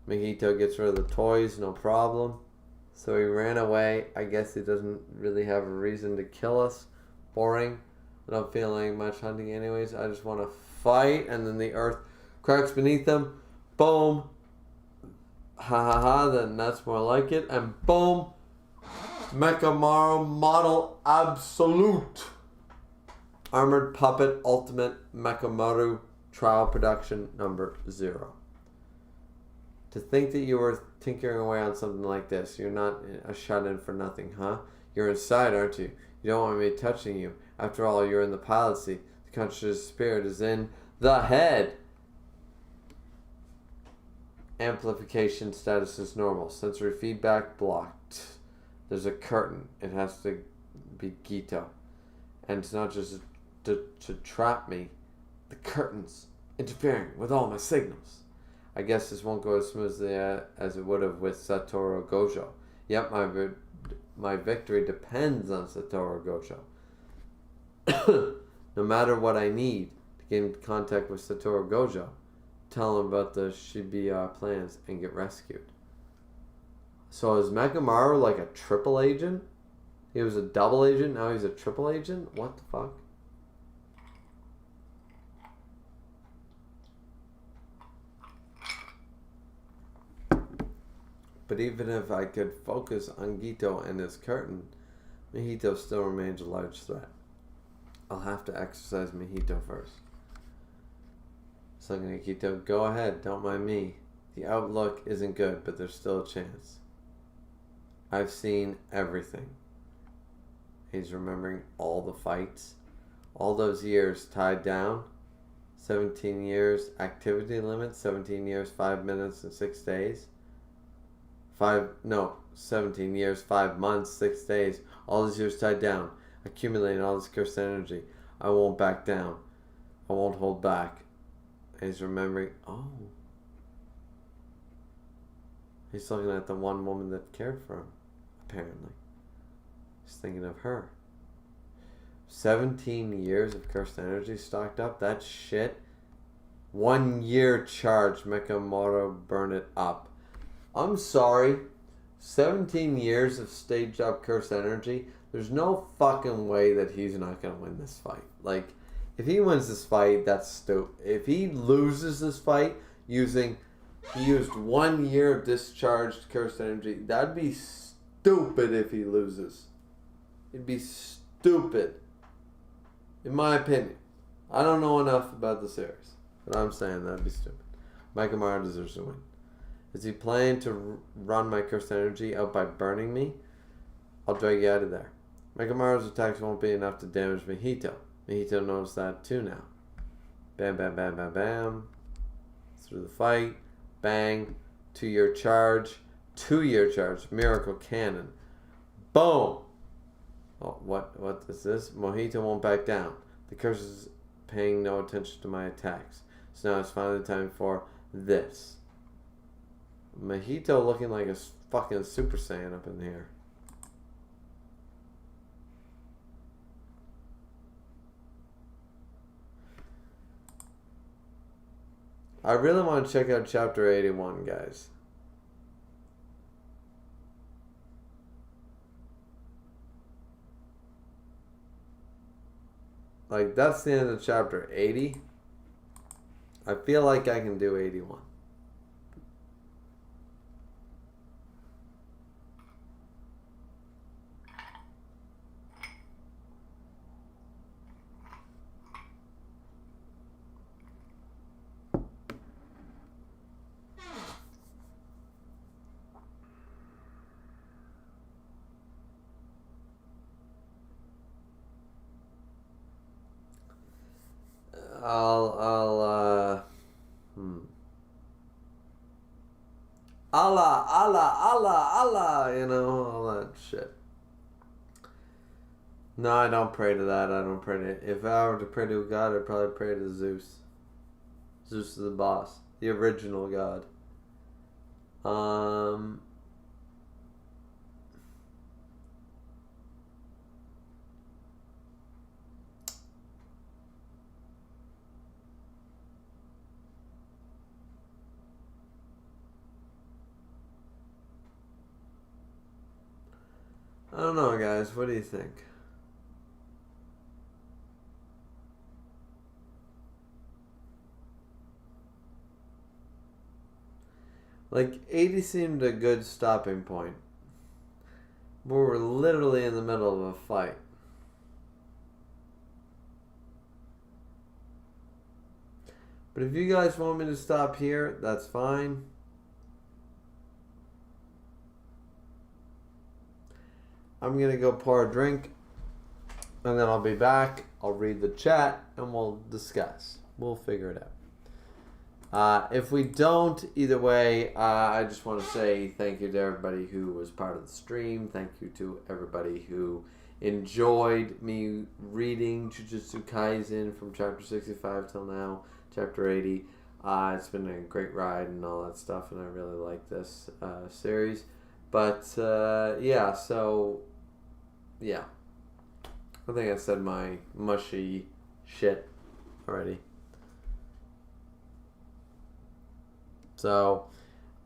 Mijito gets rid of the toys, no problem. So he ran away. I guess he doesn't really have a reason to kill us. Boring. I don't feel like much hunting anyways. I just want to fight. And then the earth cracks beneath them. Boom. Then that's more like it. And boom. Mechamaru Model Absolute. Armored Puppet Ultimate Mechamaru Trial Production number 0. To think that you were tinkering away on something like this. You're not a shut-in for nothing, huh? You're inside, aren't you? You don't want me touching you. After all, you're in the pilot seat. The conscious spirit is in the head. Amplification status is normal. Sensory feedback blocked. There's a curtain. It has to be Gito. And it's not just to trap me. The curtain's interfering with all my signals. I guess this won't go as smoothly as it would have with Satoru Gojo. Yep, my victory depends on Satoru Gojo. No matter what I need to get in contact with Satoru Gojo, tell him about the Shibuya plans and get rescued. So is Mechamaru like a triple agent? He was a double agent, now he's a triple agent? What the fuck? But even if I could focus on Gito and his curtain, Mijito still remains a large threat. I'll have to exercise Mijito first. So I'm going to Gito, go ahead, don't mind me. The outlook isn't good, but there's still a chance. I've seen everything. He's remembering all the fights. All those years tied down. 17 years activity limit, 17 years, 5 minutes, and 6 days. 17 years, 5 months, 6 days. All these years tied down. Accumulating all this cursed energy. I won't back down. I won't hold back. And he's remembering, he's looking at the one woman that cared for him, apparently. He's thinking of her. 17 years of cursed energy stocked up? That shit. 1 year charge. Mechamaru burn it up. I'm sorry, 17 years of staged up cursed energy. There's no fucking way that he's not going to win this fight. Like, if he wins this fight, that's stupid. If he loses this fight he used 1 year of discharged cursed energy, that'd be stupid if he loses. It'd be stupid. In my opinion. I don't know enough about the series, but I'm saying that'd be stupid. Mike Amara deserves to win. Is he planning to run my cursed energy out by burning me? I'll drag you out of there. Mike Amara's attacks won't be enough to damage Mahito. Mahito knows that too now. Bam, bam, bam, bam, bam. Through the fight. Bang. 2-year charge. 2-year charge. Miracle Cannon. Boom! Oh, what is this? Mojito won't back down. The curse is paying no attention to my attacks. So now it's finally time for this. Mojito looking like a fucking Super Saiyan up in here. I really want to check out Chapter 81, guys. Like, that's the end of Chapter 80. I feel like I can do 81. Allah, you know, all that shit. No, I don't pray to that. I don't pray to it. If I were to pray to a god, I'd probably pray to Zeus. Zeus is the boss. The original god. I don't know, guys. What do you think? Like, 80 seemed a good stopping point. But we're literally in the middle of a fight. But if you guys want me to stop here, that's fine. I'm going to go pour a drink. And then I'll be back. I'll read the chat. And we'll discuss. We'll figure it out. If we don't, either way, I just want to say thank you to everybody who was part of the stream. Thank you to everybody who enjoyed me reading Jujutsu Kaisen from chapter 65 till now, chapter 80. It's been a great ride and all that stuff, and I really like this series. But, yeah, so, yeah. I think I said my mushy shit already. So,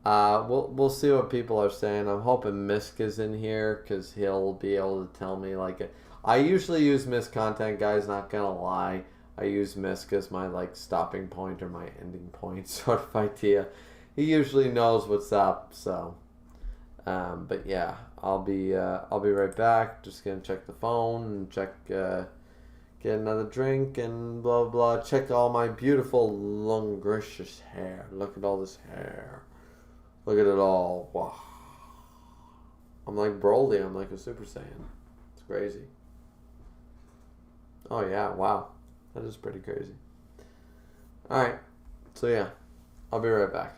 we'll see what people are saying. I'm hoping Misk is in here because he'll be able to tell me like I usually use Misk content, guys. Not gonna lie, I use Misk as my like stopping point or my ending point sort of idea. He usually knows what's up. So, but yeah, I'll be right back. Just gonna check the phone and check. Get another drink and blah blah. Check all my beautiful luxurious hair. Look at all this hair. Look at it all. Wow. I'm like Broly. I'm like a Super Saiyan. It's crazy. Oh yeah, wow. That is pretty crazy. Alright. So yeah. I'll be right back.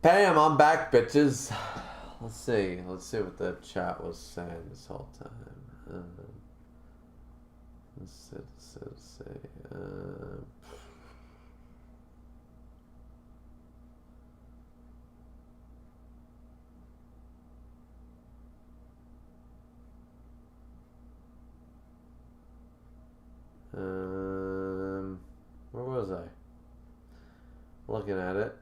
Bam, I'm back, bitches. Let's see what the chat was saying this whole time. Let's see. Where was I? Looking at it.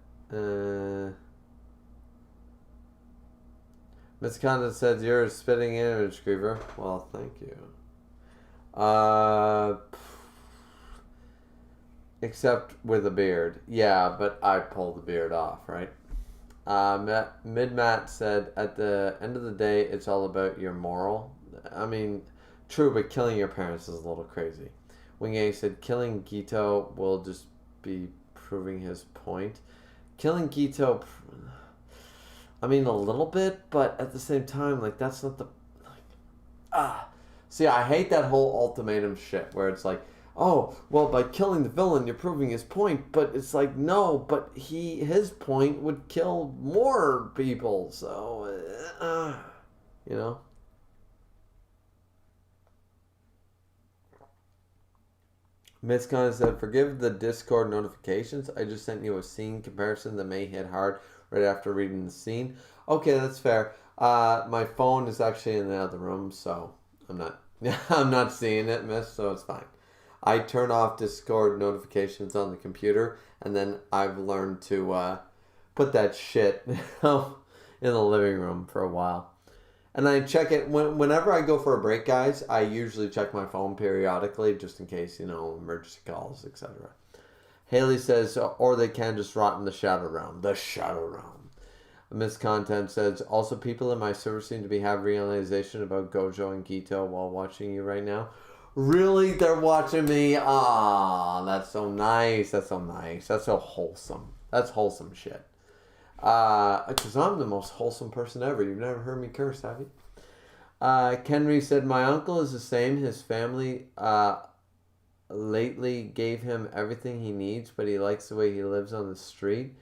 Miss Condon said you're a spitting image, Griever. Well, thank you. Except with a beard. Yeah, but I pulled the beard off, right? Mid-Matt said, at the end of the day, it's all about your moral. I mean, true, but killing your parents is a little crazy. Wing A said, killing Gito will just be proving his point. Killing Gito, I mean, a little bit, but at the same time, like, that's not the... See, I hate that whole ultimatum shit where it's like, oh, well, by killing the villain, you're proving his point. But it's like, no, but his point would kill more people. So, you know. Miss Connor said, forgive the Discord notifications. I just sent you a scene comparison that may hit hard right after reading the scene. Okay, that's fair. My phone is actually in the other room, so I'm not seeing it, miss, so it's fine. I turn off Discord notifications on the computer, and then I've learned to put that shit in the living room for a while. And I check it whenever I go for a break, guys. I usually check my phone periodically, just in case, emergency calls, etc. Haley says, or they can just rot in the Shadow Realm. The Shadow Realm. Miss Content says, also people in my server seem to have realization about Gojo and Gito while watching you right now. Really? They're watching me? Ah, that's so nice. That's so nice. That's so wholesome. That's wholesome shit. Because I'm the most wholesome person ever. You've never heard me curse, have you? Kenry said, my uncle is the same. His family lately gave him everything he needs, but he likes the way he lives on the street.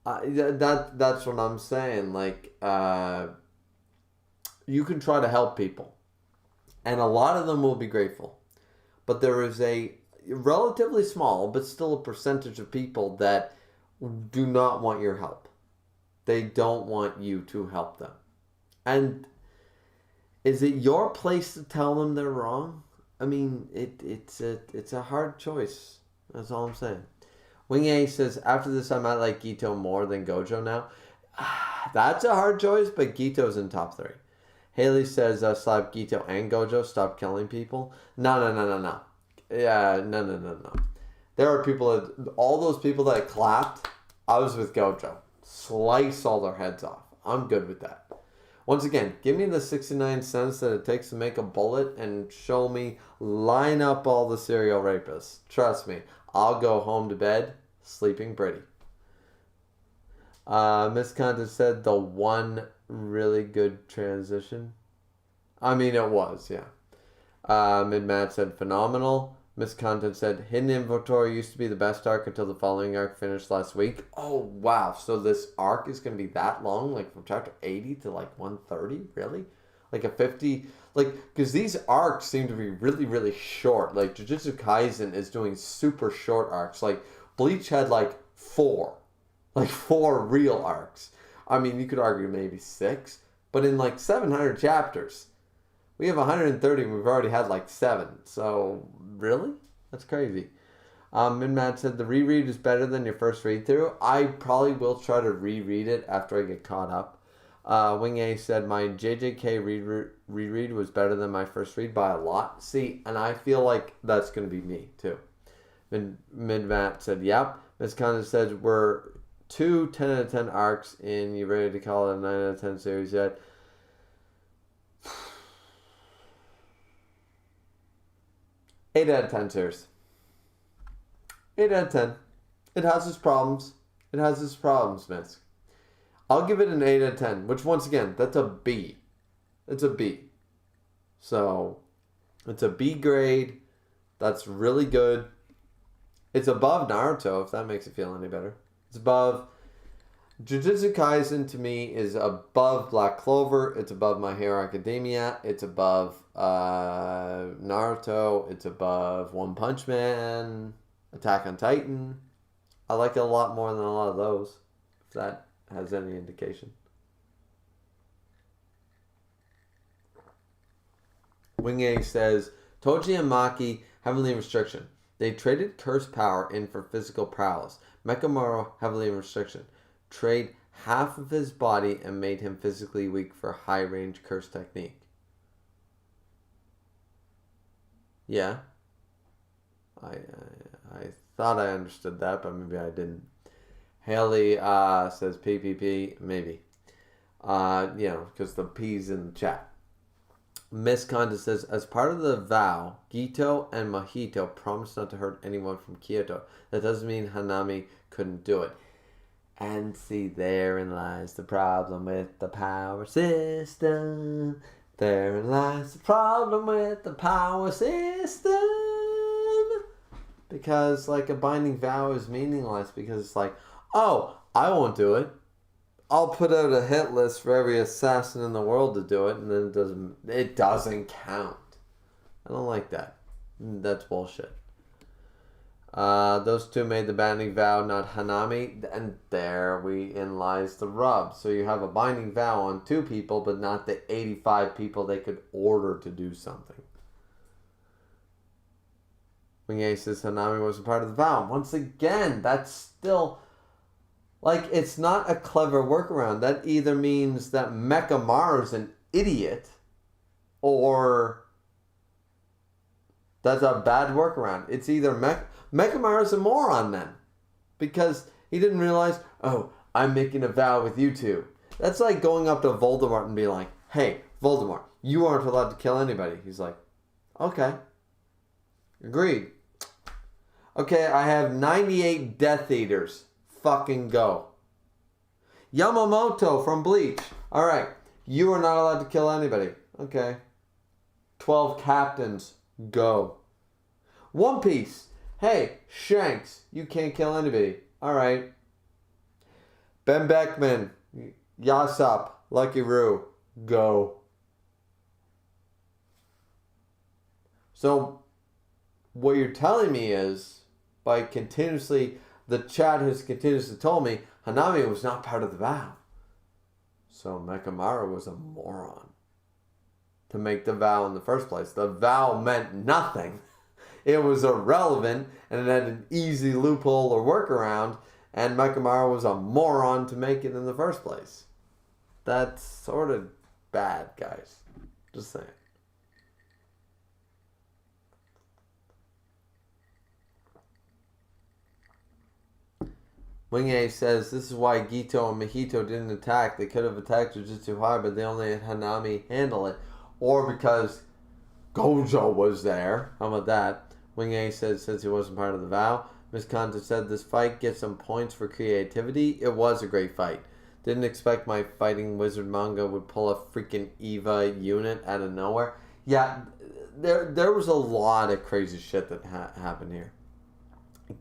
That's what I'm saying. Like, you can try to help people, and a lot of them will be grateful. But there is a relatively small, but still a percentage of people that do not want your help. They don't want you to help them. And is it your place to tell them they're wrong? I mean, it's a hard choice. That's all I'm saying. Wing A says, after this I might like Gito more than Gojo now. That's a hard choice, but Gito's in top 3. Haley says, slap Gito and Gojo, stop killing people. No. Yeah, no. There are people, all those people that clapped, I was with Gojo. Slice all their heads off. I'm good with that. Once again, give me the 69 cents that it takes to make a bullet and show me, line up all the serial rapists. Trust me, I'll go home to bed sleeping pretty. Miss Conta said the one really good transition. I mean, it was, yeah. Mid-Matt said phenomenal. Miss Content said, Hidden Inventory used to be the best arc until the following arc finished last week. Oh, wow. So this arc is going to be that long? Like from chapter 80 to like 130? Really? Like a 50? Like, because these arcs seem to be really, really short. Like, Jujutsu Kaisen is doing super short arcs. Like, Bleach had like 4. Like 4 real arcs. I mean, you could argue maybe 6. But in like 700 chapters, we have 130 and we've already had like 7. So, really? That's crazy. Minmad said the reread is better than your first read through. I probably will try to reread it after I get caught up. Wing A said my JJK reread was better than my first read by a lot. See, and I feel like that's going to be me too. Midmat said, yep. Miss Condon said we're 2 10 out of 10 arcs in. You ready to call it a 9 out of 10 series yet? 8 out of 10 series. 8 out of 10. It has its problems. Miss. I'll give it an 8 out of 10, which once again, that's a B. It's a B. So, it's a B grade. That's really good. It's above Naruto, if that makes it feel any better. It's above Jujutsu Kaisen to me is above Black Clover. It's above My Hero Academia. It's above Naruto. It's above One Punch Man. Attack on Titan. I like it a lot more than a lot of those. If that has any indication. Wing A says, Toji and Maki, heavily restriction. They traded curse power in for physical prowess. Mekamaru, heavily restriction. Trade half of his body and made him physically weak for high range curse technique. Yeah. I thought I understood that, but maybe I didn't. Haley says PPP, maybe. Because the P's in the chat. Miss Conda says, as part of the vow, Gito and Mahito promised not to hurt anyone from Kyoto. That doesn't mean Hanami couldn't do it. And see, therein lies the problem with the power system. Therein lies the problem with the power system. Because, like, a binding vow is meaningless because it's like, oh, I won't do it. I'll put out a hit list for every assassin in the world to do it, and then it doesn't count. I don't like that. That's bullshit. Those two made the binding vow, not Hanami, and therein lies the rub. So you have a binding vow on 2 people, but not the 85 people they could order to do something. Wing says Hanami wasn't part of the vow. Once again, that's still... like, it's not a clever workaround. That either means that Mekamaru's an idiot, or that's a bad workaround. It's either Mekamaru's a moron then, because he didn't realize, oh, I'm making a vow with you two. That's like going up to Voldemort and being like, hey, Voldemort, you aren't allowed to kill anybody. He's like, okay, agreed. Okay, I have 98 Death Eaters. Fucking go. Yamamoto from Bleach. Alright, you are not allowed to kill anybody. Okay. 12 captains. Go. One Piece. Hey, Shanks, you can't kill anybody. Alright. Ben Beckman. Yasop. Lucky Roo. Go. So, what you're telling me is, by continuously... the chat has continuously told me Hanami was not part of the vow. So Mekamaru was a moron to make the vow in the first place. The vow meant nothing. It was irrelevant and it had an easy loophole or workaround, and Mekamaru was a moron to make it in the first place. That's sort of bad, guys. Just saying. Wing A says, this is why Gito and Mahito didn't attack. They could have attacked Jujutsu hard, but they only had Hanami handle it. Or because Gojo was there. How about that? Wing A says, since he wasn't part of the vow. Miss Kanta said, this fight gets some points for creativity. It was a great fight. Didn't expect my fighting wizard manga would pull a freaking Eva unit out of nowhere. Yeah, there was a lot of crazy shit that happened here.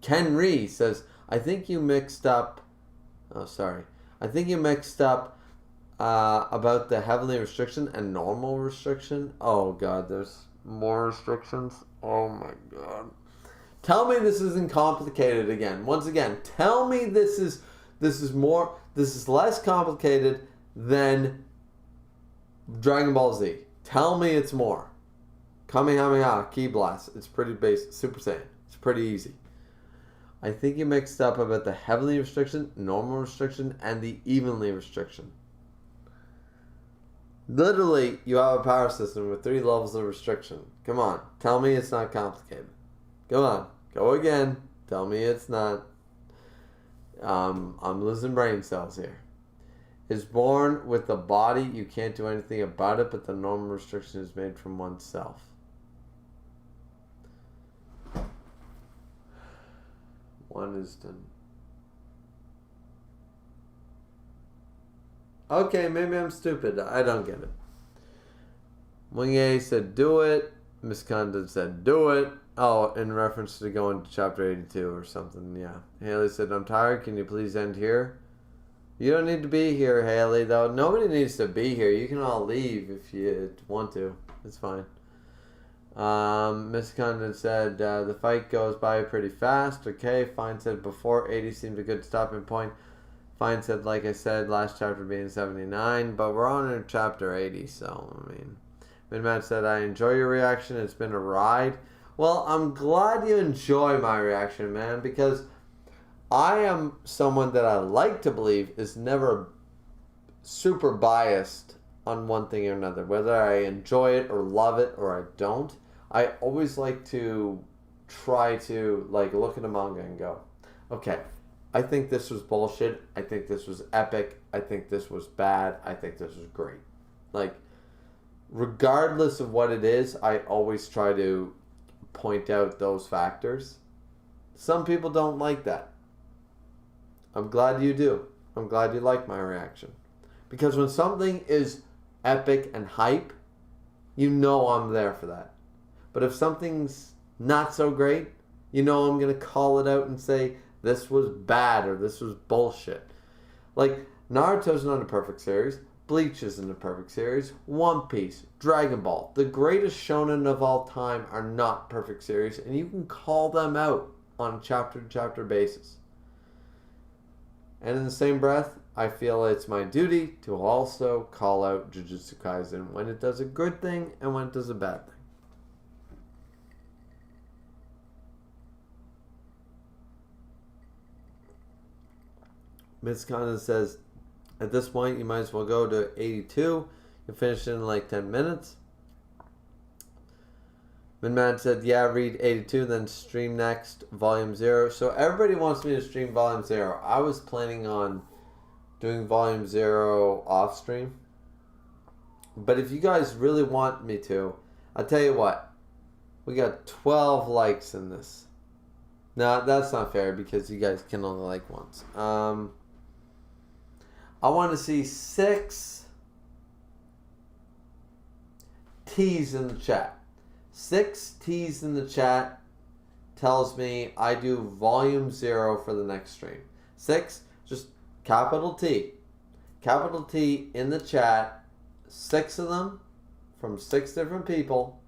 Ken Ree says, I think you mixed up... oh, sorry. I think you mixed up about the heavenly restriction and normal restriction. Oh, God, there's more restrictions. Oh, my God. Tell me this isn't complicated again. Once again, tell me this is less complicated than Dragon Ball Z. Tell me it's more. Kamehameha, Ki Blast. It's pretty basic. Super Saiyan. It's pretty easy. I think you mixed up about the heavenly restriction, normal restriction, and the evenly restriction. Literally, you have a power system with 3 levels of restriction. Come on. Tell me it's not complicated. Come on. Go again. Tell me it's not. I'm losing brain cells here. Is born with the body. You can't do anything about it, but the normal restriction is made from oneself. One is done. Okay, maybe I'm stupid. I don't get it. Wing said, do it. Miss Condon said, do it. Oh, in reference to going to chapter 82 or something, yeah. Haley said, I'm tired. Can you please end here? You don't need to be here, Haley, though. Nobody needs to be here. You can all leave if you want to. It's fine. Miss Condon said, the fight goes by pretty fast. Okay, Fine said before 80 seemed a good stopping point. Fine said, like I said, last chapter being 79, but we're on in chapter 80, so, I mean. Midman said, I enjoy your reaction. It's been a ride. Well, I'm glad you enjoy my reaction, man, because I am someone that I like to believe is never super biased on one thing or another. Whether I enjoy it or love it or I don't, I always like to try to look at a manga and go, okay, I think this was bullshit. I think this was epic. I think this was bad. I think this was great. Regardless of what it is, I always try to point out those factors. Some people don't like that. I'm glad you do. I'm glad you like my reaction. Because when something is epic and hype, you know I'm there for that. But if something's not so great, you know I'm going to call it out and say, this was bad or this was bullshit. Naruto's not a perfect series. Bleach isn't a perfect series. One Piece, Dragon Ball, the greatest shonen of all time are not perfect series. And you can call them out on a chapter-to-chapter basis. And in the same breath, I feel it's my duty to also call out Jujutsu Kaisen when it does a good thing and when it does a bad thing. Miss Condon says, at this point, you might as well go to 82. You'll finish it in 10 minutes. Minmad said, yeah, read 82, then stream next, volume 0. So everybody wants me to stream volume 0. I was planning on doing volume 0 off stream. But if you guys really want me to, I'll tell you what. We got 12 likes in this. Now, that's not fair because you guys can only like once. I want to see 6 T's in the chat. 6 T's in the chat tells me I do volume 0 for the next stream. 6, just capital T. Capital T in the chat. 6 of them from 6 different people.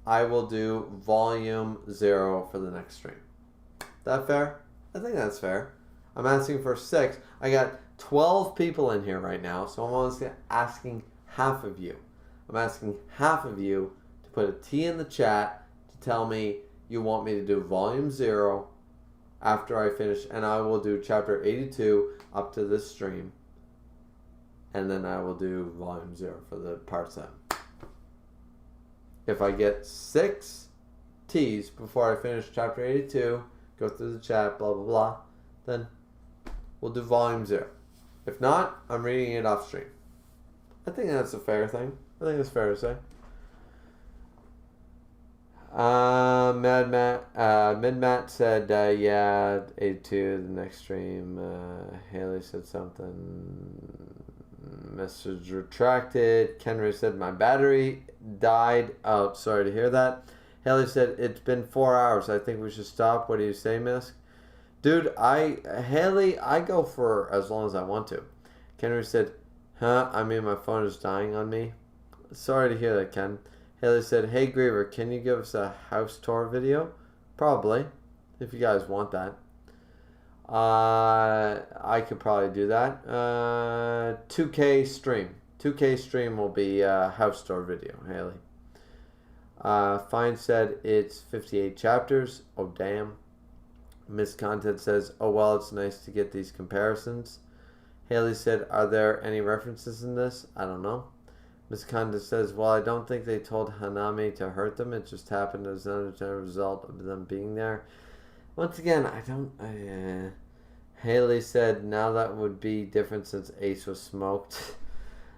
I will do volume 0 for the next stream. That fair? I think that's fair. I'm asking for 6. I got 12 people in here right now, so I'm almost asking half of you. I'm asking half of you to put a T in the chat to tell me you want me to do volume 0 after I finish, and I will do chapter 82 up to this stream, and then I will do volume 0 for the part 7. If I get 6 T's before I finish chapter 82, go through the chat, blah, blah, blah, then we'll do volume 0. If not, I'm reading it off stream. I think that's a fair thing. I think it's fair to say. Mid-Matt said, yeah, 82, the next stream. Haley said something. Message retracted. Kenry said, my battery died. Oh, sorry to hear that. Haley said, it's been 4 hours. I think we should stop. What do you say, Misk? Dude, Haley, I go for as long as I want to. Kenry said, huh? I mean, my phone is dying on me. Sorry to hear that, Ken. Haley said, hey, Griever, can you give us a house tour video? Probably, if you guys want that. I could probably do that. 2K stream. 2K stream will be a house tour video, Haley. Fine said it's 58 chapters. Oh, damn. Miss Content says, oh, well, it's nice to get these comparisons. Haley said, are there any references in this? I don't know. Miss Content says, well, I don't think they told Hanami to hurt them. It just happened as a result of them being there. Once again, I don't... Haley said, now that would be different since Ace was smoked.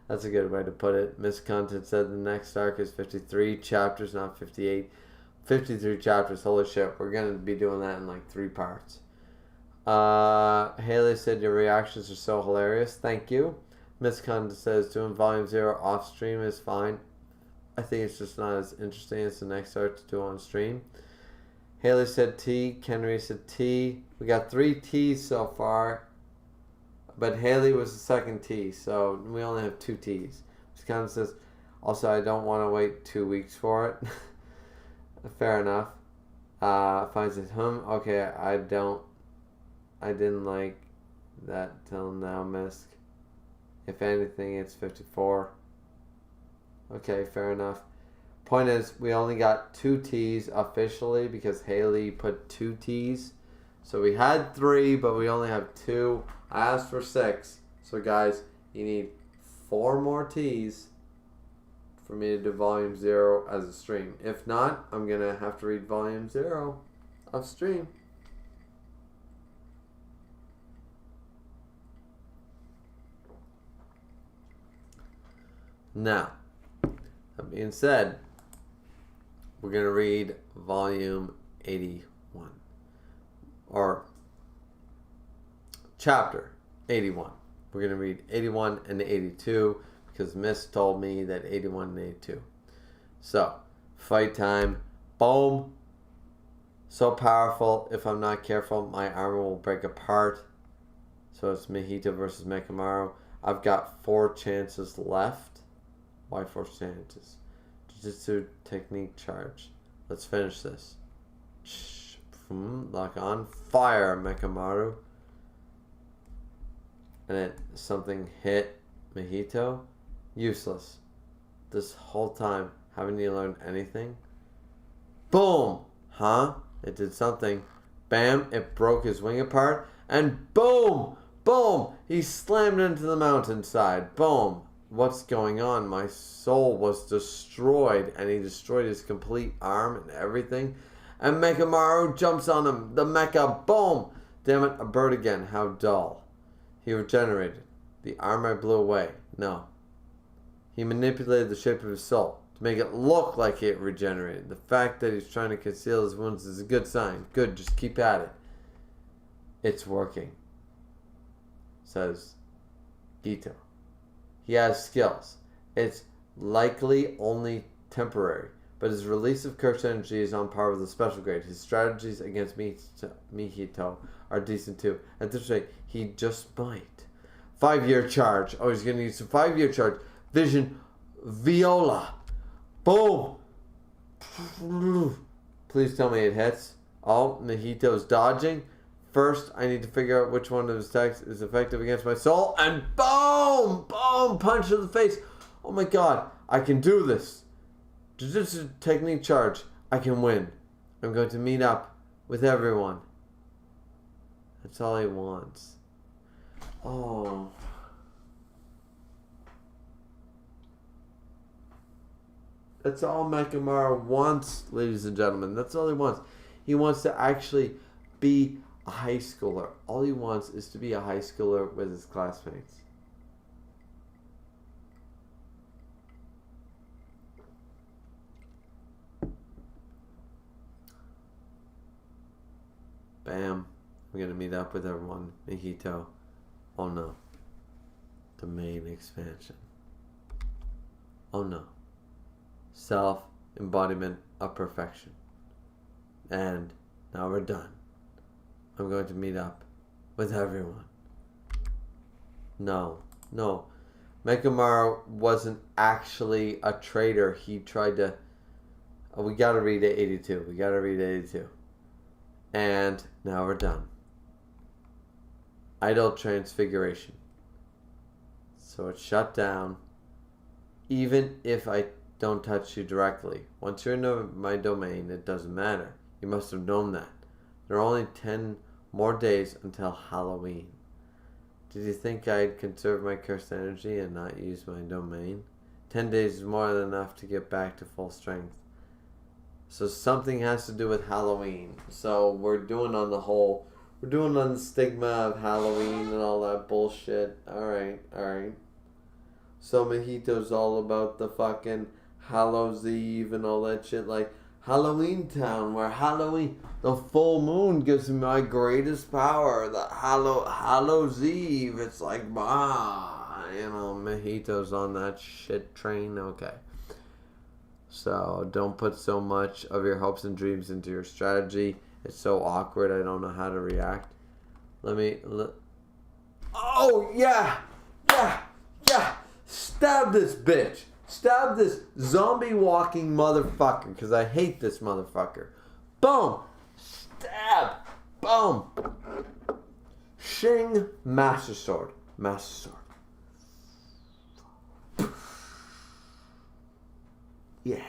That's a good way to put it. Miss Content said the next arc is 53 chapters, not 58. 53 chapters, holy shit. We're going to be doing that in 3 parts. Haley said, your reactions are so hilarious. Thank you. Miss Content says, doing volume 0 off stream is fine. I think it's just not as interesting as the next arc to do on stream. Haley said T. Kenry said T. We got 3 T's so far. but Haley was the second T, so we only have 2 T's. Wisconsin says, also, I don't want to wait 2 weeks for it. Fair enough. Finds it, okay, I didn't like that till now, Misk. If anything, it's 54. Okay, fair enough. Point is, we only got 2 T's officially because Haley put 2 T's. So we had 3, but we only have 2. I asked for 6. So guys, you need 4 more T's for me to do volume 0 as a stream. If not, I'm going to have to read volume 0 of stream. Now, that being said, we're going to read volume 81. Or chapter 81. We're going to read 81 and 82 because Miss told me that 81 and 82. So, fight time. Boom. So powerful. If I'm not careful, my armor will break apart. So it's Mahito versus Mekamaru. I've got 4 chances left. Why 4 chances? Jujutsu technique charge. Let's finish this. Lock on. Fire, Mekamaru. And then something hit Mahito. Useless. This whole time, haven't you learned anything? Boom! Huh? It did something. Bam! It broke his wing apart. And boom! Boom! He slammed into the mountainside. Boom! What's going on? My soul was destroyed. And he destroyed his complete arm and everything. And Mekamaru jumps on him. The mecha. Boom! Damn it, a bird again. How dull. He regenerated. The arm I blew away. No. He manipulated the shape of his soul to make it look like it regenerated. The fact that he's trying to conceal his wounds is a good sign. Good, just keep at it. It's working, says Ito. He has skills. It's likely only temporary, but his release of cursed energy is on par with a special grade. His strategies against Mihito are decent too. At this rate, he just might. 5-year charge. Oh, he's going to use a 5-year charge. Vision Viola. Boom. Please tell me it hits. Oh, Mihito's dodging. First, I need to figure out which one of his attacks is effective against my soul. And boom! Boom! Punch to the face. Oh my god. I can do this. Jujutsu technique charge. I can win. I'm going to meet up with everyone. That's all he wants. Oh. That's all Mekamaru wants, ladies and gentlemen. That's all he wants. He wants to actually be a high schooler. All he wants is to be a high schooler with his classmates. Bam. I'm going to meet up with everyone. Mihito. Oh no. The main expansion. Oh no. Self-embodiment of perfection. And now we're done. I'm going to meet up with everyone. No. Mekamaru wasn't actually a traitor. He tried to... Oh, we gotta read 82. And now we're done. Idle transfiguration. So it's shut down. Even if I don't touch you directly. Once you're in my domain, it doesn't matter. You must have known that. There are only 10 more days until Halloween. Did you think I'd conserve my cursed energy and not use my domain? 10 days is more than enough to get back to full strength. So something has to do with Halloween. So we're doing on the stigma of Halloween and all that bullshit. Alright. So Mahito's all about the fucking Hallows Eve and all that shit, like Halloween Town, where the full moon gives me my greatest power. The Hallows Eve, it's like, Mahito's on that shit train. Okay. So don't put so much of your hopes and dreams into your strategy. It's so awkward. I don't know how to react. Oh, yeah. Yeah. Yeah. Stab this bitch. Stab this zombie walking motherfucker. Because I hate this motherfucker. Boom. Stab. Boom. Shing. Master Sword. Master Sword. Yeah.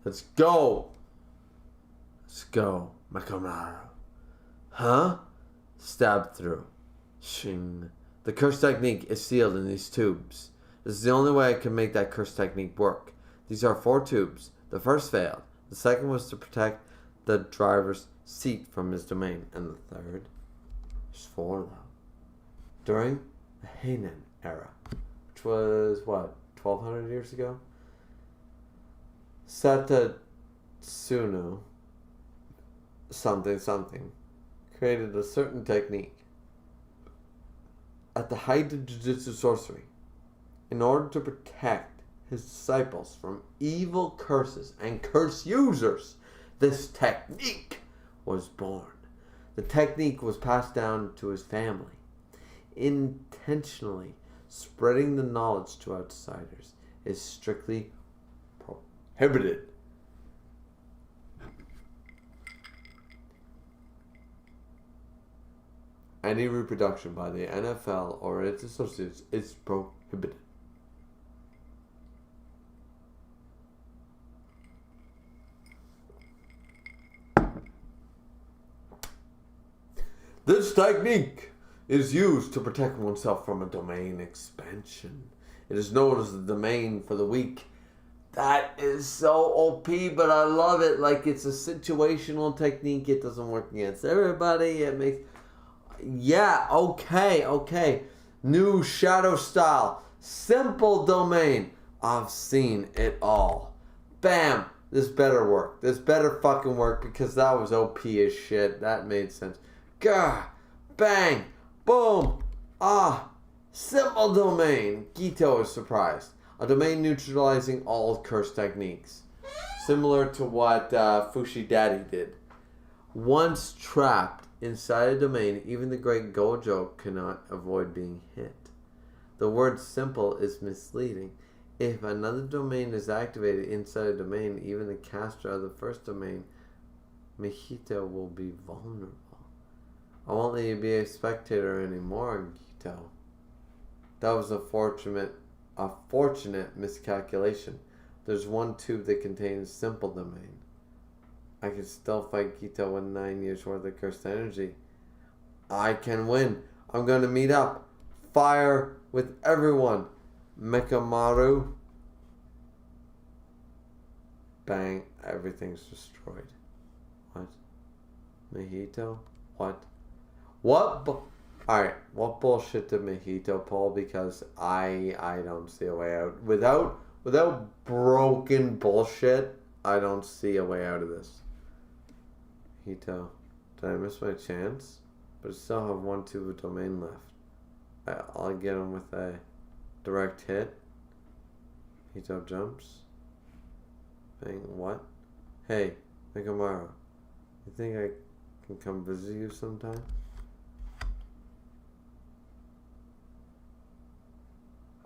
Let's go. Let's go. Makomaru. Huh? Stab through. Shing. The curse technique is sealed in these tubes. This is the only way I can make that curse technique work. These are 4 tubes. The first failed. The second was to protect the driver's seat from his domain. And the third? There's 4 though. During the Heian era, which was, what, 1200 years ago? Satatsuno something created a certain technique at the height of Jujutsu sorcery in order to protect his disciples from evil curses and curse users. This technique was born. The technique was passed down to his family. Intentionally spreading the knowledge to outsiders is strictly prohibited. Any reproduction by the NFL or its associates is prohibited. This technique is used to protect oneself from a domain expansion. It is known as the domain for the weak. That is so OP, but I love it. Like, it's a situational technique. It doesn't work against everybody. It makes... Yeah, okay. New shadow style. Simple domain. I've seen it all. Bam. This better work. This better fucking work because that was OP as shit. That made sense. Gah. Bang. Boom. Ah. Simple domain. Gito is surprised. A domain neutralizing all curse techniques. Similar to what Fushi Daddy did. Once trapped inside a domain, even the great Gojo cannot avoid being hit. The word simple is misleading. If another domain is activated inside a domain, even the caster of the first domain, Mihito, will be vulnerable. I won't let you be a spectator anymore, Gito. That was a fortunate miscalculation. There's one tube that contains simple domain. I can still fight Gito with 9 years worth of cursed energy. I can win. I'm gonna meet up. Fire with everyone. Mekamaru. Bang. Everything's destroyed. What? Mihito? What? Alright, what bullshit did Mihito pull? Because I don't see a way out. Without broken bullshit, I don't see a way out of this. Mihito, did I miss my chance? But I still have 1 tube of domain left. I'll get him with a direct hit. Mihito jumps. Bang, what? Hey, Mekamaru, you think I can come visit you sometime?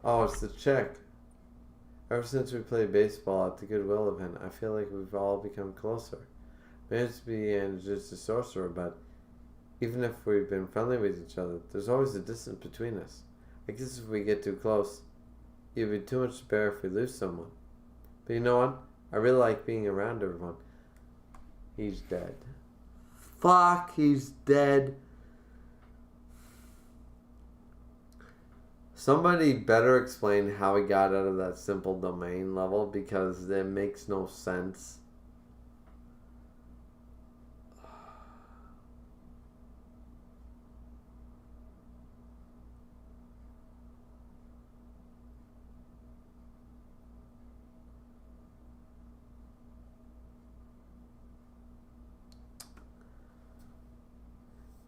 Oh, it's the chick. Ever since we played baseball at the goodwill event, I feel like we've all become closer. Maybe it's being just a sorcerer, but even if we've been friendly with each other, there's always a distance between us. I guess if we get too close, it'd be too much to bear if we lose someone. But you know what? I really like being around everyone. He's dead. Fuck, he's dead. Somebody better explain how he got out of that simple domain level because it makes no sense.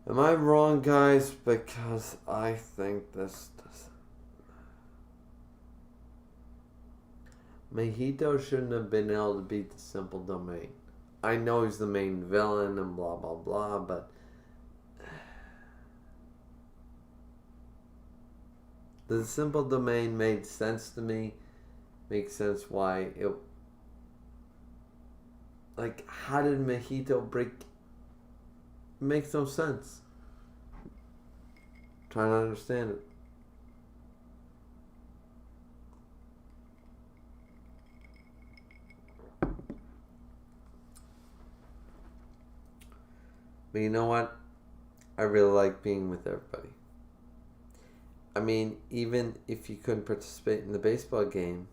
Am I wrong, guys? Because I think this does. Mihito shouldn't have been able to beat the simple domain. I know he's the main villain and blah, blah, blah, but the simple domain made sense to me. Makes sense why it... Like, how did Mojito break... It makes no sense. I'm trying to understand it. But you know what? I really like being with everybody. I mean, even if you couldn't participate in the baseball game,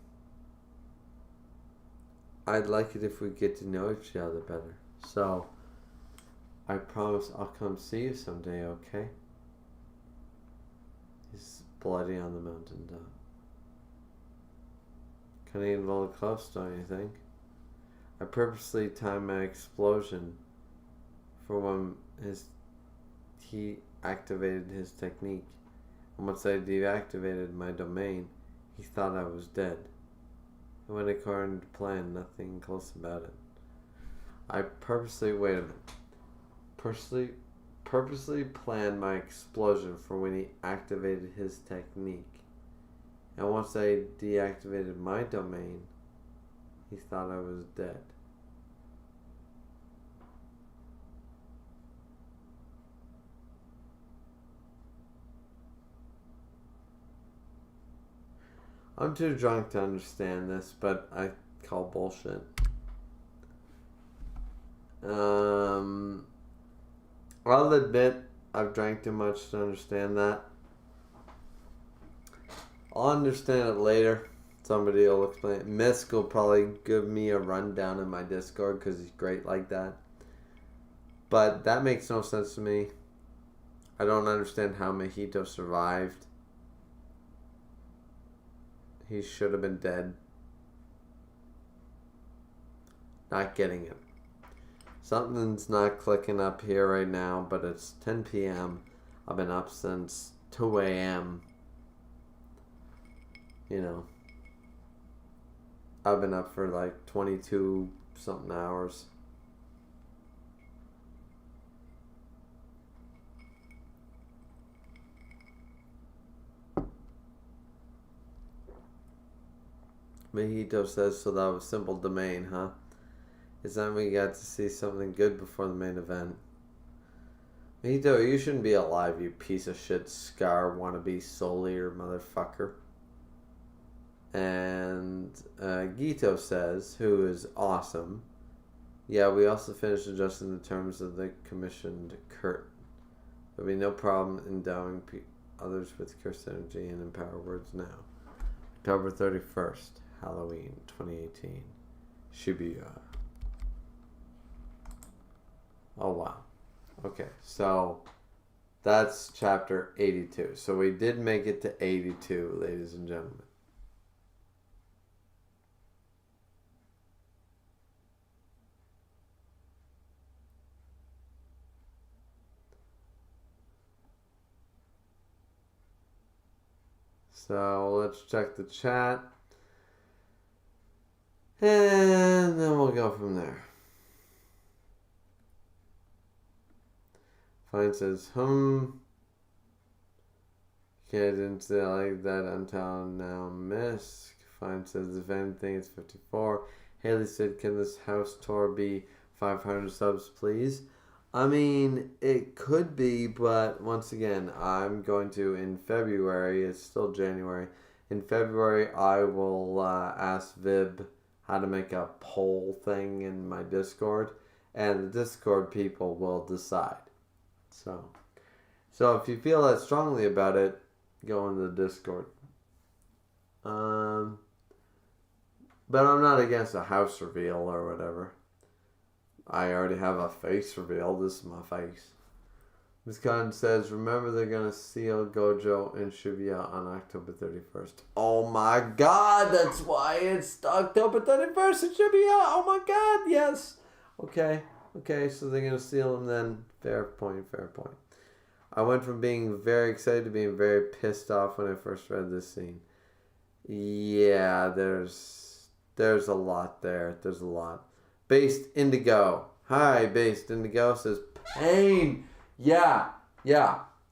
I'd like it if we get to know each other better. So, I promise I'll come see you someday, okay? He's bloody on the mountaintop. Kind of getting a little close, don't you think? I purposely timed my explosion for when he activated his technique. And once I deactivated my domain, he thought I was dead. It went according to plan, nothing close about it. I purposely planned my explosion for when he activated his technique. And once I deactivated my domain, he thought I was dead. I'm too drunk to understand this, but I call bullshit. I'll admit I've drank too much to understand that. I'll understand it later. Somebody will explain it. Misk will probably give me a rundown in my Discord because he's great like that. But that makes no sense to me. I don't understand how Mojito survived. He should have been dead. Not getting it. Something's not clicking up here right now, but it's 10 p.m. I've been up since 2 a.m. You know. I've been up for like 22 something hours. Mojito says, so that was simple domain, huh? It's time we got to see something good before the main event. Mojito, you shouldn't be alive, you piece of shit Scar wannabe soulier motherfucker. And Gito says, who is awesome, yeah, we also finished adjusting the terms of the commissioned Kurt. There'll be no problem endowing others with cursed energy and empower words now. October 31st. Halloween 2018. Shibuya. Oh wow. Okay, so that's chapter 82. So we did make it to 82, ladies and gentlemen. So let's check the chat. And then we'll go from there. Fine says, Okay, I didn't say like that until now, Misk. Fine says, if anything, it's 54. Haley said, can this house tour be 500 subs, please? I mean, it could be, but once again, I'm going to, in February, it's still January. In February, I will ask Vib how to make a poll thing in my Discord, and the Discord people will decide. So if you feel that strongly about it, go in the Discord. But I'm not against a house reveal or whatever. I already have a face reveal. This is my face. Ms. Khan says, remember they're going to seal Gojo in Shibuya on October 31st. Oh my god, that's why it's October 31st in Shibuya. Oh my god, yes. Okay, so they're going to seal him then. Fair point. I went from being very excited to being very pissed off when I first read this scene. Yeah, there's a lot there. There's a lot. Based Indigo. Hi, Based Indigo says, pain. Yeah.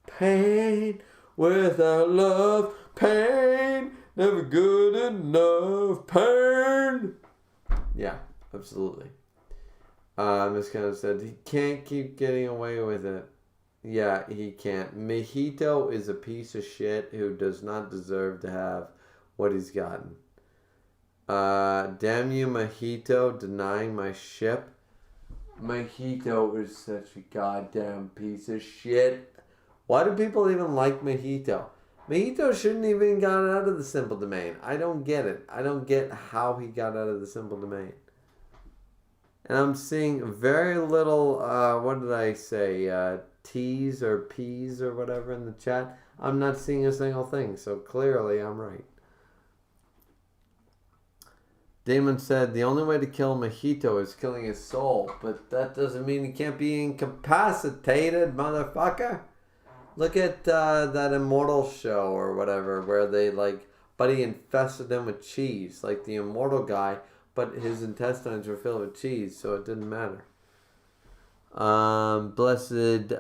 Pain without love. Pain. Never good enough. Pain. Yeah, absolutely. Miss Conner said, he can't keep getting away with it. Yeah, he can't. Mojito is a piece of shit who does not deserve to have what he's gotten. Damn you, Mojito, denying my ship. Mojito is such a goddamn piece of shit. Why do people even like Mojito? Mojito shouldn't even got out of the simple domain. I don't get it. I don't get how he got out of the simple domain. And I'm seeing very little, what did I say, T's or P's or whatever in the chat. I'm not seeing a single thing, so clearly I'm right. Damon said, the only way to kill Mojito is killing his soul, but that doesn't mean he can't be incapacitated, motherfucker. Look at that Immortal show or whatever, where they, but he infested him with cheese, like the Immortal guy, but his intestines were filled with cheese, so it didn't matter. Blessed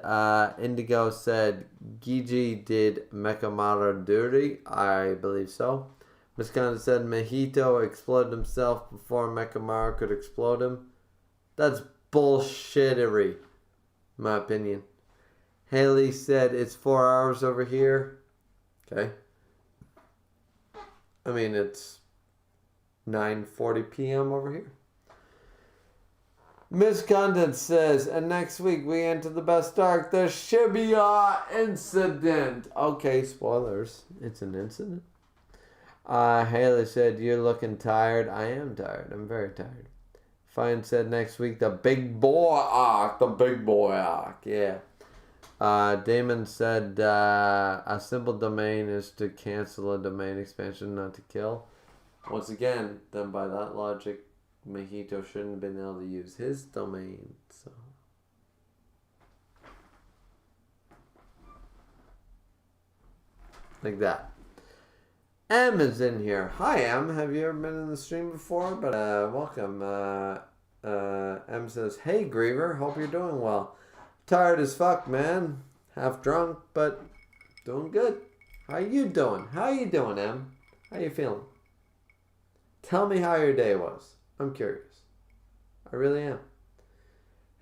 Indigo said, Gigi did Mekamaru dirty. I believe so. Miss Conner said, Mojito exploded himself before Mekamaru could explode him. That's bullshittery, in my opinion. Haley said, it's 4 hours over here. Okay. I mean, it's 9:40 p.m. over here. Miss Content says, and next week we enter the best arc, the Shibuya incident. Okay, spoilers. It's an incident. Haley said, you're looking tired. I am tired. I'm very tired. Fine said, next week, the big boy arc. The big boy arc. Yeah. Damon said, a simple domain is to cancel a domain expansion, not to kill. Once again, then by that logic, Mojito shouldn't have been able to use his domain, so. Like that. M is in here. Hi, M. Have you ever been in the stream before? But welcome. M says, hey, Griever. Hope you're doing well. Tired as fuck, man. Half drunk, but doing good. How you doing? How you doing, M? How you feeling? Tell me how your day was. I'm curious. I really am.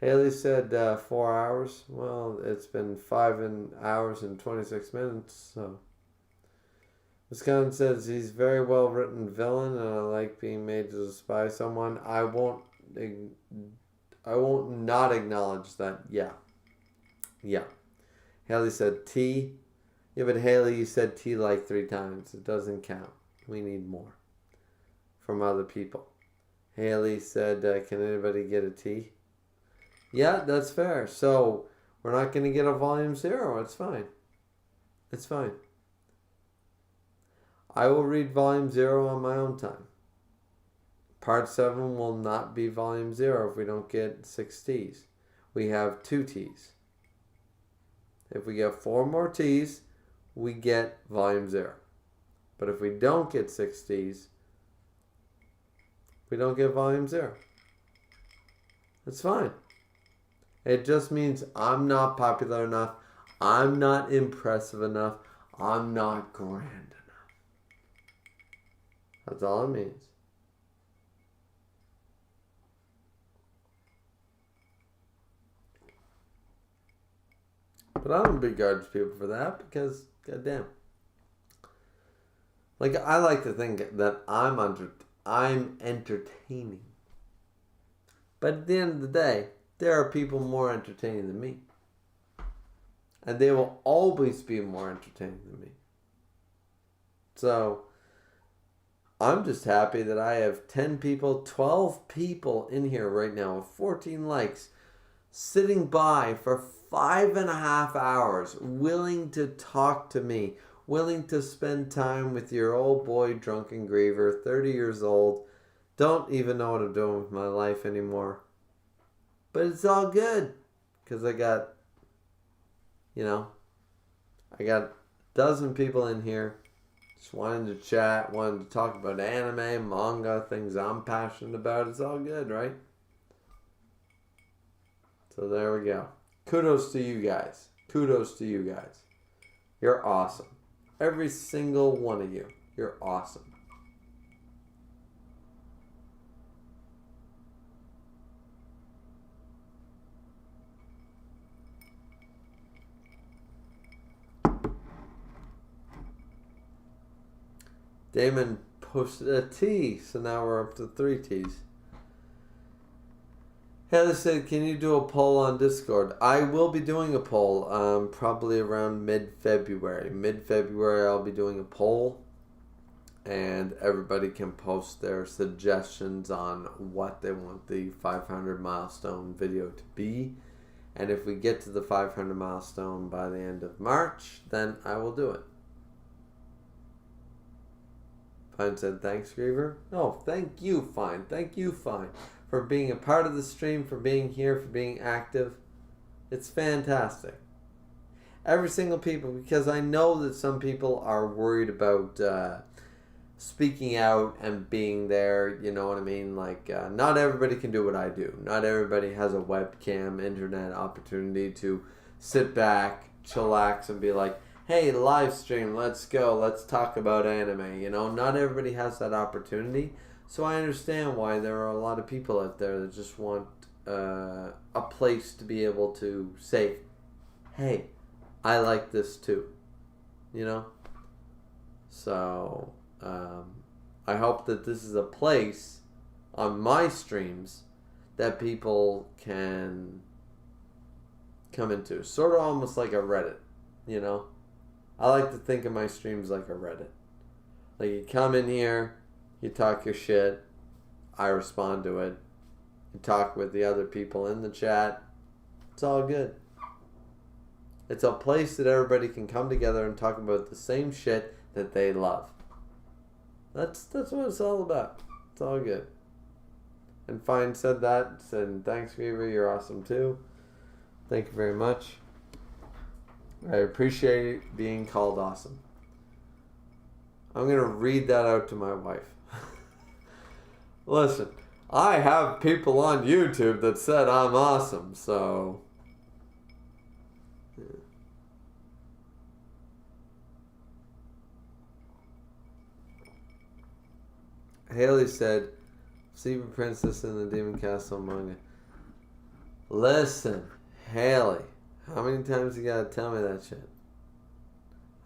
Haley said 4 hours. Well, it's been 5 hours and 26 minutes, so. Wisconsin says he's a very well written villain and I like being made to despise someone. I won't not acknowledge that. Yeah. Haley said T. Yeah, but Haley, you said T like 3 times. It doesn't count. We need more from other people. Haley said, can anybody get a T? Yeah, that's fair. So, we're not going to get a volume 0. It's fine. It's fine. I will read volume 0 on my own time. Part 7 will not be volume 0 if we don't get 6 T's. We have 2 T's. If we get 4 more T's, we get volume 0. But if we don't get 6 T's, we don't get volume 0. It's fine. It just means I'm not popular enough. I'm not impressive enough. I'm not grand enough. That's all it means. But I don't begrudge people for that because, goddamn. Like, I like to think that I'm entertaining. But at the end of the day, there are people more entertaining than me. And they will always be more entertaining than me. So, I'm just happy that I have 10 people, 12 people in here right now with 14 likes, sitting by for 5.5 hours, willing to talk to me, willing to spend time with your old boy, Drunken Griever, 30 years old, don't even know what I'm doing with my life anymore. But it's all good, because I got a dozen people in here, just wanting to chat, wanting to talk about anime, manga, things I'm passionate about. It's all good, right? So there we go. Kudos to you guys. Kudos to you guys. You're awesome. Every single one of you. You're awesome. Damon posted a T, so now we're up to 3 T's. Heather said, can you do a poll on Discord? I will be doing a poll probably around mid-February. Mid-February I'll be doing a poll, and everybody can post their suggestions on what they want the 500 milestone video to be. And if we get to the 500 milestone by the end of March, then I will do it. Fine said, thanks, Griever. No, thank you, Fine. Thank you, Fine, for being a part of the stream, for being here, for being active. It's fantastic. Every single people, because I know that some people are worried about speaking out and being there, you know what I mean? Like, not everybody can do what I do. Not everybody has a webcam, internet opportunity to sit back, chillax, and be like, hey, live stream, let's go, let's talk about anime. You know, not everybody has that opportunity. So I understand why there are a lot of people out there that just want a place to be able to say, hey, I like this too. You know? So, I hope that this is a place on my streams that people can come into. Sort of almost like a Reddit, you know? I like to think of my streams like a Reddit. Like, you come in here, you talk your shit, I respond to it, you talk with the other people in the chat, it's all good. It's a place that everybody can come together and talk about the same shit that they love. That's what it's all about. It's all good. And Fine said that, said, thanks, Weaver, you're awesome too. Thank you very much. I appreciate being called awesome. I'm going to read that out to my wife. Listen, I have people on YouTube that said I'm awesome, so... Yeah. Haley said, Sleeping Princess in the Demon Castle manga. Listen, Haley. How many times you gotta tell me that shit?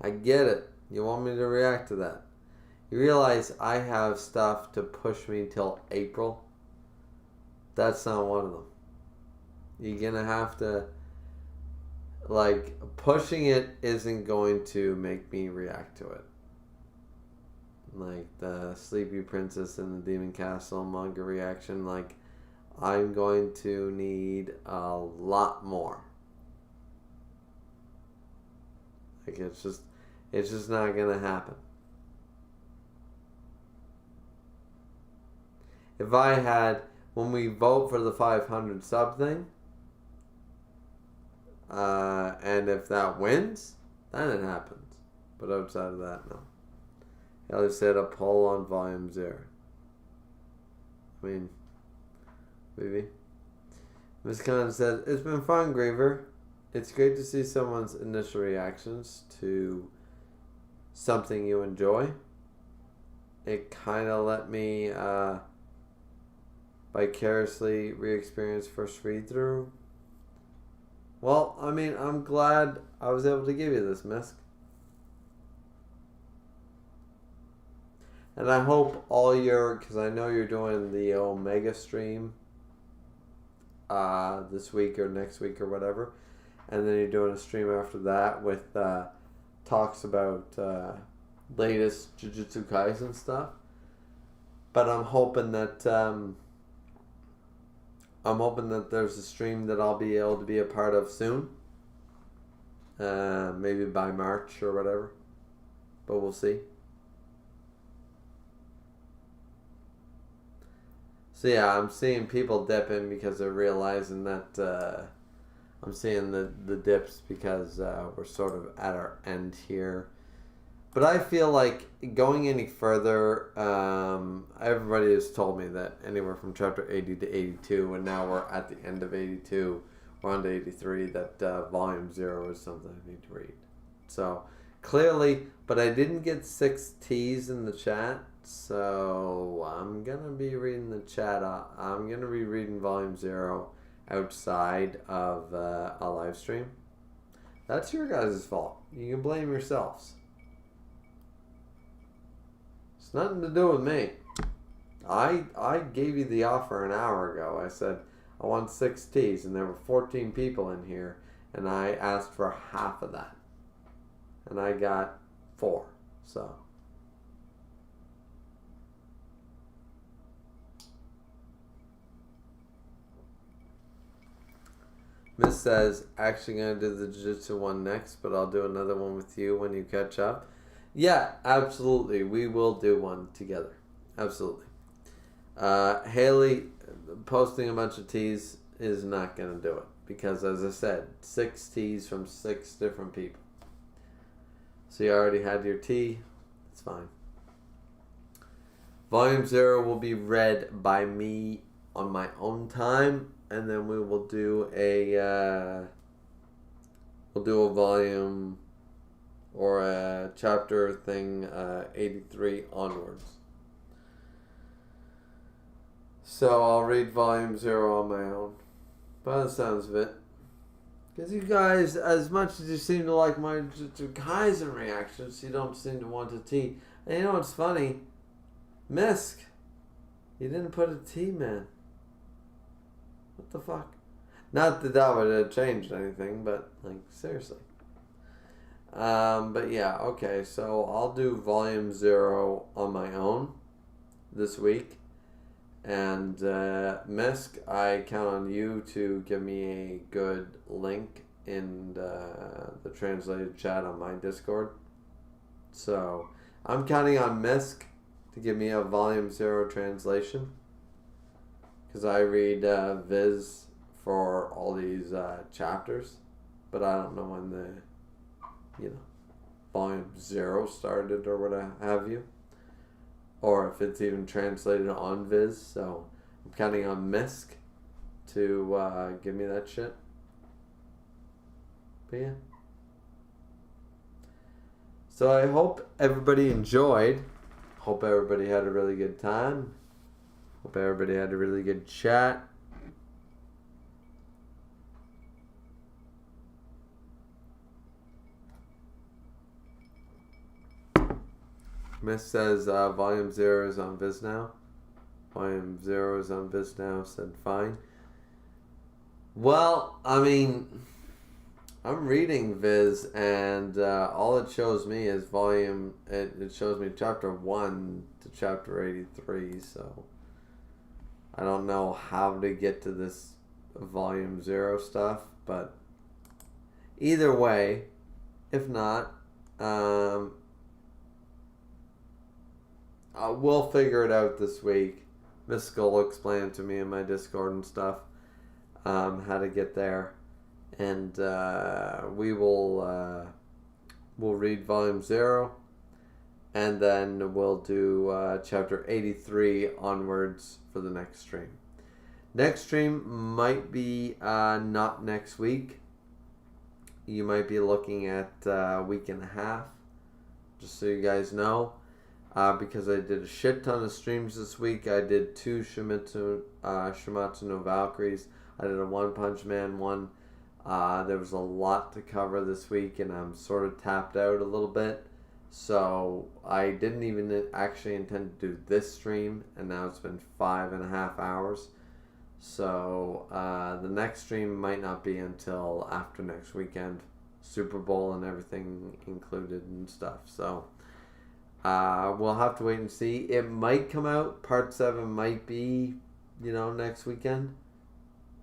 I get it. You want me to react to that. You realize I have stuff to push me till April? That's not one of them. You're gonna have to... Like, pushing it isn't going to make me react to it. Like, the Sleepy Princess in the Demon Castle manga reaction, like, I'm going to need a lot more. Like, it's just not gonna happen. If I had, when we vote for the 500 sub thing, and if that wins, then it happens. But outside of that, no. Ellie said a poll on volume 0. I mean, maybe. Miss Khan said, it's been fun, Graver. It's great to see someone's initial reactions to something you enjoy. It kind of let me vicariously re-experience first read-through. Well, I mean, I'm glad I was able to give you this, Misk. And I hope all your, because I know you're doing the Omega stream this week or next week or whatever. And then you're doing a stream after that with talks about latest Jujutsu Kaisen stuff. But I'm hoping that there's a stream that I'll be able to be a part of soon. Maybe by March or whatever. But we'll see. So yeah, I'm seeing people dipping because they're realizing that I'm seeing the dips because we're sort of at our end here. But I feel like going any further, everybody has told me that anywhere from chapter 80 to 82, and now we're at the end of 82, we're on to 83, that volume 0 is something I need to read. So, clearly, but I didn't get 6 T's in the chat, so I'm going to be reading the chat. I'm going to be reading volume 0 outside of a live stream. That's your guys' fault. You can blame yourselves. It's nothing to do with me. I gave you the offer an hour ago. I said I want 6 T's, and there were 14 people in here, and I asked for half of that. And I got 4, so. Miss says, actually going to do the Jujutsu one next, but I'll do another one with you when you catch up. Yeah, absolutely. We will do one together. Absolutely. Haley posting a bunch of teas is not going to do it. Because, as I said, 6 teas from 6 different people. So you already had your tea. It's fine. Volume 0 will be read by me on my own time. And then we will do a volume or a chapter thing 83 onwards. So I'll read volume 0 on my own. By the sounds of it. Because you guys, as much as you seem to like my Jujutsu Kaisen reactions, you don't seem to want a tea. And you know what's funny? Misk, you didn't put a tea, man. What the fuck? Not that that would have changed anything, but, like, seriously. But yeah, okay, so I'll do volume 0 on my own this week. And, Misk, I count on you to give me a good link in the translated chat on my Discord. So, I'm counting on Misk to give me a volume 0 translation. Because I read Viz for all these chapters, but I don't know when the, volume 0 started or what have you, or if it's even translated on Viz. So I'm counting on Misk to give me that shit. But yeah. So I hope everybody enjoyed. Hope everybody had a really good time. Hope everybody had a really good chat. Miss says volume 0 is on Viz now. Volume 0 is on Viz now, said fine. Well, I mean, I'm reading Viz and all it shows me is volume, it shows me chapter 1 to chapter 83, so I don't know how to get to this volume 0 stuff, but either way, if not, we'll figure it out this week. Miss Skull explained to me in my Discord and stuff how to get there, and we'll read volume 0. And then we'll do chapter 83 onwards for the next stream. Next stream might be not next week. You might be looking at a week and a half. Just so you guys know. Because I did a shit ton of streams this week. I did 2 Shimatsu no Valkyries. I did a One Punch Man one. There was a lot to cover this week, and I'm sort of tapped out a little bit. So I didn't even actually intend to do this stream, and now it's been 5.5 hours. So the next stream might not be until after next weekend, Super Bowl and everything included and stuff. So we'll have to wait and see. It might come out. Part 7 might be, next weekend,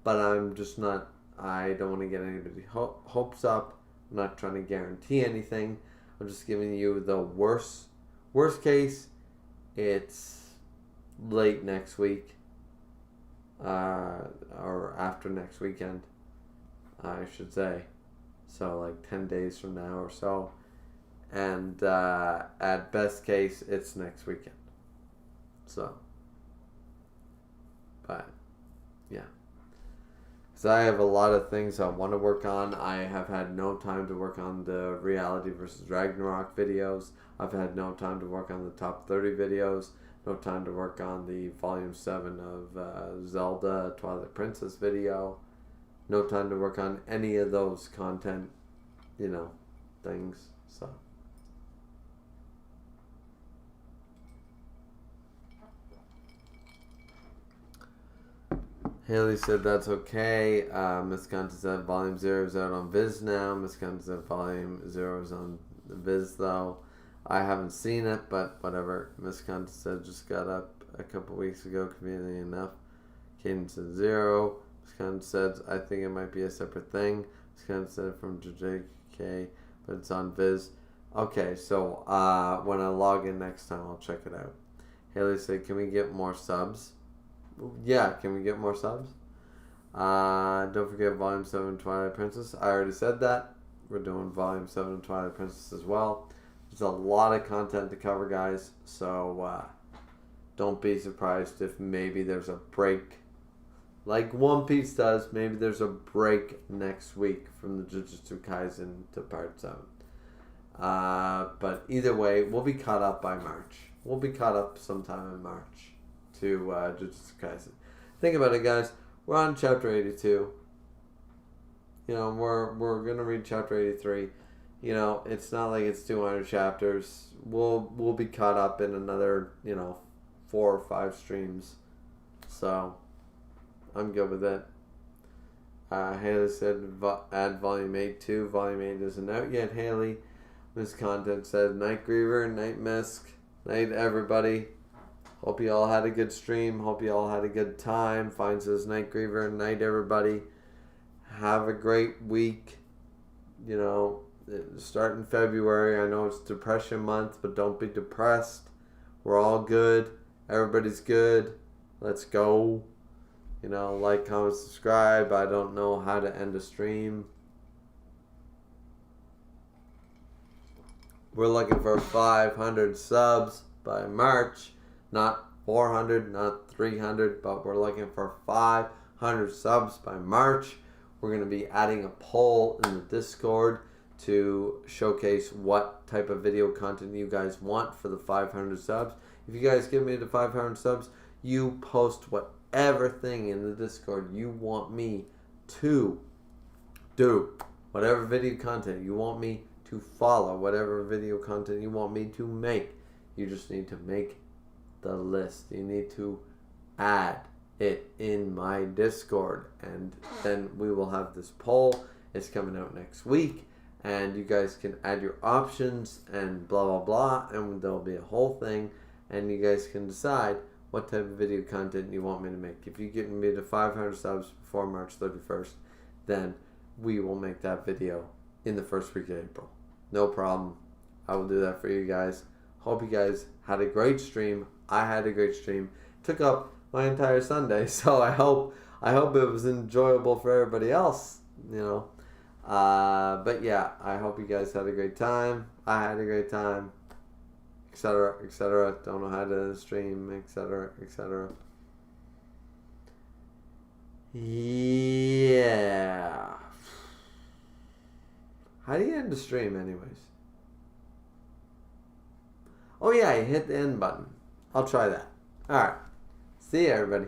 but I'm just not. I don't want to get anybody hopes up. I'm not trying to guarantee anything. I'm just giving you the worst case. It's late next week, or after next weekend, I should say. So like 10 days from now or so, and at best case, it's next weekend. So, but yeah, because Because I have a lot of things I want to work on. I have had no time to work on the Reality versus Ragnarok videos. I've had no time to work on the top 30 videos. No time to work on the Volume 7 of Zelda Twilight Princess video. No time to work on any of those content, things. So. Haley said that's okay. Miss Conte said Volume 0 is out on Viz now. Miss Conte said Volume 0 is on Viz though. I haven't seen it, but whatever. Miss Conte said just got up a couple weeks ago, conveniently enough. Caden said 0. Miss Conte said I think it might be a separate thing. Miss Conte said from JK, but it's on Viz. Okay, so when I log in next time, I'll check it out. Haley said, can we get more subs? Yeah, can we get more subs? Don't forget Volume 7 Twilight Princess. I already said that. We're doing Volume 7 Twilight Princess as well. There's a lot of content to cover, guys. So don't be surprised if maybe there's a break. Like One Piece does, maybe there's a break next week from the Jujutsu Kaisen to Part 7. But either way, we'll be caught up by March. We'll be caught up sometime in March to Jujutsu Kaisen. Think about it, guys. We're on chapter 82. We're gonna read chapter 83. It's not like it's 200 chapters. We'll be caught up in another 4 or 5 streams. So I'm good with it. Haley said add Volume 8 too. Volume 8 isn't out yet, Haley. Miss Content said Night Griever, Night Misk, night everybody. Hope you all had a good stream. Hope you all had a good time. Fine says Night Griever. Night, everybody. Have a great week. Start in February. I know it's depression month, but don't be depressed. We're all good. Everybody's good. Let's go. Like, comment, subscribe. I don't know how to end a stream. We're looking for 500 subs by March. Not 400, not 300, but we're looking for 500 subs by March. We're going to be adding a poll in the Discord to showcase what type of video content you guys want for the 500 subs. If you guys give me the 500 subs, you post whatever thing in the Discord you want me to do. Whatever video content you want me to follow, whatever video content you want me to make. You just need to make the list. You need to add it in my Discord, and then we will have this poll. It's coming out next week, and you guys can add your options and blah blah blah, and there'll be a whole thing, and you guys can decide what type of video content you want me to make. If you get me to 500 subs before March 31st, then we will make that video in the first week of April. No problem. I will do that for you guys. Hope you guys had a great stream. I had a great stream. Took up my entire Sunday, so I hope it was enjoyable for everybody else. But yeah, I hope you guys had a great time. I had a great time, etc., etc. Don't know how to stream, etc., etc. Yeah. How do you end the stream, anyways? Oh yeah, you hit the end button. I'll try that. Alright. See ya, everybody.